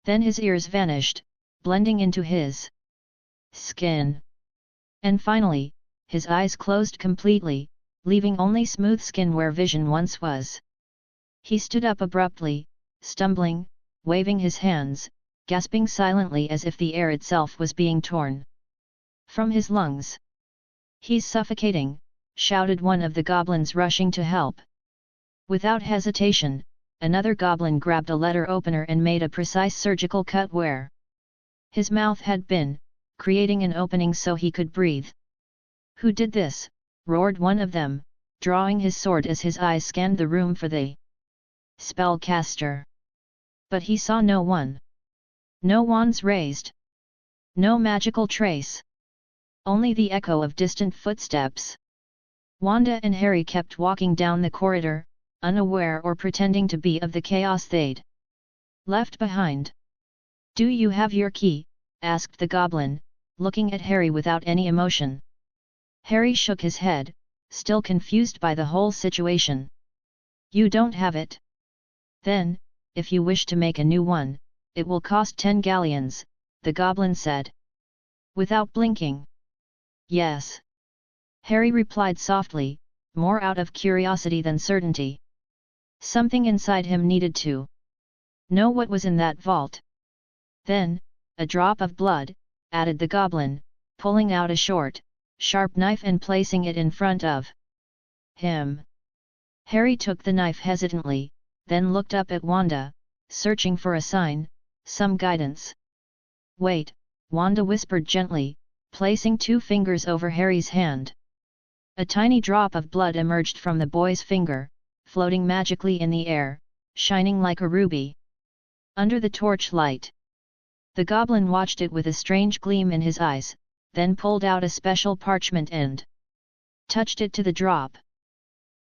Then his ears vanished, blending into his skin. And finally, his eyes closed completely, leaving only smooth skin where vision once was. He stood up abruptly, stumbling, waving his hands, gasping silently as if the air itself was being torn from his lungs. He's suffocating, shouted one of the goblins rushing to help. Without hesitation, another goblin grabbed a letter opener and made a precise surgical cut where his mouth had been, creating an opening so he could breathe. Who did this? Roared one of them, drawing his sword as his eyes scanned the room for the spellcaster. But he saw no one. No wands raised. No magical trace. Only the echo of distant footsteps. Wanda and Harry kept walking down the corridor, unaware or pretending to be of the chaos they'd left behind. Do you have your key? Asked the goblin, looking at Harry without any emotion. Harry shook his head, still confused by the whole situation. You don't have it? Then, if you wish to make a new one, it will cost 10 galleons, the goblin said. Without blinking. Yes. Harry replied softly, more out of curiosity than certainty. Something inside him needed to know what was in that vault. Then, a drop of blood, added the goblin, pulling out a short, sharp knife and placing it in front of him. Harry took the knife hesitantly, then looked up at Wanda, searching for a sign, some guidance. "Wait," Wanda whispered gently, placing 2 fingers over Harry's hand. A tiny drop of blood emerged from the boy's finger, floating magically in the air, shining like a ruby. Under the torchlight, the goblin watched it with a strange gleam in his eyes, then pulled out a special parchment and touched it to the drop.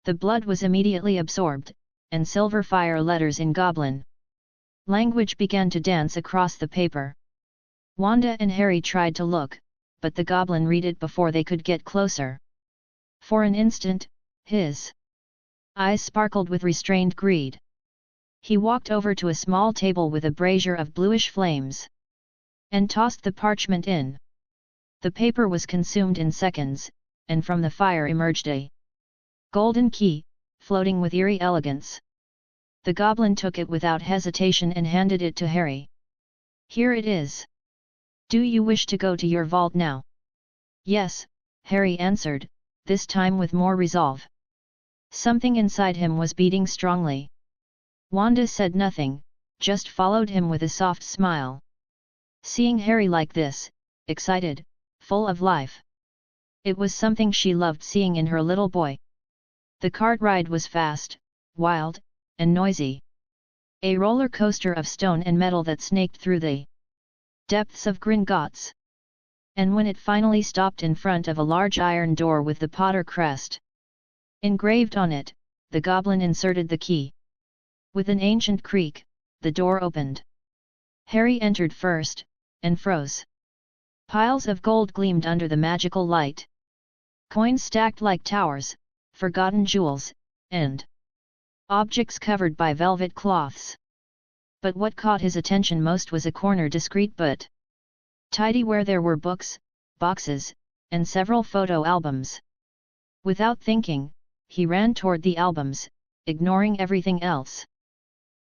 The blood was immediately absorbed, and silver fire letters in goblin language began to dance across the paper. Wanda and Harry tried to look, but the goblin read it before they could get closer. For an instant, his eyes sparkled with restrained greed. He walked over to a small table with a brazier of bluish flames, and tossed the parchment in. The paper was consumed in seconds, and from the fire emerged a golden key, floating with eerie elegance. The goblin took it without hesitation and handed it to Harry. "Here it is. Do you wish to go to your vault now?" "Yes," Harry answered, this time with more resolve. Something inside him was beating strongly. Wanda said nothing, just followed him with a soft smile. Seeing Harry like this, excited, full of life, it was something she loved seeing in her little boy. The cart ride was fast, wild, and noisy. A roller coaster of stone and metal that snaked through the depths of Gringotts. And when it finally stopped in front of a large iron door with the Potter crest engraved on it, the goblin inserted the key. With an ancient creak, the door opened. Harry entered first, and froze. Piles of gold gleamed under the magical light. Coins stacked like towers, forgotten jewels, and objects covered by velvet cloths. But what caught his attention most was a corner discreet but tidy where there were books, boxes, and several photo albums. Without thinking, he ran toward the albums, ignoring everything else.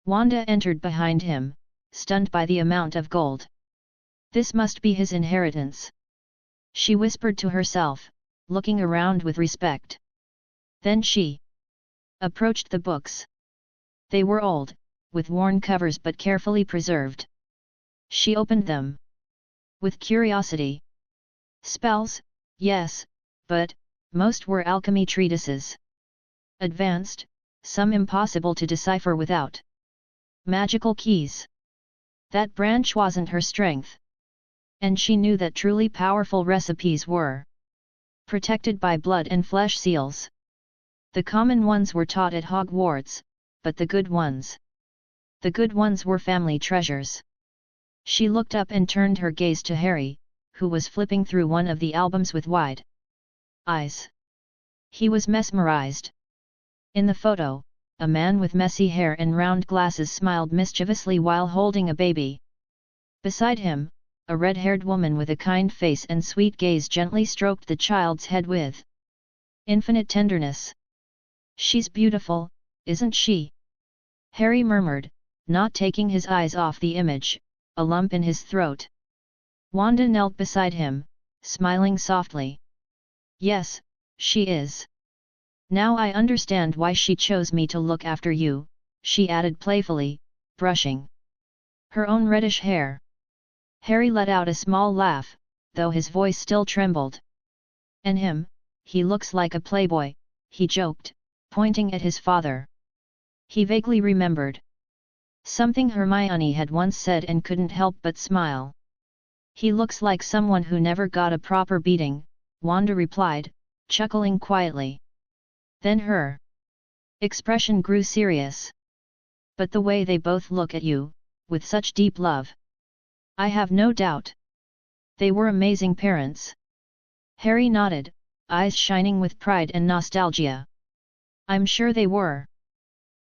Wanda entered behind him, stunned by the amount of gold. This must be his inheritance, she whispered to herself, looking around with respect. Then she approached the books. They were old, with worn covers but carefully preserved. She opened them with curiosity. Spells, yes, but most were alchemy treatises. Advanced, some impossible to decipher without magical keys. That branch wasn't her strength. And she knew that truly powerful recipes were protected by blood and flesh seals. The common ones were taught at Hogwarts, but the good ones were family treasures. She looked up and turned her gaze to Harry, who was flipping through one of the albums with wide eyes. He was mesmerized. In the photo, a man with messy hair and round glasses smiled mischievously while holding a baby. Beside him, a red-haired woman with a kind face and sweet gaze gently stroked the child's head with infinite tenderness. "She's beautiful, isn't she?" Harry murmured, not taking his eyes off the image, a lump in his throat. Wanda knelt beside him, smiling softly. "Yes, she is. Now I understand why she chose me to look after you," she added playfully, brushing her own reddish hair. Harry let out a small laugh, though his voice still trembled. "And him, he looks like a playboy," he joked, pointing at his father. He vaguely remembered something Hermione had once said and couldn't help but smile. "He looks like someone who never got a proper beating," Wanda replied, chuckling quietly. Then her expression grew serious. "But the way they both look at you, with such deep love. I have no doubt they were amazing parents." Harry nodded, eyes shining with pride and nostalgia. "I'm sure they were."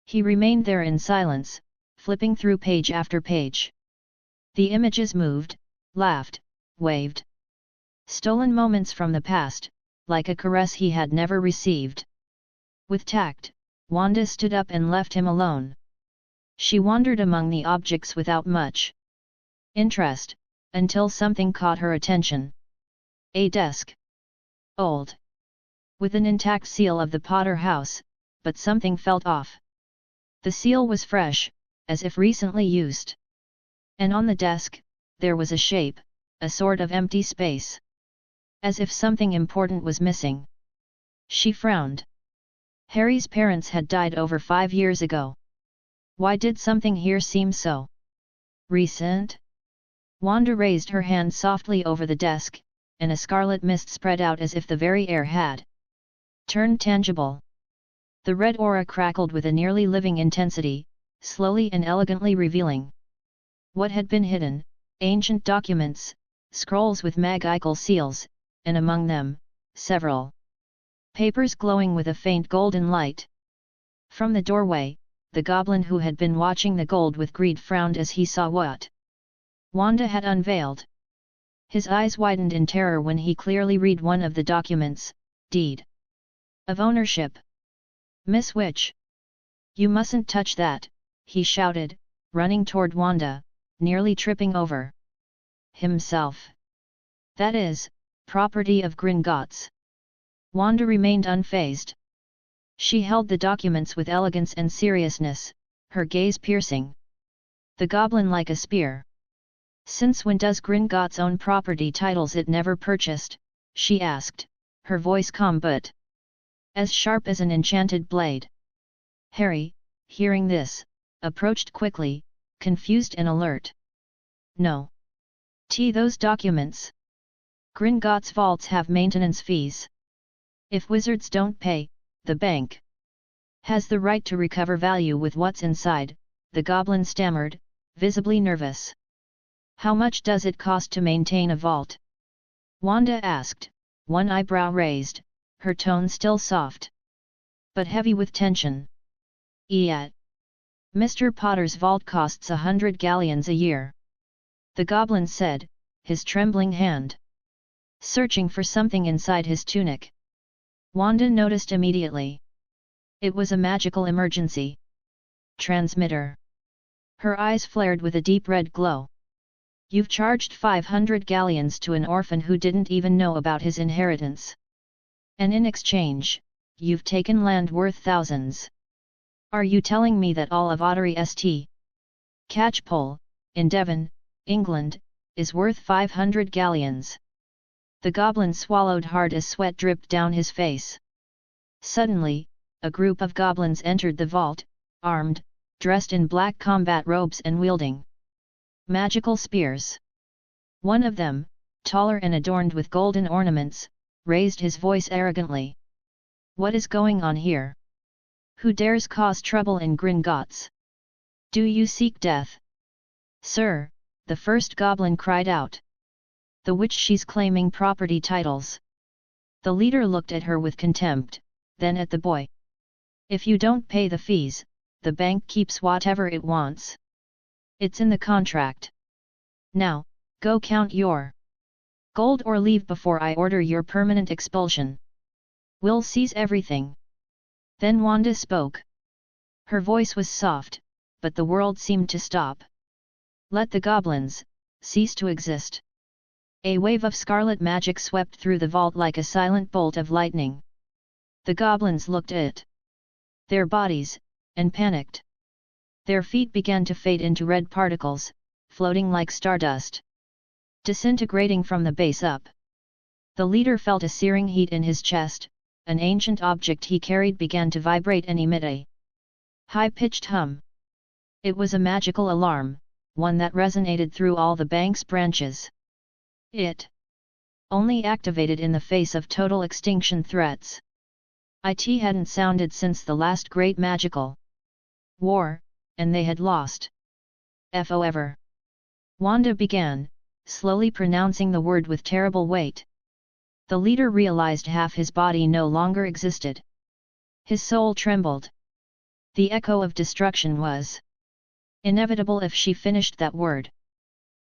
He remained there in silence, flipping through page after page. The images moved, laughed, waved. Stolen moments from the past, like a caress he had never received. With tact, Wanda stood up and left him alone. She wandered among the objects without much interest, until something caught her attention. A desk. old. With an intact seal of the Potter house, but something felt off. The seal was fresh, as if recently used. And on the desk, there was a shape, a sort of empty space. As if something important was missing. She frowned. Harry's parents had died over 5 years ago. Why did something here seem so recent? Wanda raised her hand softly over the desk, and a scarlet mist spread out as if the very air had turned tangible. The red aura crackled with a nearly living intensity, slowly and elegantly revealing what had been hidden: ancient documents, scrolls with magical seals, and among them, several papers glowing with a faint golden light. From the doorway, the goblin who had been watching the gold with greed frowned as he saw what Wanda had unveiled. His eyes widened in terror when he clearly read one of the documents: deed of ownership. Miss Witch! You mustn't touch that, he shouted, running toward Wanda, nearly tripping over himself. That is, property of Gringotts. Wanda remained unfazed. She held the documents with elegance and seriousness, her gaze piercing the goblin like a spear. Since when does Gringotts own property titles it never purchased? She asked, her voice calm but as sharp as an enchanted blade. Harry, hearing this, approached quickly, confused and alert. No. Those documents. Gringotts vaults have maintenance fees. If wizards don't pay, the bank has the right to recover value with what's inside, the goblin stammered, visibly nervous. How much does it cost to maintain a vault? Wanda asked, one eyebrow raised, her tone still soft, but heavy with tension. Yet, Mr. Potter's vault costs 100 galleons a year. The goblin said, his trembling hand searching for something inside his tunic. Wanda noticed immediately. It was a magical emergency transmitter. Her eyes flared with a deep red glow. You've charged 500 galleons to an orphan who didn't even know about his inheritance. And in exchange, you've taken land worth thousands. Are you telling me that all of Ottery St. Catchpole, in Devon, England, is worth 500 galleons? The goblin swallowed hard as sweat dripped down his face. Suddenly, a group of goblins entered the vault, armed, dressed in black combat robes and wielding magical spears. One of them, taller and adorned with golden ornaments, raised his voice arrogantly. What is going on here? Who dares cause trouble in Gringotts? Do you seek death? Sir, the first goblin cried out. The witch, she's claiming property titles. The leader looked at her with contempt, then at the boy. If you don't pay the fees, the bank keeps whatever it wants. It's in the contract. Now, go count your gold or leave before I order your permanent expulsion. We'll seize everything. Then Wanda spoke. Her voice was soft, but the world seemed to stop. Let the goblins cease to exist. A wave of scarlet magic swept through the vault like a silent bolt of lightning. The goblins looked at their bodies, and panicked. Their feet began to fade into red particles, floating like stardust, disintegrating from the base up. The leader felt a searing heat in his chest. An ancient object he carried began to vibrate and emit a high-pitched hum. It was a magical alarm, one that resonated through all the bank's branches. It only activated in the face of total extinction threats. It hadn't sounded since the last great magical war, and they had lost. Forever. Wanda began, slowly pronouncing the word with terrible weight. The leader realized half his body no longer existed. His soul trembled. The echo of destruction was inevitable if she finished that word.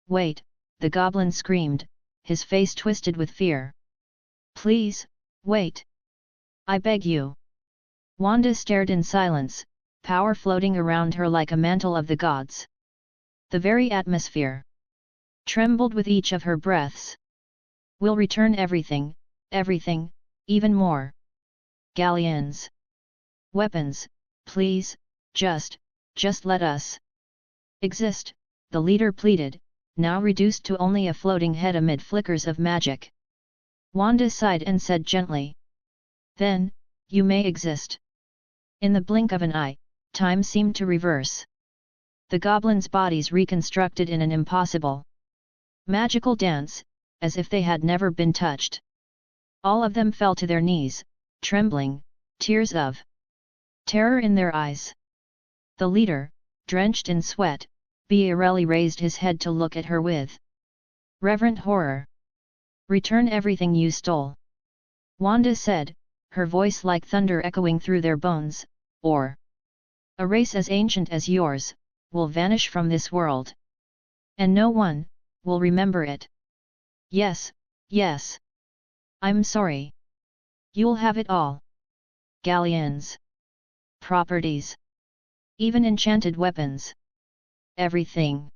Wait, the goblin screamed, his face twisted with fear. Please, wait. I beg you. Wanda stared in silence, power floating around her like a mantle of the gods. The very atmosphere trembled with each of her breaths. We'll return everything, everything, Even more. Galleons. Weapons, please, just let us exist, the leader pleaded, now reduced to only a floating head amid flickers of magic. Wanda sighed and said gently. Then, you may exist. In the blink of an eye, time seemed to reverse. The goblins' bodies reconstructed in an impossible magical dance, as if they had never been touched. All of them fell to their knees, trembling, tears of terror in their eyes. The leader, drenched in sweat, Biarelli raised his head to look at her with reverent horror. Return everything you stole. Wanda said, her voice like thunder echoing through their bones, or a race as ancient as yours will vanish from this world. And no one will remember it. Yes, yes. I'm sorry. You'll have it all. Galleons. Properties. Even enchanted weapons. Everything.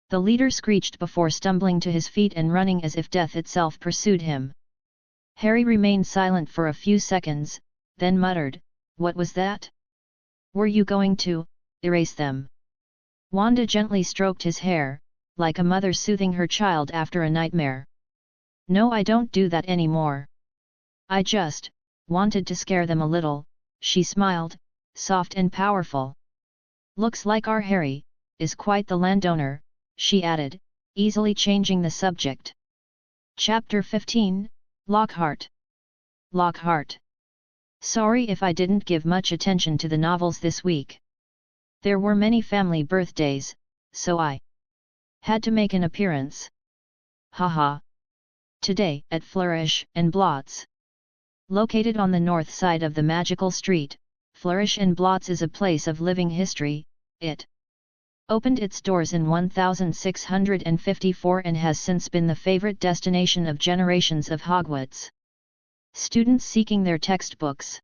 The leader screeched before stumbling to his feet and running as if death itself pursued him. Harry remained silent for a few seconds, then muttered, "What was that? Were you going to erase them?" Wanda gently stroked his hair, like a mother soothing her child after a nightmare. "No, I don't do that anymore. I just wanted to scare them a little," she smiled, soft and powerful. "Looks like our Harry is quite the landowner," she added, easily changing the subject. Chapter 15, Lockhart. Lockhart. Sorry if I didn't give much attention to the novels this week. There were many family birthdays, so I had to make an appearance. Haha. Today, at Flourish and Blots. Located on the north side of the magical street, Flourish and Blots is a place of living history. It opened its doors in 1654 and has since been the favorite destination of generations of Hogwarts students seeking their textbooks.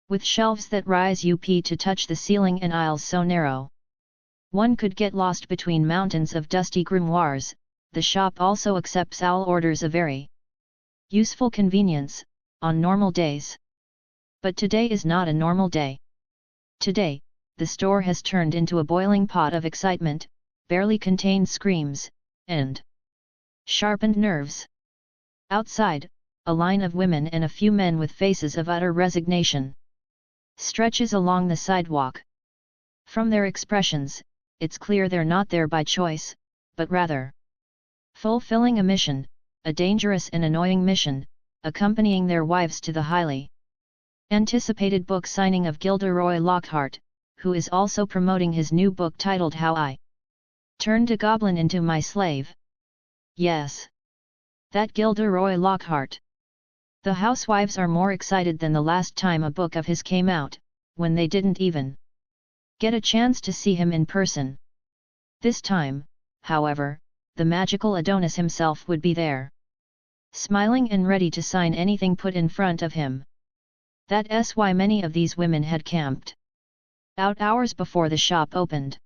With shelves that rise up to touch the ceiling and aisles so narrow one could get lost between mountains of dusty grimoires, the shop also accepts all orders, a very useful convenience on normal days. But today is not a normal day. Today, the store has turned into a boiling pot of excitement, barely contained screams, and sharpened nerves. Outside, a line of women and a few men with faces of utter resignation stretches along the sidewalk. From their expressions, it's clear they're not there by choice, but rather fulfilling a mission, a dangerous and annoying mission, accompanying their wives to the highly anticipated book signing of Gilderoy Lockhart, who is also promoting his new book titled How I Turned a Goblin into My Slave. Yes. That Gilderoy Lockhart. The housewives are more excited than the last time a book of his came out, when they didn't even get a chance to see him in person. This time, however, the magical Adonis himself would be there, smiling and ready to sign anything put in front of him. That's why many of these women had camped out hours before the shop opened.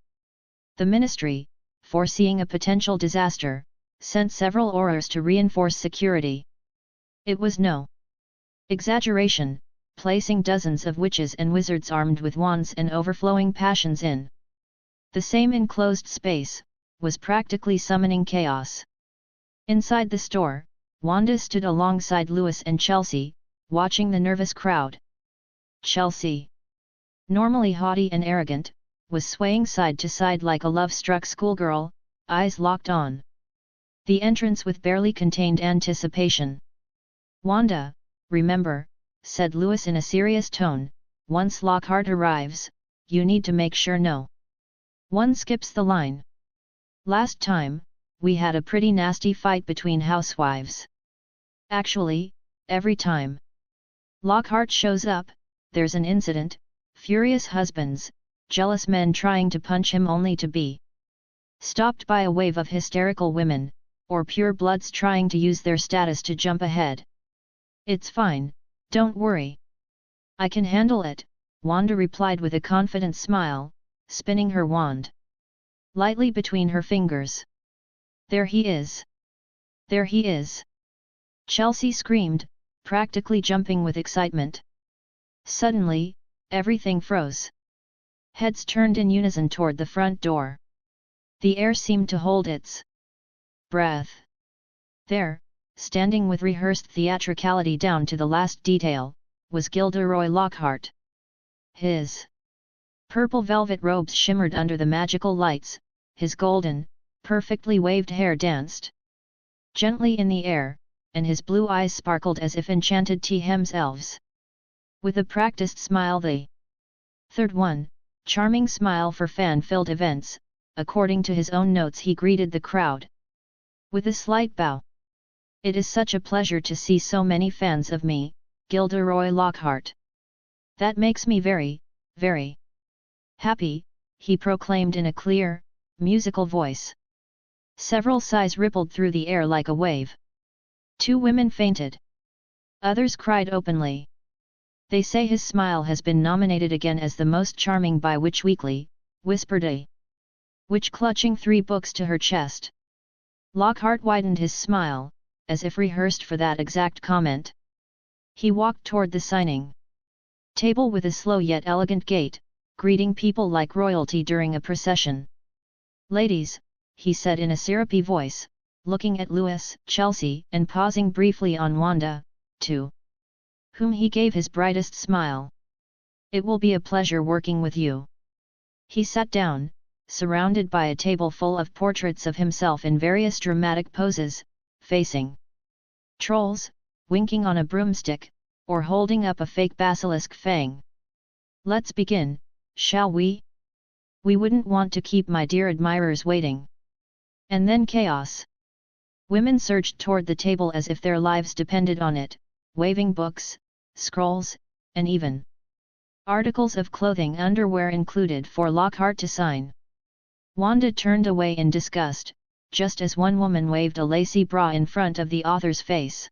The ministry, foreseeing a potential disaster, sent several Aurors to reinforce security. It was no exaggeration, placing dozens of witches and wizards armed with wands and overflowing passions in the same enclosed space, was practically summoning chaos. Inside the store, Wanda stood alongside Lewis and Chelsea, watching the nervous crowd. Chelsea, normally haughty and arrogant, was swaying side to side like a love-struck schoolgirl, eyes locked on the entrance with barely contained anticipation. "Wanda, remember," said Lewis in a serious tone, "once Lockhart arrives, you need to make sure no one skips the line. Last time, we had a pretty nasty fight between housewives. Actually, every time Lockhart shows up, there's an incident, furious husbands, jealous men trying to punch him only to be stopped by a wave of hysterical women, or pure bloods trying to use their status to jump ahead. It's fine, don't worry. I can handle it," Wanda replied with a confident smile, spinning her wand lightly between her fingers. "There he is! There he is!" Chelsea screamed, practically jumping with excitement. Suddenly, everything froze. Heads turned in unison toward the front door. The air seemed to hold its breath. There, standing with rehearsed theatricality down to the last detail, was Gilderoy Lockhart. His purple velvet robes shimmered under the magical lights, his golden, perfectly waved hair danced gently in the air, and his blue eyes sparkled as if enchanted T-Hems elves. With a practiced smile, the third one, charming smile for fan-filled events, according to his own notes, he greeted the crowd with a slight bow. "It is such a pleasure to see so many fans of me, Gilderoy Lockhart. That makes me very, very happy," he proclaimed in a clear, musical voice. Several sighs rippled through the air like a wave. 2 women fainted. Others cried openly. "They say his smile has been nominated again as the most charming by Witch Weekly," whispered a witch, clutching 3 books to her chest. Lockhart widened his smile, as if rehearsed for that exact comment. He walked toward the signing table with a slow yet elegant gait, greeting people like royalty during a procession. "Ladies," he said in a syrupy voice, looking at Louis, Chelsea, and pausing briefly on Wanda, to whom he gave his brightest smile. "It will be a pleasure working with you." He sat down, surrounded by a table full of portraits of himself in various dramatic poses, facing trolls, winking on a broomstick, or holding up a fake basilisk fang. "Let's begin, shall we? We wouldn't want to keep my dear admirers waiting." And then chaos. Women surged toward the table as if their lives depended on it, waving books, scrolls, and even articles of clothing, underwear included, for Lockhart to sign. Wanda turned away in disgust, just as one woman waved a lacy bra in front of the author's face.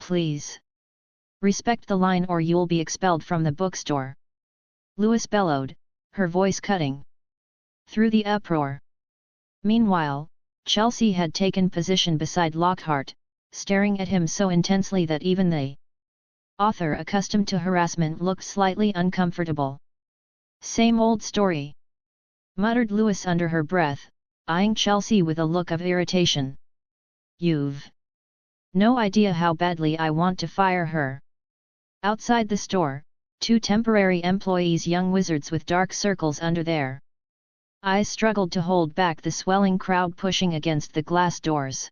"Please respect the line or you'll be expelled from the bookstore," Louis bellowed, her voice cutting through the uproar. Meanwhile, Chelsea had taken position beside Lockhart, staring at him so intensely that even the author, accustomed to harassment, looked slightly uncomfortable. "Same old story," muttered Louis under her breath, eyeing Chelsea with a look of irritation. "You've no idea how badly I want to fire her." Outside the store, 2 temporary employees, young wizards with dark circles under their eyes, struggled to hold back the swelling crowd pushing against the glass doors.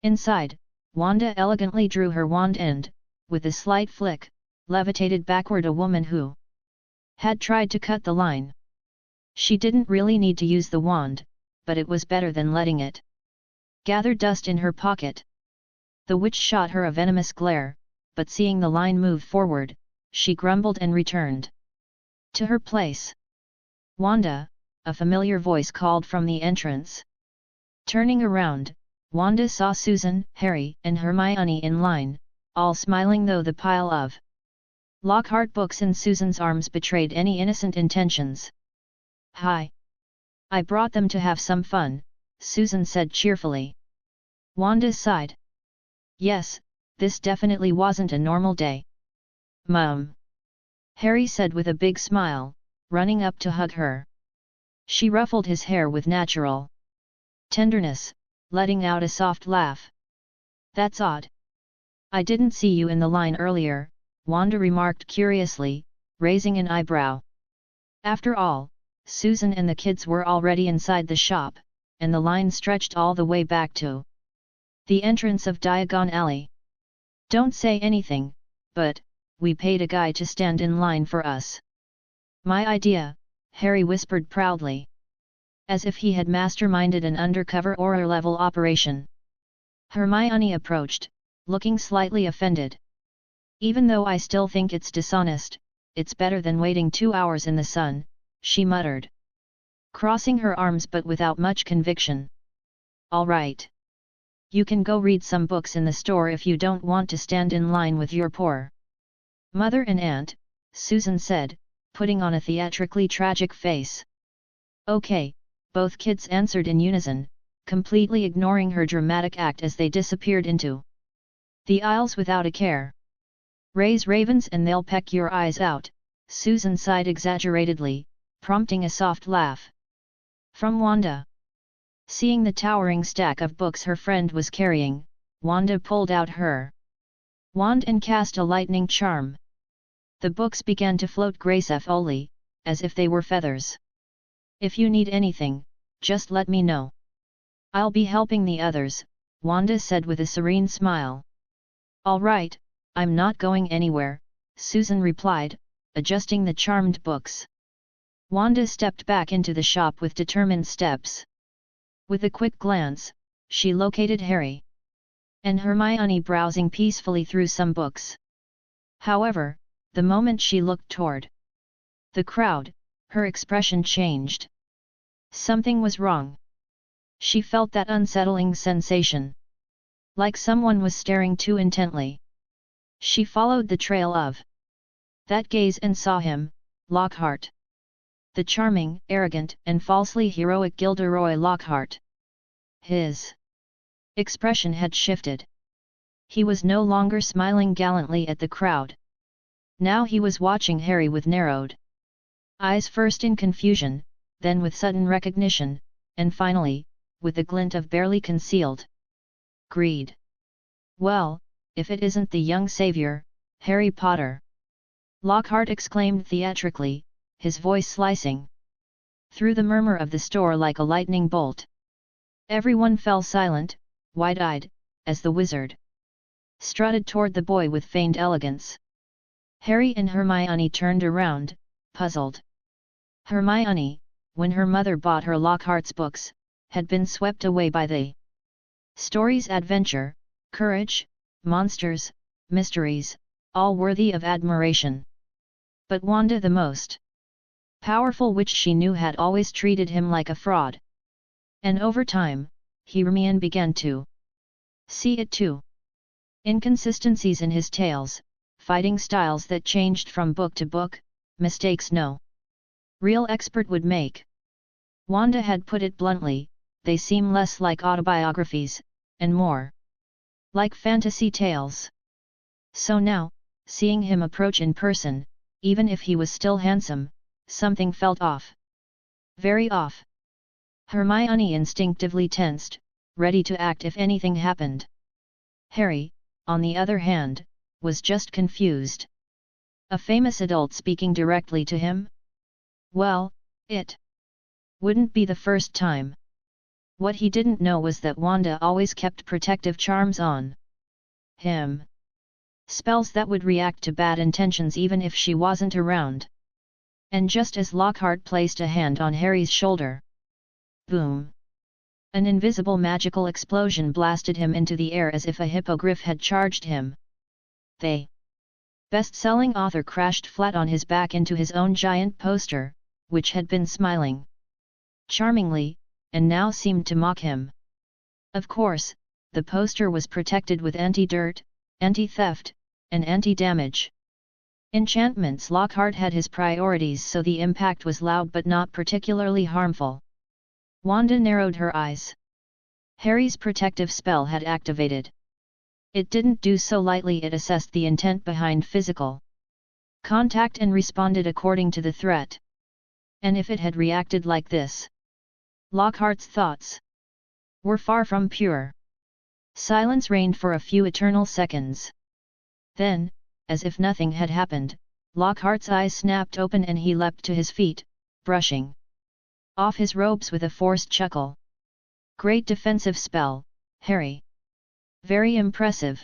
Inside, Wanda elegantly drew her wand and, with a slight flick, levitated backward a woman who had tried to cut the line. She didn't really need to use the wand, but it was better than letting it gather dust in her pocket. The witch shot her a venomous glare, but seeing the line move forward, she grumbled and returned to her place. "Wanda," a familiar voice called from the entrance. Turning around, Wanda saw Susan, Harry, and Hermione in line, all smiling, though the pile of Lockhart books in Susan's arms betrayed any innocent intentions. "Hi. I brought them to have some fun," Susan said cheerfully. Wanda sighed. "Yes, this definitely wasn't a normal day." "Mum," Harry said with a big smile, running up to hug her. She ruffled his hair with natural tenderness, letting out a soft laugh. "That's odd. I didn't see you in the line earlier," Wanda remarked curiously, raising an eyebrow. After all, Susan and the kids were already inside the shop, and the line stretched all the way back to the entrance of Diagon Alley. "Don't say anything, but we paid a guy to stand in line for us." "My idea," Harry whispered proudly, as if he had masterminded an undercover Auror-level operation. Hermione approached, looking slightly offended. "Even though I still think it's dishonest, it's better than waiting 2 hours in the sun," she muttered, crossing her arms but without much conviction. "All right. You can go read some books in the store if you don't want to stand in line with your poor mother and aunt," Susan said, putting on a theatrically tragic face. "Okay," both kids answered in unison, completely ignoring her dramatic act as they disappeared into the aisles without a care. Raise ravens and they'll peck your eyes out, Susan sighed exaggeratedly, prompting a soft laugh. From Wanda. Seeing the towering stack of books her friend was carrying, Wanda pulled out her wand and cast a lightning charm. The books began to float gracefully, as if they were feathers. If you need anything, just let me know. I'll be helping the others, Wanda said with a serene smile. All right, I'm not going anywhere, Susan replied, adjusting the charmed books. Wanda stepped back into the shop with determined steps. With a quick glance, she located Harry and Hermione browsing peacefully through some books. However, the moment she looked toward the crowd, her expression changed. Something was wrong. She felt that unsettling sensation. Like someone was staring too intently. She followed the trail of that gaze and saw him, Lockhart. The charming, arrogant, and falsely heroic Gilderoy Lockhart. His expression had shifted. He was no longer smiling gallantly at the crowd. Now he was watching Harry with narrowed eyes, first in confusion, then with sudden recognition, and finally, with a glint of barely concealed greed. Well, if it isn't the young savior, Harry Potter! Lockhart exclaimed theatrically, his voice slicing through the murmur of the store like a lightning bolt. Everyone fell silent, wide-eyed, as the wizard strutted toward the boy with feigned elegance. Harry and Hermione turned around, puzzled. Hermione, when her mother bought her Lockhart's books, had been swept away by the story's adventure, courage, monsters, mysteries, all worthy of admiration. But Wanda, the most powerful witch she knew, had always treated him like a fraud. And over time, Hermione began to see it too. Inconsistencies in his tales, fighting styles that changed from book to book, mistakes no real expert would make. Wanda had put it bluntly, they seem less like autobiographies, and more like fantasy tales. So now, seeing him approach in person, even if he was still handsome, something felt off. Very off. Hermione instinctively tensed, ready to act if anything happened. Harry, on the other hand, was just confused. A famous adult speaking directly to him? Well, it wouldn't be the first time. What he didn't know was that Wanda always kept protective charms on him. Spells that would react to bad intentions even if she wasn't around. And just as Lockhart placed a hand on Harry's shoulder, boom! An invisible magical explosion blasted him into the air as if a hippogriff had charged him. The best-selling author crashed flat on his back into his own giant poster, which had been smiling charmingly, and now seemed to mock him. Of course, the poster was protected with anti-dirt, anti-theft, and anti-damage enchantments. Lockhart had his priorities, so the impact was loud but not particularly harmful. Wanda narrowed her eyes. Harry's protective spell had activated. It didn't do so lightly. It assessed the intent behind physical contact and responded according to the threat. And if it had reacted like this, Lockhart's thoughts were far from pure. Silence reigned for a few eternal seconds. Then, as if nothing had happened, Lockhart's eyes snapped open and he leapt to his feet, brushing off his robes with a forced chuckle. Great defensive spell, Harry. Very impressive.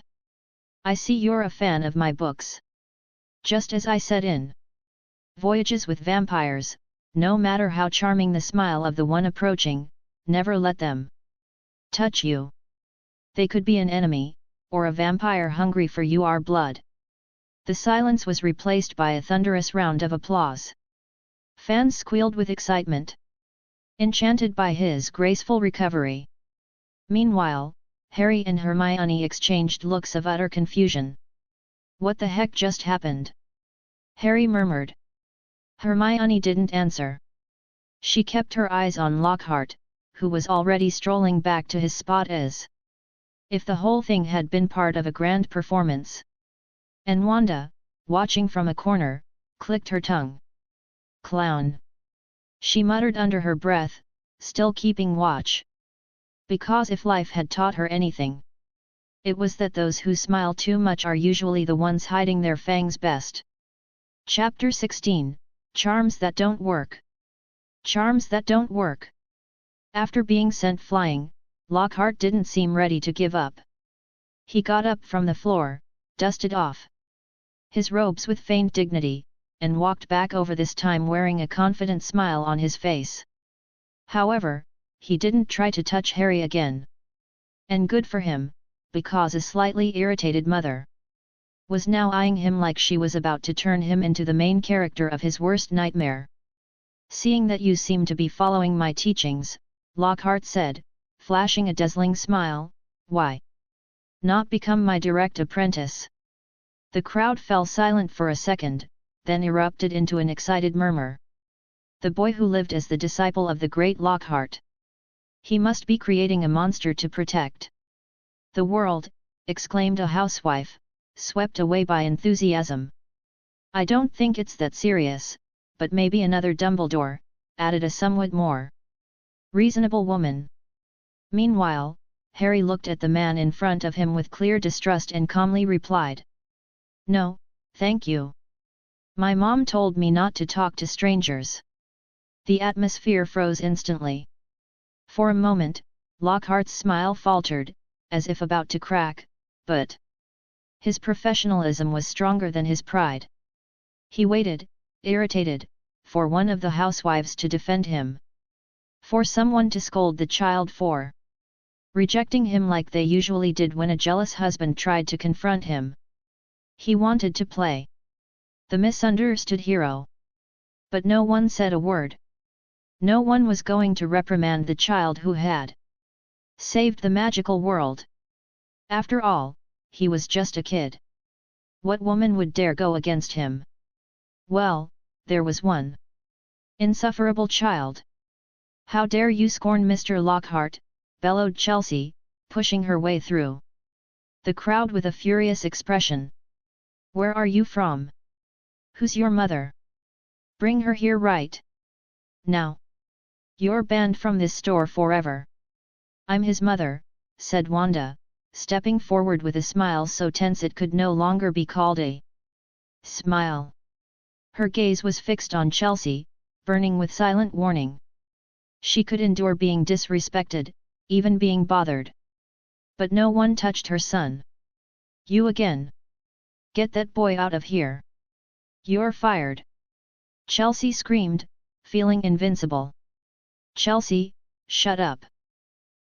I see you're a fan of my books. Just as I said in Voyages with Vampires, no matter how charming the smile of the one approaching, never let them touch you. They could be an enemy, or a vampire hungry for your blood. The silence was replaced by a thunderous round of applause. Fans squealed with excitement, enchanted by his graceful recovery. Meanwhile, Harry and Hermione exchanged looks of utter confusion. What the heck just happened? Harry murmured. Hermione didn't answer. She kept her eyes on Lockhart, who was already strolling back to his spot as if the whole thing had been part of a grand performance. And Wanda, watching from a corner, clicked her tongue. Clown! She muttered under her breath, still keeping watch. Because if life had taught her anything, it was that those who smile too much are usually the ones hiding their fangs best. Chapter 16, Charms That Don't Work. Charms that don't work. After being sent flying, Lockhart didn't seem ready to give up. He got up from the floor, dusted off his robes with feigned dignity, and walked back over, this time wearing a confident smile on his face. However, he didn't try to touch Harry again. And good for him, because a slightly irritated mother was now eyeing him like she was about to turn him into the main character of his worst nightmare. Seeing that you seem to be following my teachings, Lockhart said, flashing a dazzling smile, why not become my direct apprentice? The crowd fell silent for a second, then erupted into an excited murmur. The boy who lived as the disciple of the great Lockhart. He must be creating a monster to protect the world, exclaimed a housewife, swept away by enthusiasm. I don't think it's that serious, but maybe another Dumbledore, added a somewhat more reasonable woman. Meanwhile, Harry looked at the man in front of him with clear distrust and calmly replied, no, thank you. My mom told me not to talk to strangers. The atmosphere froze instantly. For a moment, Lockhart's smile faltered, as if about to crack, but his professionalism was stronger than his pride. He waited, irritated, for one of the housewives to defend him. For someone to scold the child for rejecting him like they usually did when a jealous husband tried to confront him. He wanted to play the misunderstood hero. But no one said a word. No one was going to reprimand the child who had saved the magical world. After all, he was just a kid. What woman would dare go against him? Well, there was one insufferable child. How dare you scorn Mr. Lockhart, bellowed Chelsea, pushing her way through the crowd with a furious expression. Where are you from? Who's your mother? Bring her here right now. You're banned from this store forever. I'm his mother, said Wanda, stepping forward with a smile so tense it could no longer be called a smile. Her gaze was fixed on Chelsea, burning with silent warning. She could endure being disrespected, even being bothered. But no one touched her son. You again. Get that boy out of here. You're fired. Chelsea screamed, feeling invincible. Chelsea, shut up.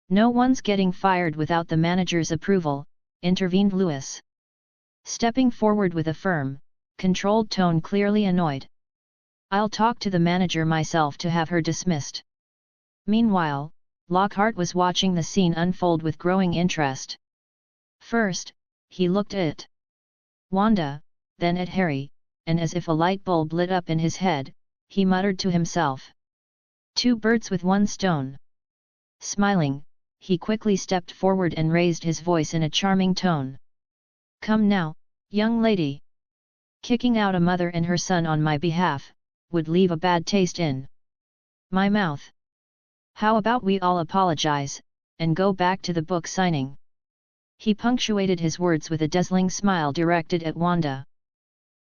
No one's getting fired without the manager's approval, intervened Lewis. Stepping forward with a firm, controlled tone, clearly annoyed. I'll talk to the manager myself to have her dismissed. Meanwhile, Lockhart was watching the scene unfold with growing interest. First, he looked at Wanda, then at Harry, and as if a light bulb lit up in his head, he muttered to himself. Two birds with one stone. Smiling, he quickly stepped forward and raised his voice in a charming tone. Come now, young lady. Kicking out a mother and her son on my behalf would leave a bad taste in my mouth. How about we all apologize, and go back to the book signing? He punctuated his words with a dazzling smile directed at Wanda.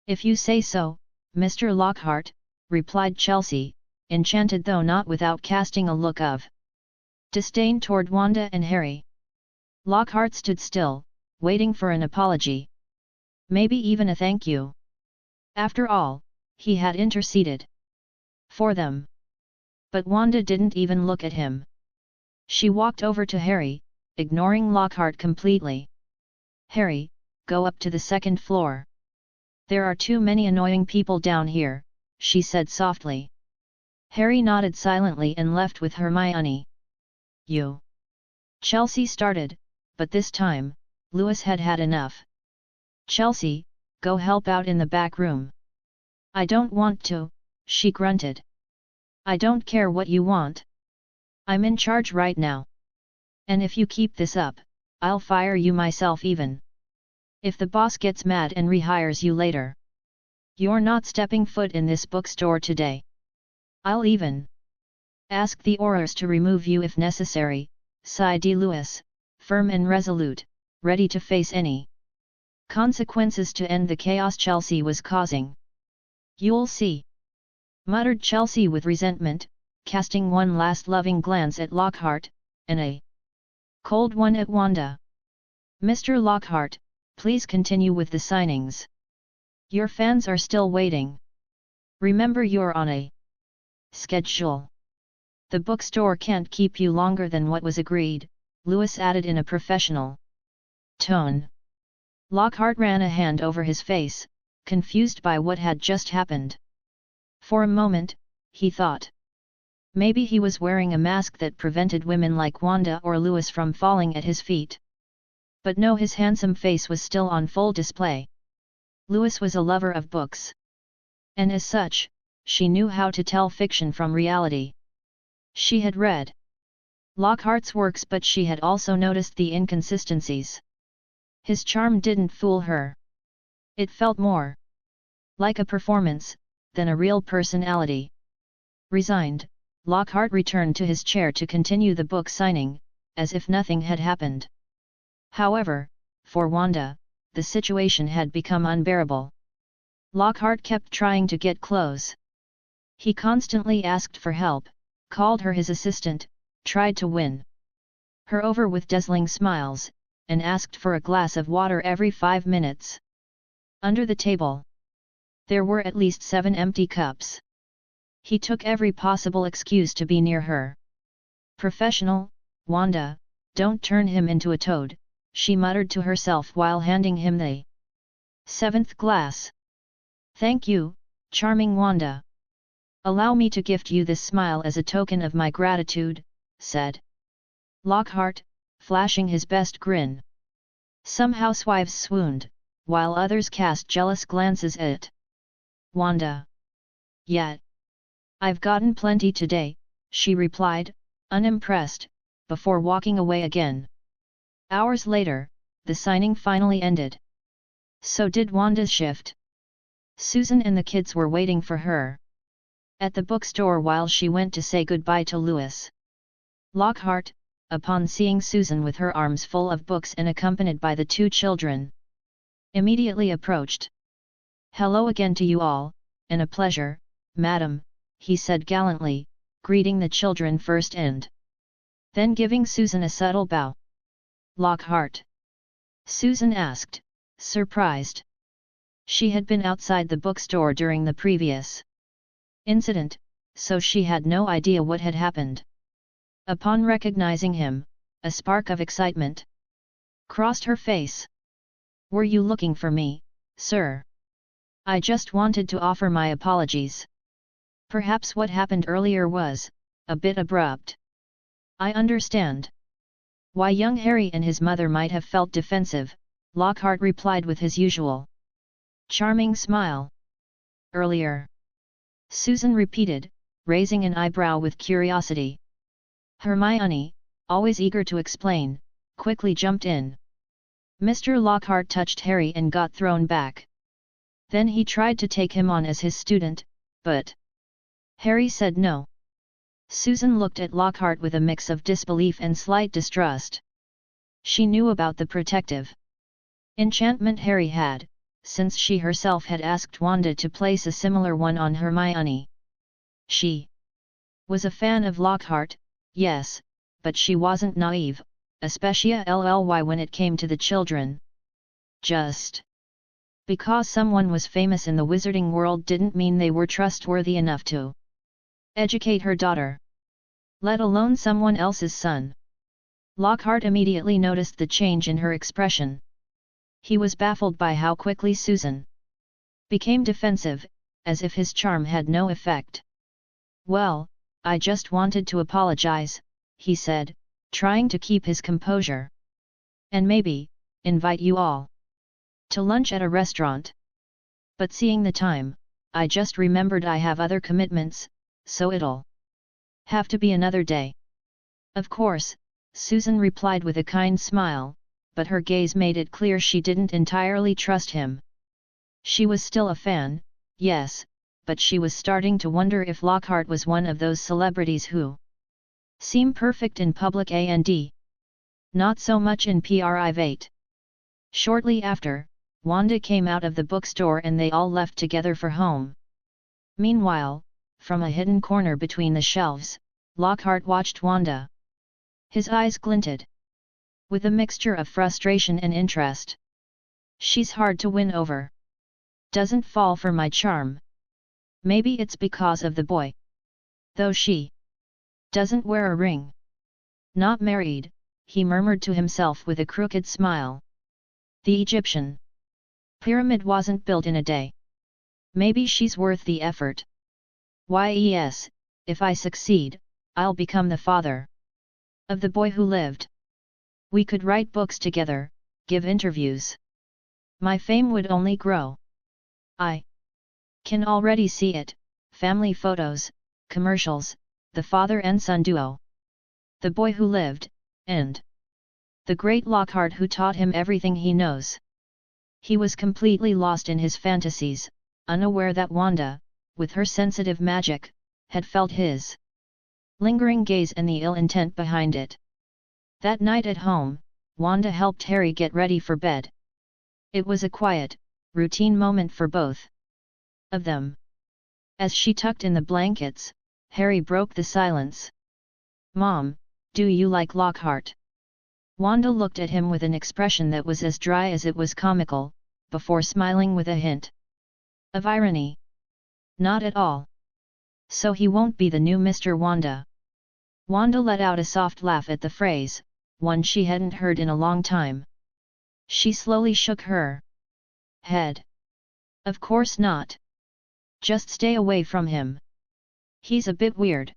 If you say so, Mr. Lockhart, replied Chelsea, enchanted though not without casting a look of disdain toward Wanda and Harry. Lockhart stood still, waiting for an apology. Maybe even a thank you. After all, he had interceded for them. But Wanda didn't even look at him. She walked over to Harry, ignoring Lockhart completely. Harry, go up to the second floor. There are too many annoying people down here, she said softly. Harry nodded silently and left with Hermione. You. Chelsea started, but this time, Lewis had had enough. Chelsea, go help out in the back room. I don't want to, she grunted. I don't care what you want. I'm in charge right now. And if you keep this up, I'll fire you myself even. If the boss gets mad and rehires you later, you're not stepping foot in this bookstore today. I'll even ask the Aurors to remove you if necessary, sighed Lewis, firm and resolute, ready to face any consequences to end the chaos Chelsea was causing. You'll see, muttered Chelsea with resentment, casting one last loving glance at Lockhart, and a cold one at Wanda. Mr. Lockhart, please continue with the signings. Your fans are still waiting. Remember you're on a schedule. The bookstore can't keep you longer than what was agreed, Lewis added in a professional tone. Lockhart ran a hand over his face, confused by what had just happened. For a moment, he thought maybe he was wearing a mask that prevented women like Wanda or Lewis from falling at his feet. But no, his handsome face was still on full display. Lewis was a lover of books. And as such, she knew how to tell fiction from reality. She had read Lockhart's works, but she had also noticed the inconsistencies. His charm didn't fool her. It felt more like a performance than a real personality. Resigned, Lockhart returned to his chair to continue the book signing, as if nothing had happened. However, for Wanda, the situation had become unbearable. Lockhart kept trying to get close. He constantly asked for help, called her his assistant, tried to win her over with dazzling smiles, and asked for a glass of water every 5 minutes. Under the table, there were at least 7 empty cups. He took every possible excuse to be near her. Professional, Wanda, don't turn him into a toad, she muttered to herself while handing him the 7th glass. Thank you, charming Wanda. Allow me to gift you this smile as a token of my gratitude, said Lockhart, flashing his best grin. Some housewives swooned, while others cast jealous glances at Wanda. Yet, I've gotten plenty today, she replied, unimpressed, before walking away again. Hours later, the signing finally ended. So did Wanda's shift. Susan and the kids were waiting for her at the bookstore while she went to say goodbye to Lewis. Lockhart, upon seeing Susan with her arms full of books and accompanied by the 2 children, immediately approached. Hello again to you all, and a pleasure, madam, he said gallantly, greeting the children first and then giving Susan a subtle bow. Lockhart? Susan asked, surprised. She had been outside the bookstore during the previous incident, so she had no idea what had happened. Upon recognizing him, a spark of excitement crossed her face. Were you looking for me, sir? I just wanted to offer my apologies. Perhaps what happened earlier was a bit abrupt. I understand why young Harry and his mother might have felt defensive, Lockhart replied with his usual charming smile. Earlier? Susan repeated, raising an eyebrow with curiosity. Hermione, always eager to explain, quickly jumped in. Mr. Lockhart touched Harry and got thrown back. Then he tried to take him on as his student, but Harry said no. Susan looked at Lockhart with a mix of disbelief and slight distrust. She knew about the protective enchantment Harry had, since she herself had asked Wanda to place a similar one on Hermione. She was a fan of Lockhart, yes, but she wasn't naive, especially when it came to the children. Just because someone was famous in the wizarding world didn't mean they were trustworthy enough to educate her daughter, let alone someone else's son. Lockhart immediately noticed the change in her expression. He was baffled by how quickly Susan became defensive, as if his charm had no effect. Well, I just wanted to apologize, he said, trying to keep his composure. And maybe invite you all to lunch at a restaurant. But seeing the time, I just remembered I have other commitments, so it'll have to be another day. Of course, Susan replied with a kind smile, but her gaze made it clear she didn't entirely trust him. She was still a fan, yes, but she was starting to wonder if Lockhart was one of those celebrities who seem perfect in public and not so much in private. Shortly after, Wanda came out of the bookstore and they all left together for home. Meanwhile, from a hidden corner between the shelves, Lockhart watched Wanda. His eyes glinted with a mixture of frustration and interest. She's hard to win over. Doesn't fall for my charm. Maybe it's because of the boy. Though she doesn't wear a ring. Not married, he murmured to himself with a crooked smile. The Egyptian pyramid wasn't built in a day. Maybe she's worth the effort. Yes, if I succeed, I'll become the father of the boy who lived. We could write books together, give interviews. My fame would only grow. I can already see it, family photos, commercials, the father and son duo. The boy who lived, and the great Lockhart who taught him everything he knows. He was completely lost in his fantasies, unaware that Wanda, with her sensitive magic, had felt his lingering gaze and the ill intent behind it. That night at home, Wanda helped Harry get ready for bed. It was a quiet, routine moment for both of them. As she tucked in the blankets, Harry broke the silence. "Mom, do you like Lockhart?" Wanda looked at him with an expression that was as dry as it was comical, before smiling with a hint of irony. "Not at all. So he won't be the new Mr. Wanda." Wanda let out a soft laugh at the phrase, one she hadn't heard in a long time. She slowly shook her head. "Of course not. Just stay away from him. He's a bit weird."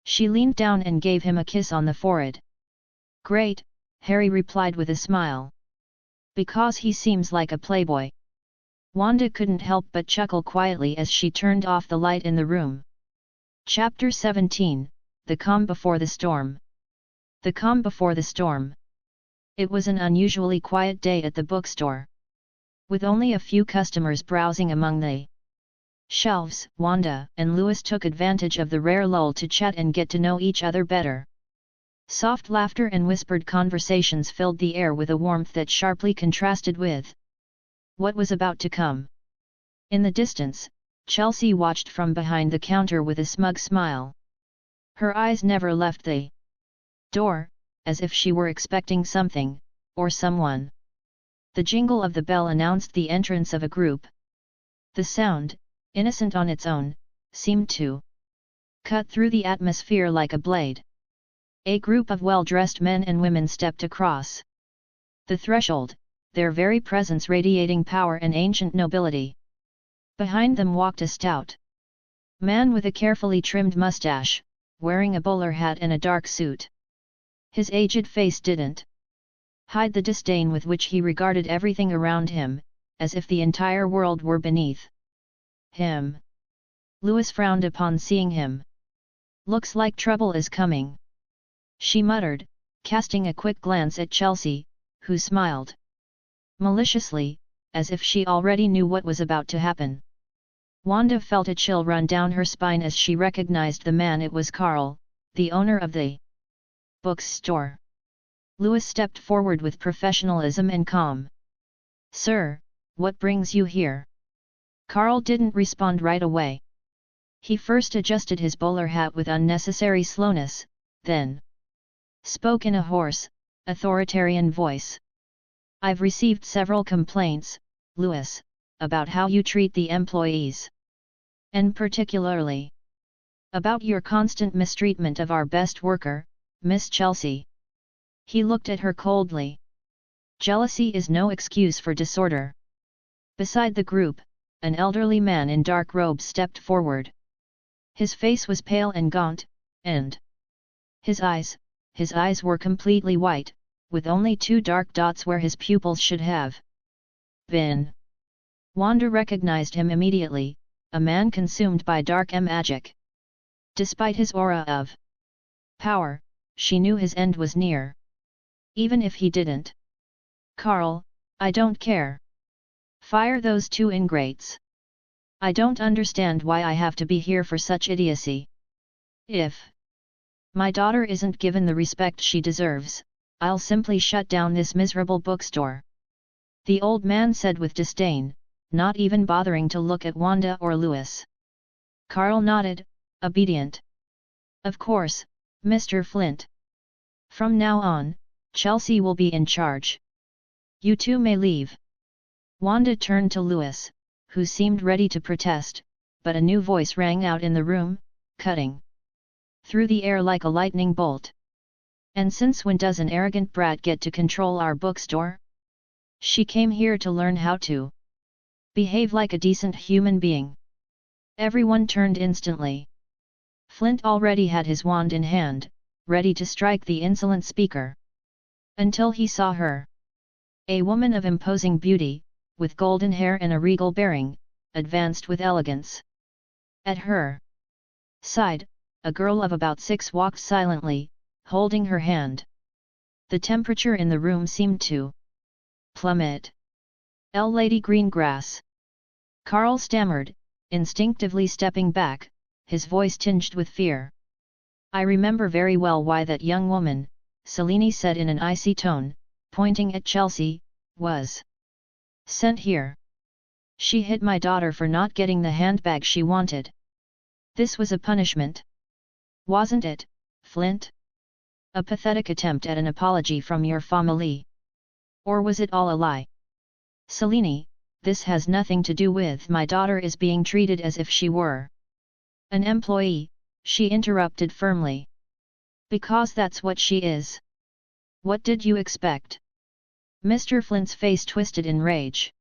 She leaned down and gave him a kiss on the forehead. "Great," Harry replied with a smile. "Because he seems like a playboy." Wanda couldn't help but chuckle quietly as she turned off the light in the room. Chapter 17, The Calm Before the Storm. The calm before the storm. It was an unusually quiet day at the bookstore. With only a few customers browsing among the shelves, Wanda and Louis took advantage of the rare lull to chat and get to know each other better. Soft laughter and whispered conversations filled the air with a warmth that sharply contrasted with what was about to come. In the distance, Chelsea watched from behind the counter with a smug smile. Her eyes never left the door, as if she were expecting something, or someone. The jingle of the bell announced the entrance of a group. The sound, innocent on its own, seemed to cut through the atmosphere like a blade. A group of well-dressed men and women stepped across the threshold, their very presence radiating power and ancient nobility. Behind them walked a stout man with a carefully trimmed mustache, wearing a bowler hat and a dark suit. His aged face didn't hide the disdain with which he regarded everything around him, as if the entire world were beneath him. Louis frowned upon seeing him. "Looks like trouble is coming," she muttered, casting a quick glance at Chelsea, who smiled maliciously, as if she already knew what was about to happen. Wanda felt a chill run down her spine as she recognized the man. It was Carl, the owner of the bookstore. Louis stepped forward with professionalism and calm. "Sir, what brings you here?" Carl didn't respond right away. He first adjusted his bowler hat with unnecessary slowness, then spoke in a hoarse, authoritarian voice. "I've received several complaints, Louis, about how you treat the employees. And particularly about your constant mistreatment of our best worker, Miss Chelsea." He looked at her coldly. Jealousy is no excuse for disorder. Beside the group, an elderly man in dark robes stepped forward. His face was pale and gaunt, and his eyes were completely white, with only two dark dots where his pupils should have been. Wanda recognized him immediately, a man consumed by dark magic. Despite his aura of power, she knew his end was near. Even if he didn't Carl, I don't care. Fire those two ingrates. I don't understand why I have to be here for such idiocy. If my daughter isn't given the respect she deserves, I'll simply shut down this miserable bookstore. The old man said with disdain, not even bothering to look at Wanda or Louis. Carl nodded, obedient. Of course, Mr. Flint. From now on, Chelsea will be in charge. You two may leave. Wanda turned to Louis, who seemed ready to protest, but a new voice rang out in the room, cutting through the air like a lightning bolt. And since when does an arrogant brat get to control our bookstore? She came here to learn how to behave like a decent human being. Everyone turned instantly. Flint already had his wand in hand, ready to strike the insolent speaker. Until he saw her. A woman of imposing beauty, with golden hair and a regal bearing, advanced with elegance. At her side, a girl of about 6 walked silently, holding her hand. The temperature in the room seemed to plummet. Lady Greengrass. Carl stammered, instinctively stepping back, his voice tinged with fear. I remember very well why that young woman, Selene said in an icy tone, pointing at Chelsea, was sent here. She hit my daughter for not getting the handbag she wanted. This was a punishment. Wasn't it, Flint? A pathetic attempt at an apology from your family. Or was it all a lie? Selene, this has nothing to do with my daughter is being treated as if she were an employee, she interrupted firmly. Because that's what she is. What did you expect? Mr. Flint's face twisted in rage.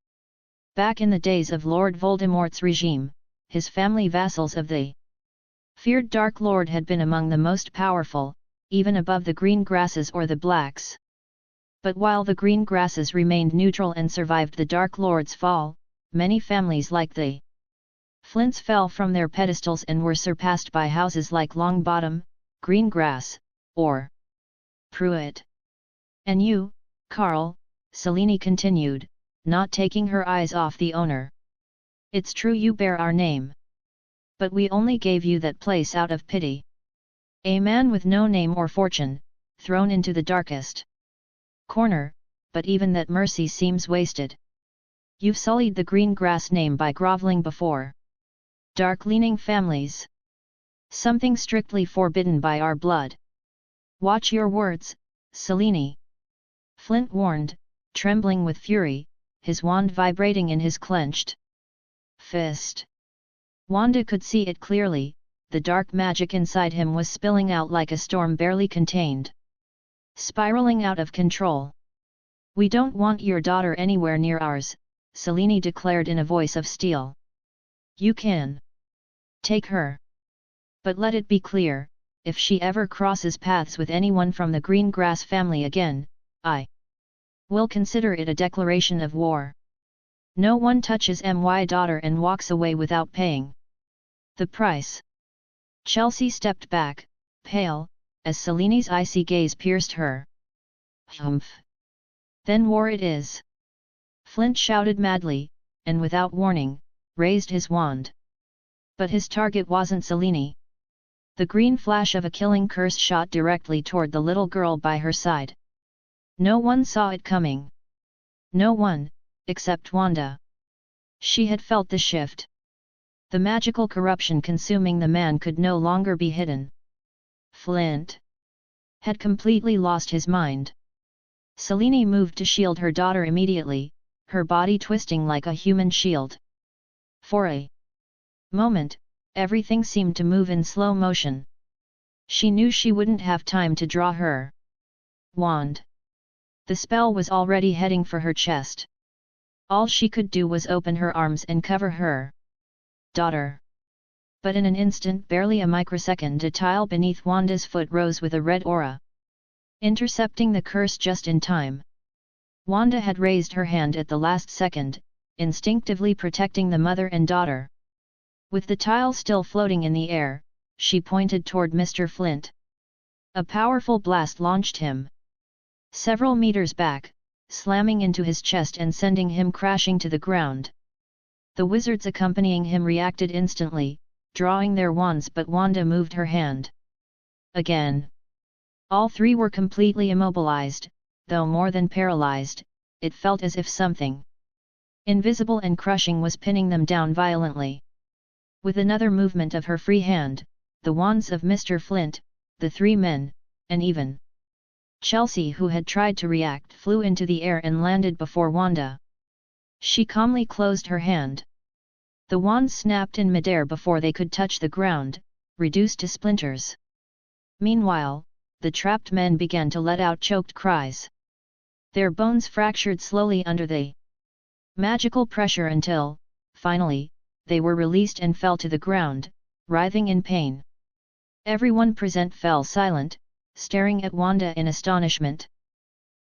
Back in the days of Lord Voldemort's regime, his family vassals of the feared Dark Lord had been among the most powerful, even above the Green Grasses or the Blacks. But while the Green Grasses remained neutral and survived the Dark Lord's fall, many families like the Flints fell from their pedestals and were surpassed by houses like Longbottom, Greengrass, or Privet. And you, Carl, Selene continued, not taking her eyes off the owner. It's true you bear our name. But we only gave you that place out of pity. A man with no name or fortune, thrown into the darkest corner, but even that mercy seems wasted. You've sullied the Greengrass name by groveling before dark-leaning families. Something strictly forbidden by our blood. Watch your words, Selene. Flint warned, trembling with fury, his wand vibrating in his clenched fist. Wanda could see it clearly, the dark magic inside him was spilling out like a storm barely contained. Spiraling out of control. We don't want your daughter anywhere near ours, Selene declared in a voice of steel. You can take her. But let it be clear, if she ever crosses paths with anyone from the Greengrass family again, I will consider it a declaration of war. No one touches my daughter and walks away without paying the price. Chelsea stepped back, pale, as Selene's icy gaze pierced her. Humph! Then war it is! Flint shouted madly, and without warning, raised his wand. But his target wasn't Selene. The green flash of a killing curse shot directly toward the little girl by her side. No one saw it coming. No one, except Wanda. She had felt the shift. The magical corruption consuming the man could no longer be hidden. Flint had completely lost his mind. Selene moved to shield her daughter immediately, her body twisting like a human shield. For a moment, everything seemed to move in slow motion. She knew she wouldn't have time to draw her wand. The spell was already heading for her chest. All she could do was open her arms and cover her daughter. But in an instant, barely a microsecond, a tile beneath Wanda's foot rose with a red aura, intercepting the curse just in time. Wanda had raised her hand at the last second, instinctively protecting the mother and daughter. With the tile still floating in the air, she pointed toward Mr. Flint. A powerful blast launched him several meters back, slamming into his chest and sending him crashing to the ground. The wizards accompanying him reacted instantly, drawing their wands, but Wanda moved her hand. Again. All three were completely immobilized, though more than paralyzed. It felt as if something invisible and crushing was pinning them down violently. With another movement of her free hand, the wands of Mr. Flint, the three men, and even Chelsea, who had tried to react, flew into the air and landed before Wanda. She calmly closed her hand. The wands snapped in midair before they could touch the ground, reduced to splinters. Meanwhile, the trapped men began to let out choked cries. Their bones fractured slowly under the magical pressure until, finally, they were released and fell to the ground, writhing in pain. Everyone present fell silent, staring at Wanda in astonishment.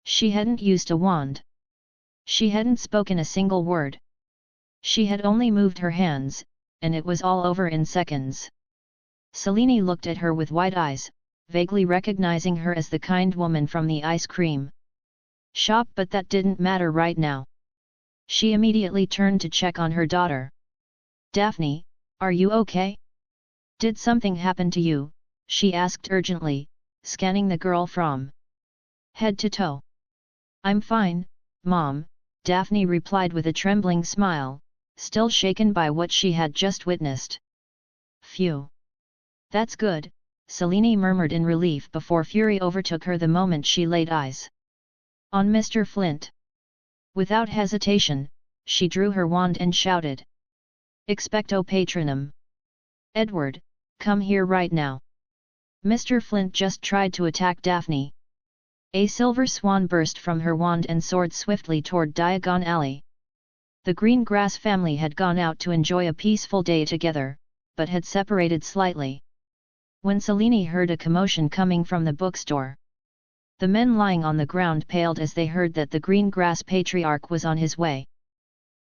She hadn't used a wand. She hadn't spoken a single word. She had only moved her hands, and it was all over in seconds. Selene looked at her with wide eyes, vaguely recognizing her as the kind woman from the ice cream shop, but that didn't matter right now. She immediately turned to check on her daughter. "Daphne, are you okay? Did something happen to you?" she asked urgently, scanning the girl from head to toe. "I'm fine, Mom," Daphne replied with a trembling smile, still shaken by what she had just witnessed. "Phew. That's good," Selene murmured in relief before fury overtook her the moment she laid eyes on Mr. Flint. Without hesitation, she drew her wand and shouted, "Expecto Patronum! Edward, come here right now!" Mr. Flint just tried to attack Daphne. A silver swan burst from her wand and soared swiftly toward Diagon Alley. The green grass family had gone out to enjoy a peaceful day together, but had separated slightly. When Selene heard a commotion coming from the bookstore, the men lying on the ground paled as they heard that the green grass patriarch was on his way.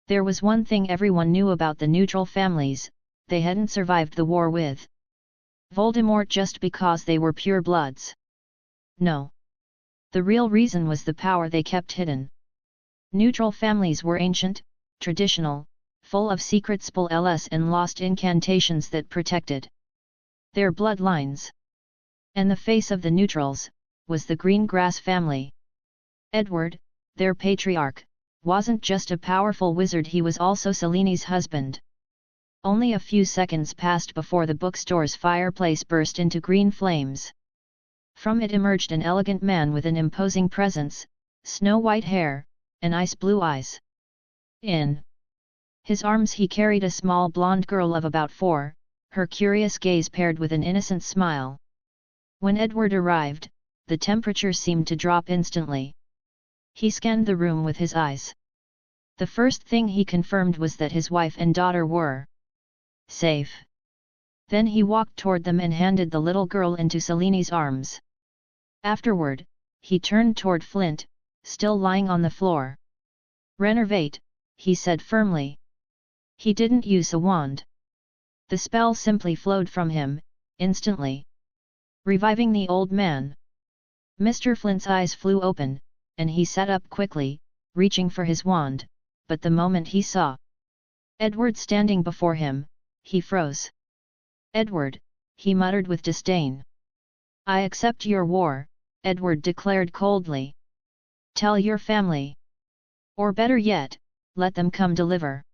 There was one thing everyone knew about the neutral families: they hadn't survived the war with Voldemort just because they were pure bloods. No. The real reason was the power they kept hidden. Neutral families were ancient, traditional, full of secret spells and lost incantations that protected their bloodlines. And the face of the neutrals was the green grass family. Edward, their patriarch, wasn't just a powerful wizard, he was also Selene's husband. Only a few seconds passed before the bookstore's fireplace burst into green flames. From it emerged an elegant man with an imposing presence, snow-white hair, and ice-blue eyes. In his arms he carried a small blonde girl of about 4, her curious gaze paired with an innocent smile. When Edward arrived, the temperature seemed to drop instantly. He scanned the room with his eyes. The first thing he confirmed was that his wife and daughter were safe. Then he walked toward them and handed the little girl into Selene's arms. Afterward, he turned toward Flint, still lying on the floor. "Renervate," he said firmly. He didn't use a wand. The spell simply flowed from him, instantly, reviving the old man. Mr. Flint's eyes flew open, and he sat up quickly, reaching for his wand, but the moment he saw Edward standing before him, he froze. "Edward," he muttered with disdain. "I accept your war," Edward declared coldly. "Tell your family. Or better yet, let them come deliver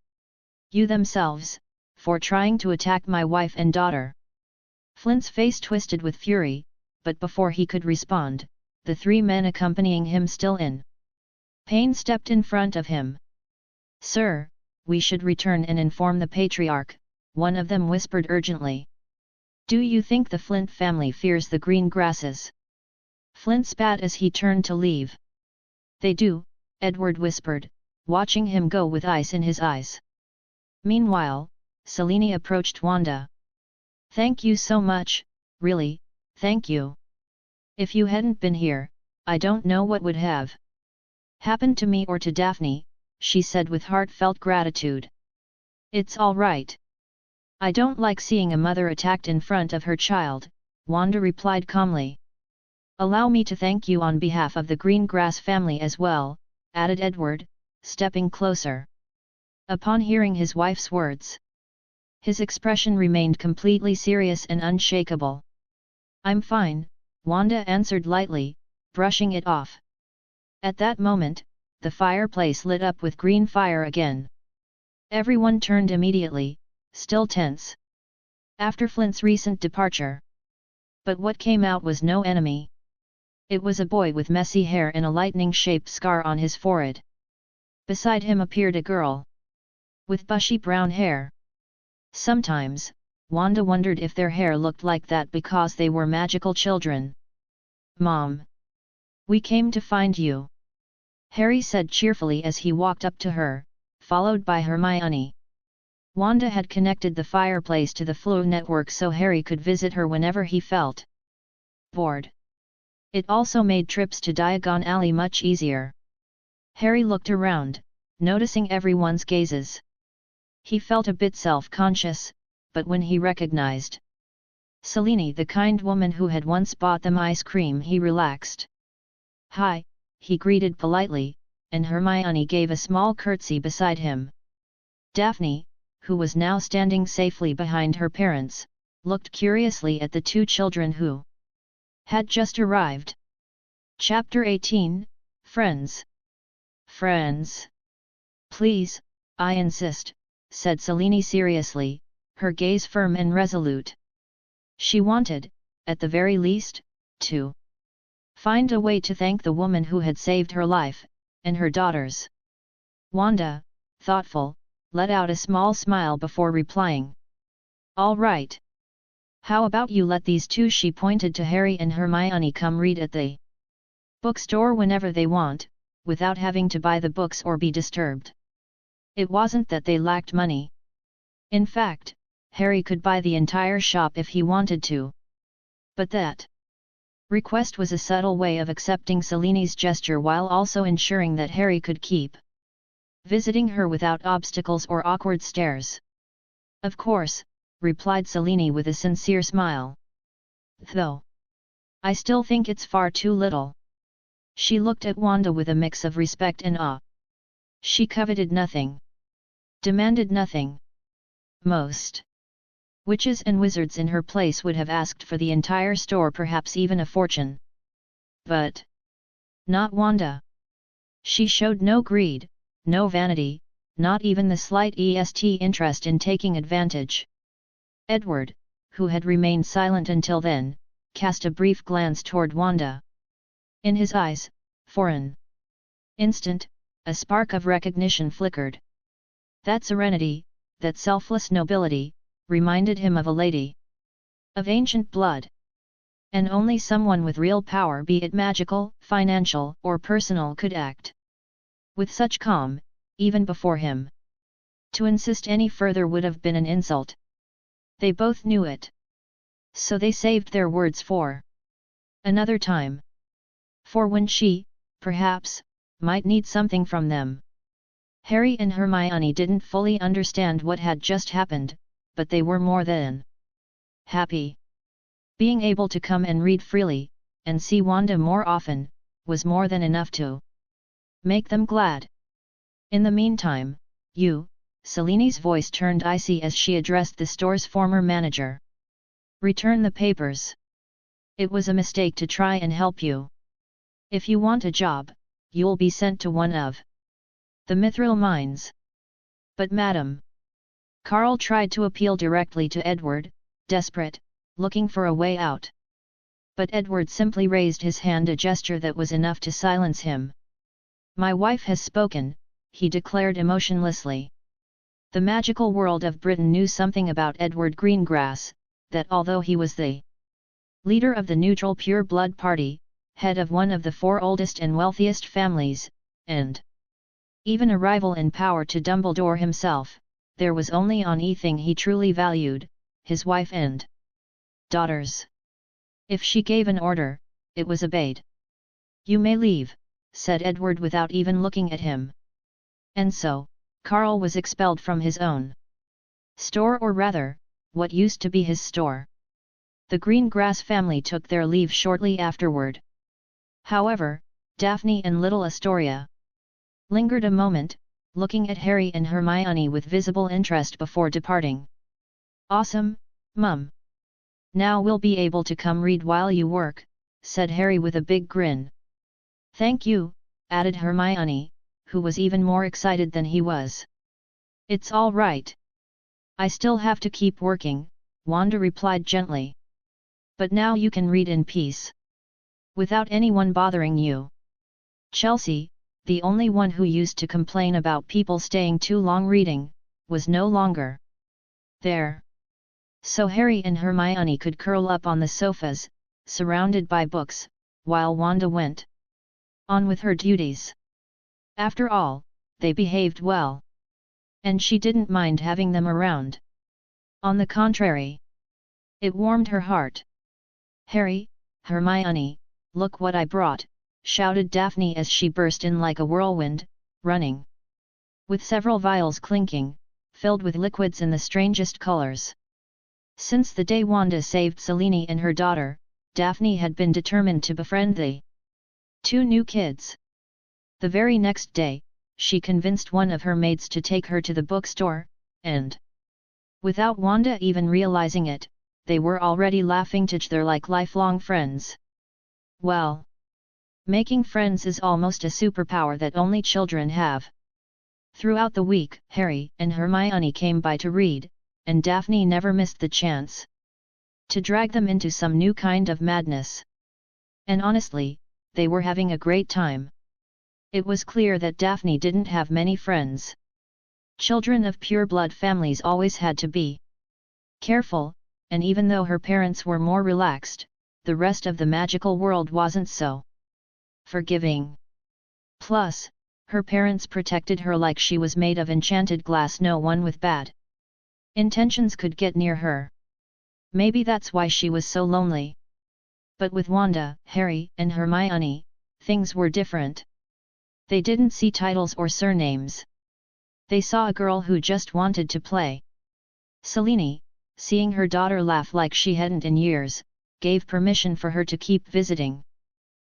you themselves, for trying to attack my wife and daughter." Flint's face twisted with fury, but before he could respond, the 3 men accompanying him still in pain stepped in front of him. "Sir, we should return and inform the patriarch," one of them whispered urgently. "Do you think the Flint family fears the green grasses?" Flint spat as he turned to leave. "They do," Edward whispered, watching him go with ice in his eyes. Meanwhile, Selene approached Wanda. "Thank you so much, really, thank you. If you hadn't been here, I don't know what would have happened to me or to Daphne," she said with heartfelt gratitude. "It's all right. I don't like seeing a mother attacked in front of her child," Wanda replied calmly. "Allow me to thank you on behalf of the green grass family as well," added Edward, stepping closer. Upon hearing his wife's words, his expression remained completely serious and unshakable. "I'm fine," Wanda answered lightly, brushing it off. At that moment, the fireplace lit up with green fire again. Everyone turned immediately, still tense. After Flint's recent departure. But what came out was no enemy. It was a boy with messy hair and a lightning-shaped scar on his forehead. Beside him appeared a girl with bushy brown hair. Sometimes, Wanda wondered if their hair looked like that because they were magical children. "Mom! We came to find you," Harry said cheerfully as he walked up to her, followed by Hermione. Wanda had connected the fireplace to the Flow network so Harry could visit her whenever he felt bored. It also made trips to Diagon Alley much easier. Harry looked around, noticing everyone's gazes. He felt a bit self-conscious, but when he recognized Selene, the kind woman who had once bought them ice cream, he relaxed. "Hi," he greeted politely, and Hermione gave a small curtsy beside him. Daphne, who was now standing safely behind her parents, looked curiously at the two children who had just arrived. Chapter 18, Friends. "Friends? Please, I insist," said Selene seriously, her gaze firm and resolute. She wanted, at the very least, to find a way to thank the woman who had saved her life, and her daughters. Wanda, thoughtful, let out a small smile before replying. "All right. How about you let these two?" She pointed to Harry and Hermione. "Come read at the bookstore whenever they want, without having to buy the books or be disturbed." It wasn't that they lacked money. In fact, Harry could buy the entire shop if he wanted to. But that request was a subtle way of accepting Selene's gesture while also ensuring that Harry could keep visiting her without obstacles or awkward stares. "Of course," replied Selene with a sincere smile. "Though I still think it's far too little." She looked at Wanda with a mix of respect and awe. She coveted nothing, demanded nothing. Most witches and wizards in her place would have asked for the entire store, perhaps even a fortune. But not Wanda. She showed no greed, no vanity, not even the slight interest in taking advantage. Edward, who had remained silent until then, cast a brief glance toward Wanda. In his eyes, for an instant, a spark of recognition flickered. That serenity, that selfless nobility, reminded him of a lady of ancient blood. And only someone with real power, be it magical, financial, or personal, could act with such calm, even before him. To insist any further would have been an insult. They both knew it. So they saved their words for another time. For when she, perhaps, might need something from them. Harry and Hermione didn't fully understand what had just happened, but they were more than happy. Being able to come and read freely, and see Wanda more often, was more than enough to make them glad. "In the meantime, you," Selene's voice turned icy as she addressed the store's former manager. "Return the papers. It was a mistake to try and help you. If you want a job, you'll be sent to one of the Mithril mines." "But madam..." Carl tried to appeal directly to Edward, desperate, looking for a way out. But Edward simply raised his hand, a gesture that was enough to silence him. "My wife has spoken," he declared emotionlessly. The magical world of Britain knew something about Edward Greengrass, that although he was the leader of the neutral Pure Blood Party, head of one of the 4 oldest and wealthiest families, and even a rival in power to Dumbledore himself, there was only one thing he truly valued: his wife and daughters. If she gave an order, it was obeyed. "You may leave," said Edward without even looking at him. And so, Carl was expelled from his own store, or rather, what used to be his store. The Greengrass family took their leave shortly afterward. However, Daphne and little Astoria lingered a moment, looking at Harry and Hermione with visible interest before departing. "Awesome, Mum. Now we'll be able to come read while you work," said Harry with a big grin. "Thank you," added Hermione, who was even more excited than he was. "It's all right. I still have to keep working," Wanda replied gently. "But now you can read in peace. Without anyone bothering you." Chelsea, the only one who used to complain about people staying too long reading, was no longer there. So Harry and Hermione could curl up on the sofas, surrounded by books, while Wanda went on with her duties. After all, they behaved well. And she didn't mind having them around. On the contrary, it warmed her heart. "Harry, Hermione, look what I brought," shouted Daphne as she burst in like a whirlwind, running with several vials clinking, filled with liquids in the strangest colors. Since the day Wanda saved Selene and her daughter, Daphne had been determined to befriend the two new kids. The very next day, she convinced one of her maids to take her to the bookstore, and without Wanda even realizing it, they were already laughing together like lifelong friends. Well, making friends is almost a superpower that only children have. Throughout the week, Harry and Hermione came by to read, and Daphne never missed the chance to drag them into some new kind of madness. And honestly, they were having a great time. It was clear that Daphne didn't have many friends. Children of pure-blood families always had to be careful, and even though her parents were more relaxed, the rest of the magical world wasn't so forgiving. Plus, her parents protected her like she was made of enchanted glass. No one with bad intentions could get near her. Maybe that's why she was so lonely. But with Wanda, Harry, and Hermione, things were different. They didn't see titles or surnames. They saw a girl who just wanted to play. Selene, seeing her daughter laugh like she hadn't in years, gave permission for her to keep visiting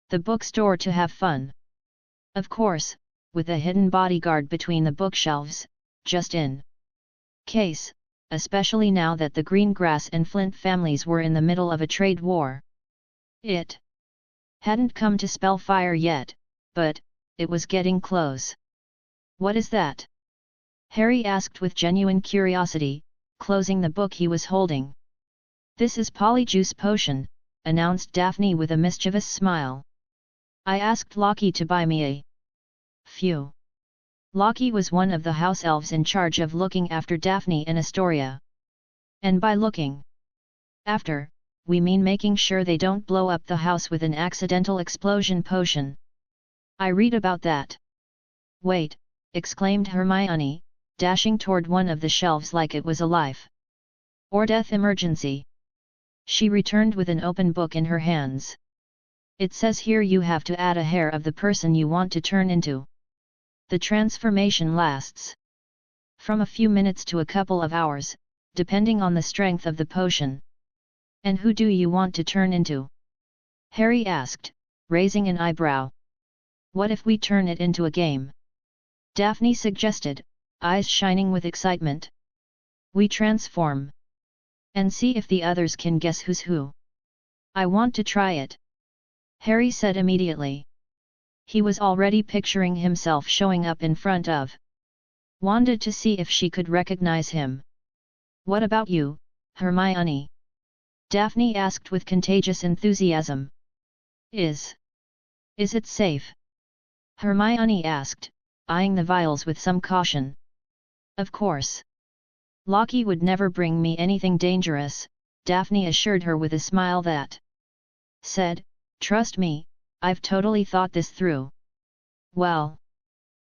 the bookstore to have fun. Of course, with a hidden bodyguard between the bookshelves, just in case, especially now that the Greengrass and Flint families were in the middle of a trade war. It hadn't come to spell fire yet, but it was getting close. "What is that?" Harry asked with genuine curiosity, closing the book he was holding. "This is Polyjuice Potion," announced Daphne with a mischievous smile. "I asked Loki to buy me a few." Loki was one of the house elves in charge of looking after Daphne and Astoria. And by looking after, we mean making sure they don't blow up the house with an accidental explosion potion. "I read about that." "Wait," exclaimed Hermione, dashing toward one of the shelves like it was a life or death emergency. She returned with an open book in her hands. "It says here you have to add a hair of the person you want to turn into. The transformation lasts from a few minutes to a couple of hours, depending on the strength of the potion." "And who do you want to turn into?" Harry asked, raising an eyebrow. "What if we turn it into a game?" Daphne suggested, eyes shining with excitement. "We transform and see if the others can guess who's who." "I want to try it," Harry said immediately. He was already picturing himself showing up in front of Wanda to see if she could recognize him. "What about you, Hermione?" Daphne asked with contagious enthusiasm. Is it safe?" Hermione asked, eyeing the vials with some caution. "Of course. Loki would never bring me anything dangerous," Daphne assured her with a smile that said, "Trust me, I've totally thought this through." "Well,"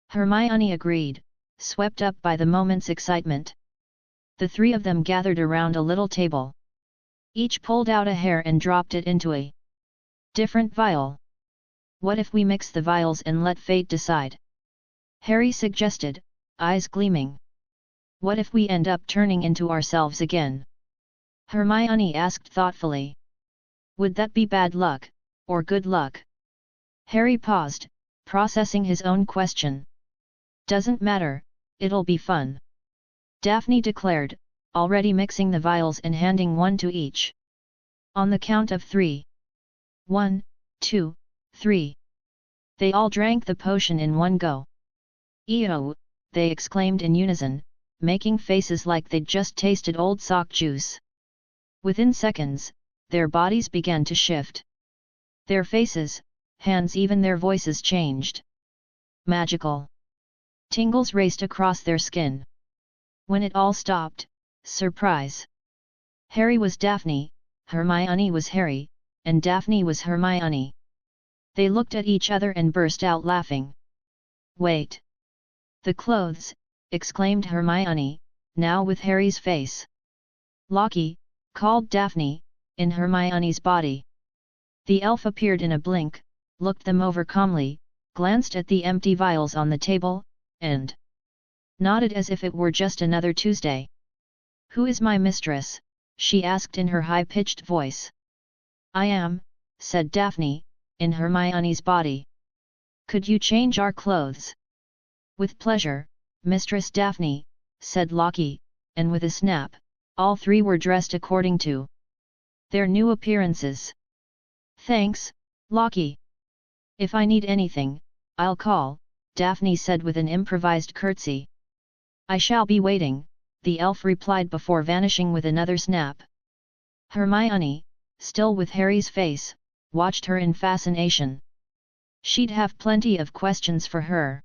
Hermione agreed, swept up by the moment's excitement. The three of them gathered around a little table. Each pulled out a hair and dropped it into a different vial. "What if we mix the vials and let fate decide?" Harry suggested, eyes gleaming. "What if we end up turning into ourselves again?" Hermione asked thoughtfully. "Would that be bad luck, or good luck?" Harry paused, processing his own question. Doesn't matter, it'll be fun. Daphne declared, already mixing the vials and handing one to each. On the count of 3. 1, 2, 3. They all drank the potion in one go. Ew! They exclaimed in unison, making faces like they'd just tasted old sock juice. Within seconds, their bodies began to shift. Their faces, hands, even their voices changed. Magical. Tingles raced across their skin. When it all stopped, surprise. Harry was Daphne, Hermione was Harry, and Daphne was Hermione. They looked at each other and burst out laughing. Wait! The clothes, exclaimed Hermione, now with Harry's face. Locky, called Daphne, in Hermione's body. The elf appeared in a blink, looked them over calmly, glanced at the empty vials on the table, and nodded as if it were just another Tuesday. Who is my mistress? She asked in her high-pitched voice. I am, said Daphne, in Hermione's body. Could you change our clothes? With pleasure, Mistress Daphne, said Locky, and with a snap, all three were dressed according to their new appearances. Thanks, Locky. If I need anything, I'll call, Daphne said with an improvised curtsy. I shall be waiting, the elf replied before vanishing with another snap. Hermione, still with Harry's face, watched her in fascination. She'd have plenty of questions for her.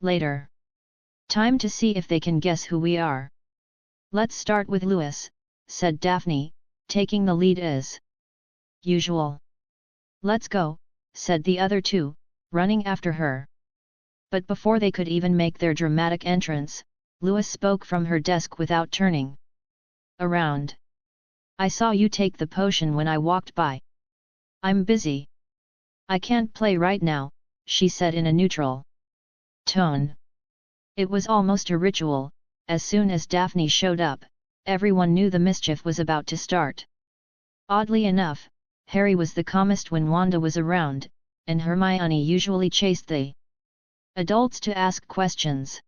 Later. Time to see if they can guess who we are. Let's start with Lewis, said Daphne, taking the lead as usual. Let's go, said the other two, running after her. But before they could even make their dramatic entrance, Lewis spoke from her desk without turning around. I saw you take the potion when I walked by. I'm busy. I can't play right now, she said in a neutral tone. It was almost a ritual. As soon as Daphne showed up, everyone knew the mischief was about to start. Oddly enough, Harry was the calmest when Wanda was around, and Hermione usually chased the adults to ask questions.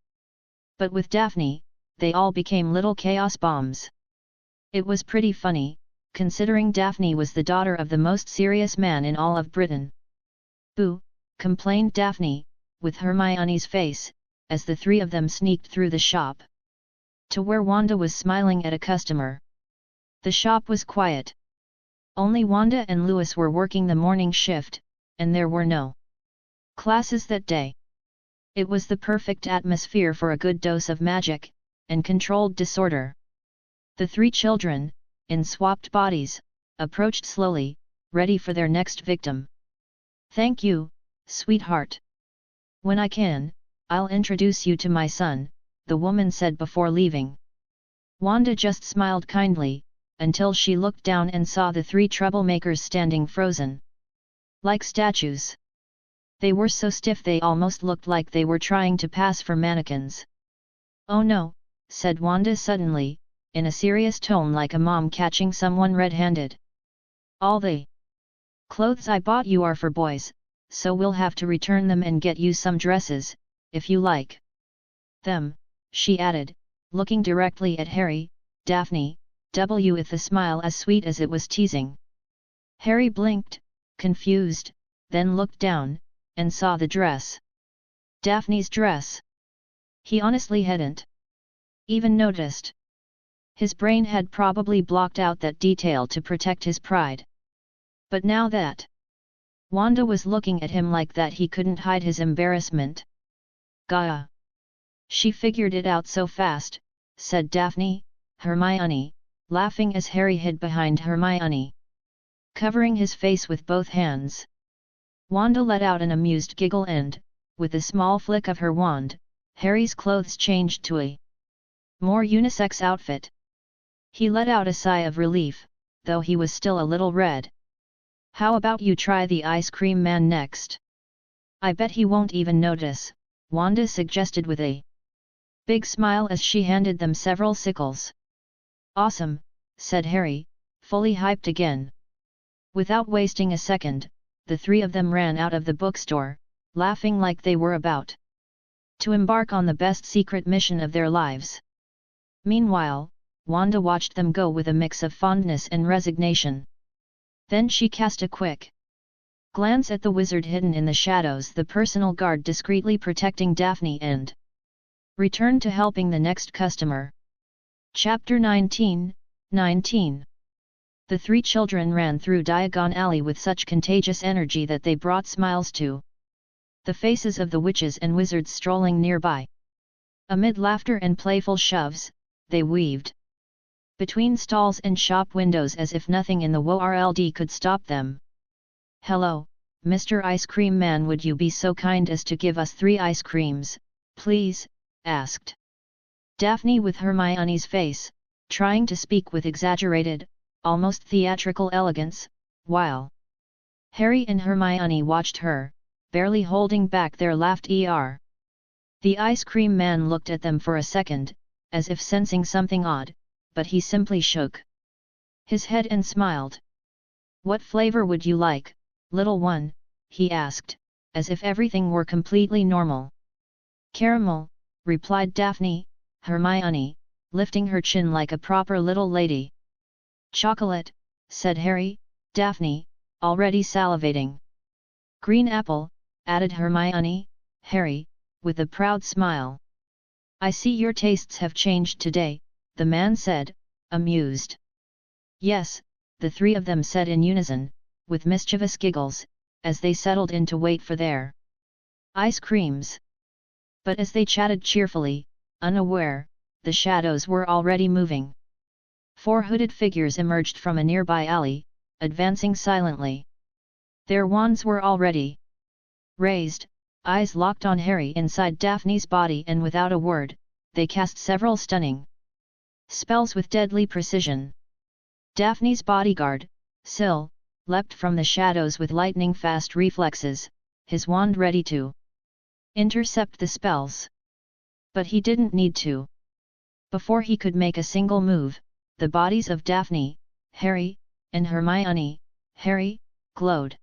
But with Daphne, they all became little chaos bombs. It was pretty funny, considering Daphne was the daughter of the most serious man in all of Britain. Boo, complained Daphne, with Hermione's face, as the three of them sneaked through the shop to where Wanda was smiling at a customer. The shop was quiet. Only Wanda and Lewis were working the morning shift, and there were no classes that day. It was the perfect atmosphere for a good dose of magic and controlled disorder. The three children, in swapped bodies, approached slowly, ready for their next victim. Thank you, sweetheart. When I can, I'll introduce you to my son, the woman said before leaving. Wanda just smiled kindly, until she looked down and saw the three troublemakers standing frozen like statues. They were so stiff they almost looked like they were trying to pass for mannequins. Oh no, said Wanda suddenly, in a serious tone like a mom catching someone red-handed. All the clothes I bought you are for boys, so we'll have to return them and get you some dresses, if you like them, she added, looking directly at Harry, Daphne, with a smile as sweet as it was teasing. Harry blinked, confused, then looked down, and saw the dress. Daphne's dress. He honestly hadn't even noticed. His brain had probably blocked out that detail to protect his pride. But now that Wanda was looking at him like that, he couldn't hide his embarrassment. Gaia! She figured it out so fast, said Daphne, Hermione, laughing as Harry hid behind Hermione, covering his face with both hands. Wanda let out an amused giggle and, with a small flick of her wand, Harry's clothes changed to a more unisex outfit. He let out a sigh of relief, though he was still a little red. How about you try the ice cream man next? I bet he won't even notice, Wanda suggested with a big smile as she handed them several sickles. Awesome, said Harry, fully hyped again. Without wasting a second, the three of them ran out of the bookstore, laughing like they were about to embark on the best secret mission of their lives. Meanwhile, Wanda watched them go with a mix of fondness and resignation. Then she cast a quick glance at the wizard hidden in the shadows, the personal guard discreetly protecting Daphne, and returned to helping the next customer. Chapter 19. The three children ran through Diagon Alley with such contagious energy that they brought smiles to the faces of the witches and wizards strolling nearby. Amid laughter and playful shoves, they weaved between stalls and shop windows as if nothing in the world could stop them. "Hello, Mr. Ice Cream Man, would you be so kind as to give us 3 ice creams, please?" asked Daphne with Hermione's face, trying to speak with exaggerated, almost theatrical elegance, while Harry and Hermione watched her, barely holding back their laughter. The Ice Cream Man looked at them for a second, as if sensing something odd, but he simply shook his head and smiled. "What flavor would you like, little one?" he asked, as if everything were completely normal. "Caramel," replied Daphne. Hermione, lifting her chin like a proper little lady. "Chocolate," said Harry. Daphne, already salivating. "Green apple," added Hermione. Harry, with a proud smile. "I see your tastes have changed today," the man said, amused. "Yes," the 3 of them said in unison, with mischievous giggles, as they settled in to wait for their ice creams. But as they chatted cheerfully, unaware, the shadows were already moving. 4 hooded figures emerged from a nearby alley, advancing silently. Their wands were already raised, eyes locked on Harry inside Daphne's body, and without a word, they cast several stunning spells with deadly precision. Daphne's bodyguard, Sil, leapt from the shadows with lightning-fast reflexes, his wand ready to intercept the spells. But he didn't need to. Before he could make a single move, the bodies of Daphne, Harry, and Hermione, Harry, glowed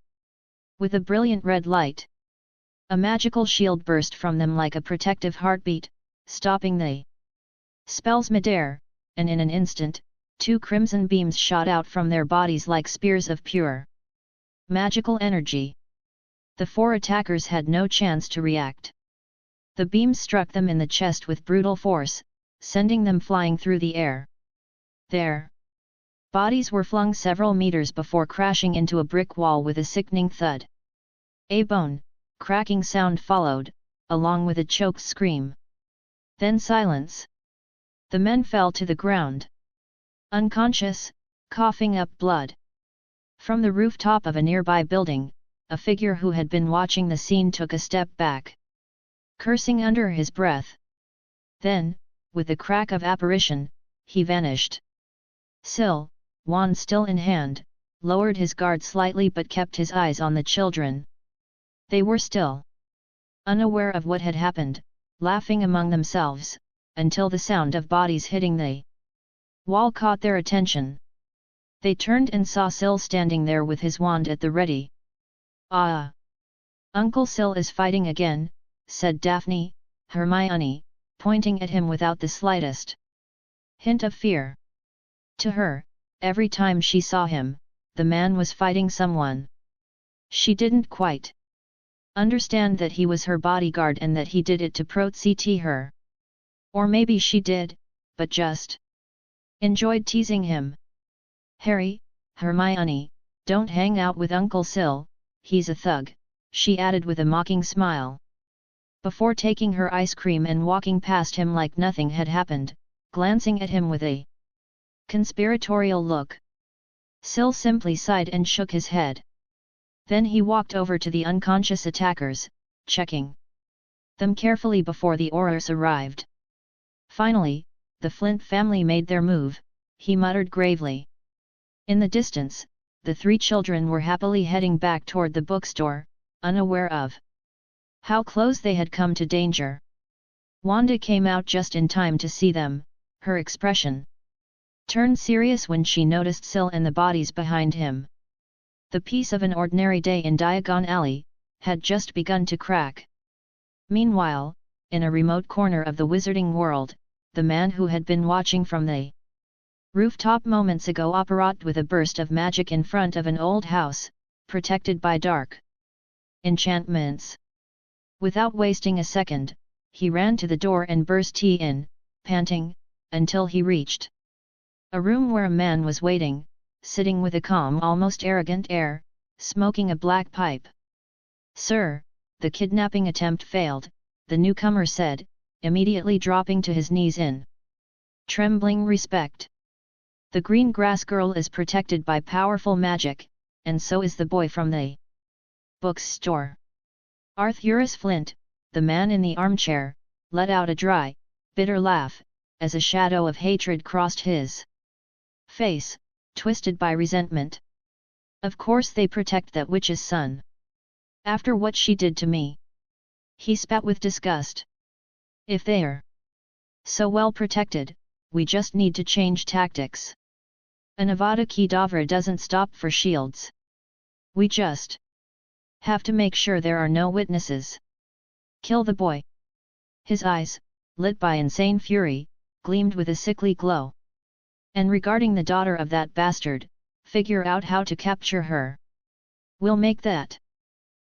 with a brilliant red light. A magical shield burst from them like a protective heartbeat, stopping the spells midair, and in an instant, 2 crimson beams shot out from their bodies like spears of pure magical energy. The 4 attackers had no chance to react. The beams struck them in the chest with brutal force, sending them flying through the air. Their bodies were flung several meters before crashing into a brick wall with a sickening thud. A bone-cracking sound followed, along with a choked scream. Then silence. The men fell to the ground, unconscious, coughing up blood. From the rooftop of a nearby building, a figure who had been watching the scene took a step back, cursing under his breath. Then, with the crack of apparition, he vanished. Sil, wand still in hand, lowered his guard slightly but kept his eyes on the children. They were still unaware of what had happened, laughing among themselves, until the sound of bodies hitting the wall caught their attention. They turned and saw Sil standing there with his wand at the ready. "Ah! Uncle Sil is fighting again," said Daphne, Hermione, pointing at him without the slightest hint of fear. To her, every time she saw him, the man was fighting someone. She didn't quite understand that he was her bodyguard and that he did it to protect her. Or maybe she did, but just enjoyed teasing him. "Harry, Hermione, don't hang out with Uncle Sil, he's a thug," she added with a mocking smile. Before taking her ice cream and walking past him like nothing had happened, glancing at him with a conspiratorial look. Sil simply sighed and shook his head. Then he walked over to the unconscious attackers, checking them carefully before the Aurors arrived. Finally, the Flint family made their move, he muttered gravely. In the distance, the 3 children were happily heading back toward the bookstore, unaware of how close they had come to danger. Wanda came out just in time to see them. Her expression turned serious when she noticed Sil and the bodies behind him. The peace of an ordinary day in Diagon Alley had just begun to crack. Meanwhile, in a remote corner of the wizarding world, the man who had been watching from the rooftop moments ago operated with a burst of magic in front of an old house, protected by dark enchantments. Without wasting a second, he ran to the door and burst in, panting, until he reached a room where a man was waiting, sitting with a calm, almost arrogant air, smoking a black pipe. "Sir, the kidnapping attempt failed," the newcomer said, immediately dropping to his knees in trembling respect. "The green grass girl is protected by powerful magic, and so is the boy from the bookstore." Arthurus Flint, the man in the armchair, let out a dry, bitter laugh, as a shadow of hatred crossed his face, twisted by resentment. "Of course they protect that witch's son. After what she did to me." He spat with disgust. "If they're so well protected, we just need to change tactics. An Avada Kedavra doesn't stop for shields. We just have to make sure there are no witnesses. Kill the boy." His eyes, lit by insane fury, gleamed with a sickly glow. "And regarding the daughter of that bastard, figure out how to capture her. We'll make that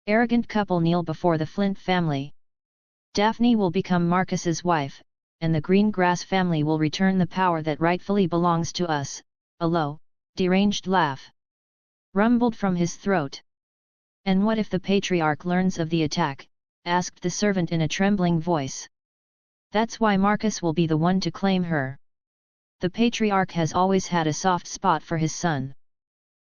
arrogant couple kneel before the Flint family. Daphne will become Marcus's wife, and the Green Grass family will return the power that rightfully belongs to us." A low, deranged laugh rumbled from his throat. "And what if the patriarch learns of the attack?" asked the servant in a trembling voice. "That's why Marcus will be the one to claim her. The patriarch has always had a soft spot for his son."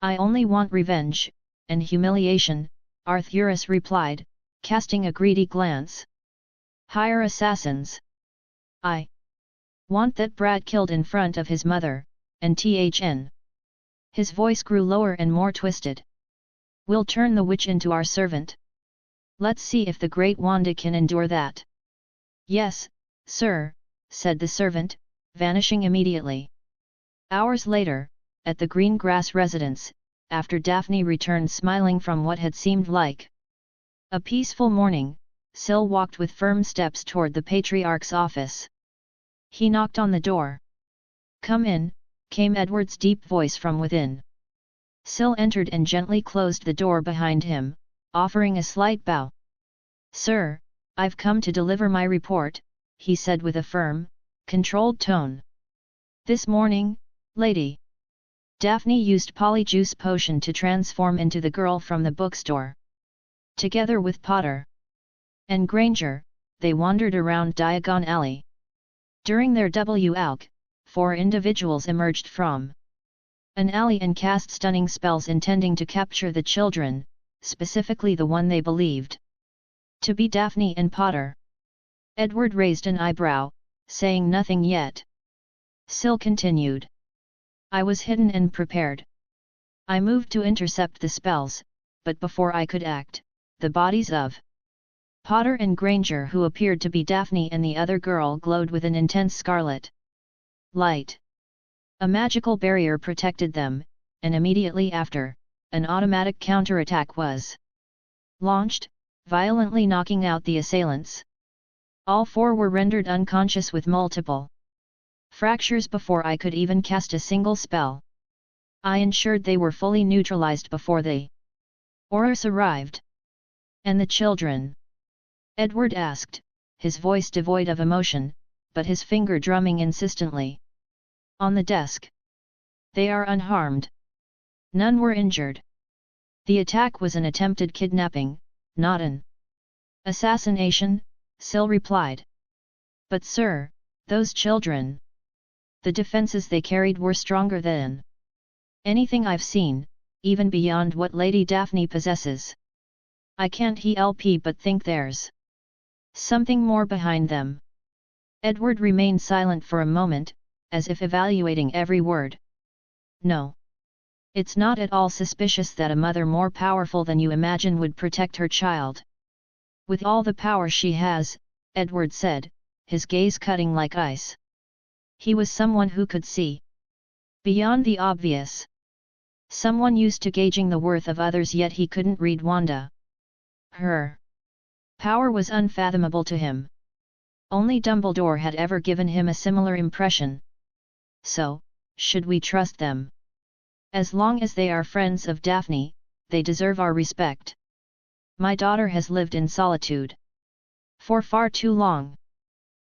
"I only want revenge, and humiliation," Arthurus replied, casting a greedy glance. "Hire assassins. I want that brat killed in front of his mother, and thn." His voice grew lower and more twisted. "We'll turn the witch into our servant. Let's see if the great Wanda can endure that." "Yes, sir," said the servant, vanishing immediately. Hours later, at the Green Grass residence, after Daphne returned smiling from what had seemed like a peaceful morning, Syl walked with firm steps toward the patriarch's office. He knocked on the door. "Come in," came Edward's deep voice from within. Syl entered and gently closed the door behind him, offering a slight bow. "Sir, I've come to deliver my report," he said with a firm, controlled tone. "This morning, lady." Daphne used polyjuice potion to transform into the girl from the bookstore. Together with Potter and Granger, they wandered around Diagon Alley. During their walk, 4 individuals emerged from an alley and cast stunning spells intending to capture the children, specifically the one they believed to be Daphne and Potter. Edward raised an eyebrow, saying nothing yet. Syl continued. "I was hidden and prepared. I moved to intercept the spells, but before I could act, the bodies of Potter and Granger, who appeared to be Daphne and the other girl, glowed with an intense scarlet light. A magical barrier protected them, and immediately after, an automatic counterattack was launched, violently knocking out the assailants. All 4 were rendered unconscious with multiple fractures before I could even cast a single spell. I ensured they were fully neutralized before the Aurors arrived." "And the children?" Edward asked, his voice devoid of emotion, but his finger drumming insistently on the desk. "They are unharmed. None were injured. The attack was an attempted kidnapping, not an assassination," Syl replied. "But sir, those children. The defenses they carried were stronger than anything I've seen, even beyond what Lady Daphne possesses. I can't help but think there's something more behind them." Edward remained silent for a moment, as if evaluating every word. "No. It's not at all suspicious that a mother more powerful than you imagine would protect her child. With all the power she has," Edward said, his gaze cutting like ice. He was someone who could see beyond the obvious. Someone used to gauging the worth of others, yet he couldn't read Wanda. Her power was unfathomable to him. Only Dumbledore had ever given him a similar impression. So, should we trust them? As long as they are friends of Daphne, they deserve our respect. My daughter has lived in solitude for far too long.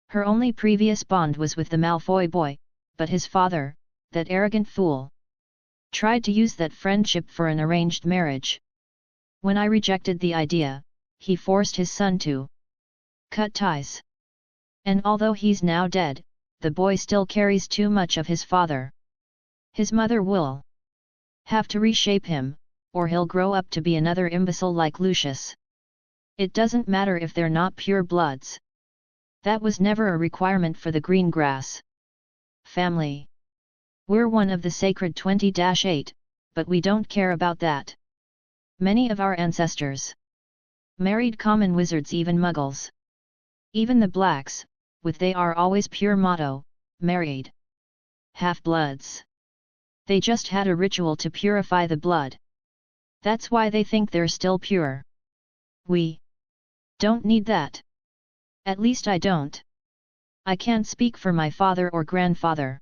Her only previous bond was with the Malfoy boy, but his father, that arrogant fool, tried to use that friendship for an arranged marriage. When I rejected the idea, he forced his son to cut ties. And although he's now dead, the boy still carries too much of his father. His mother will have to reshape him, or he'll grow up to be another imbecile like Lucius. It doesn't matter if they're not pure bloods. That was never a requirement for the Greengrass family. We're one of the sacred 20-8, but we don't care about that. Many of our ancestors married common wizards, even muggles. Even the blacks, with they are always pure motto, married half-bloods. They just had a ritual to purify the blood. That's why they think they're still pure. We don't need that. At least I don't. I can't speak for my father or grandfather.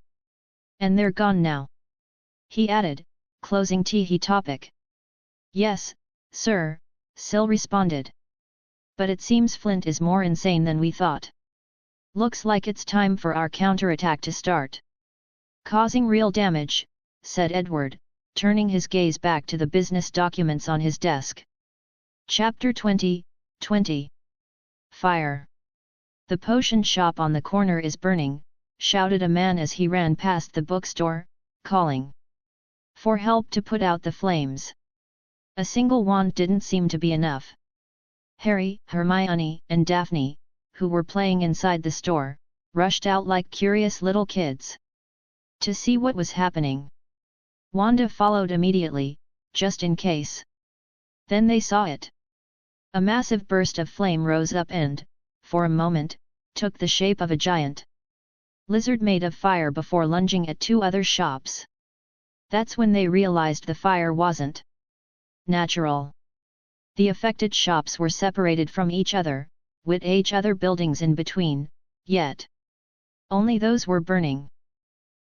And they're gone now, he added, closing the topic. Yes, sir, Syl responded. But it seems Flint is more insane than we thought. Looks like it's time for our counterattack to start. Causing real damage, said Edward, turning his gaze back to the business documents on his desk. Chapter 20, Fire. The potion shop on the corner is burning, shouted a man as he ran past the bookstore, calling for help to put out the flames. A single wand didn't seem to be enough. Harry, Hermione, and Daphne, who were playing inside the store, rushed out like curious little kids to see what was happening. Wanda followed immediately, just in case. Then they saw it. A massive burst of flame rose up and, for a moment, took the shape of a giant lizard made of fire before lunging at two other shops. That's when they realized the fire wasn't natural. The affected shops were separated from each other, with each other buildings in between, yet only those were burning.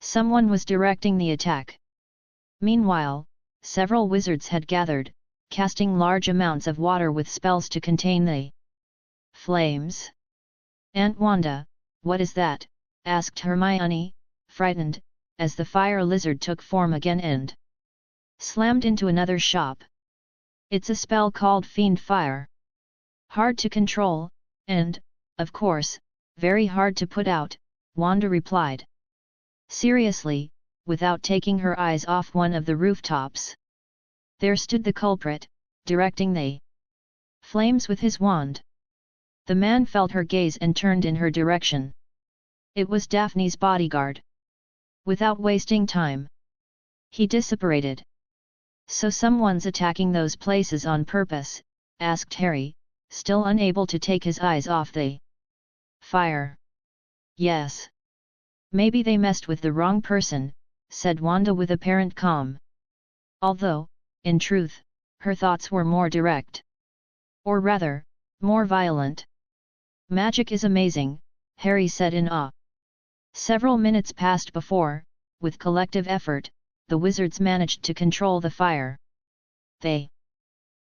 Someone was directing the attack. Meanwhile, several wizards had gathered, casting large amounts of water with spells to contain the flames. Aunt Wanda, what is that? Asked Hermione, frightened, as the fire lizard took form again and slammed into another shop. It's a spell called Fiend Fire. Hard to control, and, of course, very hard to put out, Wanda replied. Seriously, without taking her eyes off one of the rooftops. There stood the culprit, directing the flames with his wand. The man felt her gaze and turned in her direction. It was Daphne's bodyguard. Without wasting time, he disapparated. So someone's attacking those places on purpose? Asked Harry, still unable to take his eyes off the fire. Yes. Maybe they messed with the wrong person, said Wanda with apparent calm. Although, in truth, her thoughts were more direct. Or rather, more violent. Magic is amazing, Harry said in awe. Several minutes passed before, with collective effort, the wizards managed to control the fire.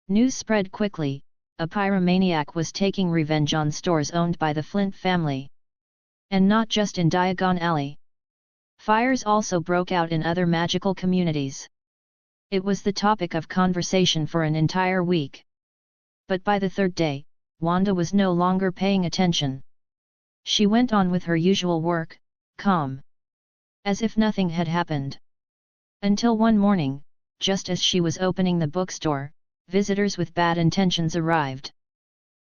News spread quickly, a pyromaniac was taking revenge on stores owned by the Flint family. And not just in Diagon Alley. Fires also broke out in other magical communities. It was the topic of conversation for an entire week. But by the third day, Wanda was no longer paying attention. She went on with her usual work, calm, as if nothing had happened. Until one morning, just as she was opening the bookstore, visitors with bad intentions arrived.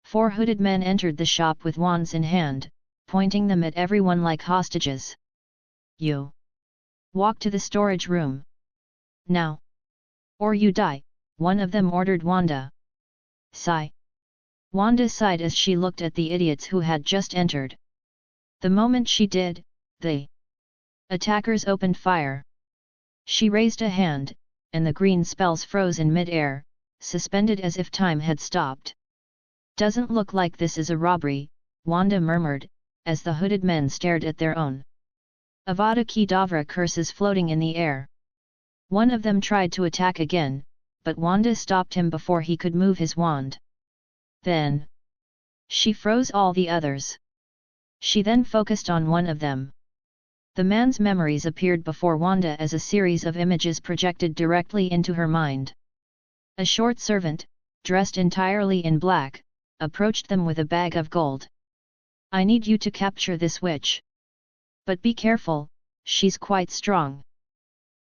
4 hooded men entered the shop with wands in hand, pointing them at everyone like hostages. You walk to the storage room now, or you die, one of them ordered Wanda. Sigh. Wanda sighed as she looked at the idiots who had just entered. The moment she did, the attackers opened fire. She raised a hand, and the green spells froze in mid-air, suspended as if time had stopped. Doesn't look like this is a robbery, Wanda murmured, as the hooded men stared at their own Avada Kedavra curses floating in the air. One of them tried to attack again, but Wanda stopped him before he could move his wand. Then she froze all the others. She then focused on one of them. The man's memories appeared before Wanda as a series of images projected directly into her mind. A short servant, dressed entirely in black, approached them with a bag of gold. "I need you to capture this witch. But be careful, she's quite strong.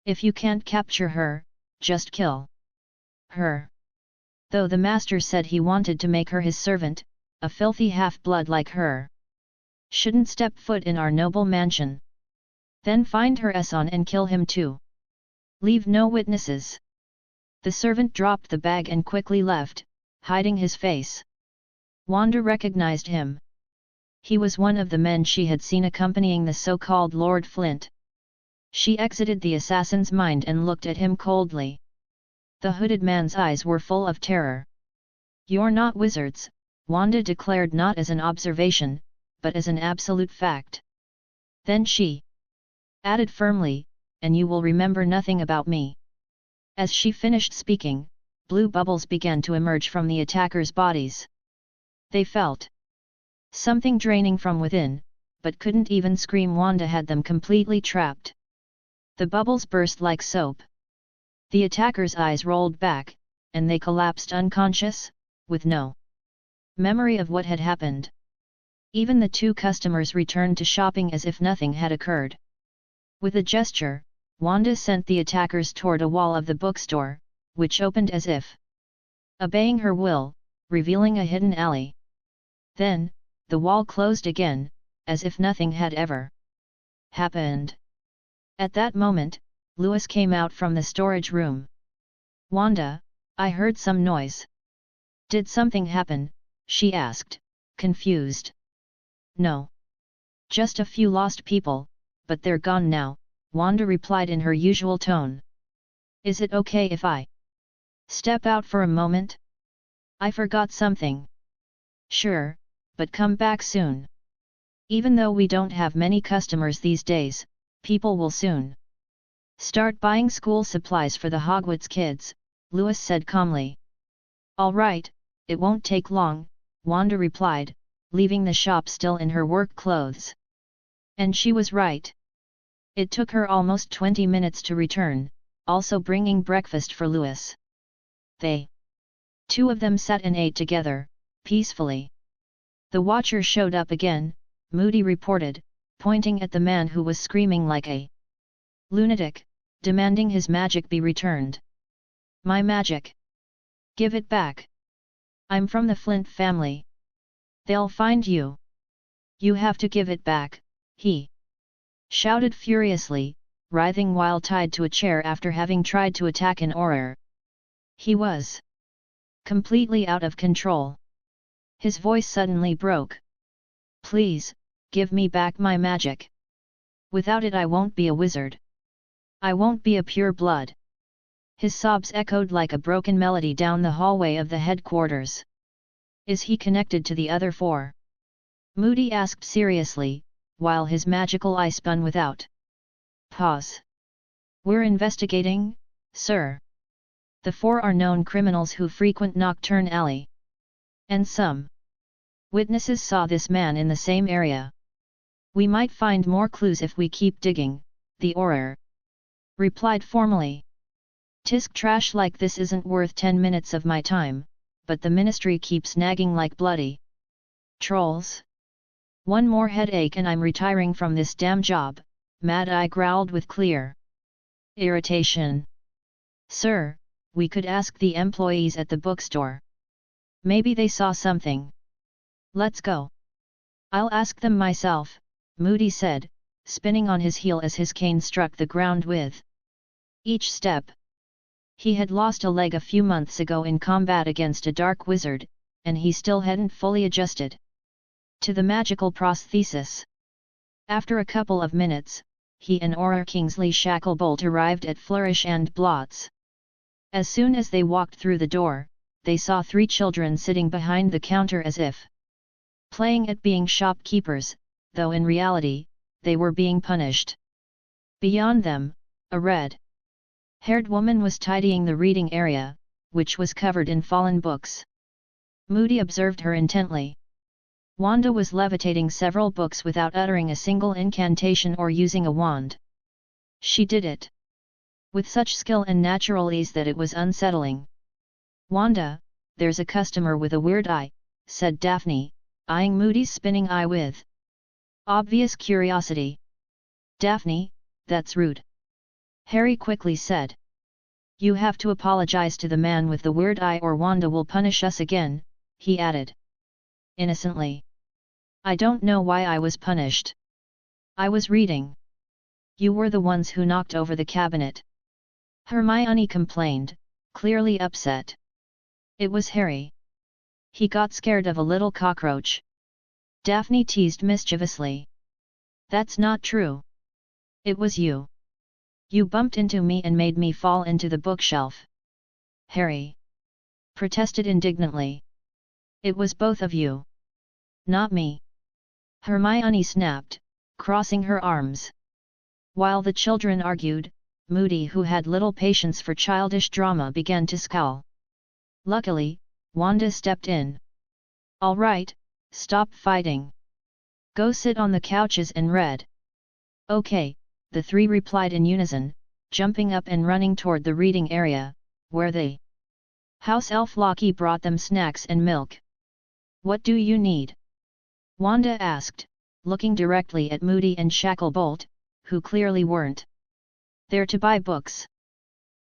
If you can't capture her, just kill her." Though the master said he wanted to make her his servant, a filthy half-blood like her shouldn't step foot in our noble mansion. Then find her son and kill him too. Leave no witnesses. The servant dropped the bag and quickly left, hiding his face. Wanda recognized him. He was one of the men she had seen accompanying the so-called Lord Flint. She exited the assassin's mind and looked at him coldly. The hooded man's eyes were full of terror. "You're not wizards," Wanda declared, not as an observation, but as an absolute fact. Then she added firmly, "And you will remember nothing about me." As she finished speaking, blue bubbles began to emerge from the attackers' bodies. They felt something draining from within, but couldn't even scream. Wanda had them completely trapped. The bubbles burst like soap. The attackers' eyes rolled back, and they collapsed unconscious, with no memory of what had happened. Even the two customers returned to shopping as if nothing had occurred. With a gesture, Wanda sent the attackers toward a wall of the bookstore, which opened as if obeying her will, revealing a hidden alley. Then, the wall closed again, as if nothing had ever happened. At that moment, Louis came out from the storage room. "Wanda, I heard some noise. Did something happen?" she asked, confused. "No. Just a few lost people, but they're gone now," Wanda replied in her usual tone. "Is it okay if I step out for a moment? I forgot something." "Sure, but come back soon. Even though we don't have many customers these days, people will soon start buying school supplies for the Hogwarts kids," Louis said calmly. "All right, it won't take long," Wanda replied, leaving the shop still in her work clothes. And she was right. It took her almost 20 minutes to return, also bringing breakfast for Louis. They two of them sat and ate together, peacefully. "The Watcher showed up again," Moody reported, pointing at the man who was screaming like a lunatic, demanding his magic be returned. "My magic? Give it back. I'm from the Flint family. They'll find you. You have to give it back," he shouted furiously, writhing while tied to a chair after having tried to attack an Auror. He was completely out of control. His voice suddenly broke. "Please, give me back my magic. Without it I won't be a wizard. I won't be a pure blood." His sobs echoed like a broken melody down the hallway of the headquarters. "Is he connected to the other four?" Moody asked seriously, while his magical eye spun without pause. "We're investigating, sir. The four are known criminals who frequent Nocturne Alley. And some witnesses saw this man in the same area. We might find more clues if we keep digging," the Auror replied formally. "Tisk trash like this isn't worth 10 minutes of my time, but the ministry keeps nagging like bloody trolls. One more headache and I'm retiring from this damn job," Mad Eye growled with clear irritation. "Sir, we could ask the employees at the bookstore. Maybe they saw something." "Let's go." "I'll ask them myself," Moody said, spinning on his heel as his cane struck the ground with each step. He had lost a leg a few months ago in combat against a dark wizard, and he still hadn't fully adjusted to the magical prosthesis. After a couple of minutes, he and Auror Kingsley Shacklebolt arrived at Flourish and Blots. As soon as they walked through the door, they saw 3 children sitting behind the counter as if playing at being shopkeepers, though in reality, they were being punished. Beyond them, a red-haired woman was tidying the reading area, which was covered in fallen books. Moody observed her intently. Wanda was levitating several books without uttering a single incantation or using a wand. She did it with such skill and natural ease that it was unsettling. "Wanda, there's a customer with a weird eye," said Daphne, eyeing Moody's spinning eye with obvious curiosity. "Daphne, that's rude," Harry quickly said. "You have to apologize to the man with the weird eye or Wanda will punish us again," he added innocently. "I don't know why I was punished. I was reading." "You were the ones who knocked over the cabinet," Hermione complained, clearly upset. "It was Harry. He got scared of a little cockroach," Daphne teased mischievously. "That's not true. It was you. You bumped into me and made me fall into the bookshelf," Harry protested indignantly. "It was both of you. Not me," Hermione snapped, crossing her arms. While the children argued, Moody, who had little patience for childish drama, began to scowl. Luckily, Wanda stepped in. "All right, stop fighting. Go sit on the couches and read." "Okay," the three replied in unison, jumping up and running toward the reading area, where the house elf Loki brought them snacks and milk. "What do you need?" Wanda asked, looking directly at Moody and Shacklebolt, who clearly weren't there to buy books.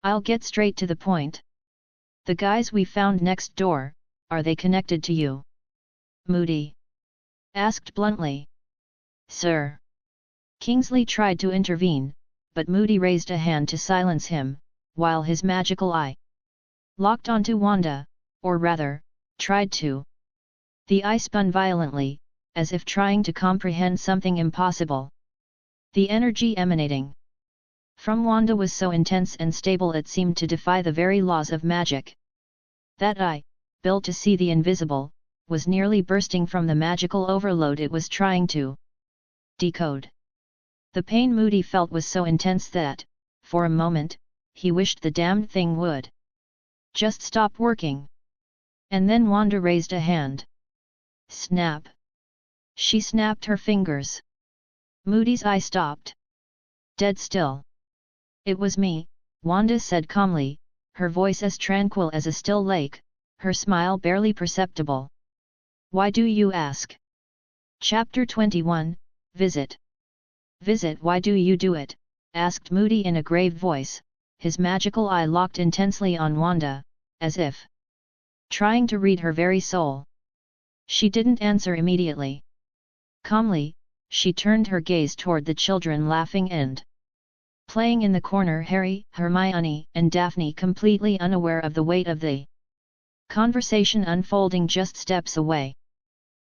"I'll get straight to the point. The guys we found next door, are they connected to you?" Moody asked bluntly. "Sir." Kingsley tried to intervene, but Moody raised a hand to silence him, while his magical eye locked onto Wanda, or rather, tried to. The eye spun violently, as if trying to comprehend something impossible. The energy emanating from Wanda was so intense and stable it seemed to defy the very laws of magic. That eye, built to see the invisible, was nearly bursting from the magical overload it was trying to decode. The pain Moody felt was so intense that, for a moment, he wished the damned thing would just stop working. And then Wanda raised a hand. Snap! She snapped her fingers. Moody's eye stopped. Dead still. "It was me," Wanda said calmly, her voice as tranquil as a still lake, her smile barely perceptible. "Why do you ask?" Chapter 21, Visit. "Visit, why do you do it?" asked Moody in a grave voice, his magical eye locked intensely on Wanda, as if trying to read her very soul. She didn't answer immediately. Calmly, she turned her gaze toward the children laughing and playing in the corner, Harry, Hermione, and Daphne completely unaware of the weight of the conversation unfolding just steps away.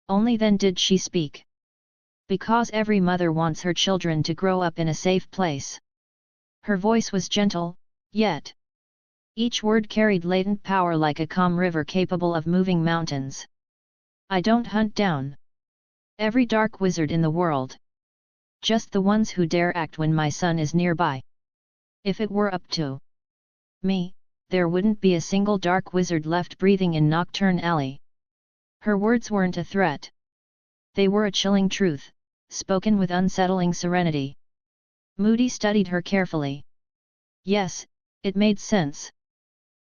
Only then did she speak. "Because every mother wants her children to grow up in a safe place." Her voice was gentle, yet each word carried latent power like a calm river capable of moving mountains. "I don't hunt down every dark wizard in the world. Just the ones who dare act when my son is nearby. If it were up to me, there wouldn't be a single dark wizard left breathing in Nocturne Alley." Her words weren't a threat. They were a chilling truth, spoken with unsettling serenity. Moody studied her carefully. Yes, it made sense.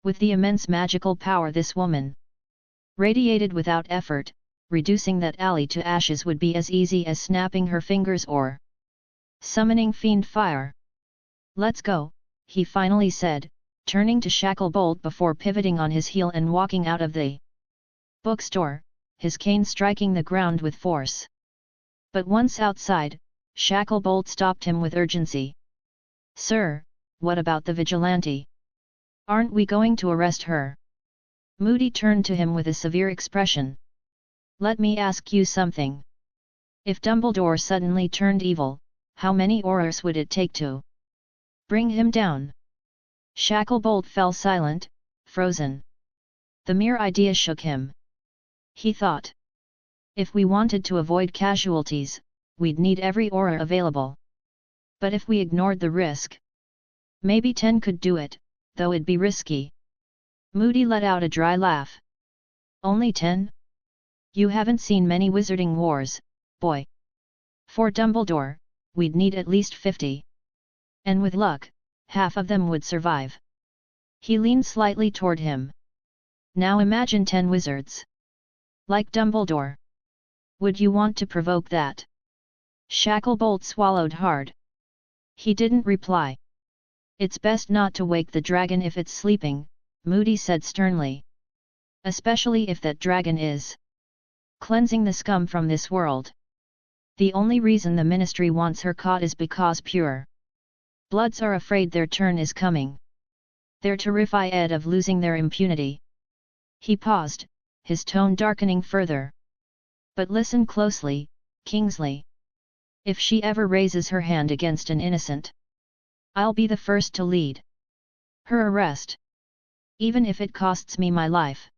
With the immense magical power this woman radiated without effort, reducing that alley to ashes would be as easy as snapping her fingers or summoning fiend fire. "Let's go," he finally said, turning to Shacklebolt before pivoting on his heel and walking out of the bookstore, his cane striking the ground with force. But once outside, Shacklebolt stopped him with urgency. "Sir, what about the vigilante? Aren't we going to arrest her?" Moody turned to him with a severe expression. "Let me ask you something. If Dumbledore suddenly turned evil, how many Aurors would it take to bring him down?" Shacklebolt fell silent, frozen. The mere idea shook him. He thought, if we wanted to avoid casualties, we'd need every aura available. But if we ignored the risk, maybe 10 could do it, though it'd be risky. Moody let out a dry laugh. Only 10? You haven't seen many wizarding wars, boy. For Dumbledore, we'd need at least 50. And with luck, half of them would survive. He leaned slightly toward him. Now imagine 10 wizards. Like Dumbledore. Would you want to provoke that? Shacklebolt swallowed hard. He didn't reply. It's best not to wake the dragon if it's sleeping, Moody said sternly. Especially if that dragon is cleansing the scum from this world. The only reason the Ministry wants her caught is because pure bloods are afraid their turn is coming. They're terrified of losing their impunity. He paused, his tone darkening further. But listen closely, Kingsley. If she ever raises her hand against an innocent, I'll be the first to lead her arrest. Even if it costs me my life.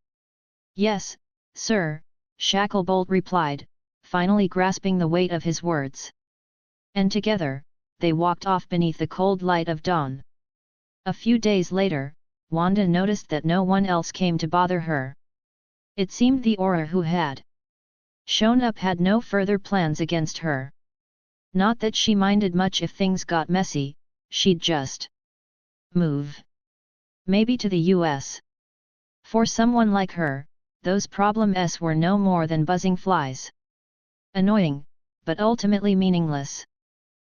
Yes, sir, Shacklebolt replied, finally grasping the weight of his words. And together, they walked off beneath the cold light of dawn. A few days later, Wanda noticed that no one else came to bother her. It seemed the aura who had shown up had no further plans against her. Not that she minded much if things got messy, she'd just move. Maybe to the US. For someone like her, those problems were no more than buzzing flies. Annoying, but ultimately meaningless.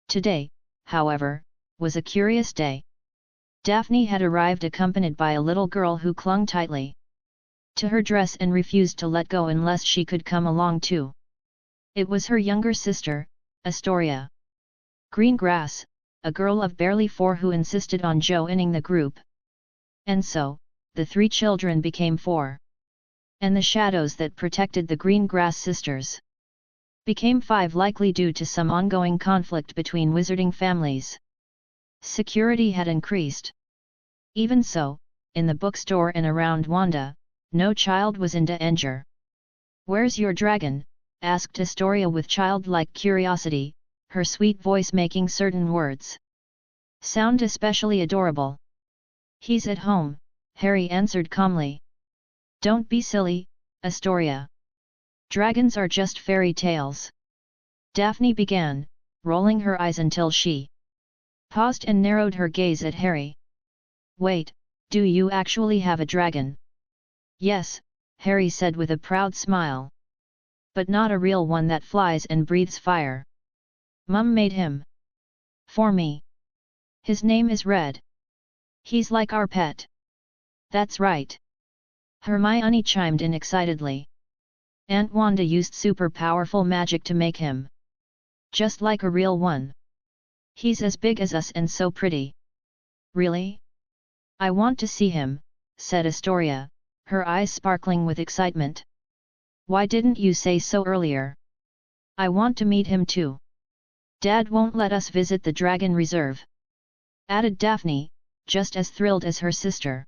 Today, however, was a curious day. Daphne had arrived accompanied by a little girl who clung tightly to her dress and refused to let go unless she could come along too. It was her younger sister, Astoria Greengrass, a girl of barely 4 who insisted on joining the group. And so, the 3 children became 4. And the shadows that protected the Greengrass sisters became 5, likely due to some ongoing conflict between wizarding families. Security had increased. Even so, in the bookstore and around Wanda, no child was in danger. "Where's your dragon?" asked Astoria with childlike curiosity, her sweet voice making certain words sound especially adorable. "He's at home," Harry answered calmly. "Don't be silly, Astoria. Dragons are just fairy tales." Daphne began, rolling her eyes until she paused and narrowed her gaze at Harry. "Wait, do you actually have a dragon?" "Yes," Harry said with a proud smile. "But not a real one that flies and breathes fire. Mum made him for me. His name is Red. He's like our pet." "That's right." Hermione chimed in excitedly. "Aunt Wanda used super powerful magic to make him just like a real one. He's as big as us and so pretty." "Really? I want to see him," said Astoria, her eyes sparkling with excitement. "Why didn't you say so earlier? I want to meet him too." "Dad won't let us visit the Dragon Reserve," added Daphne, just as thrilled as her sister.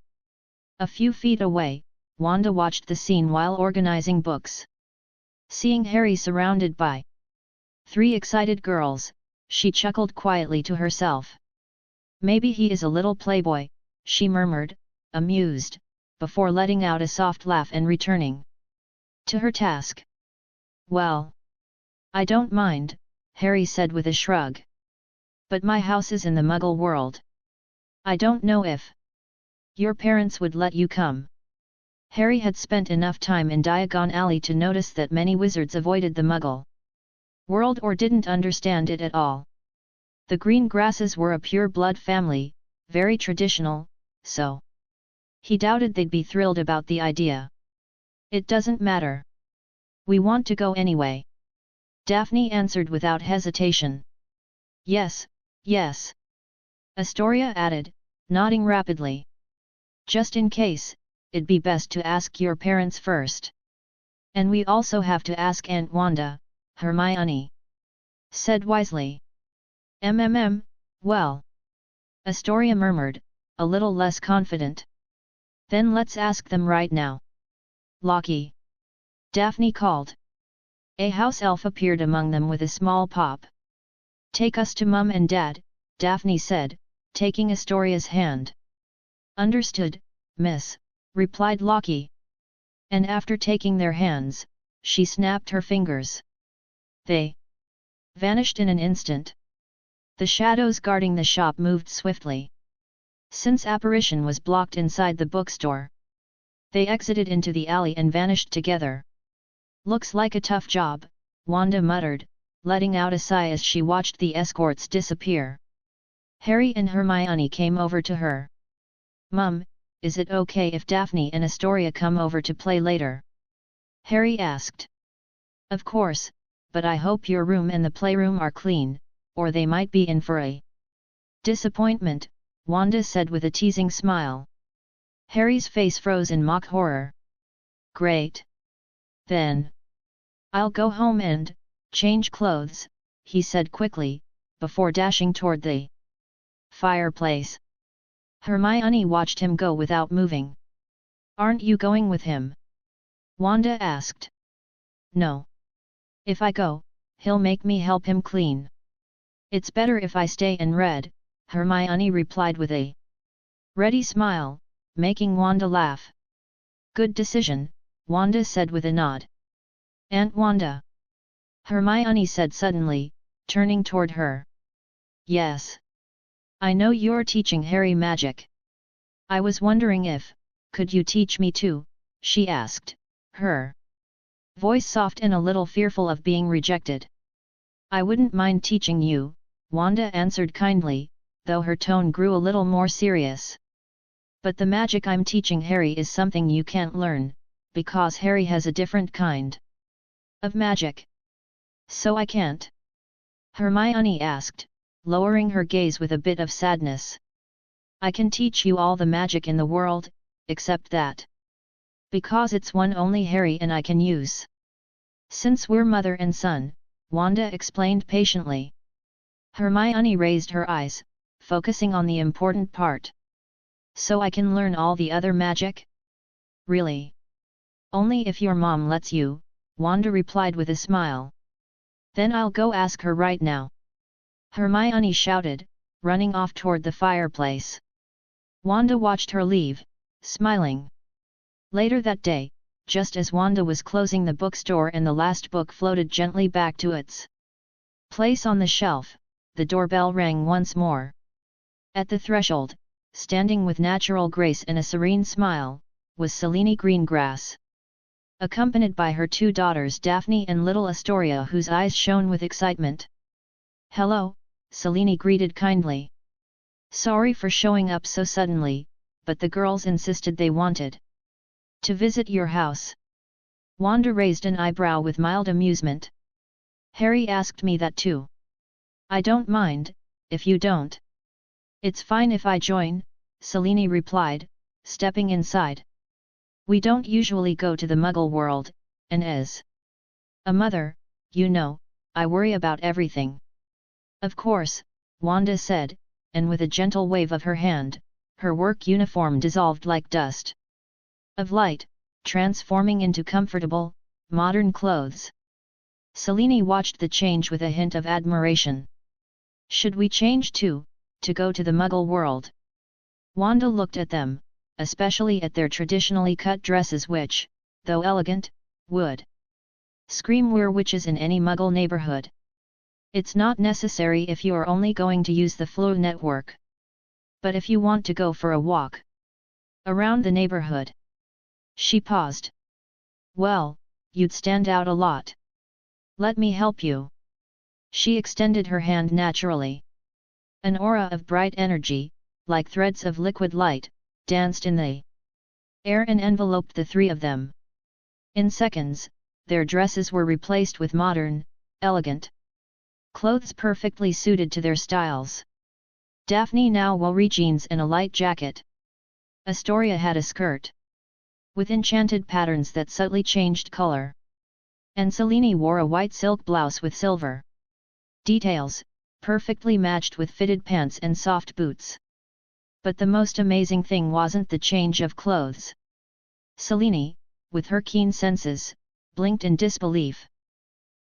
A few feet away, Wanda watched the scene while organizing books. Seeing Harry surrounded by 3 excited girls, she chuckled quietly to herself. "Maybe he is a little playboy," she murmured, amused, before letting out a soft laugh and returning to her task. "Well, I don't mind," Harry said with a shrug. "But my house is in the Muggle world. I don't know if your parents would let you come." Harry had spent enough time in Diagon Alley to notice that many wizards avoided the Muggle world or didn't understand it at all. The Greengrasses were a pure-blood family, very traditional, so he doubted they'd be thrilled about the idea. "It doesn't matter. We want to go anyway," Daphne answered without hesitation. "Yes, yes," Astoria added, nodding rapidly. "Just in case, it'd be best to ask your parents first. And we also have to ask Aunt Wanda," Hermione said wisely. Well," Astoria murmured, a little less confident. "Then let's ask them right now." "Lockie!" Daphne called. A house elf appeared among them with a small pop. "Take us to Mum and Dad," Daphne said, taking Astoria's hand. "Understood, miss," replied Loki. And after taking their hands, she snapped her fingers. They vanished in an instant. The shadows guarding the shop moved swiftly. Since apparition was blocked inside the bookstore, they exited into the alley and vanished together. "Looks like a tough job," Wanda muttered, letting out a sigh as she watched the escorts disappear. Harry and Hermione came over to her. "Mum, is it okay if Daphne and Astoria come over to play later?" Harry asked. "Of course, but I hope your room and the playroom are clean, or they might be in for a disappointment," Wanda said with a teasing smile. Harry's face froze in mock horror. "Great. Then I'll go home and change clothes," he said quickly, before dashing toward the fireplace. Hermione watched him go without moving. "Aren't you going with him?" Wanda asked. "No. If I go, he'll make me help him clean. It's better if I stay and read," Hermione replied with a ready smile, making Wanda laugh. "Good decision," Wanda said with a nod. "Aunt Wanda," Hermione said suddenly, turning toward her. "Yes. I know you're teaching Harry magic. I was wondering if, could you teach me too?" she asked, her voice soft and a little fearful of being rejected. "I wouldn't mind teaching you," Wanda answered kindly, though her tone grew a little more serious. "But the magic I'm teaching Harry is something you can't learn, because Harry has a different kind of magic." "So I can't?" Hermione asked, lowering her gaze with a bit of sadness. "I can teach you all the magic in the world, except that. Because it's one only Harry and I can use. Since we're mother and son," Wanda explained patiently. Hermione raised her eyes, focusing on the important part. "So I can learn all the other magic?" "Really? Only if your mom lets you," Wanda replied with a smile. "Then I'll go ask her right now," Hermione shouted, running off toward the fireplace. Wanda watched her leave, smiling. Later that day, just as Wanda was closing the bookstore and the last book floated gently back to its place on the shelf, the doorbell rang once more. At the threshold, standing with natural grace and a serene smile, was Selene Greengrass, accompanied by her two daughters Daphne and little Astoria, whose eyes shone with excitement. "Hello," Selene greeted kindly. "Sorry for showing up so suddenly, but the girls insisted they wanted to visit your house." Wanda raised an eyebrow with mild amusement. "Harry asked me that too." "I don't mind, if you don't." "It's fine if I join," Selene replied, stepping inside. "We don't usually go to the Muggle world, and as a mother, you know, I worry about everything." "Of course," Wanda said, and with a gentle wave of her hand, her work uniform dissolved like dust of light, transforming into comfortable, modern clothes. Selene watched the change with a hint of admiration. "Should we change too, to go to the Muggle world?" Wanda looked at them, especially at their traditionally cut dresses which, though elegant, would scream we're witches in any Muggle neighborhood. "It's not necessary if you're only going to use the Flow network. But if you want to go for a walk around the neighborhood..." She paused. "Well, you'd stand out a lot. Let me help you." She extended her hand naturally. An aura of bright energy, like threads of liquid light, danced in the air and enveloped the three of them. In seconds, their dresses were replaced with modern, elegant clothes perfectly suited to their styles. Daphne now wore jeans and a light jacket. Astoria had a skirt with enchanted patterns that subtly changed color. And Selene wore a white silk blouse with silver details, perfectly matched with fitted pants and soft boots. But the most amazing thing wasn't the change of clothes. Selene, with her keen senses, blinked in disbelief.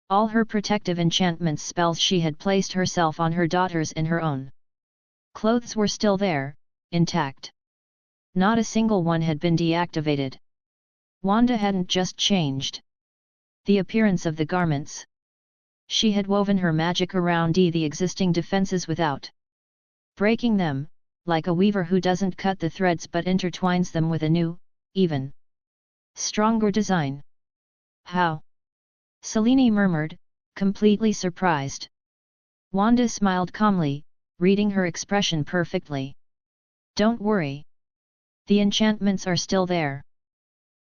All her protective enchantment spells she had placed herself on her daughters and her own clothes were still there, intact. Not a single one had been deactivated. Wanda hadn't just changed the appearance of the garments. She had woven her magic around the existing defenses without breaking them, like a weaver who doesn't cut the threads but intertwines them with a new, even stronger design. How? Selene murmured, completely surprised. Wanda smiled calmly, reading her expression perfectly. Don't worry. The enchantments are still there.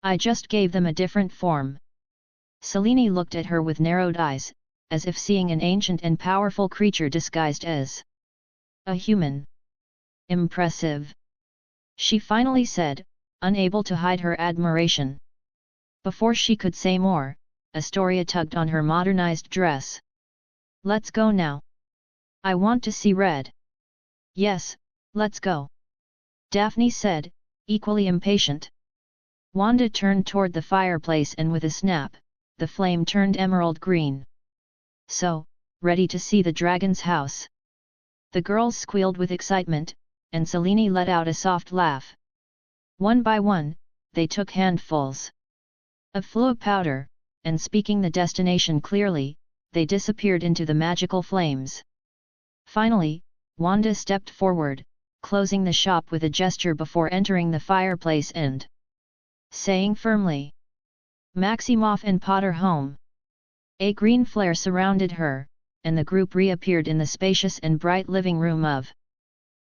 I just gave them a different form. Selene looked at her with narrowed eyes, as if seeing an ancient and powerful creature disguised as a human. Impressive. She finally said, unable to hide her admiration. Before she could say more, Astoria tugged on her modernized dress. Let's go now. I want to see Red. Yes, let's go. Daphne said, equally impatient. Wanda turned toward the fireplace and with a snap, the flame turned emerald green. So, ready to see the dragon's house? The girls squealed with excitement, and Selene let out a soft laugh. One by one, they took handfuls of fluid powder, and speaking the destination clearly, they disappeared into the magical flames. Finally, Wanda stepped forward, closing the shop with a gesture before entering the fireplace and saying firmly, Maximoff and Potter home. A green flare surrounded her, and the group reappeared in the spacious and bright living room of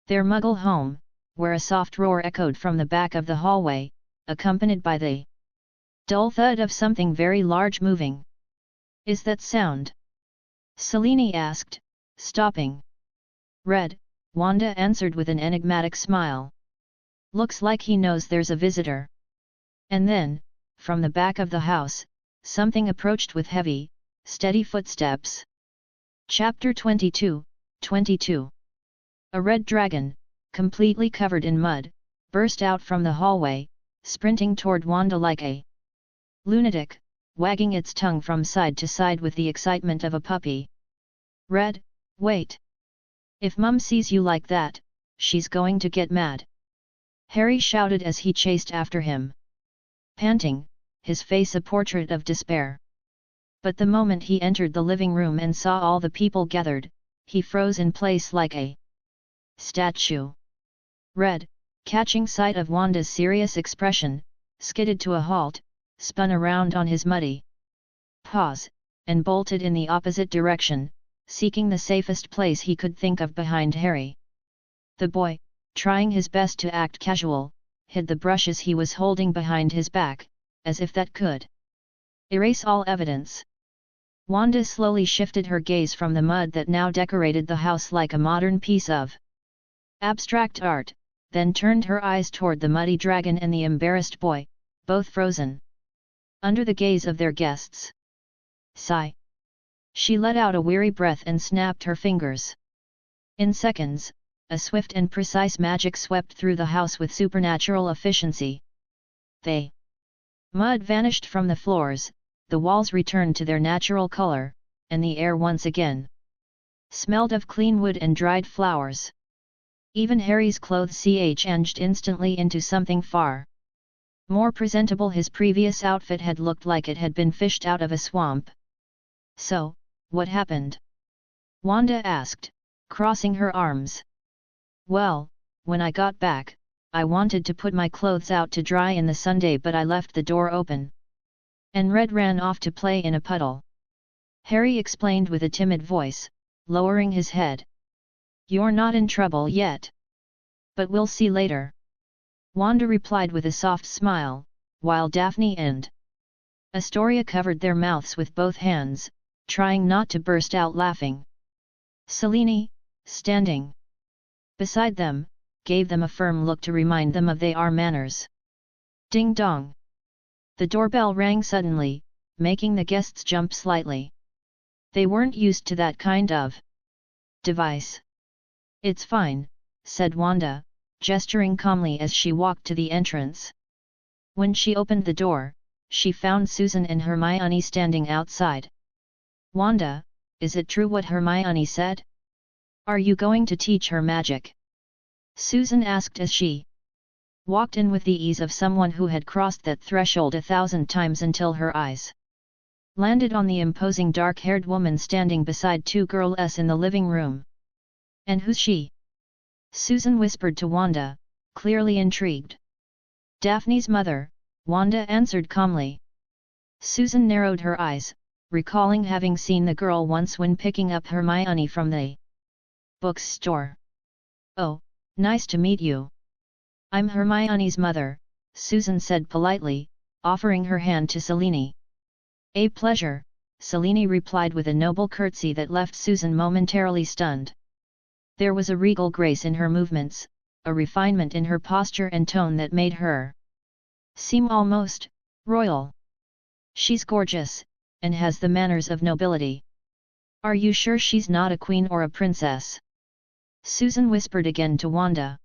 their Muggle home, where a soft roar echoed from the back of the hallway, accompanied by the dull thud of something very large moving. Is that sound? Selene asked, stopping. Red, Wanda answered with an enigmatic smile. Looks like he knows there's a visitor. And then, from the back of the house, something approached with heavy, steady footsteps. Chapter 22, 22. A red dragon, completely covered in mud, burst out from the hallway, sprinting toward Wanda like a lunatic, wagging its tongue from side to side with the excitement of a puppy. Red, wait! If Mum sees you like that, she's going to get mad. Harry shouted as he chased after him. Panting, his face a portrait of despair. But the moment he entered the living room and saw all the people gathered, he froze in place like a statue. Red, catching sight of Wanda's serious expression, skidded to a halt, spun around on his muddy paws, and bolted in the opposite direction, seeking the safest place he could think of behind Harry. The boy, trying his best to act casual, hid the brushes he was holding behind his back, as if that could erase all evidence. Wanda slowly shifted her gaze from the mud that now decorated the house like a modern piece of abstract art, then turned her eyes toward the muddy dragon and the embarrassed boy, both frozen under the gaze of their guests. Sigh. She let out a weary breath and snapped her fingers. In seconds, a swift and precise magic swept through the house with supernatural efficiency. The mud vanished from the floors, the walls returned to their natural color, and the air once again smelled of clean wood and dried flowers. Even Harry's clothes changed instantly into something far more presentable. His previous outfit had looked like it had been fished out of a swamp. So, what happened? Wanda asked, crossing her arms. Well, when I got back, I wanted to put my clothes out to dry in the Sunday, but I left the door open. And Red ran off to play in a puddle. Harry explained with a timid voice, lowering his head. You're not in trouble yet. But we'll see later. Wanda replied with a soft smile, while Daphne and Astoria covered their mouths with both hands, trying not to burst out laughing. Selene, standing beside them, gave them a firm look to remind them of their manners. Ding dong! The doorbell rang suddenly, making the guests jump slightly. They weren't used to that kind of device. It's fine, said Wanda, gesturing calmly as she walked to the entrance. When she opened the door, she found Susan and Hermione standing outside. Wanda, is it true what Hermione said? Are you going to teach her magic? Susan asked as she walked in with the ease of someone who had crossed that threshold 1,000 times until her eyes landed on the imposing dark-haired woman standing beside two girls in the living room. And who's she? Susan whispered to Wanda, clearly intrigued. Daphne's mother, Wanda answered calmly. Susan narrowed her eyes, recalling having seen the girl once when picking up Hermione from the bookstore. Oh, nice to meet you. I'm Hermione's mother, Susan said politely, offering her hand to Selene. A pleasure, Selene replied with a noble curtsy that left Susan momentarily stunned. There was a regal grace in her movements, a refinement in her posture and tone that made her seem almost royal. She's gorgeous, and has the manners of nobility. Are you sure she's not a queen or a princess? Susan whispered again to Wanda.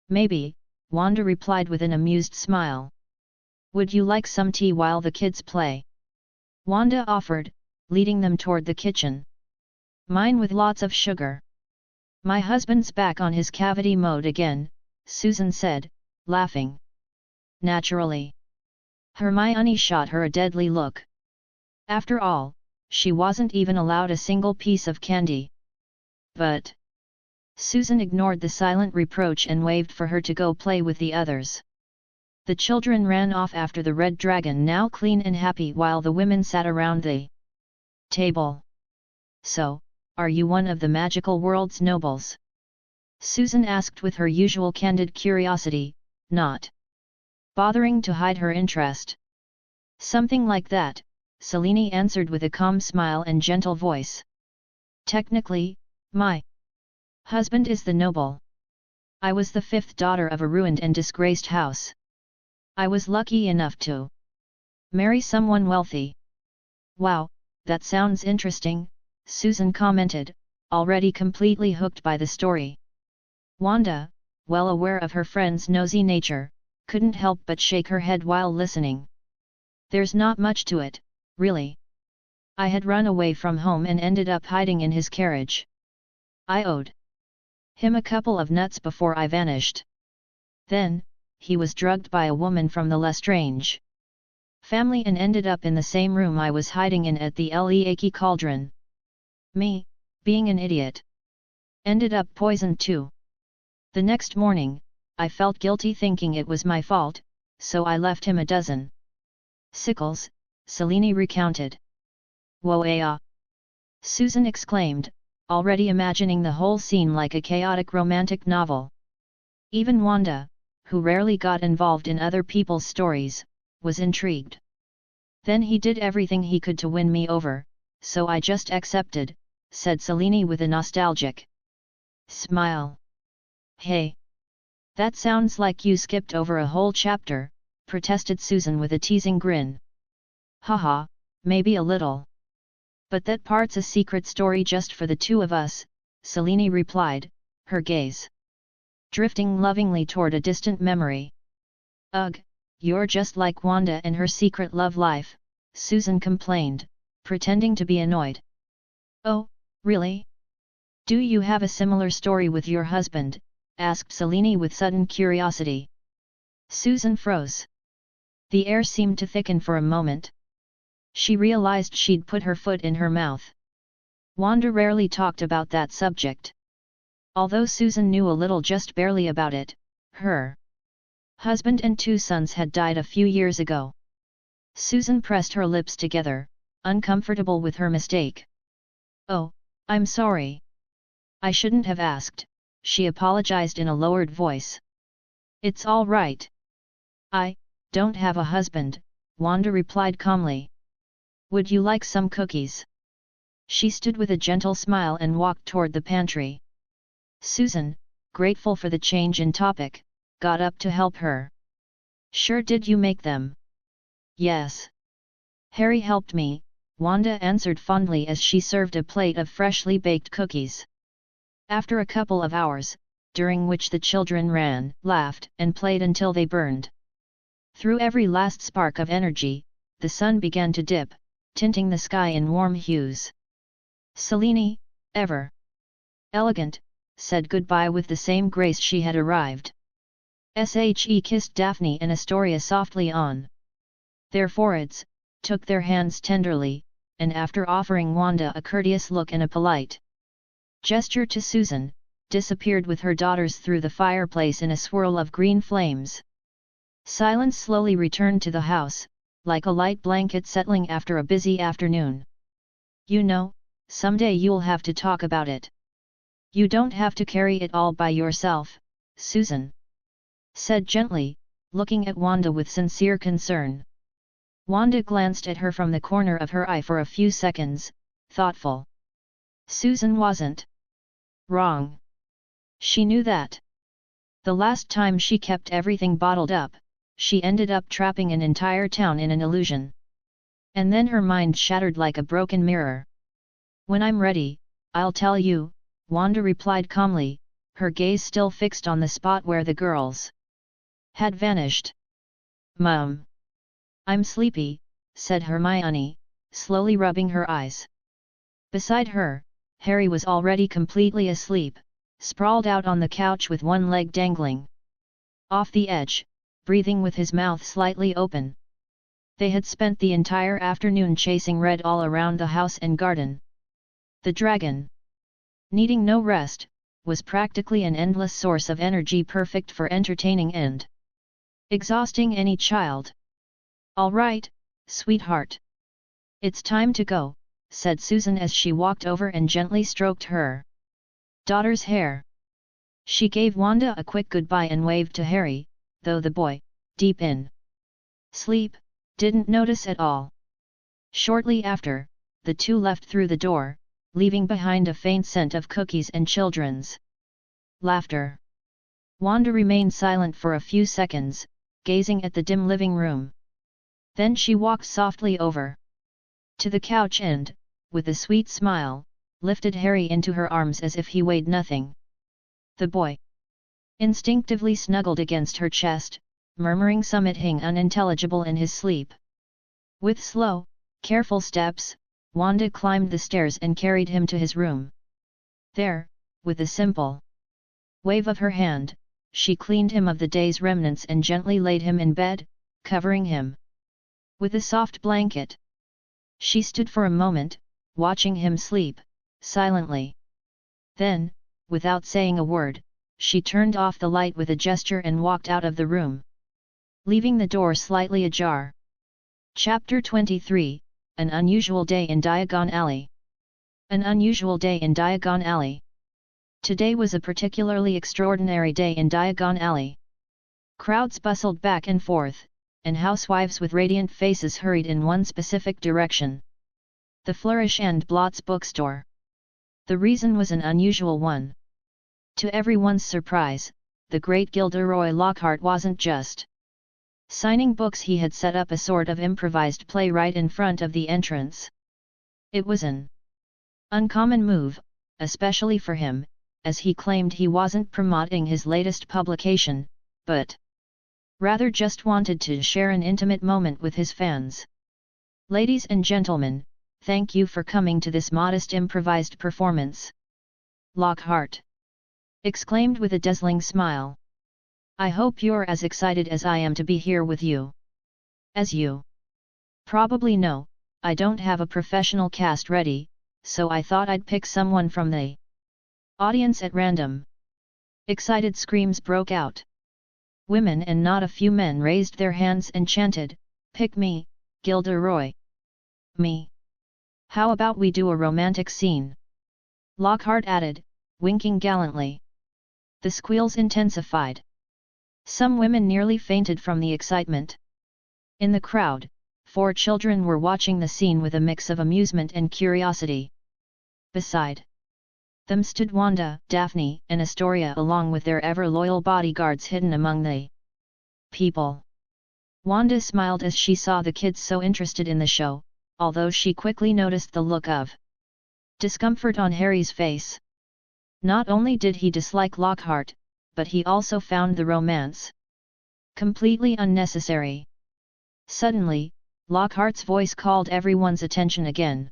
Maybe, Wanda replied with an amused smile. Would you like some tea while the kids play? Wanda offered, leading them toward the kitchen. Mine with lots of sugar. My husband's back on his cavity mode again, Susan said, laughing. Naturally. Hermione shot her a deadly look. After all, she wasn't even allowed a single piece of candy. But Susan ignored the silent reproach and waved for her to go play with the others. The children ran off after the red dragon, now clean and happy, while the women sat around the table. So, are you one of the magical world's nobles? Susan asked with her usual candid curiosity, not bothering to hide her interest. Something like that, Selene answered with a calm smile and gentle voice. Technically, my husband is the noble. I was the fifth daughter of a ruined and disgraced house. I was lucky enough to marry someone wealthy. Wow, that sounds interesting, Susan commented, already completely hooked by the story. Wanda, well aware of her friend's nosy nature, couldn't help but shake her head while listening. There's not much to it, really. I had run away from home and ended up hiding in his carriage. I owed him a couple of nuts before I vanished. Then, he was drugged by a woman from the Lestrange family and ended up in the same room I was hiding in at the Leaky Cauldron. Me, being an idiot, ended up poisoned too. The next morning, I felt guilty thinking it was my fault, so I left him a dozen sickles, Selene recounted. Whoa-ah! Susan exclaimed, already imagining the whole scene like a chaotic romantic novel. Even Wanda, who rarely got involved in other people's stories, was intrigued. Then he did everything he could to win me over, so I just accepted, said Selene with a nostalgic smile. Hey! That sounds like you skipped over a whole chapter, protested Susan with a teasing grin. Haha, maybe a little. But that part's a secret story just for the two of us, Selene replied, her gaze drifting lovingly toward a distant memory. Ugh, you're just like Wanda and her secret love life, Susan complained, pretending to be annoyed. Oh, really? Do you have a similar story with your husband? Asked Selene with sudden curiosity. Susan froze. The air seemed to thicken for a moment. She realized she'd put her foot in her mouth. Wanda rarely talked about that subject. Although Susan knew a little, just barely, about it, her husband and two sons had died a few years ago. Susan pressed her lips together, uncomfortable with her mistake. Oh, I'm sorry. I shouldn't have asked, she apologized in a lowered voice. It's all right. I don't have a husband, Wanda replied calmly. Would you like some cookies? She stood with a gentle smile and walked toward the pantry. Susan, grateful for the change in topic, got up to help her. Sure, did you make them? Yes. Harry helped me, Wanda answered fondly as she served a plate of freshly baked cookies. After a couple of hours, during which the children ran, laughed, and played until they burned through every last spark of energy, the sun began to dip, tinting the sky in warm hues. Selene, ever elegant, said goodbye with the same grace she had arrived. She kissed Daphne and Astoria softly on their foreheads, took their hands tenderly, and after offering Wanda a courteous look and a polite gesture to Susan, disappeared with her daughters through the fireplace in a swirl of green flames. Silence slowly returned to the house, like a light blanket settling after a busy afternoon. You know, someday you'll have to talk about it. You don't have to carry it all by yourself, Susan said gently, looking at Wanda with sincere concern. Wanda glanced at her from the corner of her eye for a few seconds, thoughtful. Susan wasn't wrong. She knew that. The last time she kept everything bottled up, she ended up trapping an entire town in an illusion. And then her mind shattered like a broken mirror. When I'm ready, I'll tell you, Wanda replied calmly, her gaze still fixed on the spot where the girls had vanished. Mum. I'm sleepy, said Hermione, slowly rubbing her eyes. Beside her, Harry was already completely asleep, sprawled out on the couch with one leg dangling off the edge, breathing with his mouth slightly open. They had spent the entire afternoon chasing Red all around the house and garden. The dragon, needing no rest, was practically an endless source of energy perfect for entertaining and exhausting any child. All right, sweetheart. It's time to go, said Susan as she walked over and gently stroked her daughter's hair. She gave Wanda a quick goodbye and waved to Harry, though the boy, deep in sleep, didn't notice at all. Shortly after, the two left through the door, leaving behind a faint scent of cookies and children's laughter. Wanda remained silent for a few seconds, gazing at the dim living room. Then she walked softly over to the couch and, with a sweet smile, lifted Harry into her arms as if he weighed nothing. The boy instinctively snuggled against her chest, murmuring something unintelligible in his sleep. With slow, careful steps, Wanda climbed the stairs and carried him to his room. There, with a simple wave of her hand, she cleaned him of the day's remnants and gently laid him in bed, covering him with a soft blanket. She stood for a moment, watching him sleep, silently. Then, without saying a word, she turned off the light with a gesture and walked out of the room, leaving the door slightly ajar. Chapter 23, An Unusual Day in Diagon Alley. An unusual day in Diagon Alley. Today was a particularly extraordinary day in Diagon Alley. Crowds bustled back and forth, and housewives with radiant faces hurried in one specific direction: the Flourish and Blotts bookstore. The reason was an unusual one. To everyone's surprise, the great Gilderoy Lockhart wasn't just signing books. He had set up a sort of improvised play right in front of the entrance. It was an uncommon move, especially for him, as he claimed he wasn't promoting his latest publication, but rather just wanted to share an intimate moment with his fans. Ladies and gentlemen, thank you for coming to this modest improvised performance. Lockhart exclaimed with a dazzling smile. I hope you're as excited as I am to be here with you. As you probably know, I don't have a professional cast ready, so I thought I'd pick someone from the audience at random. Excited screams broke out. Women and not a few men raised their hands and chanted, "Pick me, Gilderoy! Me! How about we do a romantic scene?" Lockhart added, winking gallantly. The squeals intensified. Some women nearly fainted from the excitement. In the crowd, 4 children were watching the scene with a mix of amusement and curiosity. Beside them stood Wanda, Daphne, and Astoria along with their ever-loyal bodyguards hidden among the people. Wanda smiled as she saw the kids so interested in the show, although she quickly noticed the look of discomfort on Harry's face. Not only did he dislike Lockhart, but he also found the romance completely unnecessary. Suddenly, Lockhart's voice called everyone's attention again.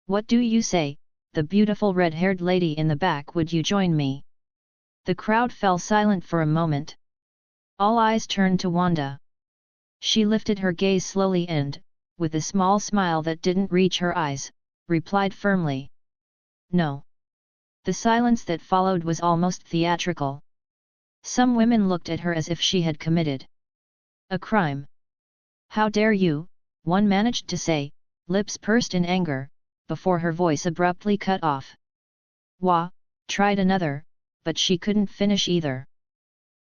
"What do you say, the beautiful red-haired lady in the back, would you join me?" The crowd fell silent for a moment. All eyes turned to Wanda. She lifted her gaze slowly and, with a small smile that didn't reach her eyes, replied firmly. "No." The silence that followed was almost theatrical. Some women looked at her as if she had committed a crime. "How dare you?" one managed to say, lips pursed in anger, before her voice abruptly cut off. "Wah," tried another, but she couldn't finish either.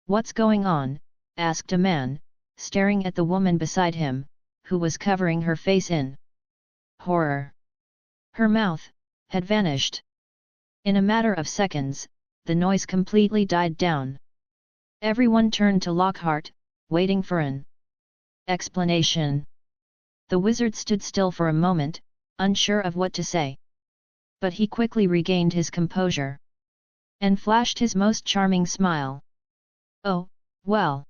"What's going on?" asked a man, staring at the woman beside him, who was covering her face in horror. Her mouth had vanished. In a matter of seconds, the noise completely died down. Everyone turned to Lockhart, waiting for an explanation. The wizard stood still for a moment, unsure of what to say. But he quickly regained his composure and flashed his most charming smile. "Oh, well.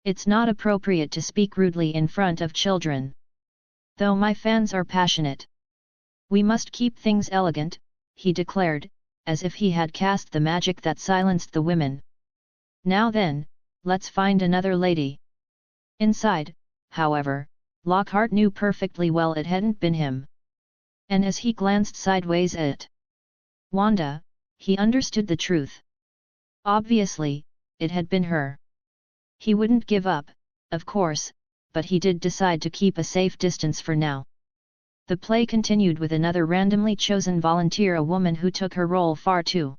It's not appropriate to speak rudely in front of children. Though my fans are passionate. We must keep things elegant," he declared, as if he had cast the magic that silenced the women. "Now then, let's find another lady." Inside, however, Lockhart knew perfectly well it hadn't been him. And as he glanced sideways at Wanda, he understood the truth. Obviously, it had been her. He wouldn't give up, of course, but he did decide to keep a safe distance for now. The play continued with another randomly chosen volunteer, a woman who took her role far too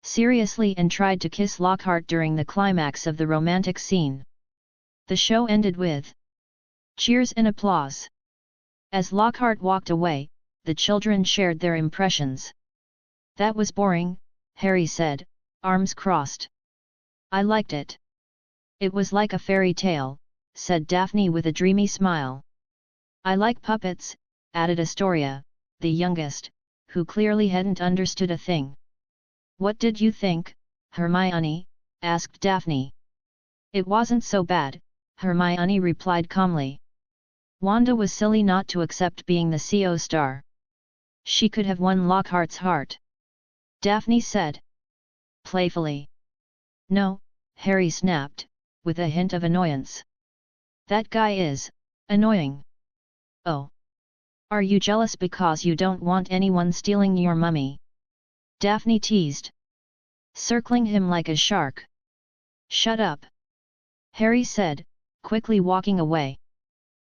seriously and tried to kiss Lockhart during the climax of the romantic scene. The show ended with cheers and applause. As Lockhart walked away, the children shared their impressions. "That was boring," Harry said, arms crossed. "I liked it." "It was like a fairy tale," said Daphne with a dreamy smile. "I like puppets," added Astoria, the youngest, who clearly hadn't understood a thing. "What did you think, Hermione?" asked Daphne. "It wasn't so bad," Hermione replied calmly. Wanda was silly not to accept being the CO star. She could have won Lockhart's heart. Daphne said playfully. "No," Harry snapped, with a hint of annoyance. "That guy is annoying." "Oh. Are you jealous because you don't want anyone stealing your mummy?" Daphne teased, circling him like a shark. "Shut up," Harry said, quickly walking away.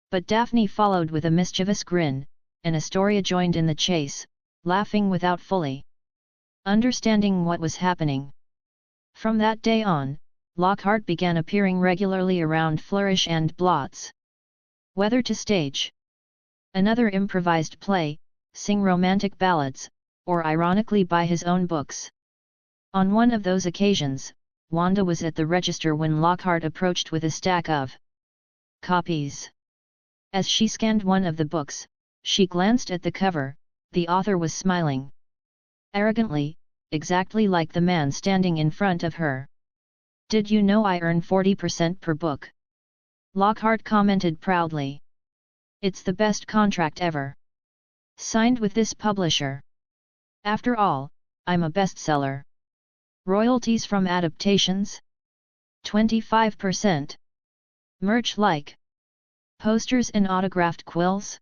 But Daphne followed with a mischievous grin, and Astoria joined in the chase, laughing without fully understanding what was happening. From that day on, Lockhart began appearing regularly around Flourish and Blotts. Whether to stage another improvised play, sing romantic ballads, or ironically buy his own books. On one of those occasions, Wanda was at the register when Lockhart approached with a stack of copies. As she scanned one of the books, she glanced at the cover. The author was smiling arrogantly, exactly like the man standing in front of her. "Did you know I earn 40% per book?" Lockhart commented proudly. "It's the best contract ever. Signed with this publisher. After all, I'm a bestseller. Royalties from adaptations? 25%. Merch like posters and autographed quills?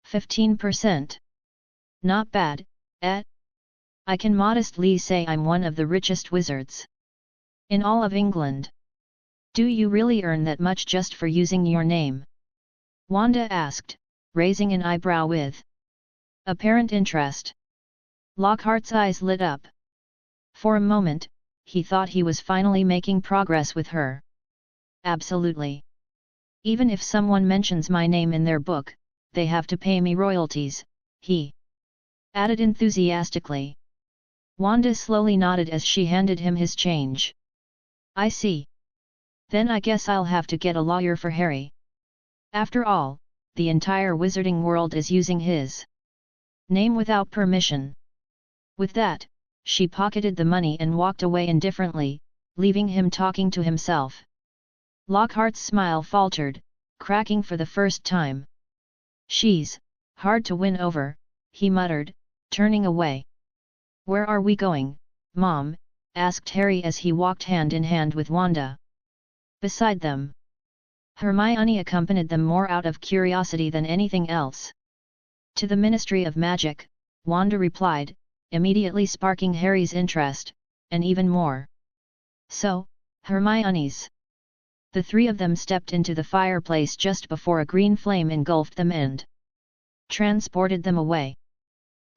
15%. Not bad, eh? I can modestly say I'm one of the richest wizards in all of England." "Do you really earn that much just for using your name?" Wanda asked, raising an eyebrow with apparent interest. Lockhart's eyes lit up. For a moment, he thought he was finally making progress with her. "Absolutely. Even if someone mentions my name in their book, they have to pay me royalties," he added enthusiastically. Wanda slowly nodded as she handed him his change. "I see. Then I guess I'll have to get a lawyer for Harry. After all, the entire wizarding world is using his name without permission." With that, she pocketed the money and walked away indifferently, leaving him talking to himself. Lockhart's smile faltered, cracking for the first time. She's hard to win over, he muttered, turning away. Where are we going, Mom? Asked Harry as he walked hand in hand with Wanda. Beside them. Hermione accompanied them more out of curiosity than anything else. To the Ministry of Magic, Wanda replied, immediately sparking Harry's interest, and even more. So, Hermione's. The three of them stepped into the fireplace just before a green flame engulfed them and transported them away.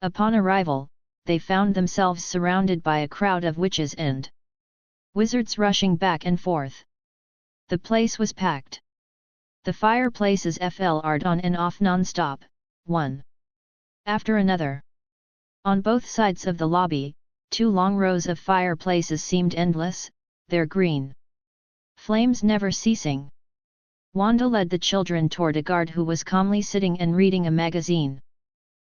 Upon arrival, they found themselves surrounded by a crowd of witches and wizards rushing back and forth. The place was packed. The fireplaces flared on and off non-stop, one after another. On both sides of the lobby, 2 long rows of fireplaces seemed endless, their green flames never ceasing. Wanda led the children toward a guard who was calmly sitting and reading a magazine.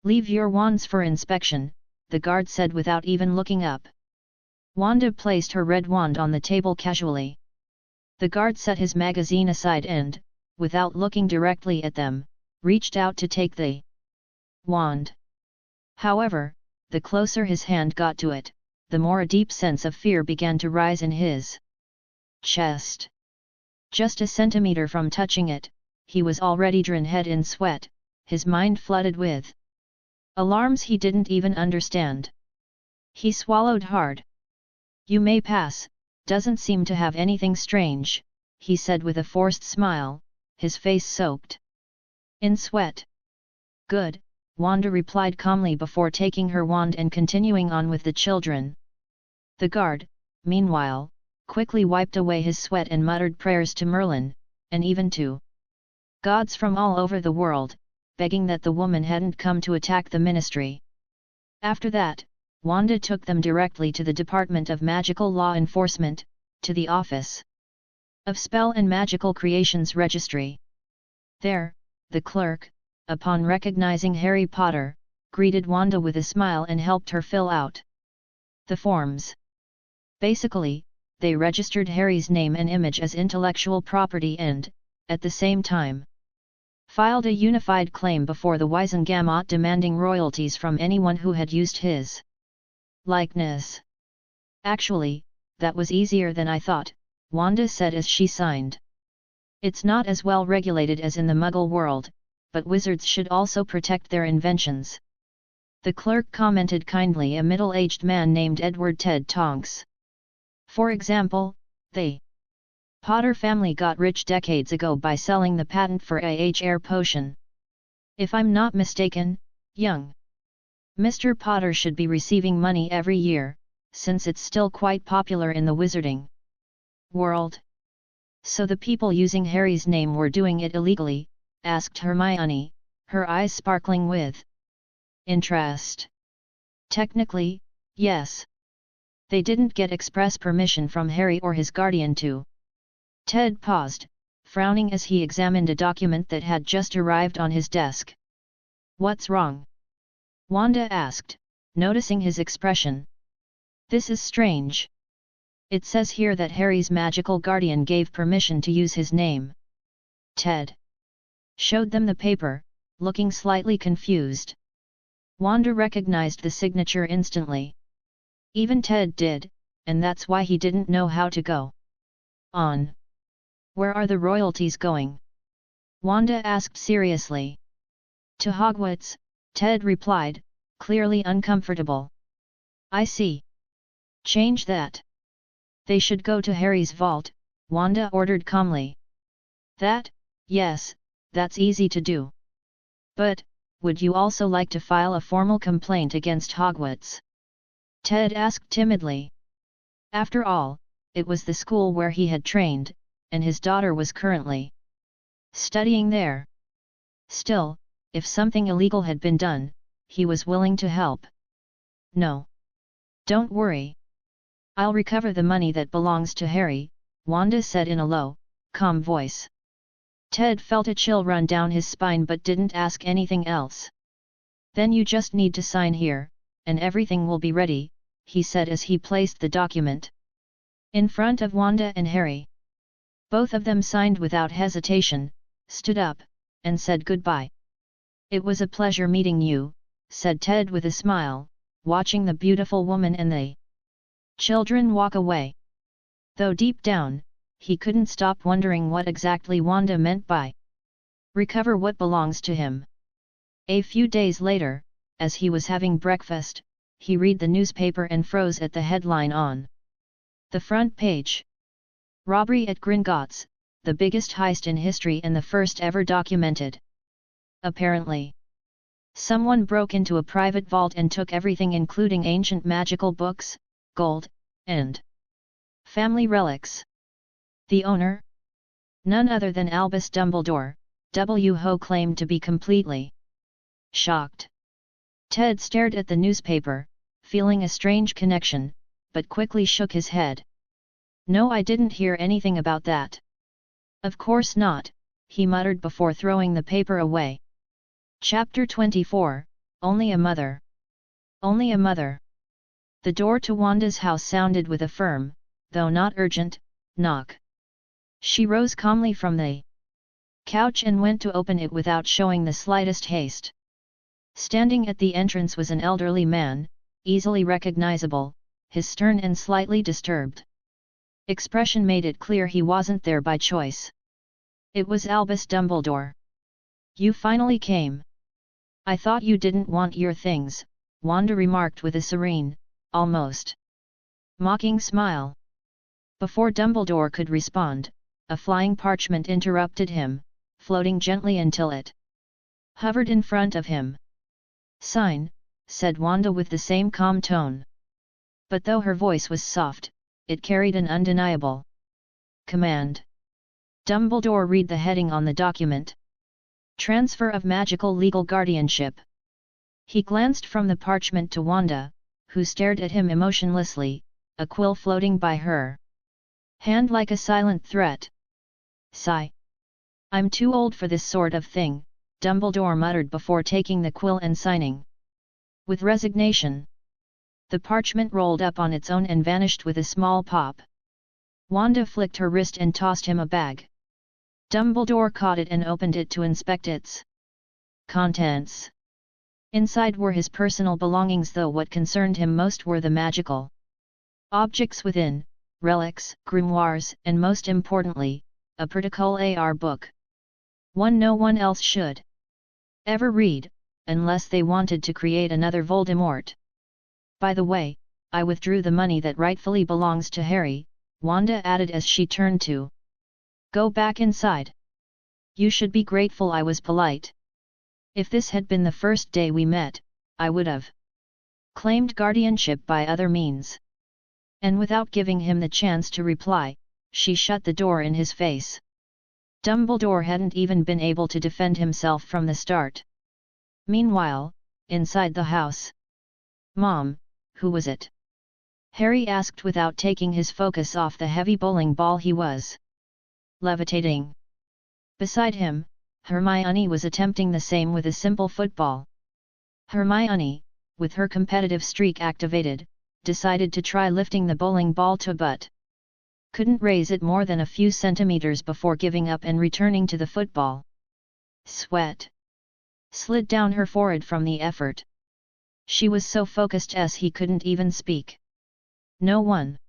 Leave your wands for inspection, the guard said without even looking up. Wanda placed her red wand on the table casually. The guard set his magazine aside and, without looking directly at them, reached out to take the wand. However, the closer his hand got to it, the more a deep sense of fear began to rise in his chest. Just a centimeter from touching it, he was already drenched in sweat, his mind flooded with alarms he didn't even understand. He swallowed hard. You may pass, doesn't seem to have anything strange, he said with a forced smile, his face soaked in sweat. Good, Wanda replied calmly before taking her wand and continuing on with the children. The guard, meanwhile, quickly wiped away his sweat and muttered prayers to Merlin, and even to gods from all over the world, begging that the woman hadn't come to attack the ministry. After that, Wanda took them directly to the Department of Magical Law Enforcement, to the Office of Spell and Magical Creations Registry. There, the clerk, upon recognizing Harry Potter, greeted Wanda with a smile and helped her fill out the forms. Basically, they registered Harry's name and image as intellectual property and, at the same time, filed a unified claim before the Wisengamot demanding royalties from anyone who had used his likeness. Actually, that was easier than I thought, Wanda said as she signed. It's not as well regulated as in the Muggle world, but wizards should also protect their inventions. The clerk commented kindly, a middle-aged man named Edward Ted Tonks. For example, the Potter family got rich decades ago by selling the patent for a air potion. If I'm not mistaken, young Mr. Potter should be receiving money every year, since it's still quite popular in the wizarding world. So the people using Harry's name were doing it illegally? Asked Hermione, her eyes sparkling with interest. Technically, yes. They didn't get express permission from Harry or his guardian to. Ted paused, frowning as he examined a document that had just arrived on his desk. What's wrong? Wanda asked, noticing his expression. This is strange. It says here that Harry's magical guardian gave permission to use his name. Ted showed them the paper, looking slightly confused. Wanda recognized the signature instantly. Even Ted did, and that's why he didn't know how to go on. Where are the royalties going? Wanda asked seriously. To Hogwarts, Ted replied, clearly uncomfortable. I see. Change that. They should go to Harry's vault, Wanda ordered calmly. That, yes, that's easy to do. But, would you also like to file a formal complaint against Hogwarts? Ted asked timidly. After all, it was the school where he had trained, and his daughter was currently studying there. Still, if something illegal had been done, he was willing to help. No. Don't worry. I'll recover the money that belongs to Harry, Wanda said in a low, calm voice. Ted felt a chill run down his spine but didn't ask anything else. Then you just need to sign here, and everything will be ready, he said as he placed the document in front of Wanda and Harry. Both of them signed without hesitation, stood up, and said goodbye. "It was a pleasure meeting you," said Ted with a smile, watching the beautiful woman and the children walk away. Though deep down, he couldn't stop wondering what exactly Wanda meant by recover what belongs to him. A few days later, as he was having breakfast, he read the newspaper and froze at the headline on the front page. "Robbery at Gringotts, the biggest heist in history and the first ever documented." Apparently, someone broke into a private vault and took everything, including ancient magical books, gold, and family relics. The owner? None other than Albus Dumbledore. Ho claimed to be completely shocked. Ted stared at the newspaper, feeling a strange connection, but quickly shook his head. "No, I didn't hear anything about that." "Of course not," he muttered before throwing the paper away. Chapter 24, Only a Mother. Only a Mother. The door to Wanda's house sounded with a firm, though not urgent, knock. She rose calmly from the couch and went to open it without showing the slightest haste. Standing at the entrance was an elderly man, easily recognizable, his stern and slightly disturbed expression made it clear he wasn't there by choice. It was Albus Dumbledore. "You finally came. I thought you didn't want your things," Wanda remarked with a serene, almost mocking smile. Before Dumbledore could respond, a flying parchment interrupted him, floating gently until it hovered in front of him. "Sign," said Wanda with the same calm tone. But though her voice was soft, it carried an undeniable command. Dumbledore read the heading on the document. "Transfer of Magical Legal Guardianship." He glanced from the parchment to Wanda, who stared at him emotionlessly, a quill floating by her hand like a silent threat. "Sigh. I'm too old for this sort of thing," Dumbledore muttered before taking the quill and signing with resignation. The parchment rolled up on its own and vanished with a small pop. Wanda flicked her wrist and tossed him a bag. Dumbledore caught it and opened it to inspect its contents. Inside were his personal belongings, though what concerned him most were the magical objects within, relics, grimoires, and most importantly, a particular book. One no one else should ever read, unless they wanted to create another Voldemort. "By the way, I withdrew the money that rightfully belongs to Harry," Wanda added as she turned to go back inside. "You should be grateful I was polite. If this had been the first day we met, I would have claimed guardianship by other means." And without giving him the chance to reply, she shut the door in his face. Dumbledore hadn't even been able to defend himself from the start. Meanwhile, inside the house. "Mom, who was it?" Harry asked without taking his focus off the heavy bowling ball he was levitating. Beside him, Hermione was attempting the same with a simple football. Hermione, with her competitive streak activated, decided to try lifting the bowling ball but couldn't raise it more than a few centimeters before giving up and returning to the football. Sweat slid down her forehead from the effort. She was so focused as he couldn't even speak. "No one.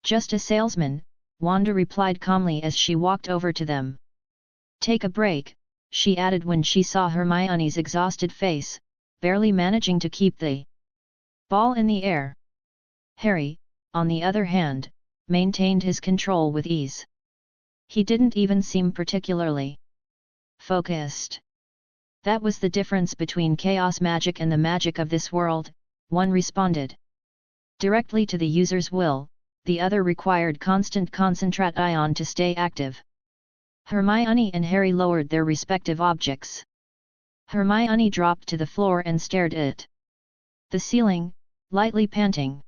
Just a salesman," Wanda replied calmly as she walked over to them. "Take a break," she added when she saw Hermione's exhausted face, barely managing to keep the ball in the air. Harry, on the other hand, maintained his control with ease. He didn't even seem particularly focused. "That was the difference between chaos magic and the magic of this world," one responded. "Directly to the user's will, the other required constant concentration to stay active." Hermione and Harry lowered their respective objects. Hermione dropped to the floor and stared at the ceiling, lightly panting.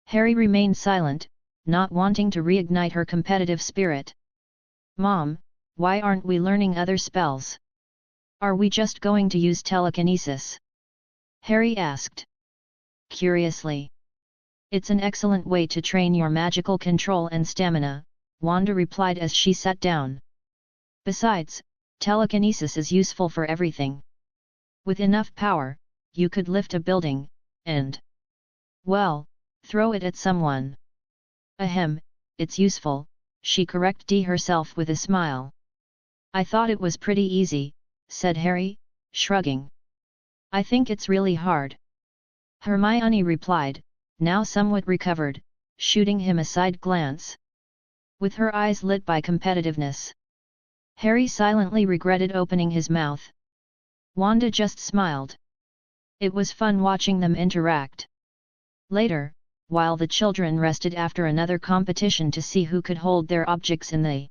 Harry remained silent, not wanting to reignite her competitive spirit. "Mom, why aren't we learning other spells? Are we just going to use telekinesis?" Harry asked curiously. "It's an excellent way to train your magical control and stamina," Wanda replied as she sat down. "Besides, telekinesis is useful for everything. With enough power, you could lift a building, and, well, throw it at someone. Ahem, it's useful, she corrected herself with a smile. I thought it was pretty easy, said Harry, shrugging. I think it's really hard. Hermione replied, now somewhat recovered, shooting him a side glance. With her eyes lit by competitiveness. Harry silently regretted opening his mouth. Wanda just smiled. It was fun watching them interact. Later, while the children rested after another competition to see who could hold their objects in the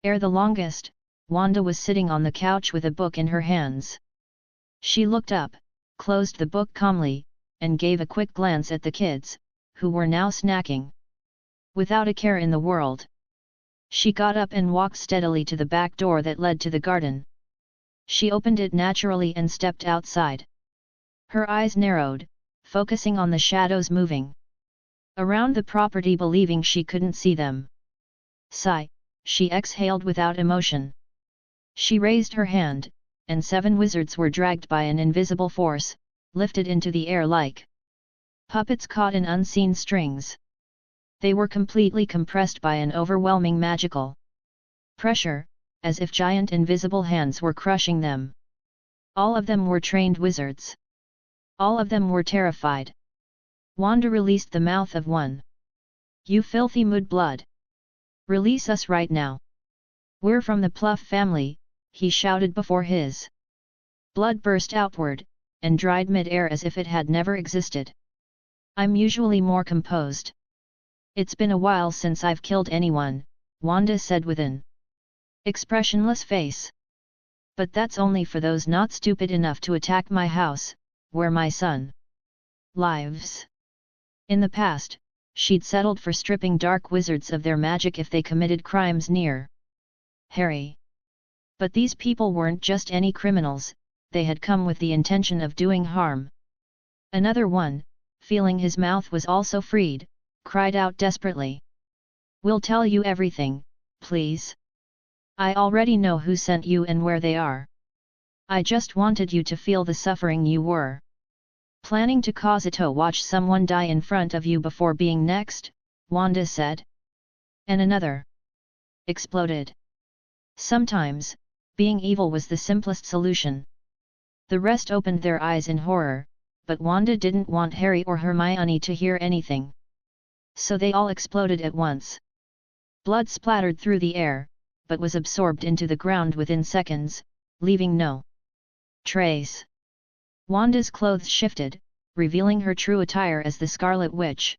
air the longest, Wanda was sitting on the couch with a book in her hands. She looked up, closed the book calmly, and gave a quick glance at the kids, who were now snacking. Without a care in the world. She got up and walked steadily to the back door that led to the garden. She opened it naturally and stepped outside. Her eyes narrowed, focusing on the shadows moving around the property, believing she couldn't see them. Sigh, she exhaled without emotion. She raised her hand, and 7 wizards were dragged by an invisible force, lifted into the air like puppets caught in unseen strings. They were completely compressed by an overwhelming magical pressure, as if giant invisible hands were crushing them. All of them were trained wizards. All of them were terrified. Wanda released the mouth of one. You filthy mudblood! Release us right now! We're from the Pluff family, he shouted before his blood burst outward, and dried mid-air as if it had never existed. I'm usually more composed. It's been a while since I've killed anyone, Wanda said with an expressionless face. But that's only for those not stupid enough to attack my house, where my son lives. In the past, she'd settled for stripping dark wizards of their magic if they committed crimes near Harry. But these people weren't just any criminals, they had come with the intention of doing harm. Another one, feeling his mouth was also freed, cried out desperately. We'll tell you everything, please. I already know who sent you and where they are. I just wanted you to feel the suffering you were planning to cause it to watch someone die in front of you before being next, Wanda said. And another exploded. Sometimes, being evil was the simplest solution. The rest opened their eyes in horror, but Wanda didn't want Harry or Hermione to hear anything. So they all exploded at once. Blood splattered through the air, but was absorbed into the ground within seconds, leaving no trace. Wanda's clothes shifted, revealing her true attire as the Scarlet Witch.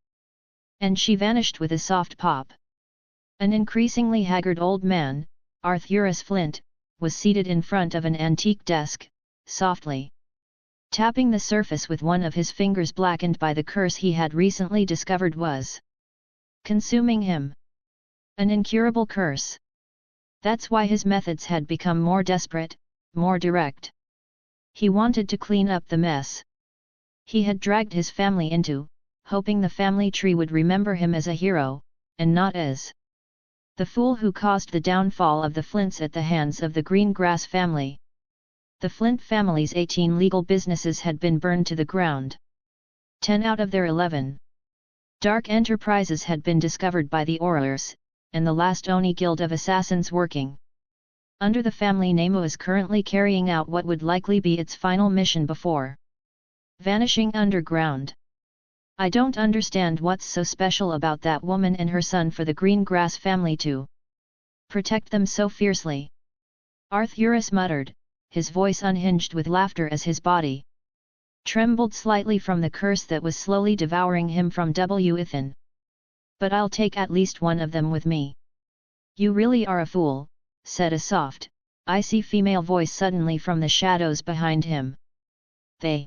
And she vanished with a soft pop. An increasingly haggard old man, Arthurus Flint, was seated in front of an antique desk, softly tapping the surface with one of his fingers blackened by the curse he had recently discovered was consuming him. An incurable curse. That's why his methods had become more desperate, more direct. He wanted to clean up the mess he had dragged his family into, hoping the family tree would remember him as a hero, and not as the fool who caused the downfall of the Flints at the hands of the Greengrass family. The Flint family's 18 legal businesses had been burned to the ground. 10 out of their 11 dark enterprises had been discovered by the Aurors, and the last Oni guild of assassins working under the family name was currently carrying out what would likely be its final mission before vanishing underground. I don't understand what's so special about that woman and her son for the Greengrass family to protect them so fiercely. Arthurus muttered, his voice unhinged with laughter as his body trembled slightly from the curse that was slowly devouring him from within. But I'll take at least one of them with me. You really are a fool, said a soft, icy female voice suddenly from the shadows behind him. The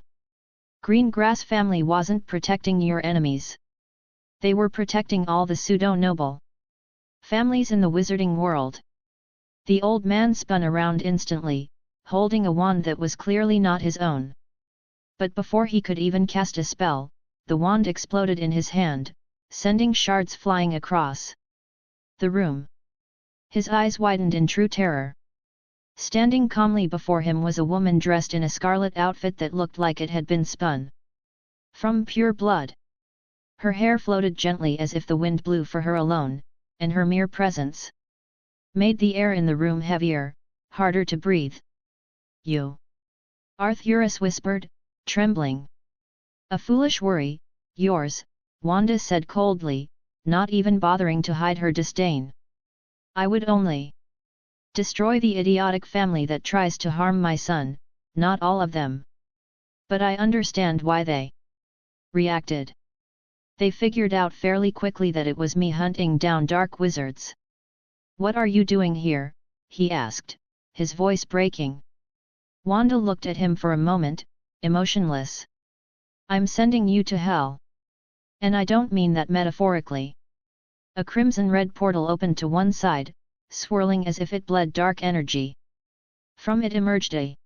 Greengrass family wasn't protecting your enemies. They were protecting all the pseudo-noble families in the wizarding world. The old man spun around instantly, holding a wand that was clearly not his own. But before he could even cast a spell, the wand exploded in his hand, sending shards flying across the room. His eyes widened in true terror. Standing calmly before him was a woman dressed in a scarlet outfit that looked like it had been spun from pure blood. Her hair floated gently as if the wind blew for her alone, and her mere presence made the air in the room heavier, harder to breathe. "You?" Arthurus whispered, trembling. "A foolish worry, yours," Wanda said coldly, not even bothering to hide her disdain. "I would only destroy the idiotic family that tries to harm my son, not all of them. But I understand why they reacted. They figured out fairly quickly that it was me hunting down dark wizards." "What are you doing here?" he asked, his voice breaking. Wanda looked at him for a moment, emotionless. "I'm sending you to hell. And I don't mean that metaphorically." A crimson-red portal opened to one side, swirling as if it bled dark energy. From it emerged a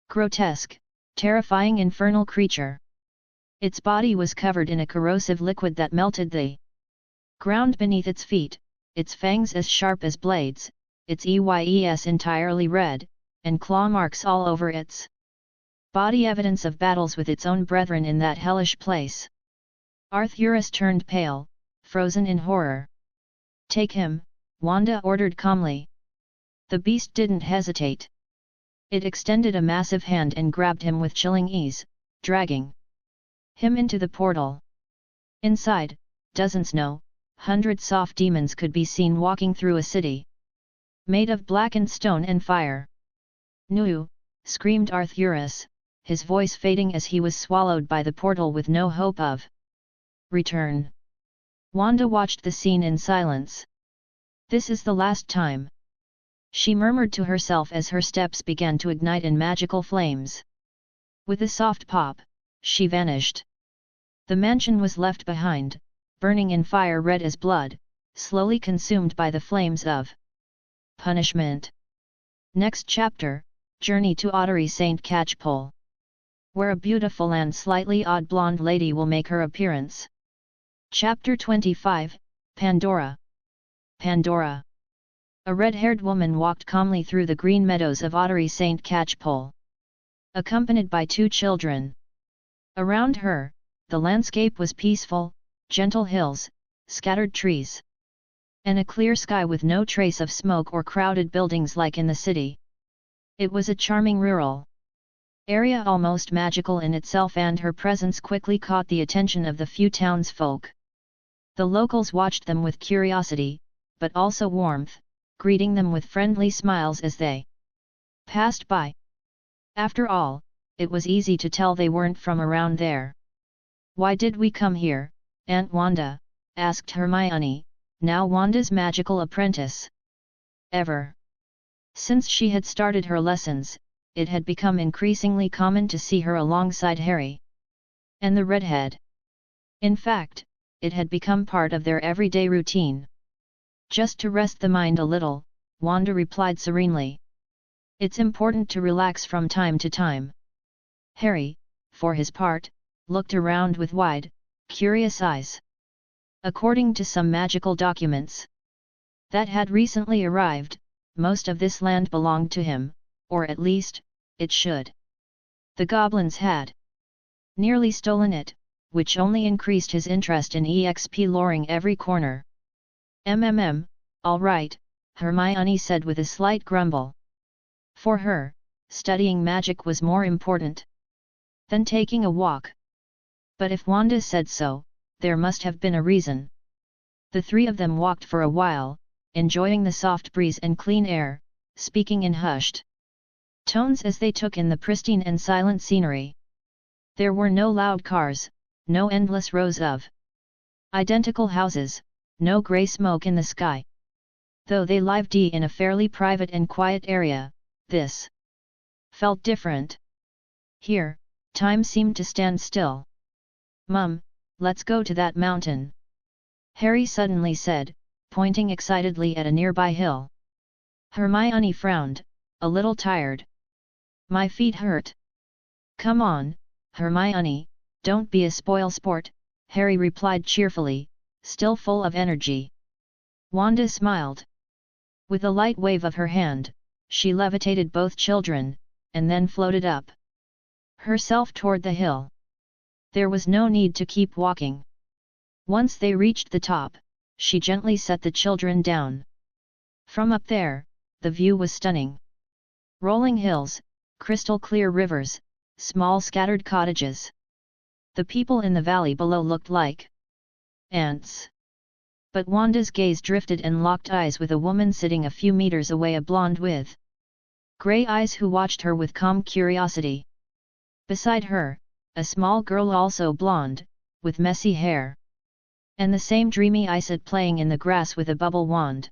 grotesque, terrifying infernal creature. Its body was covered in a corrosive liquid that melted the ground beneath its feet, its fangs as sharp as blades, its eyes entirely red, and claw marks all over its body, evidence of battles with its own brethren in that hellish place. Arthurus turned pale, frozen in horror. "Take him," Wanda ordered calmly. The beast didn't hesitate. It extended a massive hand and grabbed him with chilling ease, dragging him into the portal. Inside, dozens, no, hundreds soft demons could be seen walking through a city made of blackened stone and fire. "Nu!" screamed Arthurus, his voice fading as he was swallowed by the portal with no hope of return. Wanda watched the scene in silence. "This is the last time," she murmured to herself as her steps began to ignite in magical flames. With a soft pop, she vanished. The mansion was left behind, burning in fire red as blood, slowly consumed by the flames of punishment. Next chapter, Journey to Ottery St. Catchpole, where a beautiful and slightly odd blonde lady will make her appearance. Chapter 25, Pandora. Pandora. A red-haired woman walked calmly through the green meadows of Ottery St. Catchpole, accompanied by two children. Around her, the landscape was peaceful, gentle hills, scattered trees, and a clear sky with no trace of smoke or crowded buildings like in the city. It was a charming rural area, almost magical in itself, and her presence quickly caught the attention of the few townsfolk. The locals watched them with curiosity, but also warmth, greeting them with friendly smiles as they passed by. After all, it was easy to tell they weren't from around there. "Why did we come here, Aunt Wanda?" asked Hermione, now Wanda's magical apprentice. Ever since she had started her lessons, it had become increasingly common to see her alongside Harry and the redhead. In fact, it had become part of their everyday routine. "Just to rest the mind a little," Wanda replied serenely. "It's important to relax from time to time." Harry, for his part, looked around with wide, curious eyes. According to some magical documents that had recently arrived, most of this land belonged to him, or at least, it should. The goblins had nearly stolen it, which only increased his interest in EXP loring every corner. All right," Hermione said with a slight grumble. For her, studying magic was more important than taking a walk. But if Wanda said so, there must have been a reason. The three of them walked for a while, enjoying the soft breeze and clean air, speaking in hushed tones as they took in the pristine and silent scenery. There were no loud cars, no endless rows of identical houses, no grey smoke in the sky. Though they lived in a fairly private and quiet area, this felt different. Here, time seemed to stand still. "Mum, let's go to that mountain," Harry suddenly said, pointing excitedly at a nearby hill. Hermione frowned, a little tired. "My feet hurt." "Come on, Hermione, don't be a spoilsport," Harry replied cheerfully, still full of energy. Wanda smiled. With a light wave of her hand, she levitated both children, and then floated up herself toward the hill. There was no need to keep walking. Once they reached the top, she gently set the children down. From up there, the view was stunning. Rolling hills, crystal clear rivers, small scattered cottages. The people in the valley below looked like ants. But Wanda's gaze drifted and locked eyes with a woman sitting a few meters away, a blonde with grey eyes who watched her with calm curiosity. Beside her, a small girl also blonde, with messy hair. And the same dreamy Isad playing in the grass with a bubble wand.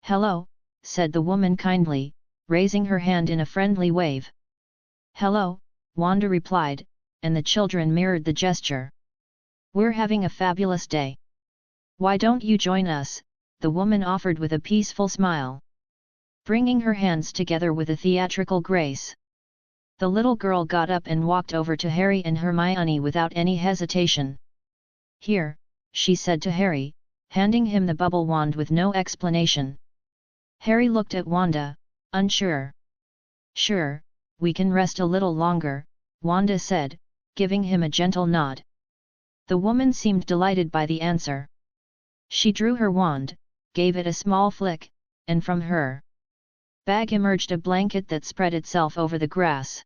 "Hello," said the woman kindly, raising her hand in a friendly wave. "Hello," Wanda replied, and the children mirrored the gesture. "We're having a fabulous day. Why don't you join us?" the woman offered with a peaceful smile, bringing her hands together with a theatrical grace. The little girl got up and walked over to Harry and Hermione without any hesitation. "Here," she said to Harry, handing him the bubble wand with no explanation. Harry looked at Wanda, unsure. "Sure, we can rest a little longer," Wanda said, giving him a gentle nod. The woman seemed delighted by the answer. She drew her wand, gave it a small flick, and from her bag emerged a blanket that spread itself over the grass.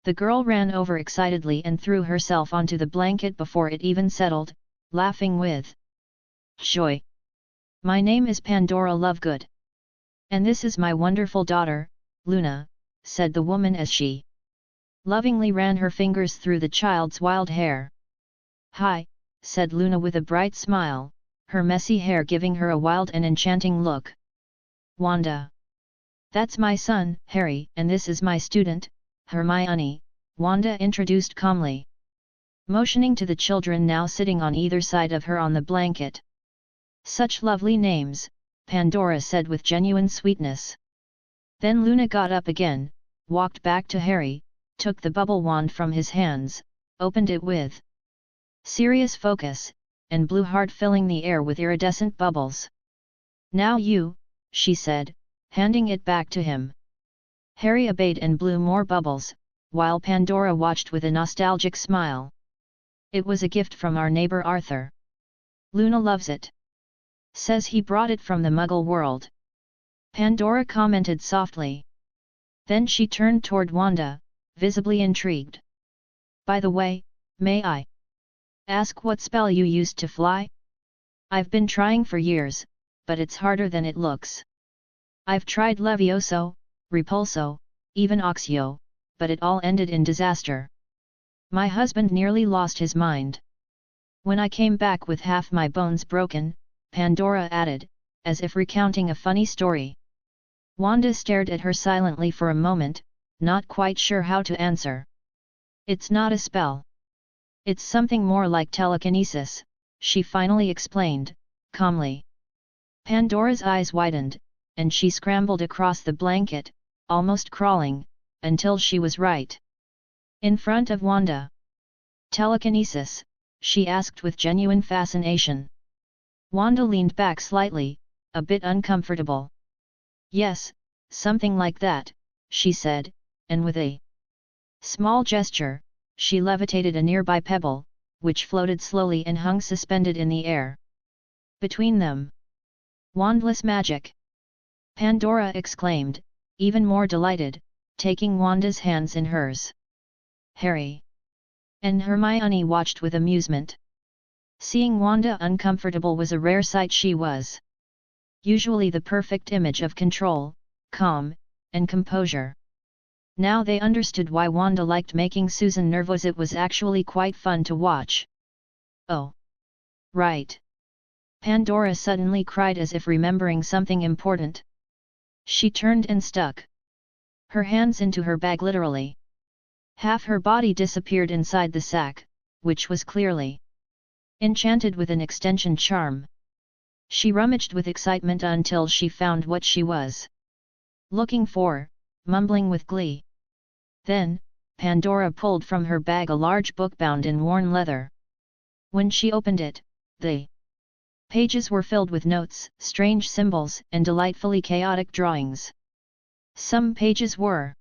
The girl ran over excitedly and threw herself onto the blanket before it even settled, laughing with joy. "My name is Pandora Lovegood. And this is my wonderful daughter, Luna," said the woman as she lovingly ran her fingers through the child's wild hair. "Hi," said Luna with a bright smile, her messy hair giving her a wild and enchanting look. "Wanda. That's my son, Harry, and this is my student, Hermione," Wanda introduced calmly, motioning to the children now sitting on either side of her on the blanket. "Such lovely names," Pandora said with genuine sweetness. Then Luna got up again, walked back to Harry, took the bubble wand from his hands, opened it with serious focus, and blew hard, filling the air with iridescent bubbles. "Now you," she said, handing it back to him. Harry obeyed and blew more bubbles, while Pandora watched with a nostalgic smile. "It was a gift from our neighbor Arthur. Luna loves it. Says he brought it from the Muggle world," Pandora commented softly. Then she turned toward Wanda, visibly intrigued. "By the way, may I ask what spell you used to fly? I've been trying for years, but it's harder than it looks. I've tried Levioso, Repulso, even Oxio, but it all ended in disaster. My husband nearly lost his mind. When I came back with half my bones broken," Pandora added, as if recounting a funny story. Wanda stared at her silently for a moment, not quite sure how to answer. "It's not a spell. It's something more like telekinesis," she finally explained, calmly. Pandora's eyes widened, and she scrambled across the blanket, almost crawling, until she was right in front of Wanda. "Telekinesis?" she asked with genuine fascination. Wanda leaned back slightly, a bit uncomfortable. "Yes, something like that," she said, and with a small gesture, she levitated a nearby pebble, which floated slowly and hung suspended in the air. Between them, "Wandless magic!" Pandora exclaimed, even more delighted, taking Wanda's hands in hers. Harry and Hermione watched with amusement. Seeing Wanda uncomfortable was a rare sight. She was usually the perfect image of control, calm, and composure. Now they understood why Wanda liked making Susan nervous. It was actually quite fun to watch. "Oh! Right!" Pandora suddenly cried as if remembering something important. She turned and stuck her hands into her bag literally. Half her body disappeared inside the sack, which was clearly enchanted with an extension charm. She rummaged with excitement until she found what she was looking for, mumbling with glee. Then, Pandora pulled from her bag a large book bound in worn leather. When she opened it, the pages were filled with notes, strange symbols, and delightfully chaotic drawings. Some pages were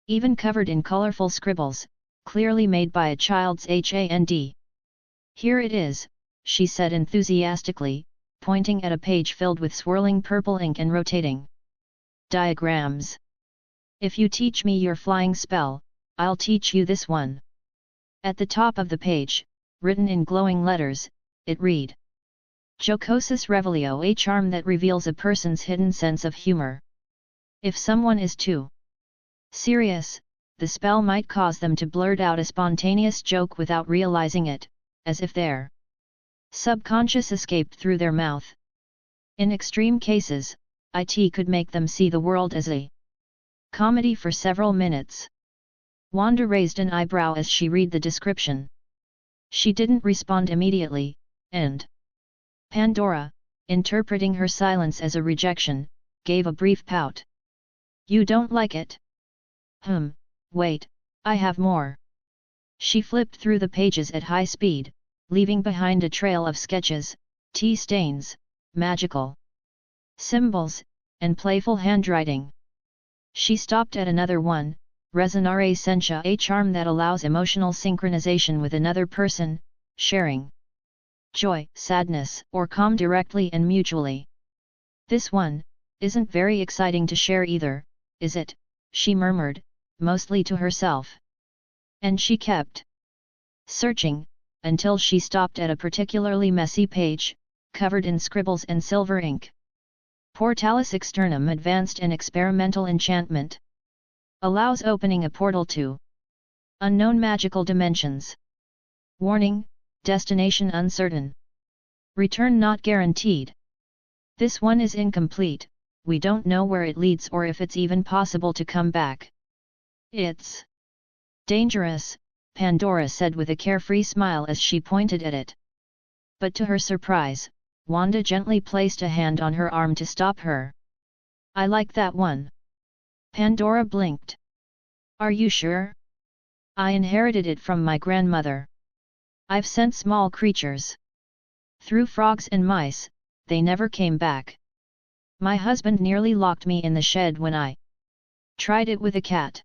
even covered in colorful scribbles, clearly made by a child's hand. Here it is, she said enthusiastically, pointing at a page filled with swirling purple ink and rotating diagrams. If you teach me your flying spell, I'll teach you this one. At the top of the page, written in glowing letters, it read: Jocosus Revelio, a charm that reveals a person's hidden sense of humor. If someone is too serious, the spell might cause them to blurt out a spontaneous joke without realizing it, as if their subconscious escaped through their mouth. In extreme cases, it could make them see the world as a comedy for several minutes. Wanda raised an eyebrow as she read the description. She didn't respond immediately, and Pandora, interpreting her silence as a rejection, gave a brief pout. You don't like it? Wait, I have more. She flipped through the pages at high speed, leaving behind a trail of sketches, tea stains, magical symbols, and playful handwriting. She stopped at another one, Resonare Sentia, a charm that allows emotional synchronization with another person, sharing joy, sadness, or calm directly and mutually. This one isn't very exciting to share either, is it? She murmured, mostly to herself. And she kept searching, until she stopped at a particularly messy page, covered in scribbles and silver ink. Portalis Externum Advanced and Experimental Enchantment. Allows opening a portal to unknown magical dimensions. Warning, destination uncertain. Return not guaranteed. This one is incomplete, we don't know where it leads or if it's even possible to come back. It's dangerous, Pandora said with a carefree smile as she pointed at it. But to her surprise, Wanda gently placed a hand on her arm to stop her. I like that one. Pandora blinked. Are you sure? I inherited it from my grandmother. I've sent small creatures through frogs and mice, they never came back. My husband nearly locked me in the shed when I tried it with a cat.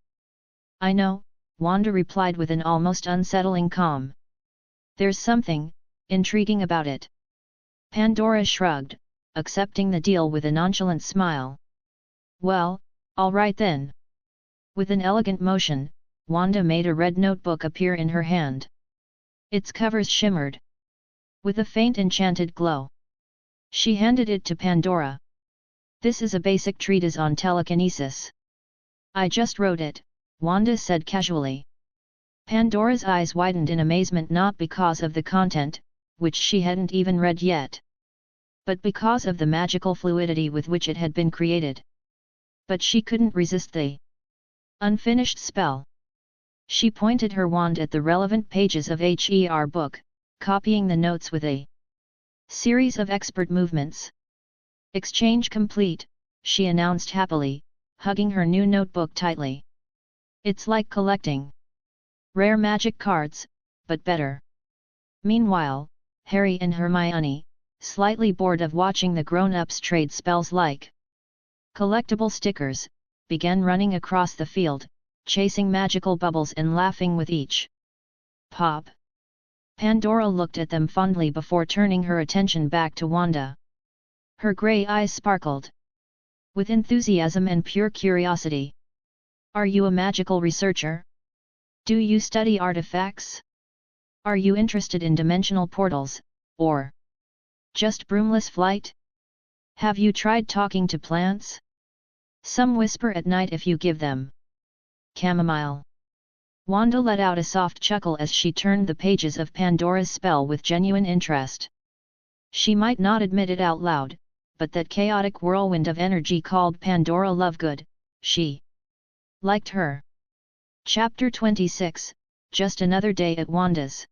I know, Wanda replied with an almost unsettling calm. There's something intriguing about it. Pandora shrugged, accepting the deal with a nonchalant smile. Well, all right then. With an elegant motion, Wanda made a red notebook appear in her hand. Its covers shimmered with a faint enchanted glow. She handed it to Pandora. This is a basic treatise on telekinesis. I just wrote it, Wanda said casually. Pandora's eyes widened in amazement, not because of the content, which she hadn't even read yet, but because of the magical fluidity with which it had been created. But she couldn't resist the unfinished spell. She pointed her wand at the relevant pages of her book, copying the notes with a series of expert movements. Exchange complete, she announced happily, hugging her new notebook tightly. It's like collecting rare magic cards, but better. Meanwhile, Harry and Hermione, slightly bored of watching the grown-ups trade spells like collectible stickers, began running across the field, chasing magical bubbles and laughing with each pop. Pandora looked at them fondly before turning her attention back to Wanda. Her grey eyes sparkled with enthusiasm and pure curiosity. Are you a magical researcher? Do you study artifacts? Are you interested in dimensional portals, or just broomless flight? Have you tried talking to plants? Some whisper at night if you give them chamomile. Wanda let out a soft chuckle as she turned the pages of Pandora's spell with genuine interest. She might not admit it out loud, but that chaotic whirlwind of energy called Pandora Lovegood, she liked her. Chapter 26, Just Another Day at Wanda's.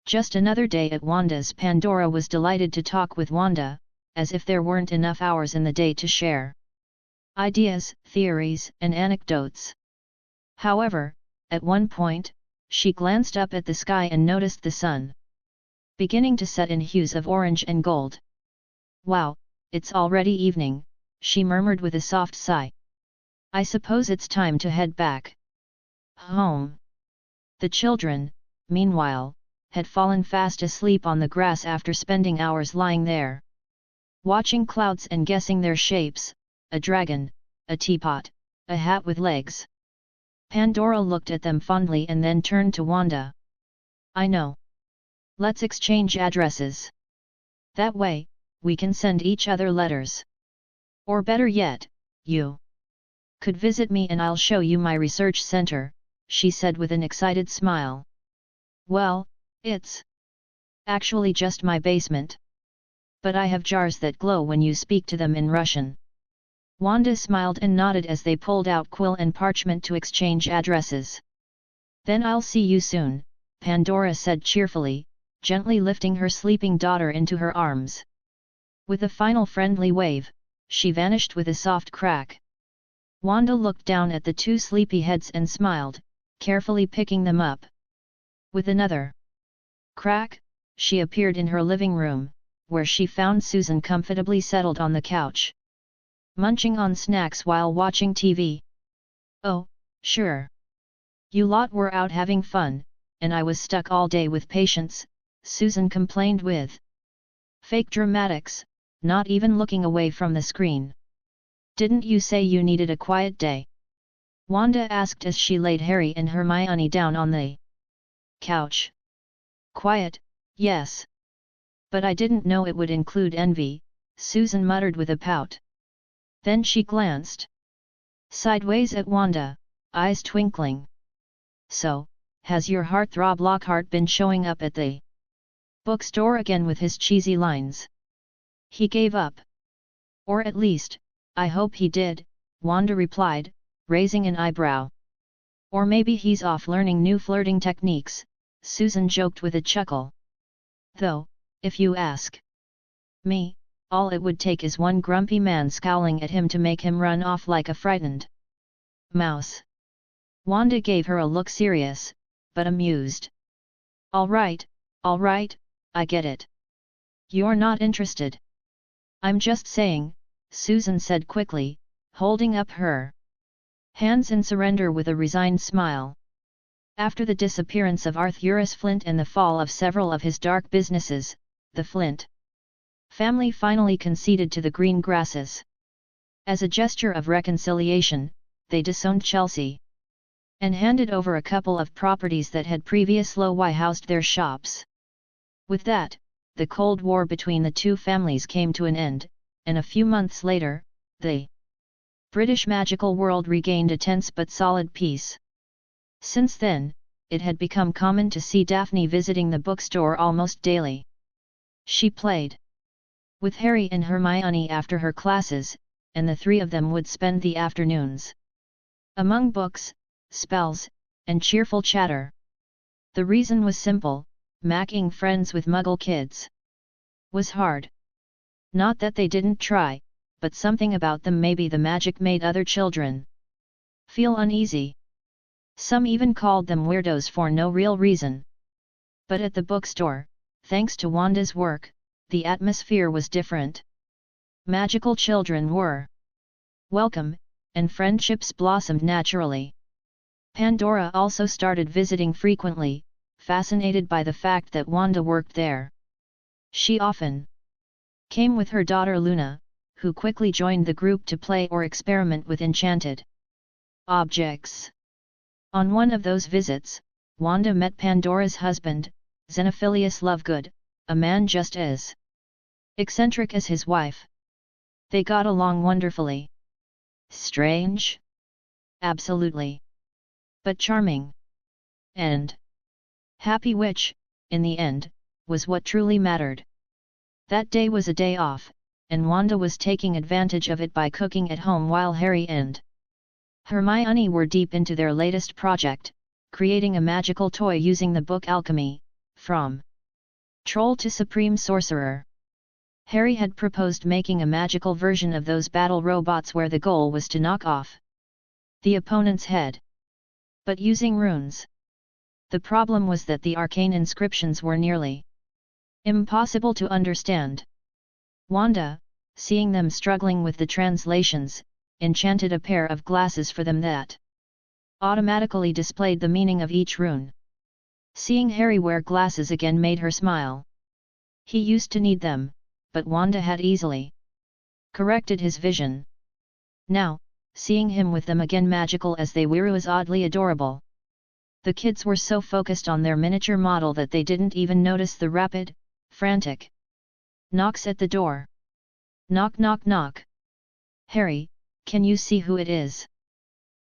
Just another day at Wanda's. Pandora was delighted to talk with Wanda, as if there weren't enough hours in the day to share ideas, theories, and anecdotes. However, at one point, she glanced up at the sky and noticed the sun beginning to set in hues of orange and gold. Wow, it's already evening, she murmured with a soft sigh. I suppose it's time to head back home. The children, meanwhile, had fallen fast asleep on the grass after spending hours lying there, watching clouds and guessing their shapes: a dragon, a teapot, a hat with legs. Pandora looked at them fondly and then turned to Wanda. I know. Let's exchange addresses. That way, we can send each other letters. Or better yet, you could visit me and I'll show you my research center, she said with an excited smile. Well, it's actually just my basement. But I have jars that glow when you speak to them in Russian. Wanda smiled and nodded as they pulled out quill and parchment to exchange addresses. Then I'll see you soon, Pandora said cheerfully, gently lifting her sleeping daughter into her arms. With a final friendly wave, she vanished with a soft crack. Wanda looked down at the two sleepy heads and smiled, carefully picking them up. With another crack, she appeared in her living room, where she found Susan comfortably settled on the couch, munching on snacks while watching TV. Oh, sure. You lot were out having fun, and I was stuck all day with patients, Susan complained with fake dramatics, not even looking away from the screen. Didn't you say you needed a quiet day? Wanda asked as she laid Harry and Hermione down on the couch. Quiet, yes. But I didn't know it would include envy, Susan muttered with a pout. Then she glanced sideways at Wanda, eyes twinkling. So, has your heartthrob Lockhart been showing up at the bookstore again with his cheesy lines? He gave up. Or at least, I hope he did, Wanda replied, raising an eyebrow. Or maybe he's off learning new flirting techniques, Susan joked with a chuckle. Though, if you ask me, all it would take is one grumpy man scowling at him to make him run off like a frightened mouse. Wanda gave her a look serious, but amused. All right, I get it. You're not interested. I'm just saying, Susan said quickly, holding up her hands in surrender with a resigned smile. After the disappearance of Arthurus Flint and the fall of several of his dark businesses, the Flint family finally conceded to the green grasses. As a gesture of reconciliation, they disowned Chelsea and handed over a couple of properties that had previously housed their shops. With that, the Cold War between the two families came to an end, and a few months later, the British magical world regained a tense but solid peace. Since then, it had become common to see Daphne visiting the bookstore almost daily. She played with Harry and Hermione after her classes, and the three of them would spend the afternoons among books, spells, and cheerful chatter. The reason was simple: making friends with Muggle kids was hard. Not that they didn't try, but something about them, maybe the magic, made other children feel uneasy. Some even called them weirdos for no real reason. But at the bookstore, thanks to Wanda's work, the atmosphere was different. Magical children were welcome, and friendships blossomed naturally. Pandora also started visiting frequently, fascinated by the fact that Wanda worked there. She often came with her daughter Luna, who quickly joined the group to play or experiment with enchanted objects. On one of those visits, Wanda met Pandora's husband, Xenophilius Lovegood, a man just as eccentric as his wife. They got along wonderfully. Strange? Absolutely. But charming. And happy, which, in the end, was what truly mattered. That day was a day off, and Wanda was taking advantage of it by cooking at home while Harry and Hermione were deep into their latest project, creating a magical toy using the book Alchemy, from Troll to Supreme Sorcerer. Harry had proposed making a magical version of those battle robots where the goal was to knock off the opponent's head, but using runes. The problem was that the arcane inscriptions were nearly impossible to understand. Wanda, seeing them struggling with the translations, enchanted a pair of glasses for them that automatically displayed the meaning of each rune. Seeing Harry wear glasses again made her smile. He used to need them, but Wanda had easily corrected his vision. Now, seeing him with them again magical as they were was oddly adorable. The kids were so focused on their miniature model that they didn't even notice the rapid, frantic knocks at the door. Knock knock knock. Harry, can you see who it is?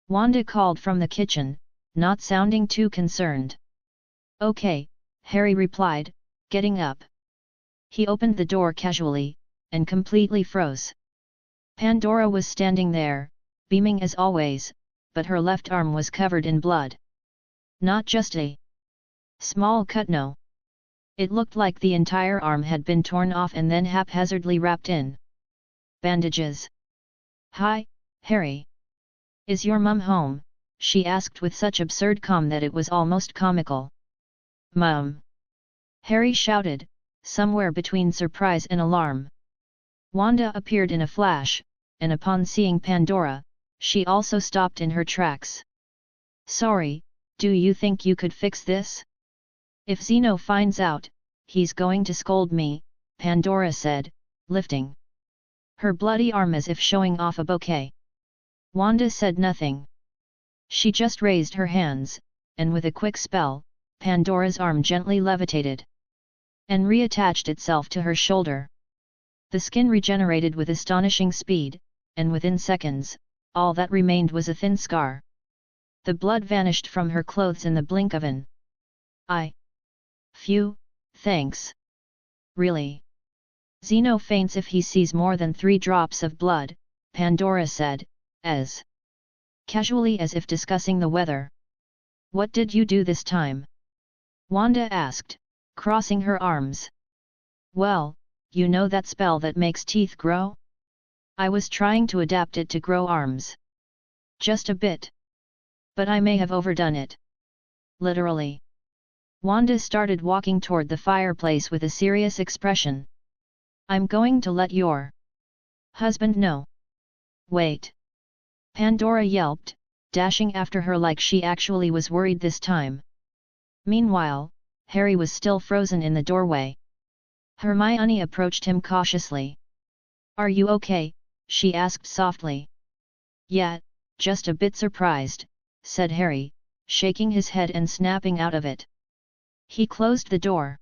Wanda called from the kitchen, not sounding too concerned. Okay, Harry replied, getting up. He opened the door casually, and completely froze. Pandora was standing there, beaming as always, but her left arm was covered in blood. Not just a small cut, no. It looked like the entire arm had been torn off and then haphazardly wrapped in bandages. Hi, Harry. Is your mum home? She asked with such absurd calm that it was almost comical. Mum! Harry shouted, somewhere between surprise and alarm. Wanda appeared in a flash, and upon seeing Pandora, she also stopped in her tracks. Sorry, do you think you could fix this? If Zeno finds out, he's going to scold me, Pandora said, lifting her bloody arm as if showing off a bouquet. Wanda said nothing. She just raised her hands, and with a quick spell, Pandora's arm gently levitated and reattached itself to her shoulder. The skin regenerated with astonishing speed, and within seconds, all that remained was a thin scar. The blood vanished from her clothes in the blink of an eye. Phew, thanks. Really? Zeno faints if he sees more than 3 drops of blood, Pandora said, as casually as if discussing the weather. What did you do this time? Wanda asked, crossing her arms. Well, you know that spell that makes teeth grow? I was trying to adapt it to grow arms. Just a bit. But I may have overdone it. Literally. Wanda started walking toward the fireplace with a serious expression. I'm going to let your husband know. Wait. Pandora yelped, dashing after her like she actually was worried this time. Meanwhile, Harry was still frozen in the doorway. Hermione approached him cautiously. Are you okay? She asked softly. Yeah, just a bit surprised, said Harry, shaking his head and snapping out of it. He closed the door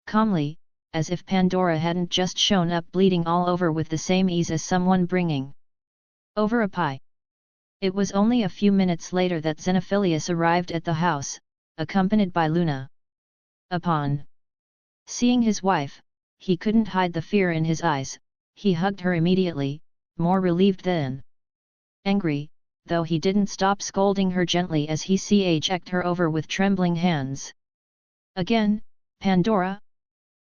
calmly, as if Pandora hadn't just shown up bleeding all over with the same ease as someone bringing over a pie. It was only a few minutes later that Xenophilius arrived at the house, accompanied by Luna. Upon seeing his wife, he couldn't hide the fear in his eyes. He hugged her immediately, more relieved than angry, though he didn't stop scolding her gently as he checked her over with trembling hands. Again, Pandora?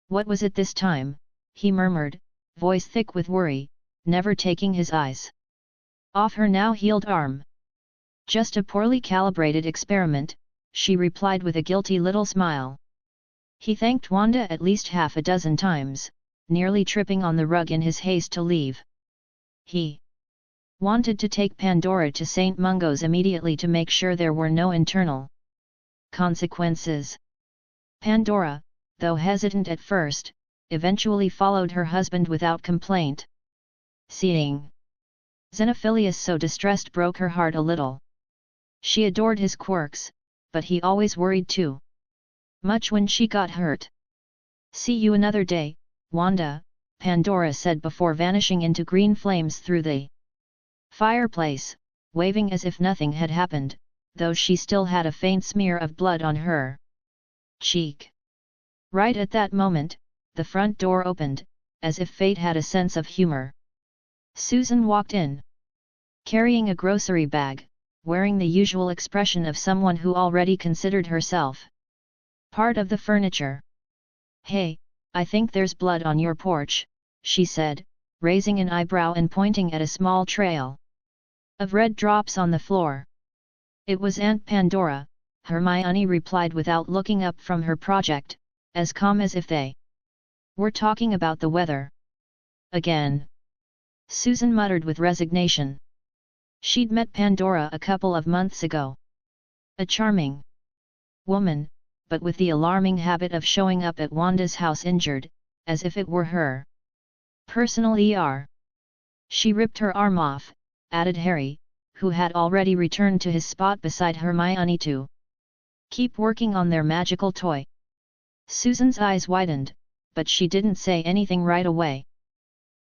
What was it this time? He murmured, voice thick with worry, never taking his eyes off her now healed arm. Just a poorly calibrated experiment, she replied with a guilty little smile. He thanked Wanda at least half a dozen times, nearly tripping on the rug in his haste to leave. He wanted to take Pandora to St. Mungo's immediately to make sure there were no internal consequences. Pandora, though hesitant at first, eventually followed her husband without complaint. Seeing Xenophilius so distressed broke her heart a little. She adored his quirks, but he always worried too much when she got hurt. See you another day, Wanda, Pandora said before vanishing into green flames through the fireplace, waving as if nothing had happened, though she still had a faint smear of blood on her cheek. Right at that moment, the front door opened, as if fate had a sense of humor. Susan walked in, carrying a grocery bag, wearing the usual expression of someone who already considered herself part of the furniture. Hey, I think there's blood on your porch, she said, raising an eyebrow and pointing at a small trail of red drops on the floor. It was Aunt Pandora, Hermione replied without looking up from her project, as calm as if they were talking about the weather. Again. Susan muttered with resignation. She'd met Pandora a couple of months ago. A charming woman, but with the alarming habit of showing up at Wanda's house injured, as if it were her personal ER. She ripped her arm off, added Harry, who had already returned to his spot beside Hermione to keep working on their magical toy. Susan's eyes widened, but she didn't say anything right away.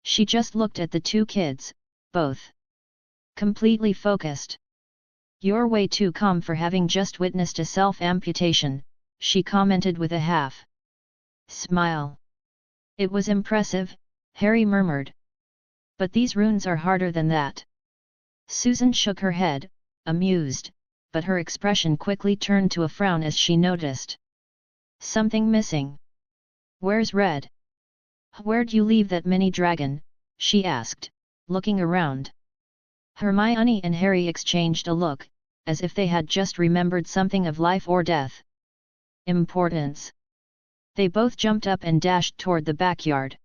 She just looked at the two kids, both completely focused. "You're way too calm for having just witnessed a self-amputation," she commented with a half smile. "It was impressive," Harry murmured. "But these runes are harder than that." Susan shook her head, amused, but her expression quickly turned to a frown as she noticed something missing. "Where's Red? Where'd you leave that mini dragon?" she asked, looking around. Hermione and Harry exchanged a look, as if they had just remembered something of life or death importance. They both jumped up and dashed toward the backyard.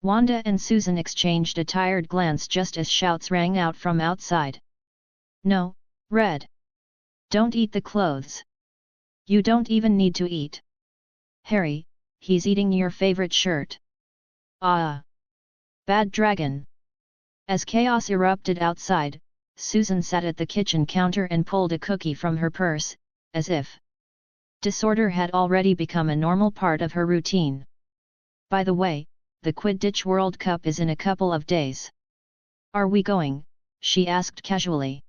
Wanda and Susan exchanged a tired glance just as shouts rang out from outside. "No, Red! Don't eat the clothes! You don't even need to eat! Harry, he's eating your favorite shirt! Ah! Bad dragon!" As chaos erupted outside, Susan sat at the kitchen counter and pulled a cookie from her purse, as if disorder had already become a normal part of her routine. "By the way, the Quidditch World Cup is in a couple of days. Are we going?" she asked casually.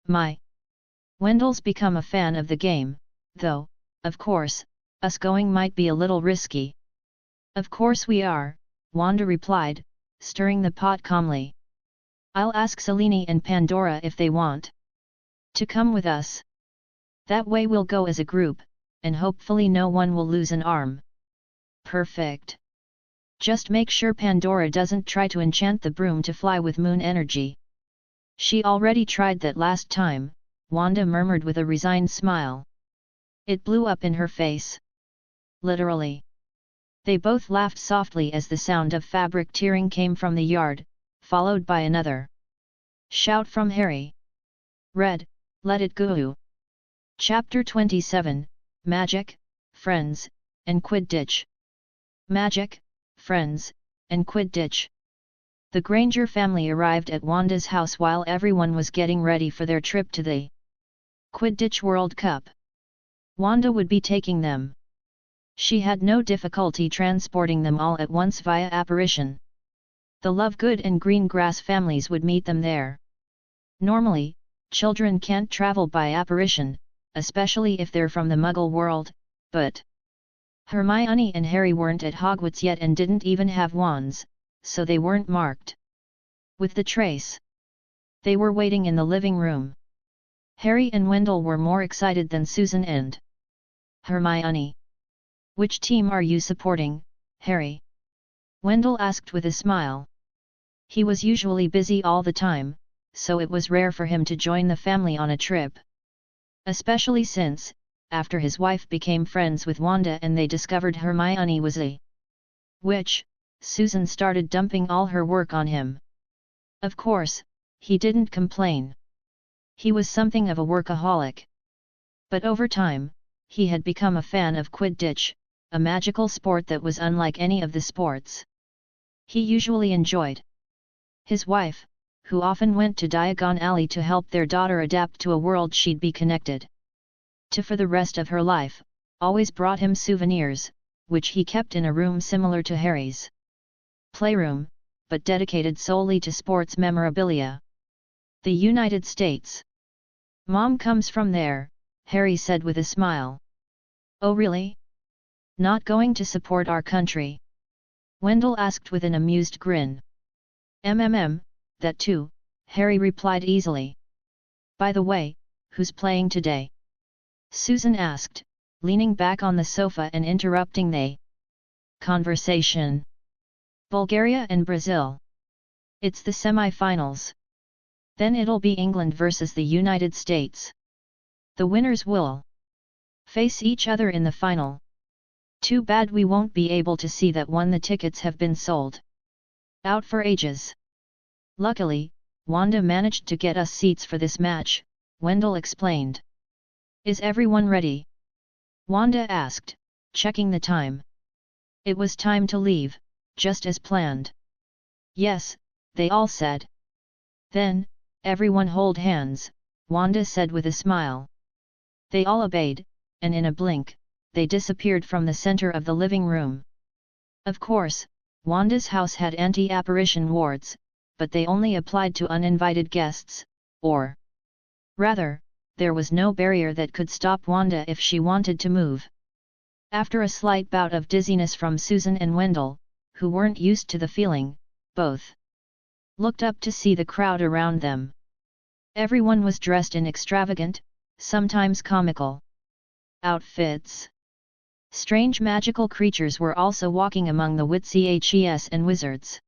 "My! Wendell's become a fan of the game, though, of course, us going might be a little risky." "Of course we are," Wanda replied, stirring the pot calmly. "I'll ask Selene and Pandora if they want to come with us. That way we'll go as a group, and hopefully no one will lose an arm." "Perfect. Just make sure Pandora doesn't try to enchant the broom to fly with moon energy." "She already tried that last time," Wanda murmured with a resigned smile. It blew up in her face. Literally. They both laughed softly as the sound of fabric tearing came from the yard, followed by another shout from Harry. "Red, let it go!" Chapter 27, Magic, Friends, and Quidditch. Magic, Friends, and Quidditch. The Granger family arrived at Wanda's house while everyone was getting ready for their trip to the Quidditch World Cup. Wanda would be taking them. She had no difficulty transporting them all at once via apparition. The Lovegood and Greengrass families would meet them there. Normally, children can't travel by apparition, especially if they're from the Muggle world, but Hermione and Harry weren't at Hogwarts yet and didn't even have wands, so they weren't marked with the trace. They were waiting in the living room. Harry and Wendell were more excited than Susan and Hermione. "Which team are you supporting, Harry?" Wendell asked with a smile. He was usually busy all the time, so it was rare for him to join the family on a trip. Especially since, after his wife became friends with Wanda and they discovered Hermione was a witch, Susan started dumping all her work on him. Of course, he didn't complain. He was something of a workaholic. But over time, he had become a fan of Quidditch, a magical sport that was unlike any of the sports he usually enjoyed. His wife, who often went to Diagon Alley to help their daughter adapt to a world she'd be connected to for the rest of her life, always brought him souvenirs, which he kept in a room similar to Harry's playroom, but dedicated solely to sports memorabilia. "The United States. Mom comes from there," Harry said with a smile. "Oh really? Not going to support our country?" Wendell asked with an amused grin. That too," Harry replied easily. "By the way, who's playing today?" Susan asked, leaning back on the sofa and interrupting the conversation. "Bulgaria and Brazil. It's the semi-finals. Then it'll be England versus the United States. The winners will face each other in the final. Too bad we won't be able to see that one. The tickets have been sold out for ages. Luckily, Wanda managed to get us seats for this match, Wendell explained. Is everyone ready? Wanda asked, checking the time. It was time to leave, just as planned. Yes, they all said. Then, everyone hold hands, Wanda said with a smile. They all obeyed, and in a blink, they disappeared from the center of the living room. Of course, Wanda's house had anti-apparition wards, but they only applied to uninvited guests, or rather, there was no barrier that could stop Wanda if she wanted to move. After a slight bout of dizziness from Susan and Wendell, who weren't used to the feeling, both looked up to see the crowd around them. Everyone was dressed in extravagant, sometimes comical outfits. Strange magical creatures were also walking among the witches and wizards.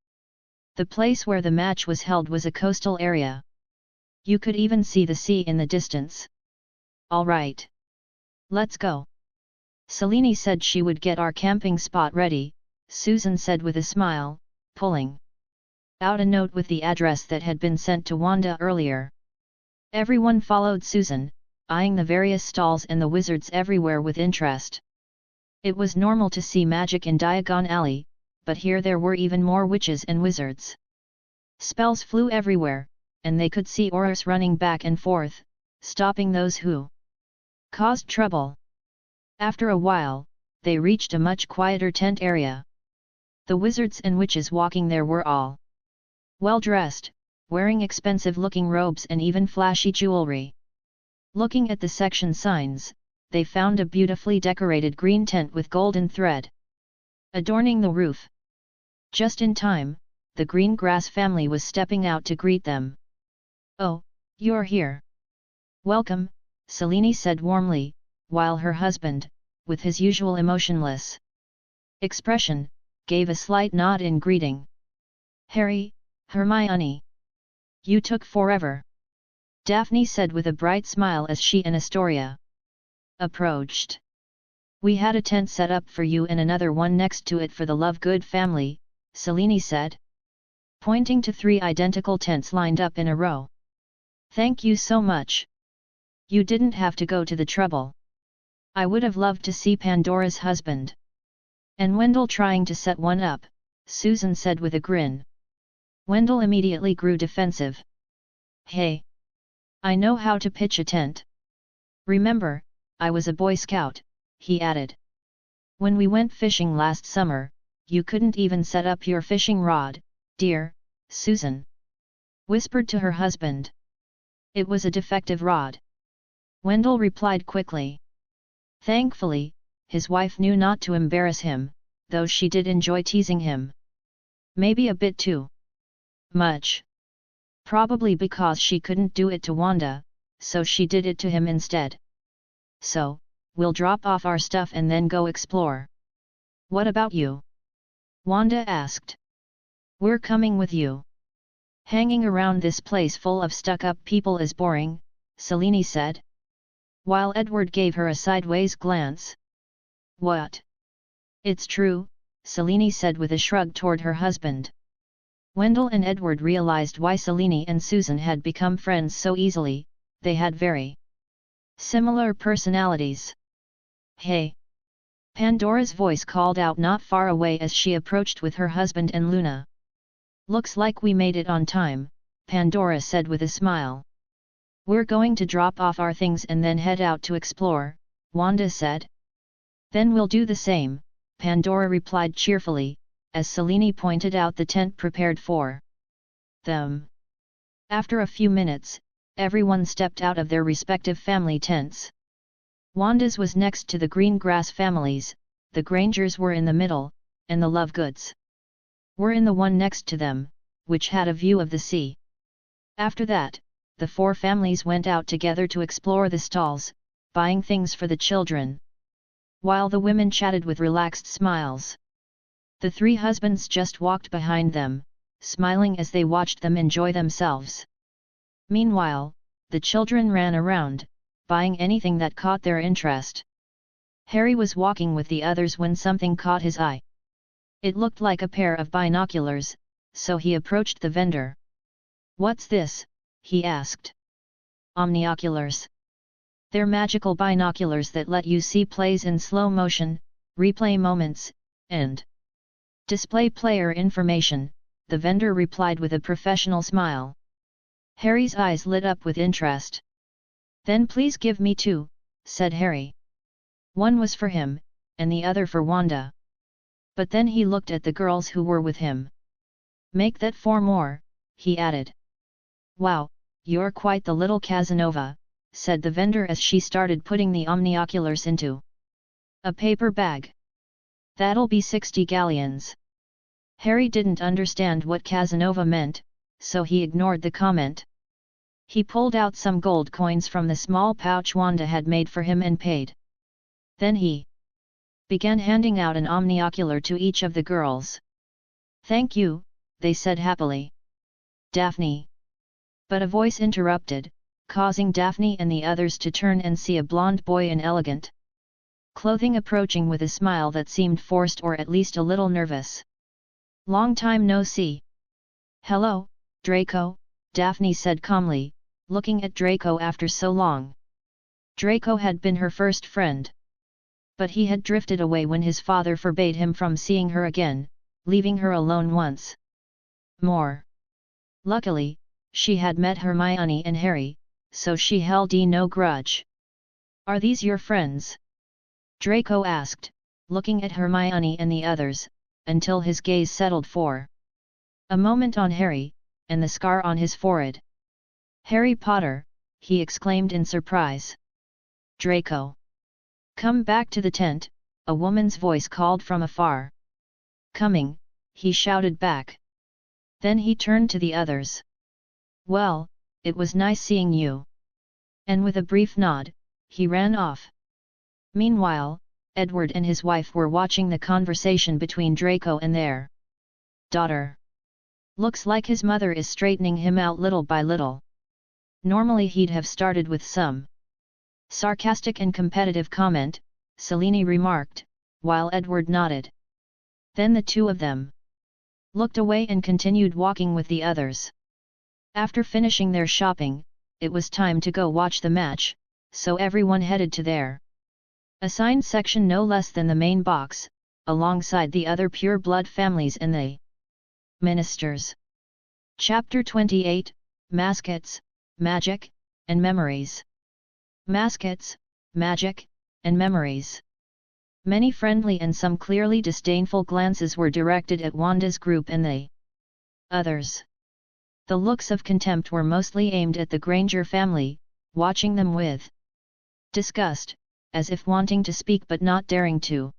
The place where the match was held was a coastal area. You could even see the sea in the distance. All right. Let's go. Selene said she would get our camping spot ready, Susan said with a smile, pulling out a note with the address that had been sent to Wanda earlier. Everyone followed Susan, eyeing the various stalls and the wizards everywhere with interest. It was normal to see magic in Diagon Alley, but here there were even more witches and wizards. Spells flew everywhere, and they could see auras running back and forth, stopping those who caused trouble. After a while, they reached a much quieter tent area. The wizards and witches walking there were all well-dressed, wearing expensive-looking robes and even flashy jewelry. Looking at the section signs, they found a beautifully decorated green tent with golden thread adorning the roof. Just in time, the green grass family was stepping out to greet them. Oh, you're here. Welcome, Selene said warmly, while her husband, with his usual emotionless expression, gave a slight nod in greeting. Harry, Hermione. You took forever. Daphne said with a bright smile as she and Astoria approached. We had a tent set up for you and another one next to it for the Lovegood family, Selene said, pointing to 3 identical tents lined up in a row. Thank you so much. You didn't have to go to the trouble. I would have loved to see Pandora's husband. And Wendell trying to set one up, Susan said with a grin. Wendell immediately grew defensive. Hey! I know how to pitch a tent. Remember, I was a Boy Scout, he added. When we went fishing last summer, you couldn't even set up your fishing rod, dear, Susan whispered to her husband. It was a defective rod. Wendell replied quickly. Thankfully, his wife knew not to embarrass him, though she did enjoy teasing him. Maybe a bit too much. Probably because she couldn't do it to Wanda, so she did it to him instead. So, we'll drop off our stuff and then go explore. What about you? Wanda asked. We're coming with you. Hanging around this place full of stuck-up people is boring, Selene said. While Edward gave her a sideways glance. What? It's true, Selene said with a shrug toward her husband. Wendell and Edward realized why Selene and Susan had become friends so easily. They had very similar personalities. Hey! Pandora's voice called out not far away as she approached with her husband and Luna. Looks like we made it on time, Pandora said with a smile. We're going to drop off our things and then head out to explore, Wanda said. Then we'll do the same, Pandora replied cheerfully, as Selene pointed out the tent prepared for them. After a few minutes, everyone stepped out of their respective family tents. Wanda's was next to the green grass families, the Grangers were in the middle, and the Lovegoods were in the one next to them, which had a view of the sea. After that, the 4 families went out together to explore the stalls, buying things for the children, while the women chatted with relaxed smiles. The 3 husbands just walked behind them, smiling as they watched them enjoy themselves. Meanwhile, the children ran around, buying anything that caught their interest. Harry was walking with the others when something caught his eye. It looked like a pair of binoculars, so he approached the vendor. "What's this?" he asked. "Omnioculars. They're magical binoculars that let you see plays in slow motion, replay moments, and display player information," the vendor replied with a professional smile. Harry's eyes lit up with interest. "Then please give me 2, said Harry. One was for him, and the other for Wanda. But then he looked at the girls who were with him. "Make that 4 more, he added. "Wow, you're quite the little Casanova," said the vendor as she started putting the omnioculars into a paper bag. "That'll be 60 galleons." Harry didn't understand what Casanova meant, so he ignored the comment. He pulled out some gold coins from the small pouch Wanda had made for him and paid. Then he began handing out an omniocular to each of the girls. "Thank you," they said happily. "Daphne." But a voice interrupted, causing Daphne and the others to turn and see a blonde boy in elegant clothing approaching with a smile that seemed forced or at least a little nervous. "Long time no see." "Hello, Draco," Daphne said calmly, looking at Draco after so long. Draco had been her first friend. But he had drifted away when his father forbade him from seeing her again, leaving her alone once more. Luckily, she had met Hermione and Harry, so she held no grudge. "Are these your friends?" Draco asked, looking at Hermione and the others, until his gaze settled for a moment on Harry, and the scar on his forehead. "Harry Potter," he exclaimed in surprise. "Draco! Come back to the tent," a woman's voice called from afar. "Coming," he shouted back. Then he turned to the others. "Well, it was nice seeing you." And with a brief nod, he ran off. Meanwhile, Edward and his wife were watching the conversation between Draco and their daughter. "Looks like his mother is straightening him out little by little. Normally he'd have started with some sarcastic and competitive comment," Selene remarked, while Edward nodded. Then the two of them looked away and continued walking with the others. After finishing their shopping, it was time to go watch the match, so everyone headed to their assigned section no less than the main box, alongside the other pure-blood families and the ministers. Chapter 28, Maskets, Magic, and Memories. Maskets, Magic, and Memories. Many friendly and some clearly disdainful glances were directed at Wanda's group and the others. The looks of contempt were mostly aimed at the Granger family, watching them with disgust, as if wanting to speak but not daring to.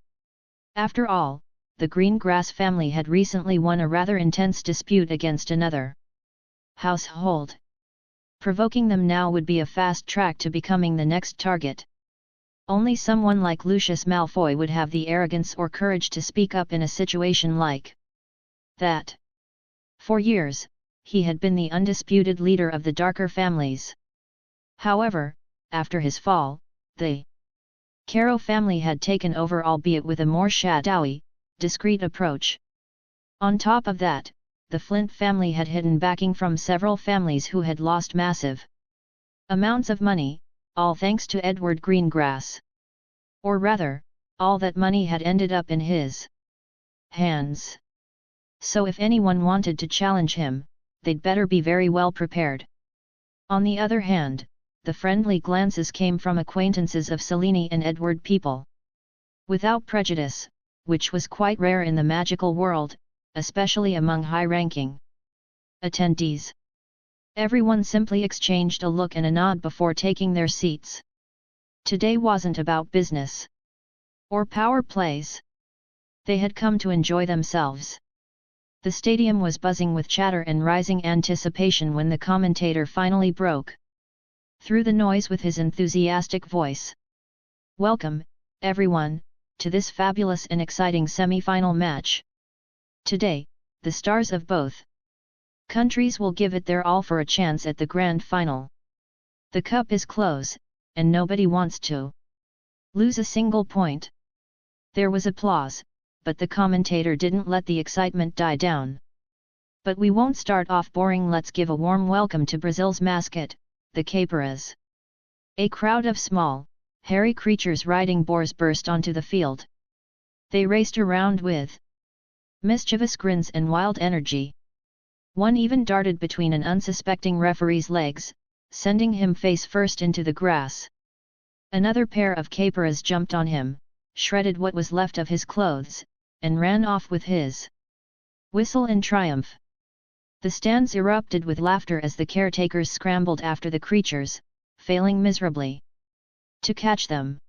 After all, the Greengrass family had recently won a rather intense dispute against another household. Provoking them now would be a fast track to becoming the next target. Only someone like Lucius Malfoy would have the arrogance or courage to speak up in a situation like that. For years, he had been the undisputed leader of the darker families. However, after his fall, the Caro family had taken over, albeit with a more shadowy, discreet approach. On top of that, the Flint family had hidden backing from several families who had lost massive amounts of money, all thanks to Edward Greengrass. Or rather, all that money had ended up in his hands. So if anyone wanted to challenge him, they'd better be very well prepared. On the other hand, the friendly glances came from acquaintances of Selene and Edward people. Without prejudice, which was quite rare in the magical world, especially among high-ranking attendees. Everyone simply exchanged a look and a nod before taking their seats. Today wasn't about business or power plays. They had come to enjoy themselves. The stadium was buzzing with chatter and rising anticipation when the commentator finally broke through the noise with his enthusiastic voice. "Welcome, everyone, to this fabulous and exciting semi-final match. Today, the stars of both countries will give it their all for a chance at the grand final. The cup is close, and nobody wants to lose a single point." There was applause, but the commentator didn't let the excitement die down. But we won't start off boring. Let's give a warm welcome to Brazil's mascot, the caperas. A crowd of small, hairy creatures riding boars burst onto the field. They raced around with mischievous grins and wild energy. One even darted between an unsuspecting referee's legs, sending him face first into the grass. Another pair of caperas jumped on him, shredded what was left of his clothes, and ran off with his whistle in triumph. The stands erupted with laughter as the caretakers scrambled after the creatures, failing miserably to catch them.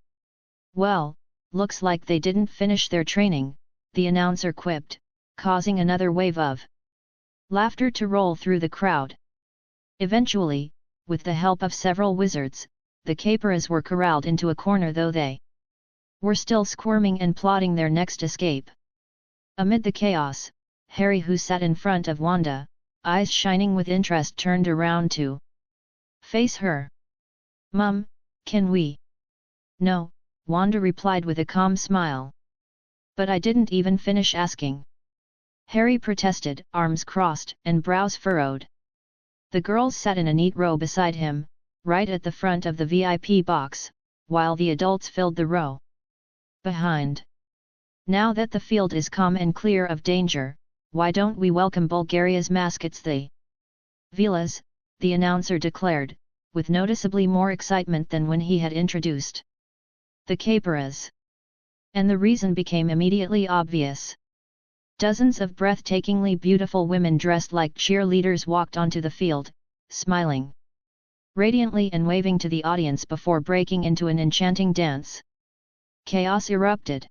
"Well, looks like they didn't finish their training," the announcer quipped, causing another wave of laughter to roll through the crowd. Eventually, with the help of several wizards, the caperas were corralled into a corner, though they were still squirming and plotting their next escape. Amid the chaos, Harry, who sat in front of Wanda, eyes shining with interest, turned around to face her. "Mum, can we?" "No," Wanda replied with a calm smile. "But I didn't even finish asking," Harry protested, arms crossed and brows furrowed. The girls sat in a neat row beside him, right at the front of the VIP box, while the adults filled the row behind. "Now that the field is calm and clear of danger, why don't we welcome Bulgaria's mascots, the Vilas?" the announcer declared, with noticeably more excitement than when he had introduced the caperas. And the reason became immediately obvious. Dozens of breathtakingly beautiful women dressed like cheerleaders walked onto the field, smiling radiantly and waving to the audience before breaking into an enchanting dance. Chaos erupted.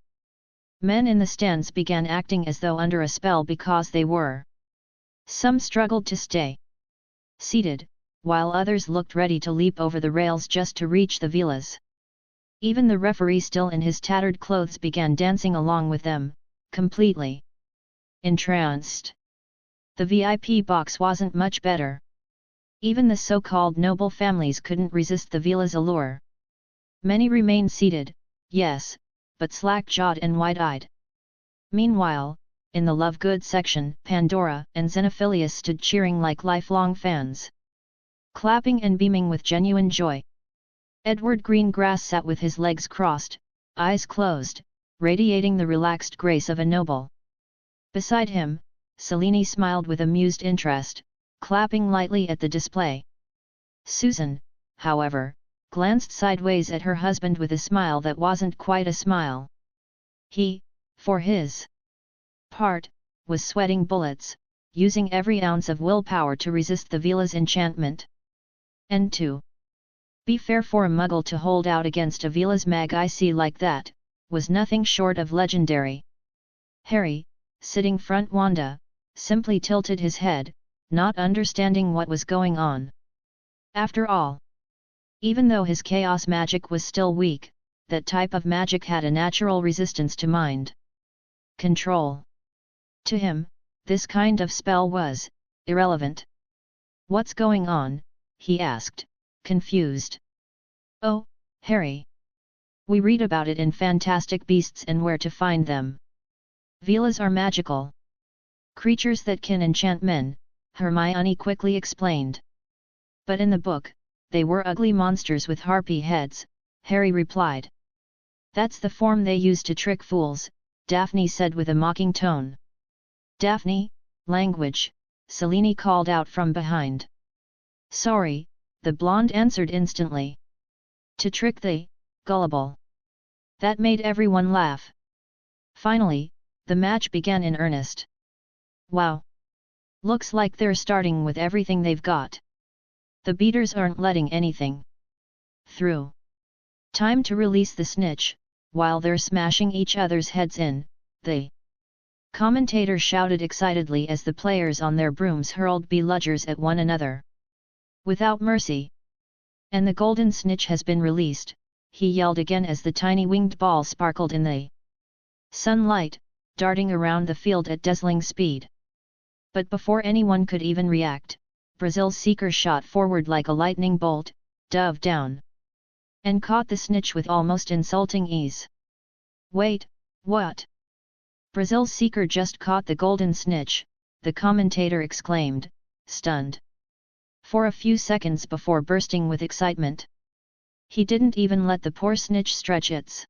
Men in the stands began acting as though under a spell because they were. Some struggled to stay seated, while others looked ready to leap over the rails just to reach the Vilas. Even the referee, still in his tattered clothes, began dancing along with them, completely entranced. The VIP box wasn't much better. Even the so-called noble families couldn't resist the Vilas' allure. Many remained seated, yes, but slack-jawed and wide-eyed. Meanwhile, in the love goods section, Pandora and Xenophilius stood cheering like lifelong fans, clapping and beaming with genuine joy. Edward Greengrass sat with his legs crossed, eyes closed, radiating the relaxed grace of a noble. Beside him, Selene smiled with amused interest, clapping lightly at the display. Susan, however, glanced sideways at her husband with a smile that wasn't quite a smile. He, for his part, was sweating bullets, using every ounce of willpower to resist the Vilas' enchantment. And to be fair, for a muggle to hold out against a Vilas mag-IC like that, was nothing short of legendary. Harry, sitting front Wanda, simply tilted his head, not understanding what was going on. After all, even though his chaos magic was still weak, that type of magic had a natural resistance to mind control. To him, this kind of spell was irrelevant. "What's going on?" he asked, confused. "Oh, Harry. We read about it in Fantastic Beasts and Where to Find Them. Vilas are magical creatures that can enchant men," Hermione quickly explained. "But in the book, they were ugly monsters with harpy heads," Harry replied. "That's the form they use to trick fools," Daphne said with a mocking tone. "Daphne, language," Selene called out from behind. "Sorry," the blonde answered instantly. "To trick the gullible." That made everyone laugh. Finally, the match began in earnest. "Wow! Looks like they're starting with everything they've got. The beaters aren't letting anything through. Time to release the snitch, while they're smashing each other's heads in," the commentator shouted excitedly as the players on their brooms hurled bludgers at one another. "Without mercy. And the golden snitch has been released," he yelled again as the tiny winged ball sparkled in the sunlight, darting around the field at dazzling speed. But before anyone could even react, Brazil's seeker shot forward like a lightning bolt, dove down, and caught the snitch with almost insulting ease. "Wait, what?" Brazil's seeker just caught the golden snitch, the commentator exclaimed, stunned. For a few seconds before bursting with excitement. He didn't even let the poor snitch stretch its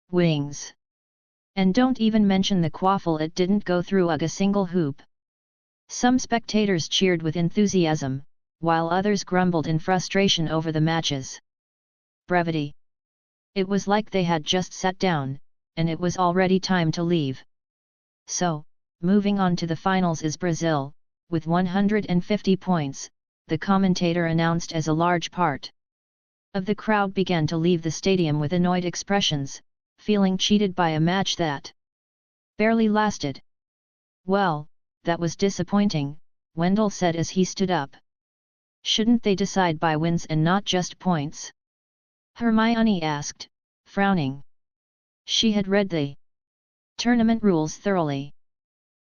wings. And don't even mention the quaffle, it didn't go through a single hoop. Some spectators cheered with enthusiasm, while others grumbled in frustration over the match's brevity. It was like they had just sat down, and it was already time to leave. So, moving on to the finals is Brazil, with 150 points, the commentator announced as a large part of the crowd began to leave the stadium with annoyed expressions, feeling cheated by a match that barely lasted. Well, that was disappointing, Wendell said as he stood up. Shouldn't they decide by wins and not just points? Hermione asked, frowning. She had read the tournament rules thoroughly.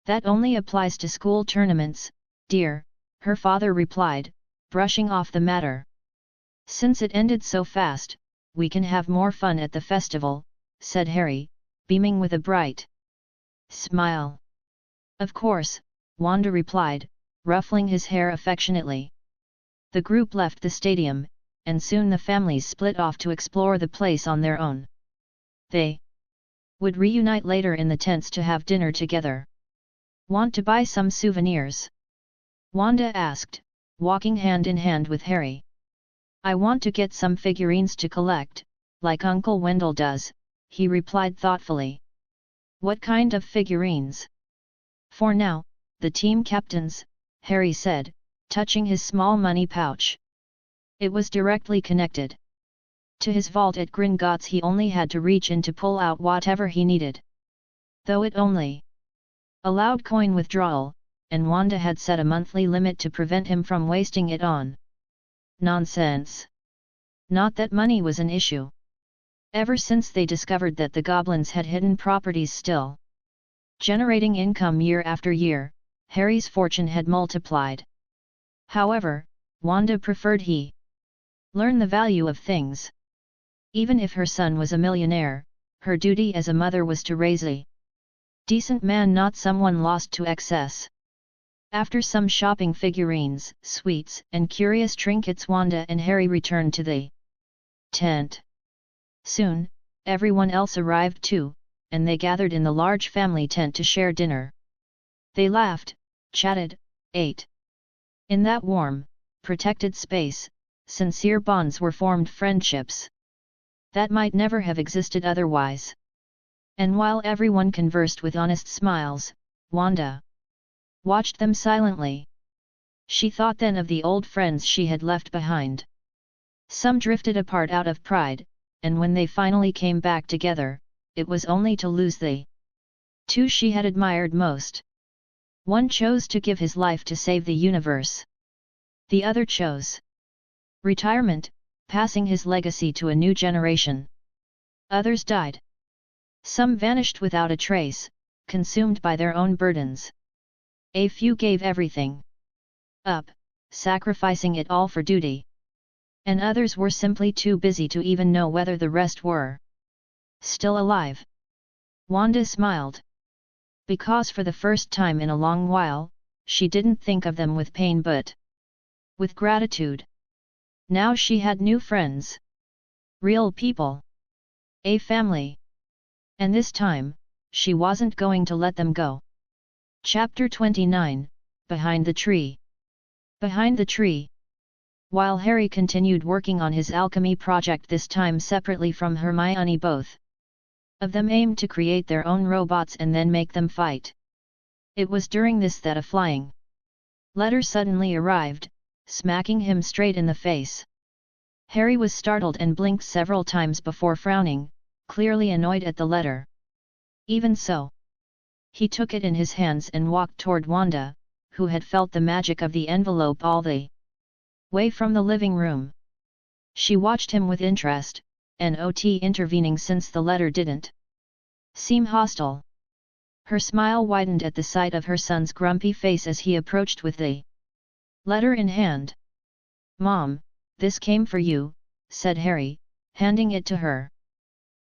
That only applies to school tournaments, dear, her father replied, brushing off the matter. Since it ended so fast, we can have more fun at the festival, said Harry, beaming with a bright smile. Of course, Wanda replied, ruffling his hair affectionately. The group left the stadium, and soon the families split off to explore the place on their own. They would reunite later in the tents to have dinner together. Want to buy some souvenirs? Wanda asked, walking hand in hand with Harry. I want to get some figurines to collect, like Uncle Wendell does, he replied thoughtfully. What kind of figurines? For now, the team captains, Harry said, touching his small money pouch. It was directly connected to his vault at Gringotts. He only had to reach in to pull out whatever he needed. Though it only allowed coin withdrawal, and Wanda had set a monthly limit to prevent him from wasting it on nonsense. Not that money was an issue. Ever since they discovered that the goblins had hidden properties still generating income year after year, Harry's fortune had multiplied. However, Wanda preferred he learn the value of things. Even if her son was a millionaire, her duty as a mother was to raise a decent man, not someone lost to excess. After some shopping figurines, sweets, and curious trinkets, Wanda and Harry returned to the tent. Soon, everyone else arrived too, and they gathered in the large family tent to share dinner. They laughed, chatted, ate. In that warm, protected space, sincere bonds were formed, friendships that might never have existed otherwise. And while everyone conversed with honest smiles, Wanda watched them silently. She thought then of the old friends she had left behind. Some drifted apart out of pride, and when they finally came back together, it was only to lose the two she had admired most. One chose to give his life to save the universe. The other chose retirement, passing his legacy to a new generation. Others died. Some vanished without a trace, consumed by their own burdens. A few gave everything up, sacrificing it all for duty. And others were simply too busy to even know whether the rest were still alive. Wanda smiled. Because for the first time in a long while, she didn't think of them with pain but with gratitude. Now she had new friends. Real people. A family. And this time, she wasn't going to let them go. Chapter 29, Behind the Tree. Behind the tree. While Harry continued working on his alchemy project, this time separately from Hermione, both of them aimed to create their own robots and then make them fight. It was during this that a flying letter suddenly arrived, smacking him straight in the face. Harry was startled and blinked several times before frowning, clearly annoyed at the letter. Even so, he took it in his hands and walked toward Wanda, who had felt the magic of the envelope all the way from the living room. She watched him with interest, not intervening since the letter didn't seem hostile. Her smile widened at the sight of her son's grumpy face as he approached with the letter in hand. "Mom, this came for you," said Harry, handing it to her.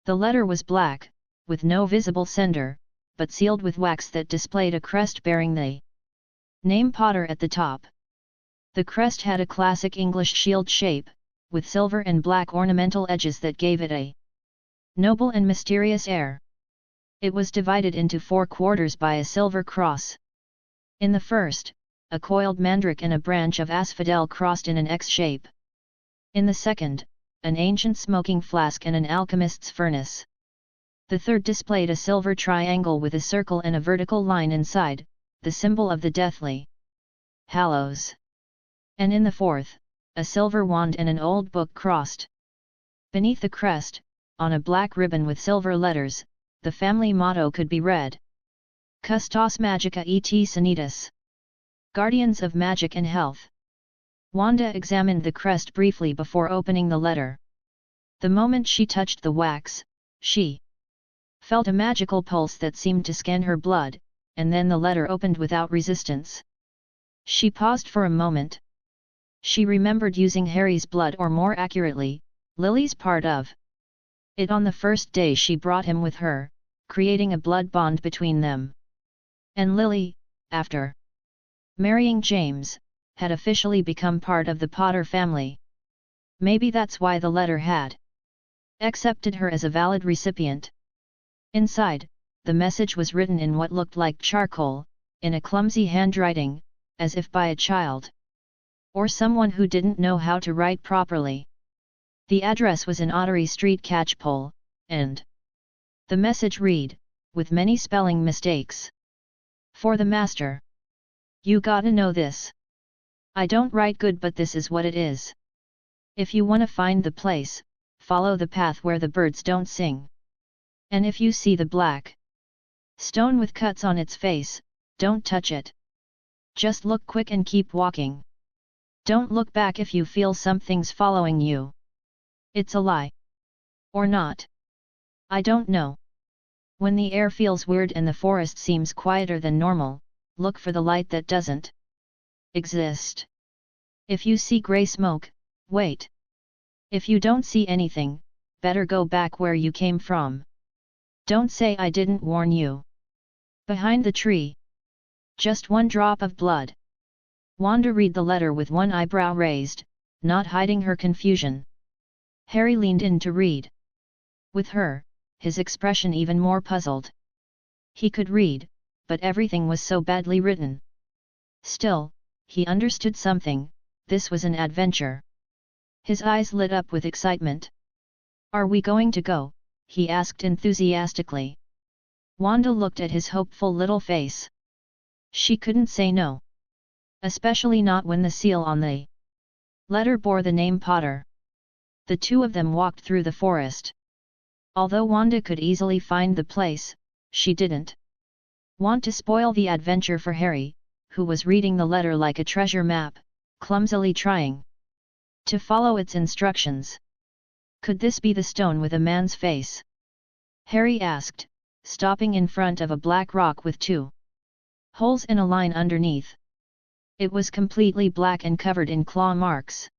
The letter was black, with no visible sender, but sealed with wax that displayed a crest bearing the Name Potter at the top. The crest had a classic English shield shape, with silver and black ornamental edges that gave it a noble and mysterious air. It was divided into 4 quarters by a silver cross. In the first, a coiled mandrake and a branch of asphodel crossed in an X shape. In the second, an ancient smoking flask and an alchemist's furnace. The third displayed a silver triangle with a circle and a vertical line inside, the symbol of the Deathly Hallows. And in the fourth, a silver wand and an old book crossed. Beneath the crest, on a black ribbon with silver letters, the family motto could be read: Custos Magica et Sanitas. Guardians of Magic and Health. Wanda examined the crest briefly before opening the letter. The moment she touched the wax, she felt a magical pulse that seemed to scan her blood, and then the letter opened without resistance. She paused for a moment. She remembered using Harry's blood, or more accurately, Lily's part of it on the first day she brought him with her, creating a blood bond between them. And Lily, after marrying James, had officially become part of the Potter family. Maybe that's why the letter had accepted her as a valid recipient. Inside, the message was written in what looked like charcoal, in a clumsy handwriting, as if by a child or someone who didn't know how to write properly. The address was in Ottery Street, Catchpole, and the message read, with many spelling mistakes: For the Master. You gotta know this. I don't write good, but this is what it is. If you wanna find the place, follow the path where the birds don't sing. And if you see the black stone with cuts on its face, don't touch it. Just look quick and keep walking. Don't look back if you feel something's following you. It's a lie. Or not. I don't know. When the air feels weird and the forest seems quieter than normal, look for the light that doesn't exist. If you see grey smoke, wait. If you don't see anything, better go back where you came from. Don't say I didn't warn you. Behind the tree. Just one drop of blood. Wanda read the letter with one eyebrow raised, not hiding her confusion. Harry leaned in to read with her, his expression even more puzzled. He could read, but everything was so badly written. Still, he understood something. This was an adventure. His eyes lit up with excitement. Are we going to go? He asked enthusiastically. Wanda looked at his hopeful little face. She couldn't say no. Especially not when the seal on the letter bore the name Potter. The two of them walked through the forest. Although Wanda could easily find the place, she didn't want to spoil the adventure for Harry, who was reading the letter like a treasure map, clumsily trying to follow its instructions. Could this be the stone with a man's face? Harry asked, stopping in front of a black rock with 2 holes in a line underneath. It was completely black and covered in claw marks.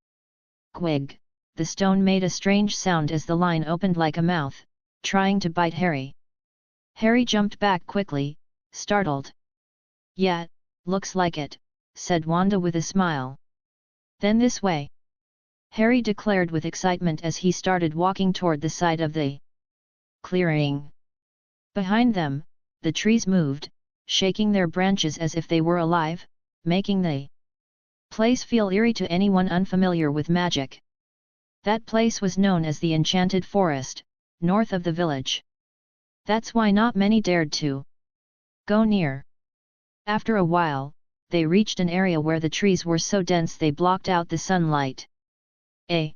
Quig! The stone made a strange sound as the line opened like a mouth, trying to bite Harry. Harry jumped back quickly, startled. Yeah, looks like it, said Wanda with a smile. Then this way. Harry declared with excitement as he started walking toward the side of the clearing. Behind them, the trees moved, shaking their branches as if they were alive, making the place feel eerie to anyone unfamiliar with magic. That place was known as the Enchanted Forest, north of the village. That's why not many dared to go near. After a while, they reached an area where the trees were so dense they blocked out the sunlight. A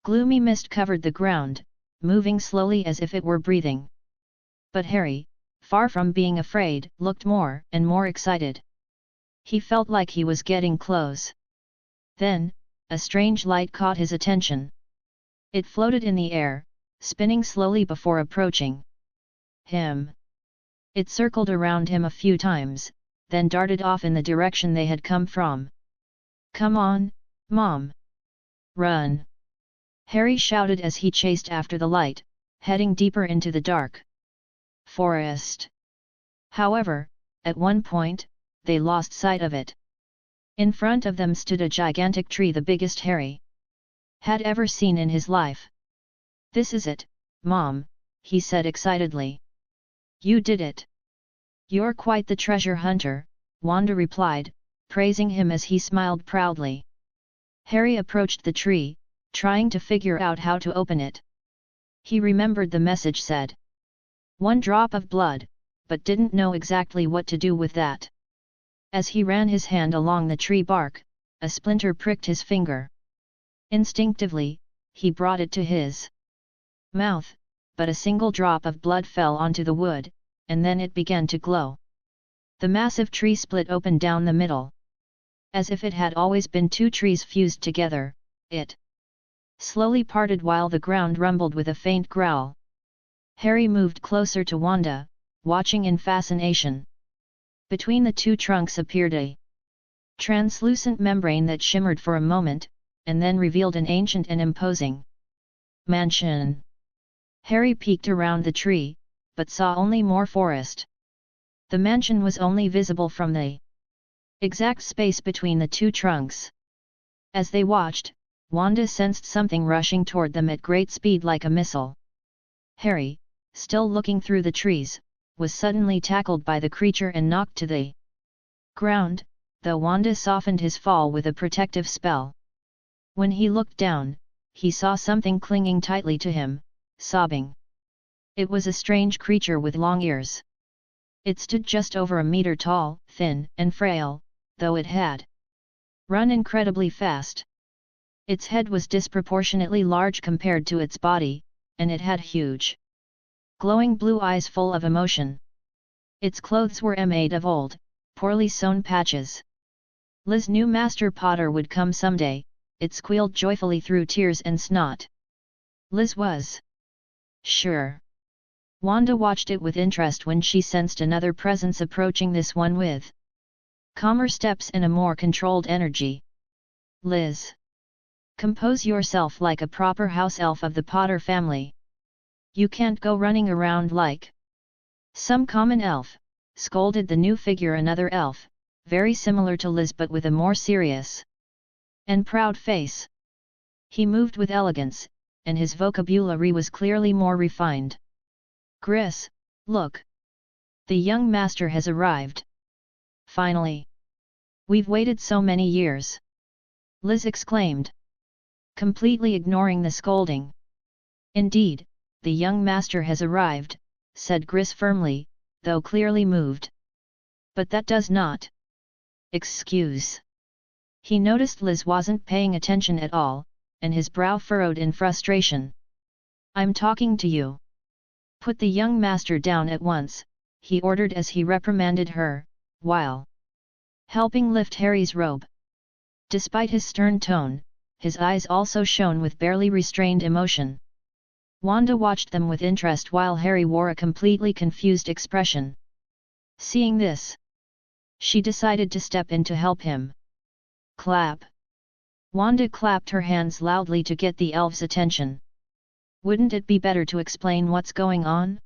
gloomy mist covered the ground, moving slowly as if it were breathing. But Harry, far from being afraid, looked more and more excited. He felt like he was getting close. Then, a strange light caught his attention. It floated in the air, spinning slowly before approaching him. It circled around him a few times, then darted off in the direction they had come from. Come on, Mom! Run! Harry shouted as he chased after the light, heading deeper into the dark forest. However, at one point, they lost sight of it. In front of them stood a gigantic tree, the biggest Harry had ever seen in his life. "This is it, Mom," he said excitedly. "You did it. You're quite the treasure hunter," Wanda replied, praising him as he smiled proudly. Harry approached the tree, trying to figure out how to open it. He remembered the message said, "1 drop of blood," but didn't know exactly what to do with that. As he ran his hand along the tree bark, a splinter pricked his finger. Instinctively, he brought it to his mouth, but a single drop of blood fell onto the wood, and then it began to glow. The massive tree split open down the middle. As if it had always been 2 trees fused together, it slowly parted while the ground rumbled with a faint growl. Harry moved closer to Wanda, watching in fascination. Between the 2 trunks appeared a translucent membrane that shimmered for a moment, and then revealed an ancient and imposing mansion. Harry peeked around the tree, but saw only more forest. The mansion was only visible from the exact space between the 2 trunks. As they watched, Wanda sensed something rushing toward them at great speed like a missile. Harry, still looking through the trees, was suddenly tackled by the creature and knocked to the ground, though Wanda softened his fall with a protective spell. When he looked down, he saw something clinging tightly to him, sobbing. It was a strange creature with long ears. It stood just over a meter tall, thin and frail, though it had run incredibly fast. Its head was disproportionately large compared to its body, and it had huge, glowing blue eyes full of emotion. Its clothes were made of old, poorly sewn patches. Liz knew Master Potter would come someday, it squealed joyfully through tears and snot. Liz was sure. Wanda watched it with interest when she sensed another presence approaching, this one with calmer steps and a more controlled energy. "Liz, compose yourself like a proper house elf of the Potter family. You can't go running around like some common elf," scolded the new figure, another elf, very similar to Liz but with a more serious and proud face. He moved with elegance, and his vocabulary was clearly more refined. "Gris, look! The young master has arrived. Finally! We've waited so many years!" Liz exclaimed, completely ignoring the scolding. "Indeed, the young master has arrived," said Gris firmly, though clearly moved. "But that does not excuse." He noticed Liz wasn't paying attention at all, and his brow furrowed in frustration. "I'm talking to you. Put the young master down at once," he ordered as he reprimanded her, while helping lift Harry's robe. Despite his stern tone, his eyes also shone with barely restrained emotion. Wanda watched them with interest while Harry wore a completely confused expression. Seeing this, she decided to step in to help him. Clap! Wanda clapped her hands loudly to get the elves' attention. "Wouldn't it be better to explain what's going on?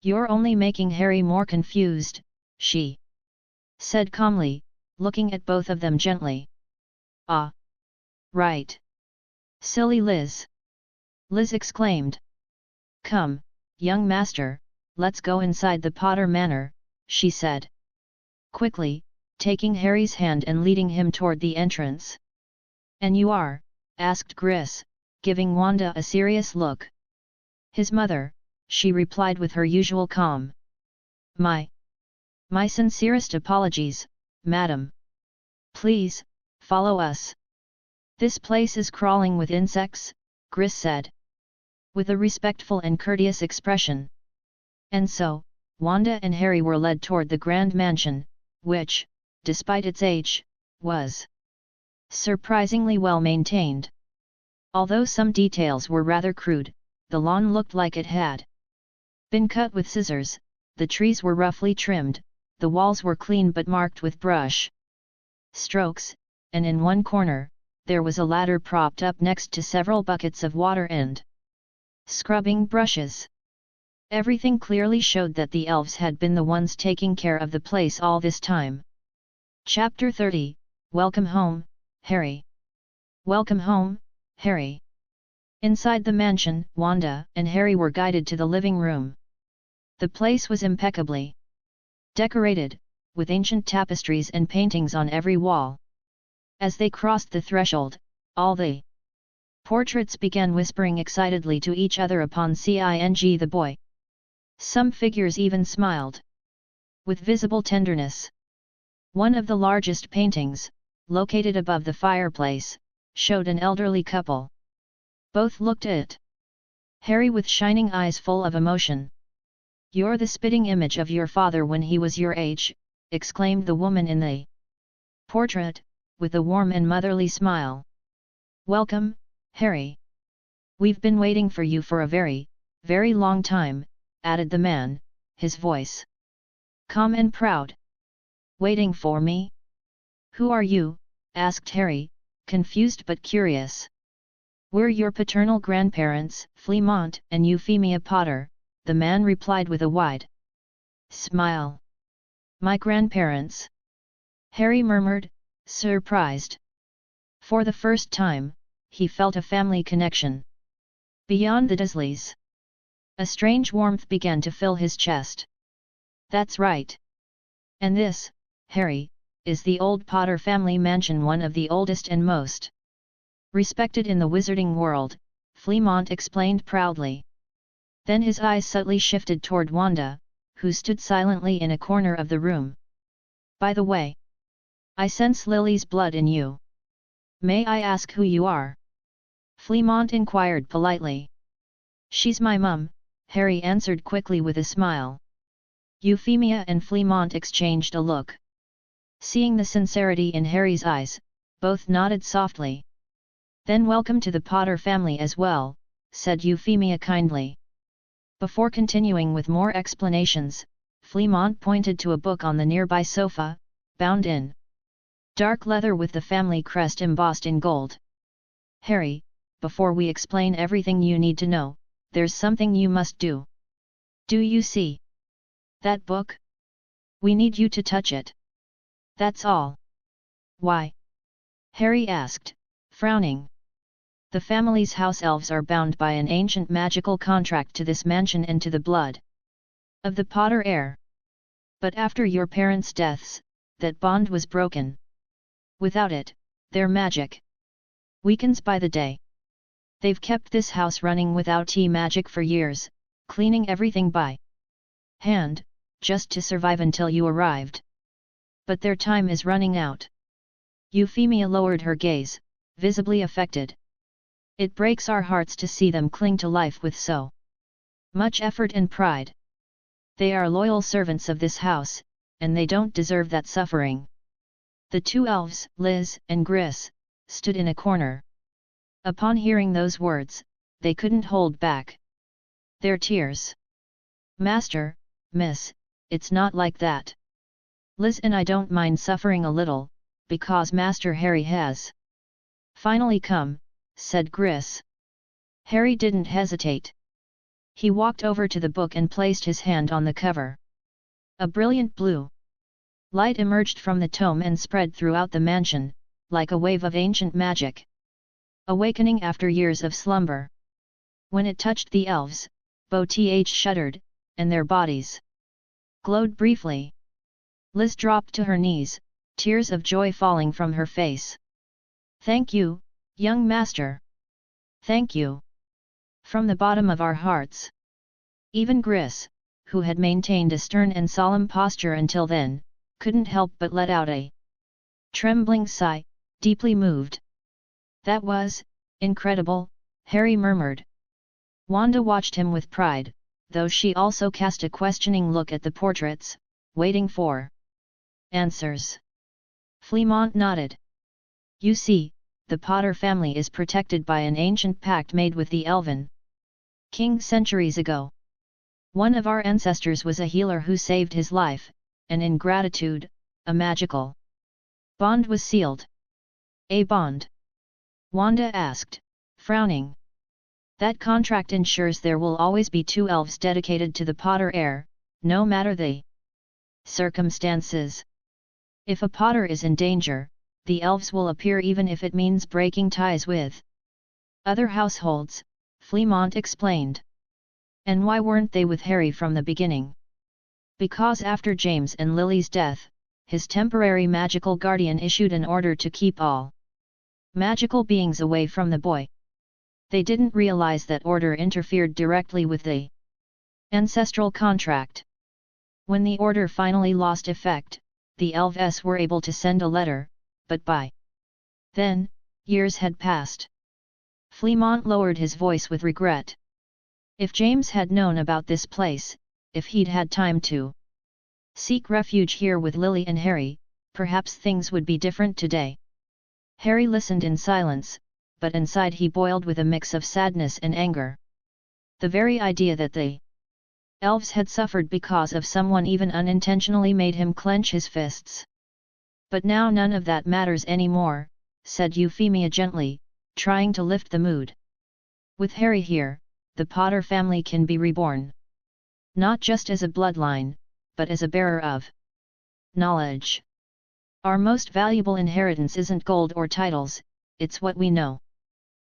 You're only making Harry more confused," she said calmly, looking at both of them gently. "Ah! Right! Silly Liz!" Liz exclaimed. "Come, young master, let's go inside the Potter Manor," she said, quickly, taking Harry's hand and leading him toward the entrance. "And you are?" asked Gris, giving Wanda a serious look. "His mother," she replied with her usual calm. My sincerest apologies, madam. Please, follow us. This place is crawling with insects," Gris said, with a respectful and courteous expression. And so, Wanda and Harry were led toward the grand mansion, which, despite its age, was surprisingly well maintained. Although some details were rather crude, the lawn looked like it had been cut with scissors, the trees were roughly trimmed, the walls were clean but marked with brush strokes, and in one corner, there was a ladder propped up next to several buckets of water and scrubbing brushes. Everything clearly showed that the elves had been the ones taking care of the place all this time. Chapter 30, Welcome Home, Harry. Welcome home, Harry. Inside the mansion, Wanda and Harry were guided to the living room. The place was impeccably decorated, with ancient tapestries and paintings on every wall. As they crossed the threshold, all the portraits began whispering excitedly to each other upon seeing the boy. Some figures even smiled with visible tenderness. One of the largest paintings, located above the fireplace, showed an elderly couple. Both looked at Harry with shining eyes full of emotion. "You're the spitting image of your father when he was your age," exclaimed the woman in the portrait, with a warm and motherly smile. "Welcome, Harry. We've been waiting for you for a very, very long time," added the man, his voice calm and proud. "Waiting for me? Who are you?" asked Harry, confused but curious. "We're your paternal grandparents, Fleamont and Euphemia Potter," the man replied with a wide smile. "My grandparents?" Harry murmured, surprised. For the first time, he felt a family connection. Beyond the Dursleys, a strange warmth began to fill his chest. "That's right. And this, Harry, is the old Potter family mansion, one of the oldest and most respected in the wizarding world," Fleamont explained proudly. Then his eyes subtly shifted toward Wanda, who stood silently in a corner of the room. "By the way, I sense Lily's blood in you. May I ask who you are?" Fleamont inquired politely. "She's my mum," Harry answered quickly with a smile. Euphemia and Fleamont exchanged a look. Seeing the sincerity in Harry's eyes, both nodded softly. "Then welcome to the Potter family as well," said Euphemia kindly. Before continuing with more explanations, Fleamont pointed to a book on the nearby sofa, bound in dark leather with the family crest embossed in gold. "Harry, before we explain everything you need to know, there's something you must do. Do you see that book? We need you to touch it. That's all." "Why?" Harry asked, frowning. "The family's house elves are bound by an ancient magical contract to this mansion and to the blood of the Potter heir. But after your parents' deaths, that bond was broken. Without it, their magic weakens by the day. They've kept this house running without tea magic for years, cleaning everything by hand, just to survive until you arrived. But their time is running out." Euphemia lowered her gaze, visibly affected. "It breaks our hearts to see them cling to life with so much effort and pride. They are loyal servants of this house, and they don't deserve that suffering." The two elves, Liz and Gris, stood in a corner. Upon hearing those words, they couldn't hold back their tears. "Master, Miss, it's not like that. Liz and I don't mind suffering a little, because Master Harry has finally come," said Gris. Harry didn't hesitate. He walked over to the book and placed his hand on the cover. A brilliant blue light emerged from the tome and spread throughout the mansion, like a wave of ancient magic, awakening after years of slumber. When it touched the elves, both shuddered, and their bodies glowed briefly. Liz dropped to her knees, tears of joy falling from her face. "Thank you, young master. Thank you. From the bottom of our hearts." Even Gris, who had maintained a stern and solemn posture until then, couldn't help but let out a trembling sigh, deeply moved. "That was incredible," Harry murmured. Wanda watched him with pride, though she also cast a questioning look at the portraits, waiting for answers. Fleamont nodded. "You see, the Potter family is protected by an ancient pact made with the Elven King centuries ago. One of our ancestors was a healer who saved his life, and in gratitude, a magical bond was sealed." "A bond?" Wanda asked, frowning. "That contract ensures there will always be two elves dedicated to the Potter heir, no matter the circumstances. If a Potter is in danger, the elves will appear even if it means breaking ties with other households, Fleamont explained. And why weren't they with Harry from the beginning? Because after James and Lily's death, his temporary magical guardian issued an order to keep all magical beings away from the boy. They didn't realize that order interfered directly with the ancestral contract. When the order finally lost effect, the elves were able to send a letter, but by then, years had passed. Fleamont lowered his voice with regret. If James had known about this place, if he'd had time to seek refuge here with Lily and Harry, perhaps things would be different today. Harry listened in silence, but inside he boiled with a mix of sadness and anger. The very idea that the elves had suffered because of someone even unintentionally made him clench his fists. But now none of that matters anymore, said Euphemia gently, trying to lift the mood. With Harry here, the Potter family can be reborn. Not just as a bloodline, but as a bearer of knowledge. Our most valuable inheritance isn't gold or titles, it's what we know.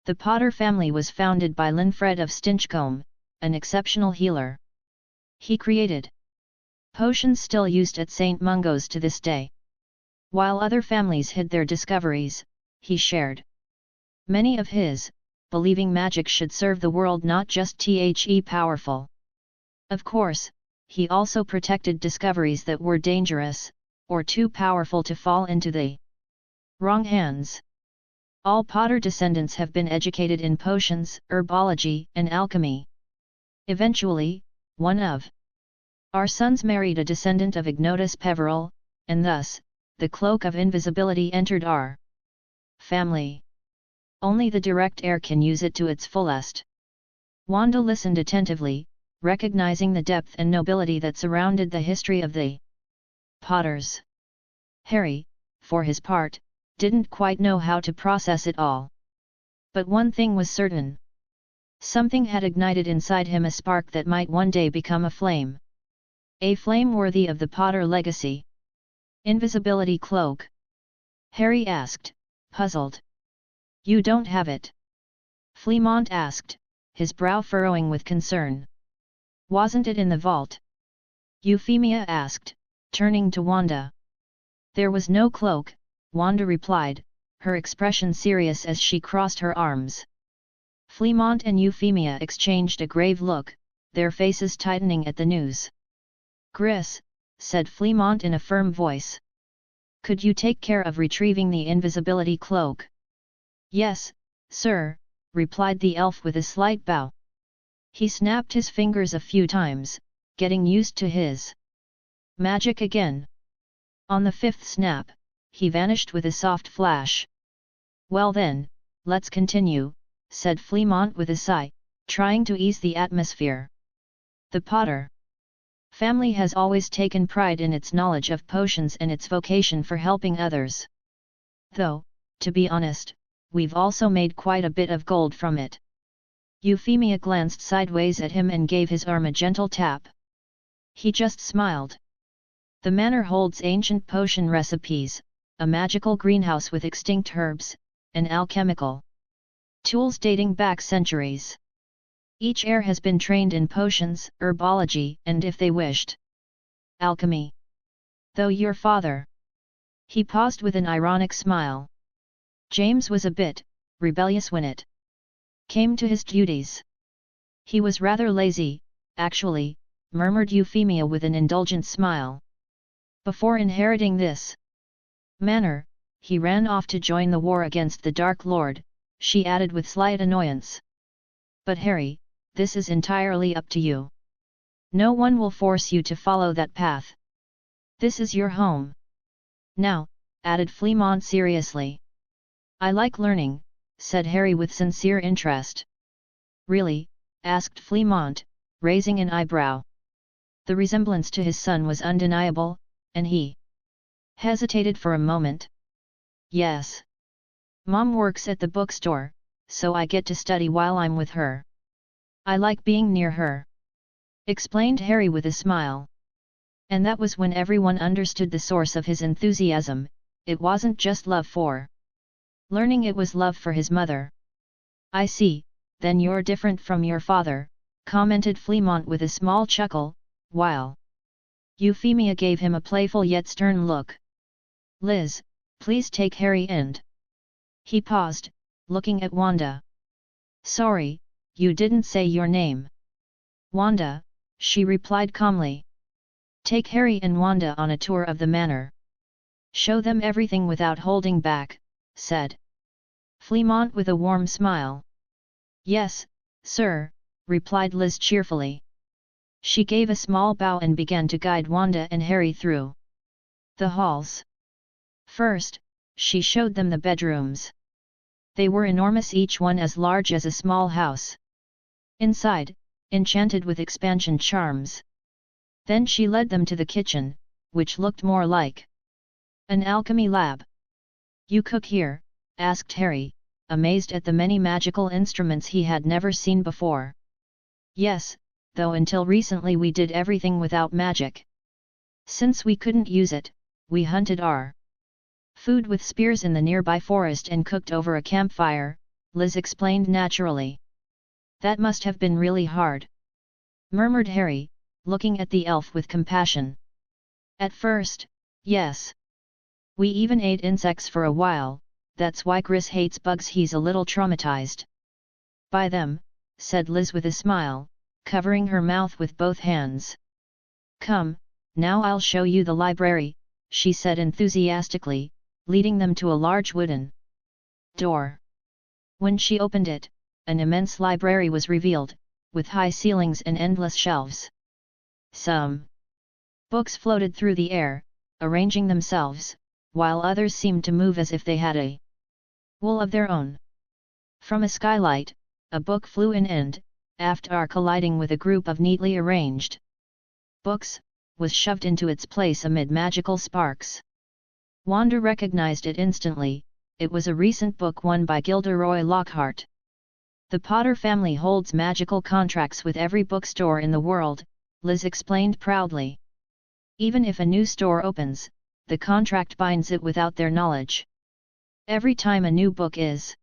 The Potter family was founded by Linfred of Stinchcombe, an exceptional healer. He created potions still used at St. Mungo's to this day. While other families hid their discoveries, he shared many of his, believing magic should serve the world, not just the powerful. Of course, he also protected discoveries that were dangerous, or too powerful to fall into the wrong hands. All Potter descendants have been educated in potions, herbology, and alchemy. Eventually, one of our sons married a descendant of Ignotus Peveril, and thus, the cloak of invisibility entered our family. Only the direct heir can use it to its fullest. Wanda listened attentively, recognizing the depth and nobility that surrounded the history of the Potters. Harry, for his part, didn't quite know how to process it all. But one thing was certain. Something had ignited inside him a spark that might one day become a flame. A flame worthy of the Potter legacy. Invisibility cloak? Harry asked, puzzled. You don't have it? Fleamont asked, his brow furrowing with concern. Wasn't it in the vault? Euphemia asked, turning to Wanda. There was no cloak, Wanda replied, her expression serious as she crossed her arms. Fleamont and Euphemia exchanged a grave look, their faces tightening at the news. Gris, said Fleamont in a firm voice. Could you take care of retrieving the invisibility cloak? Yes, sir, replied the elf with a slight bow. He snapped his fingers a few times, getting used to his magic again. On the fifth snap, he vanished with a soft flash. Well then, let's continue, said Fleamont with a sigh, trying to ease the atmosphere. The Potter family has always taken pride in its knowledge of potions and its vocation for helping others. Though, to be honest, we've also made quite a bit of gold from it. Euphemia glanced sideways at him and gave his arm a gentle tap. He just smiled. The manor holds ancient potion recipes, a magical greenhouse with extinct herbs, and alchemical tools dating back centuries. Each heir has been trained in potions, herbology, and if they wished, alchemy. Though your father... He paused with an ironic smile. James was a bit rebellious when it came to his duties. He was rather lazy, actually, murmured Euphemia with an indulgent smile. Before inheriting this manor, he ran off to join the war against the Dark Lord, she added with slight annoyance. But Harry, this is entirely up to you. No one will force you to follow that path. This is your home. Now, added Fleamont seriously. I like learning, said Harry with sincere interest. Really? Asked Fleamont, raising an eyebrow. The resemblance to his son was undeniable, and he hesitated for a moment. Yes. Mom works at the bookstore, so I get to study while I'm with her. I like being near her, explained Harry with a smile. And that was when everyone understood the source of his enthusiasm. It wasn't just love for learning, it was love for his mother. "I see, then you're different from your father," commented Fleamont with a small chuckle, while Euphemia gave him a playful yet stern look. "Liz, please take Harry and..." He paused, looking at Wanda. "Sorry, you didn't say your name." "Wanda," she replied calmly. "Take Harry and Wanda on a tour of the manor. Show them everything without holding back," said Fleamont with a warm smile. "Yes, sir," replied Liz cheerfully. She gave a small bow and began to guide Wanda and Harry through the halls. First, she showed them the bedrooms. They were enormous, each one as large as a small house. Inside, enchanted with expansion charms. Then she led them to the kitchen, which looked more like an alchemy lab. "You cook here?" asked Harry, amazed at the many magical instruments he had never seen before. "Yes, though until recently we did everything without magic. Since we couldn't use it, we hunted our food with spears in the nearby forest and cooked over a campfire," Liz explained naturally. "That must have been really hard," murmured Harry, looking at the elf with compassion. "At first, yes. We even ate insects for a while, that's why Chris hates bugs, he's a little traumatized by them," said Liz with a smile, covering her mouth with both hands. "Come, now I'll show you the library," she said enthusiastically, leading them to a large wooden door. When she opened it, an immense library was revealed, with high ceilings and endless shelves. Some books floated through the air, arranging themselves, while others seemed to move as if they had a will of their own. From a skylight, a book flew in and, after colliding with a group of neatly arranged books, was shoved into its place amid magical sparks. Wanda recognized it instantly. It was a recent book won by Gilderoy Lockhart. "The Potter family holds magical contracts with every bookstore in the world," Liz explained proudly. "Even if a new store opens, the contract binds it without their knowledge. Every time a new book is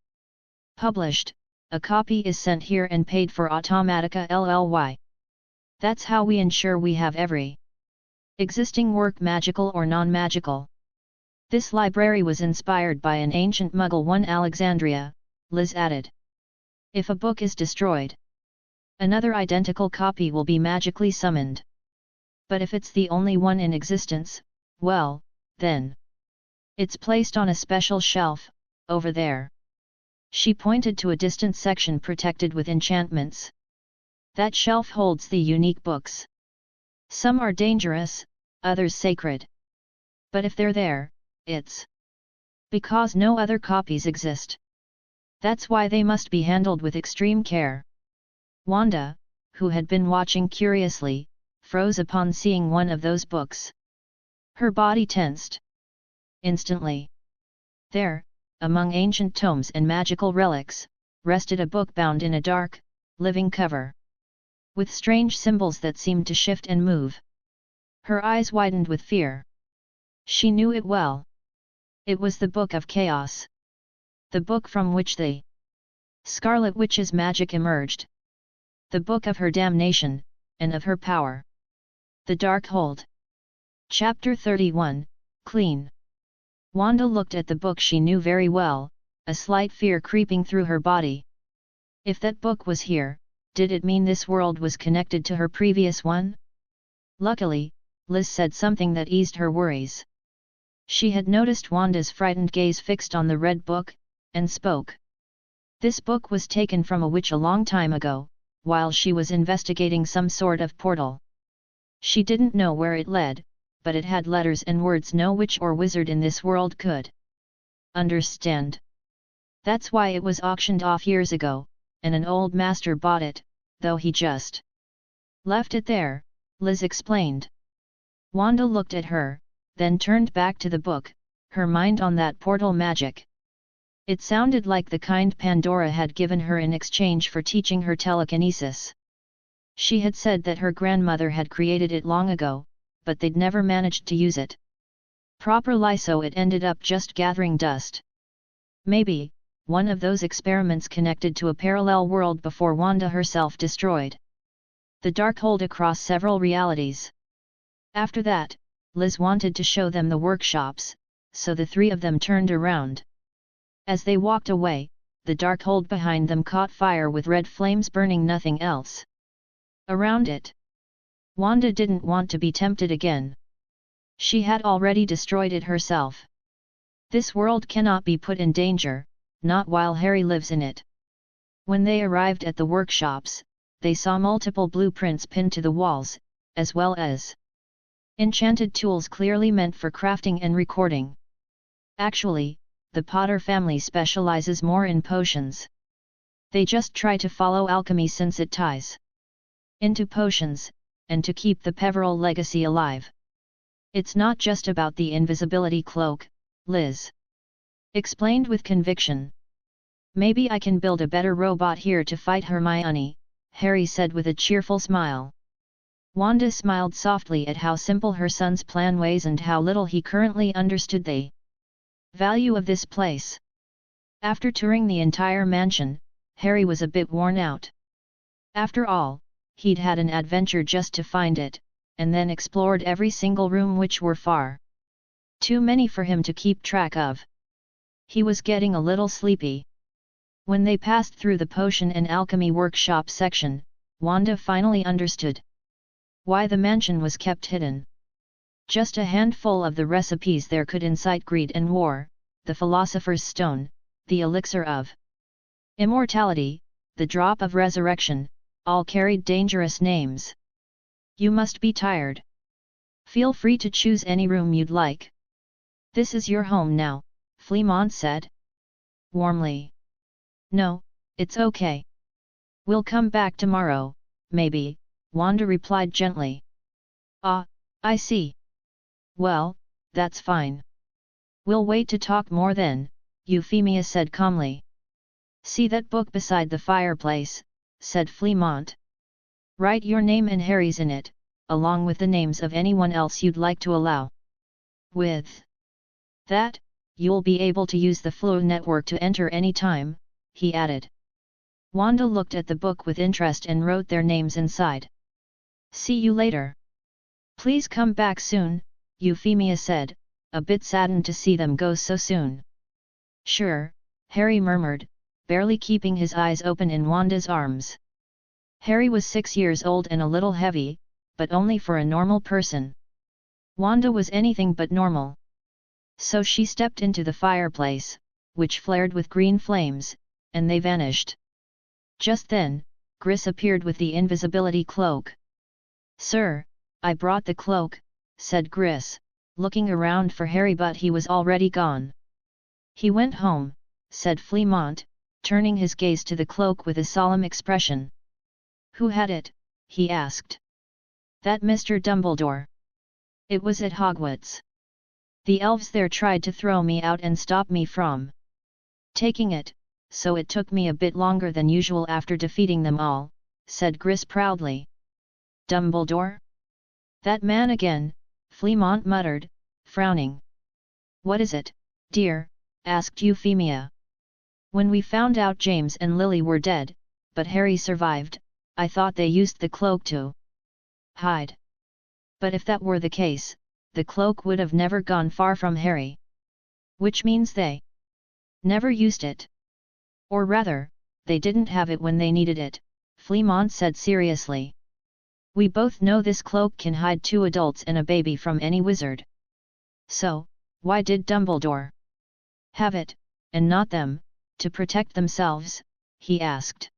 published, a copy is sent here and paid for automatica LLY. That's how we ensure we have every existing work, magical or non-magical." "This library was inspired by an ancient Muggle one, Alexandria," Liz added. "If a book is destroyed, another identical copy will be magically summoned. But if it's the only one in existence, well, then it's placed on a special shelf, over there." She pointed to a distant section protected with enchantments. "That shelf holds the unique books. Some are dangerous, others sacred. But if they're there, it's because no other copies exist. That's why they must be handled with extreme care." Wanda, who had been watching curiously, froze upon seeing one of those books. Her body tensed. Instantly. There, among ancient tomes and magical relics, rested a book bound in a dark, living cover, with strange symbols that seemed to shift and move. Her eyes widened with fear. She knew it well. It was the Book of Chaos. The book from which the Scarlet Witch's magic emerged. The book of her damnation, and of her power. The Dark Hold. Chapter 31, Clean. Wanda looked at the book she knew very well, a slight fear creeping through her body. If that book was here, did it mean this world was connected to her previous one? Luckily, Liz said something that eased her worries. She had noticed Wanda's frightened gaze fixed on the red book, and spoke. "This book was taken from a witch a long time ago, while she was investigating some sort of portal. She didn't know where it led, but it had letters and words no witch or wizard in this world could understand. That's why it was auctioned off years ago, and an old master bought it, though he just left it there," Liz explained. Wanda looked at her, then turned back to the book, her mind on that portal magic. It sounded like the kind Pandora had given her in exchange for teaching her telekinesis. She had said that her grandmother had created it long ago, but they'd never managed to use it properly, so it ended up just gathering dust. Maybe, one of those experiments connected to a parallel world before Wanda herself destroyed the Darkhold across several realities. After that, Liz wanted to show them the workshops, so the three of them turned around. As they walked away, the Darkhold behind them caught fire with red flames burning nothing else around it. Wanda didn't want to be tempted again. She had already destroyed it herself. This world cannot be put in danger, not while Harry lives in it. When they arrived at the workshops, they saw multiple blueprints pinned to the walls, as well as enchanted tools clearly meant for crafting and recording. Actually, the Potter family specializes more in potions. They just try to follow alchemy since it ties into potions, and to keep the Peveril legacy alive. It's not just about the invisibility cloak, Liz explained with conviction. Maybe I can build a better robot here to fight Hermione, Harry said with a cheerful smile. Wanda smiled softly at how simple her son's plan was and how little he currently understood the value of this place. After touring the entire mansion, Harry was a bit worn out. After all, he'd had an adventure just to find it, and then explored every single room, which were far too many for him to keep track of. He was getting a little sleepy. When they passed through the potion and alchemy workshop section, Wanda finally understood why the mansion was kept hidden. Just a handful of the recipes there could incite greed and war: the Philosopher's Stone, the Elixir of Immortality, the Drop of Resurrection, all carried dangerous names. You must be tired. Feel free to choose any room you'd like. This is your home now, Fleamont said warmly. No, it's okay. We'll come back tomorrow, maybe, Wanda replied gently. Ah, I see. Well, that's fine. We'll wait to talk more then, Euphemia said calmly. See that book beside the fireplace, said Fleamont. Write your name and Harry's in it, along with the names of anyone else you'd like to allow. With that, you'll be able to use the Flow network to enter any time, he added. Wanda looked at the book with interest and wrote their names inside. See you later. Please come back soon, Euphemia said, a bit saddened to see them go so soon. Sure, Harry murmured, barely keeping his eyes open in Wanda's arms. Harry was 6 years old and a little heavy, but only for a normal person. Wanda was anything but normal. So she stepped into the fireplace, which flared with green flames, and they vanished. Just then, Gris appeared with the invisibility cloak. Sir, I brought the cloak, said Gris, looking around for Harry, but he was already gone. He went home, said Fleamont, turning his gaze to the cloak with a solemn expression. Who had it? He asked. That Mr. Dumbledore. It was at Hogwarts. The elves there tried to throw me out and stop me from taking it, so it took me a bit longer than usual after defeating them all, said Gris proudly. Dumbledore? That man again, Fleamont muttered, frowning. What is it, dear? Asked Euphemia. When we found out James and Lily were dead, but Harry survived, I thought they used the cloak to hide. But if that were the case, the cloak would have never gone far from Harry. Which means they never used it. Or rather, they didn't have it when they needed it, Fleamont said seriously. We both know this cloak can hide 2 adults and a baby from any wizard. So, why did Dumbledore have it, and not them, to protect themselves? He asked.